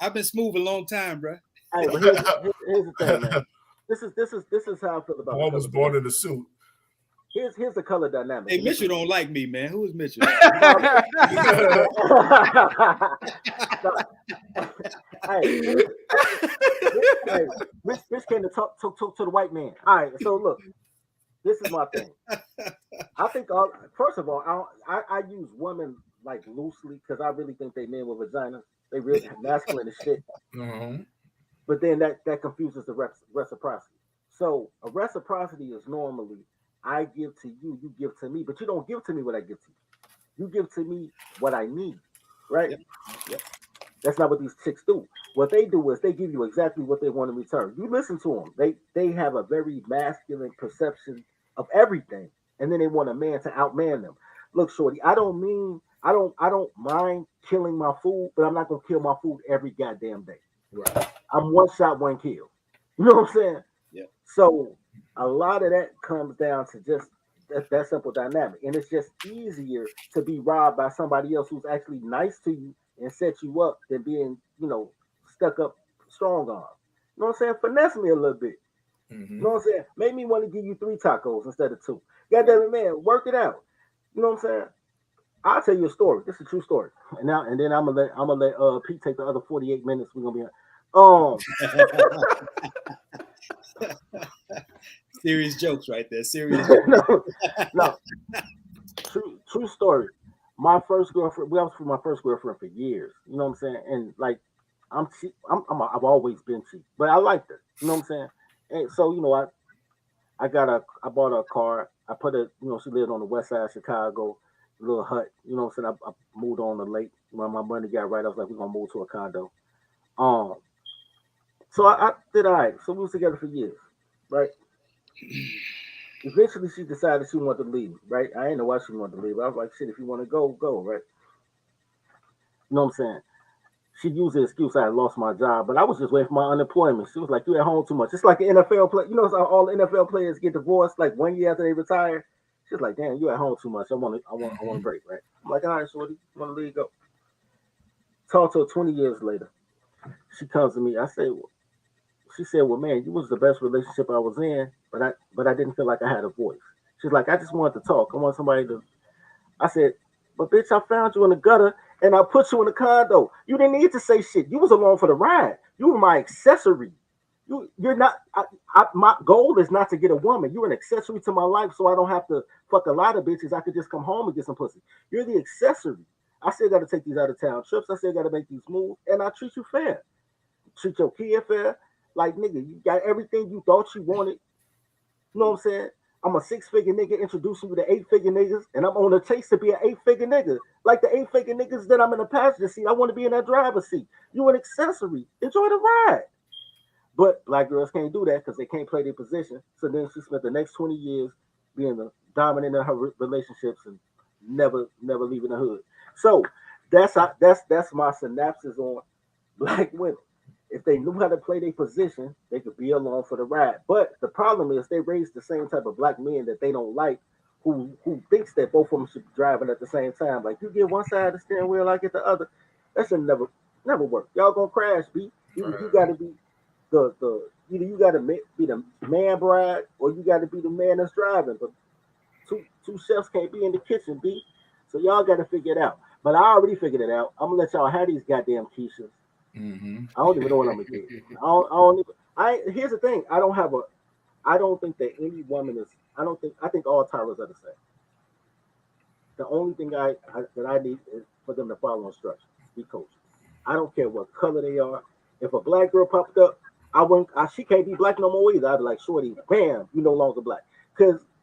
I've been smooth a long time, bro. Hey, here's the thing, man. This is how I feel about. Bald was born in a suit. Here's the color dynamic. Hey, Mitchell don't like me, man. Who is Mitchell? Hey, Rich came to talk to the white man. All right, so look, this is my thing. I think first of all, I use women like loosely because I really think they men with vaginas. They really masculine as shit. Mm-hmm. But then that confuses the reciprocity. So a reciprocity is normally I give to you, you give to me, but you don't give to me what I give to you. You give to me what I need, right? Yep. That's not what these chicks do. What they do is they give you exactly what they want in return. You listen to them. They have a very masculine perception of everything, and then they want a man to outman them. Look, shorty, I don't mind killing my food, but I'm not gonna kill my food every goddamn day. Right. I'm one shot, one kill. You know what I'm saying? Yeah. So a lot of that comes down to just that simple dynamic. And it's just easier to be robbed by somebody else who's actually nice to you and set you up than being, stuck up strong arm. You know what I'm saying? Finesse me a little bit. Mm-hmm. You know what I'm saying? Make me want to give you 3 tacos instead of 2. God damn it, man, work it out. You know what I'm saying? I'll tell you a story. This is a true story. And then I'm gonna let Pete take the other 48 minutes. We're gonna be Serious jokes right there. Serious. No. True story. My first girlfriend. We was with my first girlfriend for years. You know what I'm saying? And like, I'm cheap. I've always been cheap, but I liked her. You know what I'm saying? And so I bought her a car. I put her. She lived on the west side of Chicago, a little hut. You know what I'm saying? I moved on the lake. When my money got right, I was like, we're gonna move to a condo. So I did all right. So we was together for years, right? Eventually, she decided she wanted to leave, right? I didn't know why she wanted to leave. I was like, shit, if you want to go, go, right? You know what I'm saying? she'd use the excuse I had lost my job, but I was just waiting for my unemployment. She was like, "You at home too much." It's like an NFL play. You know, how all the NFL players get divorced like 1 year after they retire. She's like, "Damn, you at home too much. I want a break, right?" I'm like, "All right, shorty, want to leave go." Talk to her 20 years later. She comes to me. She said, "Well, man, you was the best relationship I was in, but I didn't feel like I had a voice." She's like, "I just wanted to talk. I want somebody to." I said, "But bitch, I found you in the gutter and I put you in the condo. You didn't need to say shit. You was along for the ride. You were my accessory. You're not. My goal is not to get a woman. You're an accessory to my life, so I don't have to fuck a lot of bitches. I could just come home and get some pussy. You're the accessory. I still got to take these out of town trips. I still got to make these moves, and I treat you fair. Treat your kid fair. Like, nigga, you got everything you thought you wanted. You know what I'm saying? I'm a 6-figure nigga introducing you to 8-figure niggas, and I'm on a chase to be an 8-figure nigga. Like the 8-figure niggas that I'm in the passenger seat, I want to be in that driver's seat. You an accessory. Enjoy the ride." But black girls can't do that because they can't play their position. So then she spent the next 20 years being the dominant in her relationships and never leaving the hood. So that's my synopsis on black women. If they knew how to play their position, they could be along for the ride. But the problem is they raise the same type of black men that they don't like, who thinks that both of them should be driving at the same time. Like, you get one side of the steering wheel, I get the other. That should never work. Y'all gonna crash, B. Either you gotta be either you gotta be the man bride or you gotta be the man that's driving. But two chefs can't be in the kitchen, B. So y'all gotta figure it out. But I already figured it out. I'm gonna let y'all have these goddamn quiches. Mm-hmm. I don't even know what I'm gonna do. Here's the thing. I don't think that any woman is. I think all Tyras are the same. The only thing that I need is for them to follow instructions, be coached. I don't care what color they are. If a black girl popped up, she can't be black no more either. I'd be like, "Shorty, bam, you no longer black."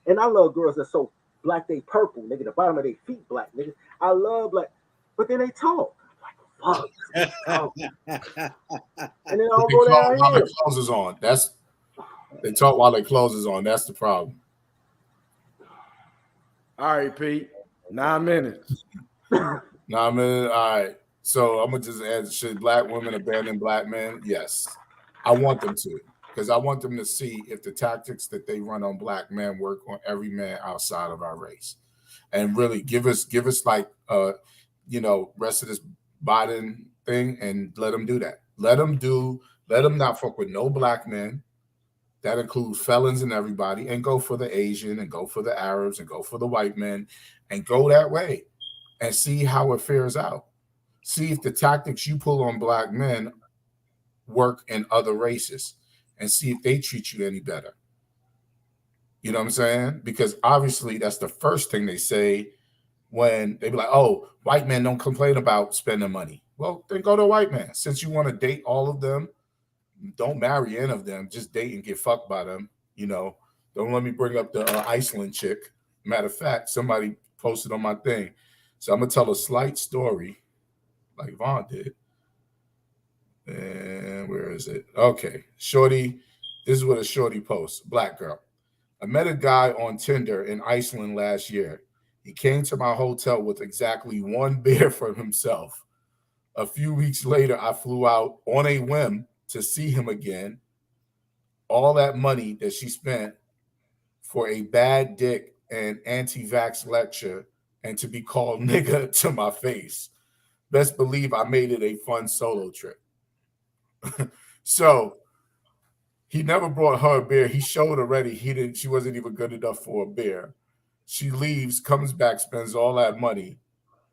And I love girls that's so black they purple, nigga. The bottom of their feet black, nigga. I love black, but then they talk. Fuck. And then I'll go down while here. their clothes is on. They talk while their clothes is on. That's the problem. All right, Pete. 9 minutes. 9 minutes. All right. So I'm gonna just add: should black women abandon black men? Yes, I want them to, because I want them to see if the tactics that they run on black men work on every man outside of our race, and really give us like rest of this Biden thing, and let them do that. Let them not fuck with no black men. That includes felons and everybody, and go for the Asian, and go for the Arabs, and go for the white men, and go that way, and see how it fares out. See if the tactics you pull on black men work in other races, and see if they treat you any better. You know what I'm saying? Because obviously that's the first thing they say when they be like, "Oh, white men don't complain about spending money." Well, then go to a white man. Since you want to date all of them, don't marry any of them. Just date and get fucked by them. Don't let me bring up the Iceland chick. Matter of fact, somebody posted on my thing. So I'm going to tell a slight story like Vaughn did. And where is it? Okay. Shorty. This is what a shorty posts. Black girl. I met a guy on Tinder in Iceland last year. He came to my hotel with exactly one beer for himself. A few weeks later, I flew out on a whim to see him again. All that money that she spent for a bad dick and anti-vax lecture and to be called nigga to my face. Best believe I made it a fun solo trip. So he never brought her a beer. He showed already she wasn't even good enough for a beer. She leaves, comes back, spends all that money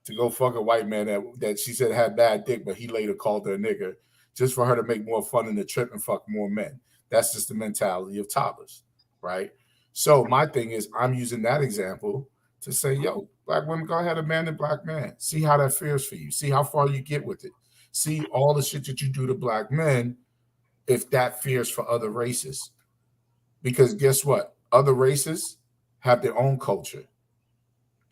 to go fuck a white man that she said had bad dick, but he later called her a nigger just for her to make more fun in the trip and fuck more men. That's just the mentality of toddlers, right? So my thing is, I'm using that example to say, yo, black women, go ahead and abandon black man. See how that fares for you. See how far you get with it. See all the shit that you do to black men, if that fears for other races. Because guess what? Other races have their own culture.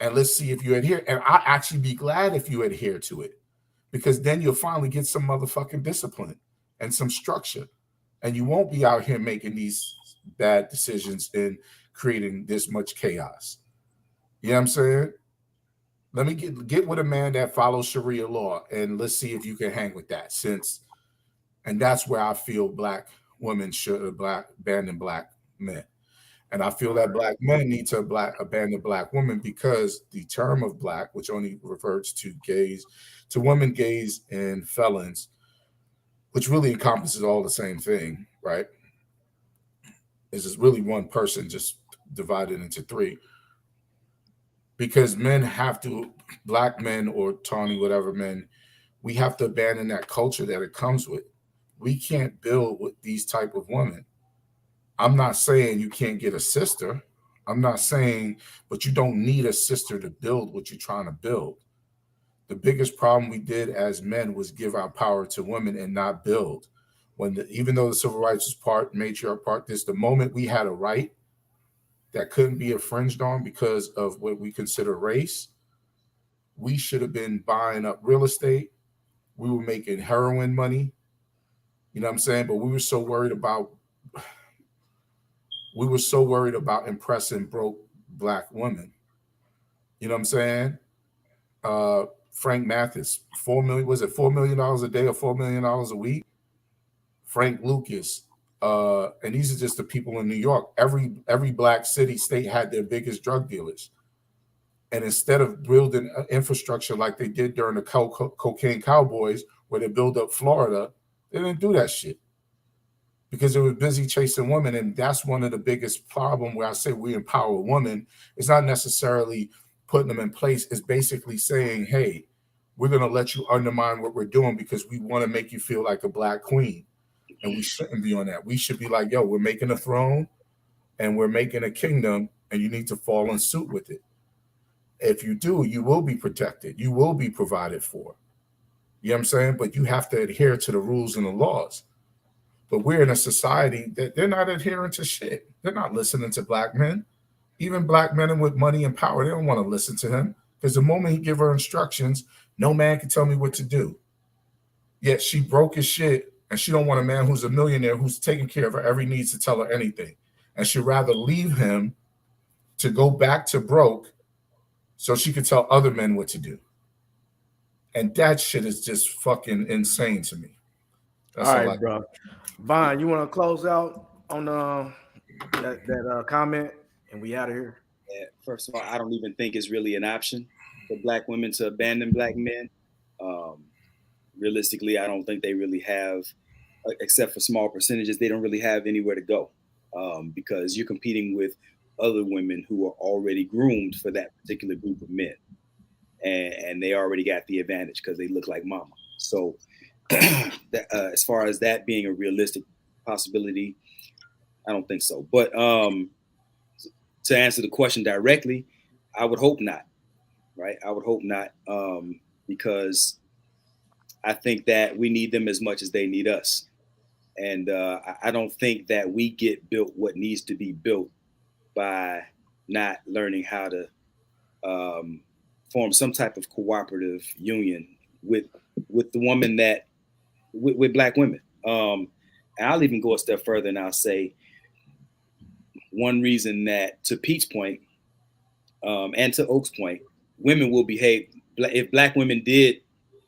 And let's see if you adhere. And I'll actually be glad if you adhere to it, because then you'll finally get some motherfucking discipline and some structure. And you won't be out here making these bad decisions and creating this much chaos. You know what I'm saying? Let me get with a man that follows Sharia law, and let's see if you can hang with that. And that's where I feel black women should abandon black men. And I feel that black men need to abandon black women, because the term of black, which only refers to gays, to women, gays, and felons, which really encompasses all the same thing, right? Is just really one person just divided into three. Because men have to, black men or tawny, whatever men, we have to abandon that culture that it comes with. We can't build with these type of women. I'm not saying you can't get a sister. I'm not saying, but you don't need a sister to build what you're trying to build. The biggest problem we did as men was give our power to women and not build. Even though the civil rights was matriarch part, the moment we had a right that couldn't be infringed on because of what we consider race, we should have been buying up real estate. We were making heroin money. You know what I'm saying? But we were so worried about impressing broke black women. You know what I'm saying? Frank Mathis, $4 million, was it $4 million a day or $4 million a week? Frank Lucas, and these are just the people in New York. Every black city state had their biggest drug dealers. And instead of building infrastructure like they did during the cocaine cowboys, where they built up Florida, they didn't do that shit because they were busy chasing women. And that's one of the biggest problems where I say we empower women. It's not necessarily putting them in place. It's basically saying, hey, we're going to let you undermine what we're doing because we want to make you feel like a black queen. And we shouldn't be on that. We should be like, yo, we're making a throne and we're making a kingdom, and you need to fall in suit with it. If you do, you will be protected. You will be provided for. You know what I'm saying? But you have to adhere to the rules and the laws. But we're in a society that they're not adhering to shit. They're not listening to black men. Even black men with money and power, they don't want to listen to him, because the moment he give her instructions, no man can tell me what to do. Yet she broke his shit, and she don't want a man who's a millionaire who's taking care of her every need to tell her anything. And she'd rather leave him to go back to broke so she could tell other men what to do. And that shit is just fucking insane to me. That's all right, bro. Vaughn, you want to close out on that comment, and we out of here? Yeah, first of all, I don't even think it's really an option for black women to abandon black men. Realistically, I don't think they really have, except for small percentages, they don't really have anywhere to go, because you're competing with other women who are already groomed for that particular group of men. And they already got the advantage because they look like mama. So as far as that being a realistic possibility, I don't think so. But to answer the question directly, I would hope not, right? I would hope not, because I think that we need them as much as they need us. And I don't think that we get built what needs to be built by not learning how to form some type of cooperative union with the woman that with black women. And I'll even go a step further, and I'll say one reason that, to Pete's point, and to Oak's point, women will behave. If black women did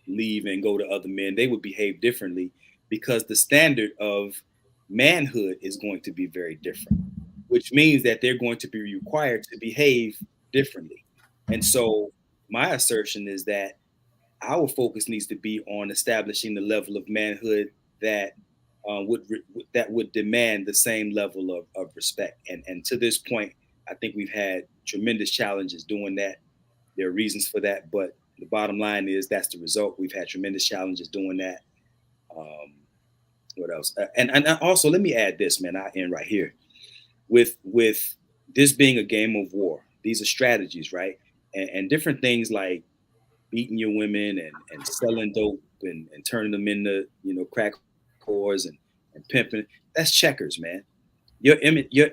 leave and go to other men, they would behave differently, because the standard of manhood is going to be very different, which means that they're going to be required to behave differently. And so my assertion is that our focus needs to be on establishing the level of manhood that would demand the same level of respect. And to this point, I think we've had tremendous challenges doing that. There are reasons for that, but the bottom line is that's the result. We've had tremendous challenges doing that. What else? And also, let me add this, man. I end right here. With this being a game of war, these are strategies, right? And different things like beating your women and selling dope and turning them into, crack whores and pimping. That's checkers, man. Your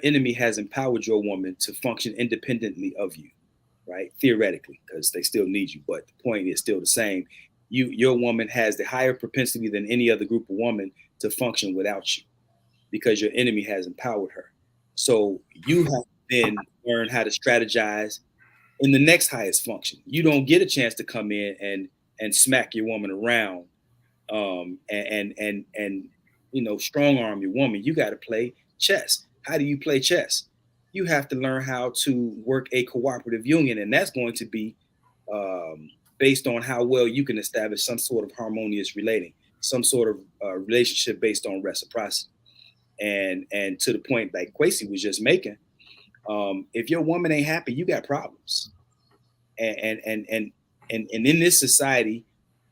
enemy has empowered your woman to function independently of you, right? Theoretically, because they still need you. But the point is still the same. Your woman has the higher propensity than any other group of women to function without you, because your enemy has empowered her. So you have to then learn how to strategize in the next highest function. You don't get a chance to come in and smack your woman around, and strong arm your woman. You got to play chess. How do you play chess? You have to learn how to work a cooperative union, and that's going to be based on how well you can establish some sort of harmonious relating, some sort of relationship based on reciprocity. And to the point like Kwesi was just making, if your woman ain't happy, you got problems. And in this society,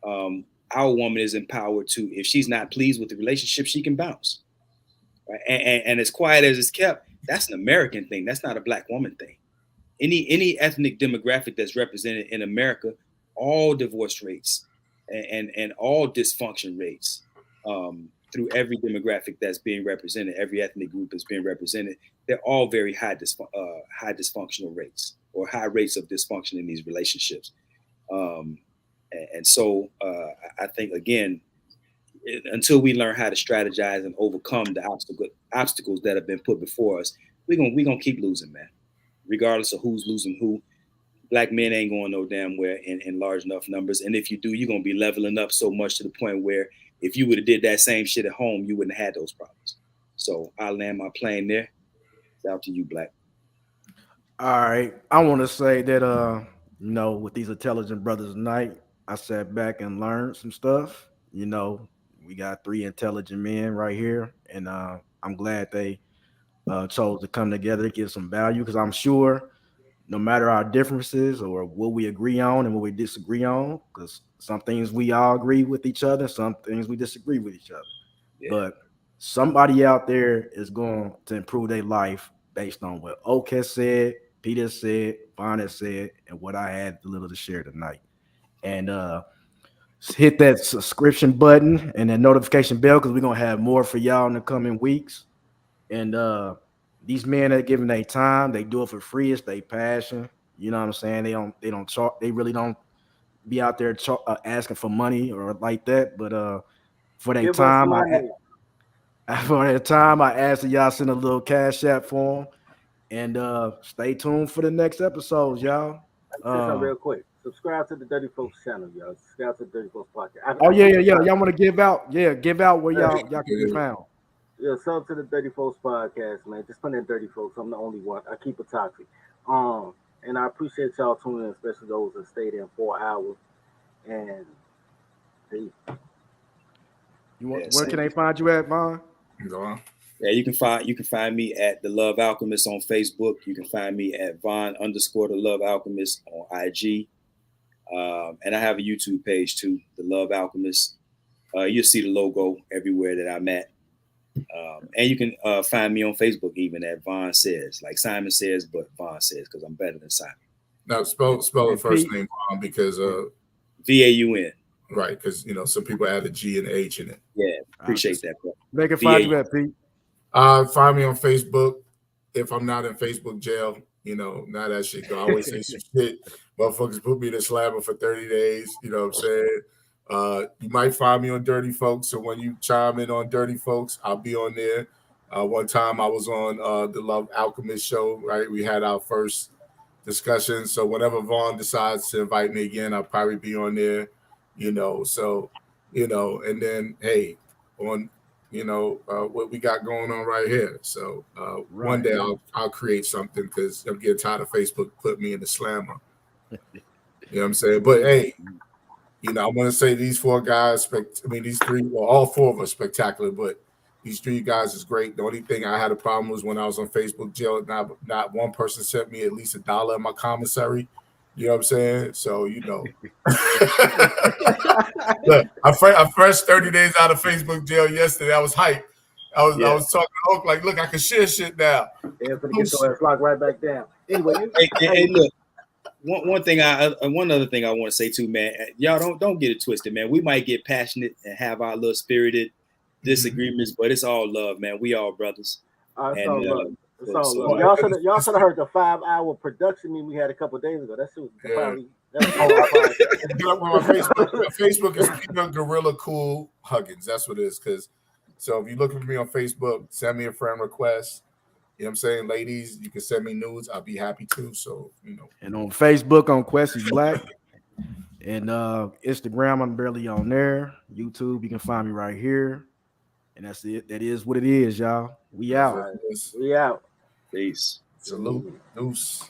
our woman is empowered to, if she's not pleased with the relationship, she can bounce. Right? And as quiet as it's kept, that's an American thing. That's not a Black woman thing. Any ethnic demographic that's represented in America, all divorce rates and all dysfunction rates, through every demographic that's being represented, every ethnic group is being represented, they're all very high dysfunctional rates, or high rates of dysfunction in these relationships. And so I think, again, until we learn how to strategize and overcome the obstacles that have been put before us, we're gonna keep losing, man. Regardless of who's losing who, Black men ain't going no damn where in large enough numbers. And if you do, you're gonna be leveling up so much to the point where if you would have did that same shit at home, you wouldn't have had those problems. So I'll land my plane there. It's out to you, Black. All right. I want to say that, with these intelligent brothers tonight, I sat back and learned some stuff. We got 3 intelligent men right here, and I'm glad they chose to come together to give some value, because I'm sure no matter our differences or what we agree on and what we disagree on, because some things we all agree with each other, some things we disagree with each other. Yeah. But somebody out there is going to improve their life based on what Oak has said, Peter said, Vaughn has said, and what I had a little to share tonight. And hit that subscription button and that notification bell, because we're going to have more for y'all in the coming weeks. And these men are giving their time. They do it for free. It's their passion. You know what I'm saying? They don't charge. They really don't be out there asking for money or like that. But for their time, I asked that y'all send a little cash app for them. And stay tuned for the next episodes, y'all. Real quick. Subscribe to the Dirty Folks channel, y'all. Subscribe to the Dirty Folks podcast. Yeah. Y'all want to give out? Yeah, give out where y'all can be found. Yeah, sub to the Dirty Folks podcast, man. Just put in Dirty Folks. I'm the only one. I keep it toxic. And I appreciate y'all tuning in, especially those that stayed in 4 hours. And where can they find you at, Vaughn? Go on. Yeah, you can find me at The Love Alchemist on Facebook. You can find me at Vaughn_The Love Alchemist on IG. And I have a YouTube page too, The Love Alchemist. You'll see the logo everywhere that I'm at. And you can find me on Facebook even at Vaughn Says, like Simon Says, but Vaughn Says, because I'm better than Simon. Now spell the first name Vaughn, because VAUN. Right, because some people add a G and an H in it. Yeah, appreciate that, bro. They can find you at Pete. Find me on Facebook. If I'm not in Facebook jail, now that shit go. I always say some shit. Motherfuckers put me in a slammer for 30 days. You know what I'm saying? You might find me on Dirty Folks. So when you chime in on Dirty Folks, I'll be on there. One time I was on the Love Alchemist show, right? We had our first discussion. So whenever Vaughn decides to invite me again, I'll probably be on there, So, and then, hey, on, what we got going on right here. So one day I'll create something, because I'm getting tired of Facebook putting me in the slammer. You know what I'm saying? But hey, I want to say these 4 guys, these 3, well, all 4 of us spectacular, but these 3 guys is great. The only thing I had a problem was when I was on Facebook jail, not one person sent me at least $1 in my commissary. You know what I'm saying? So, Look, I fresh 30 days out of Facebook jail yesterday. I was hyped. I was talking to Oak like, look, I can share shit now. Yeah, for to get your ass locked right back down. Anyway, hey, look. One other thing I want to say too, man. Y'all don't get it twisted, man. We might get passionate and have our little spirited disagreements, but it's all love, man. We all brothers. It's all love. It's all love. Y'all should have heard the 5-hour production meeting we had a couple of days ago. That shit was probably. My Facebook is Peter Gorilla Cool Huggins. That's what it is. So if you look for me on Facebook, send me a friend request. You know what I'm saying? Ladies, you can send me nudes. I'll be happy to. So, you know. And on Facebook on Quessy Black. And Instagram, I'm barely on there. YouTube, you can find me right here. And that's it. That is what it is, y'all. We out. That's what it is. We out. Peace. Salute. Deuce.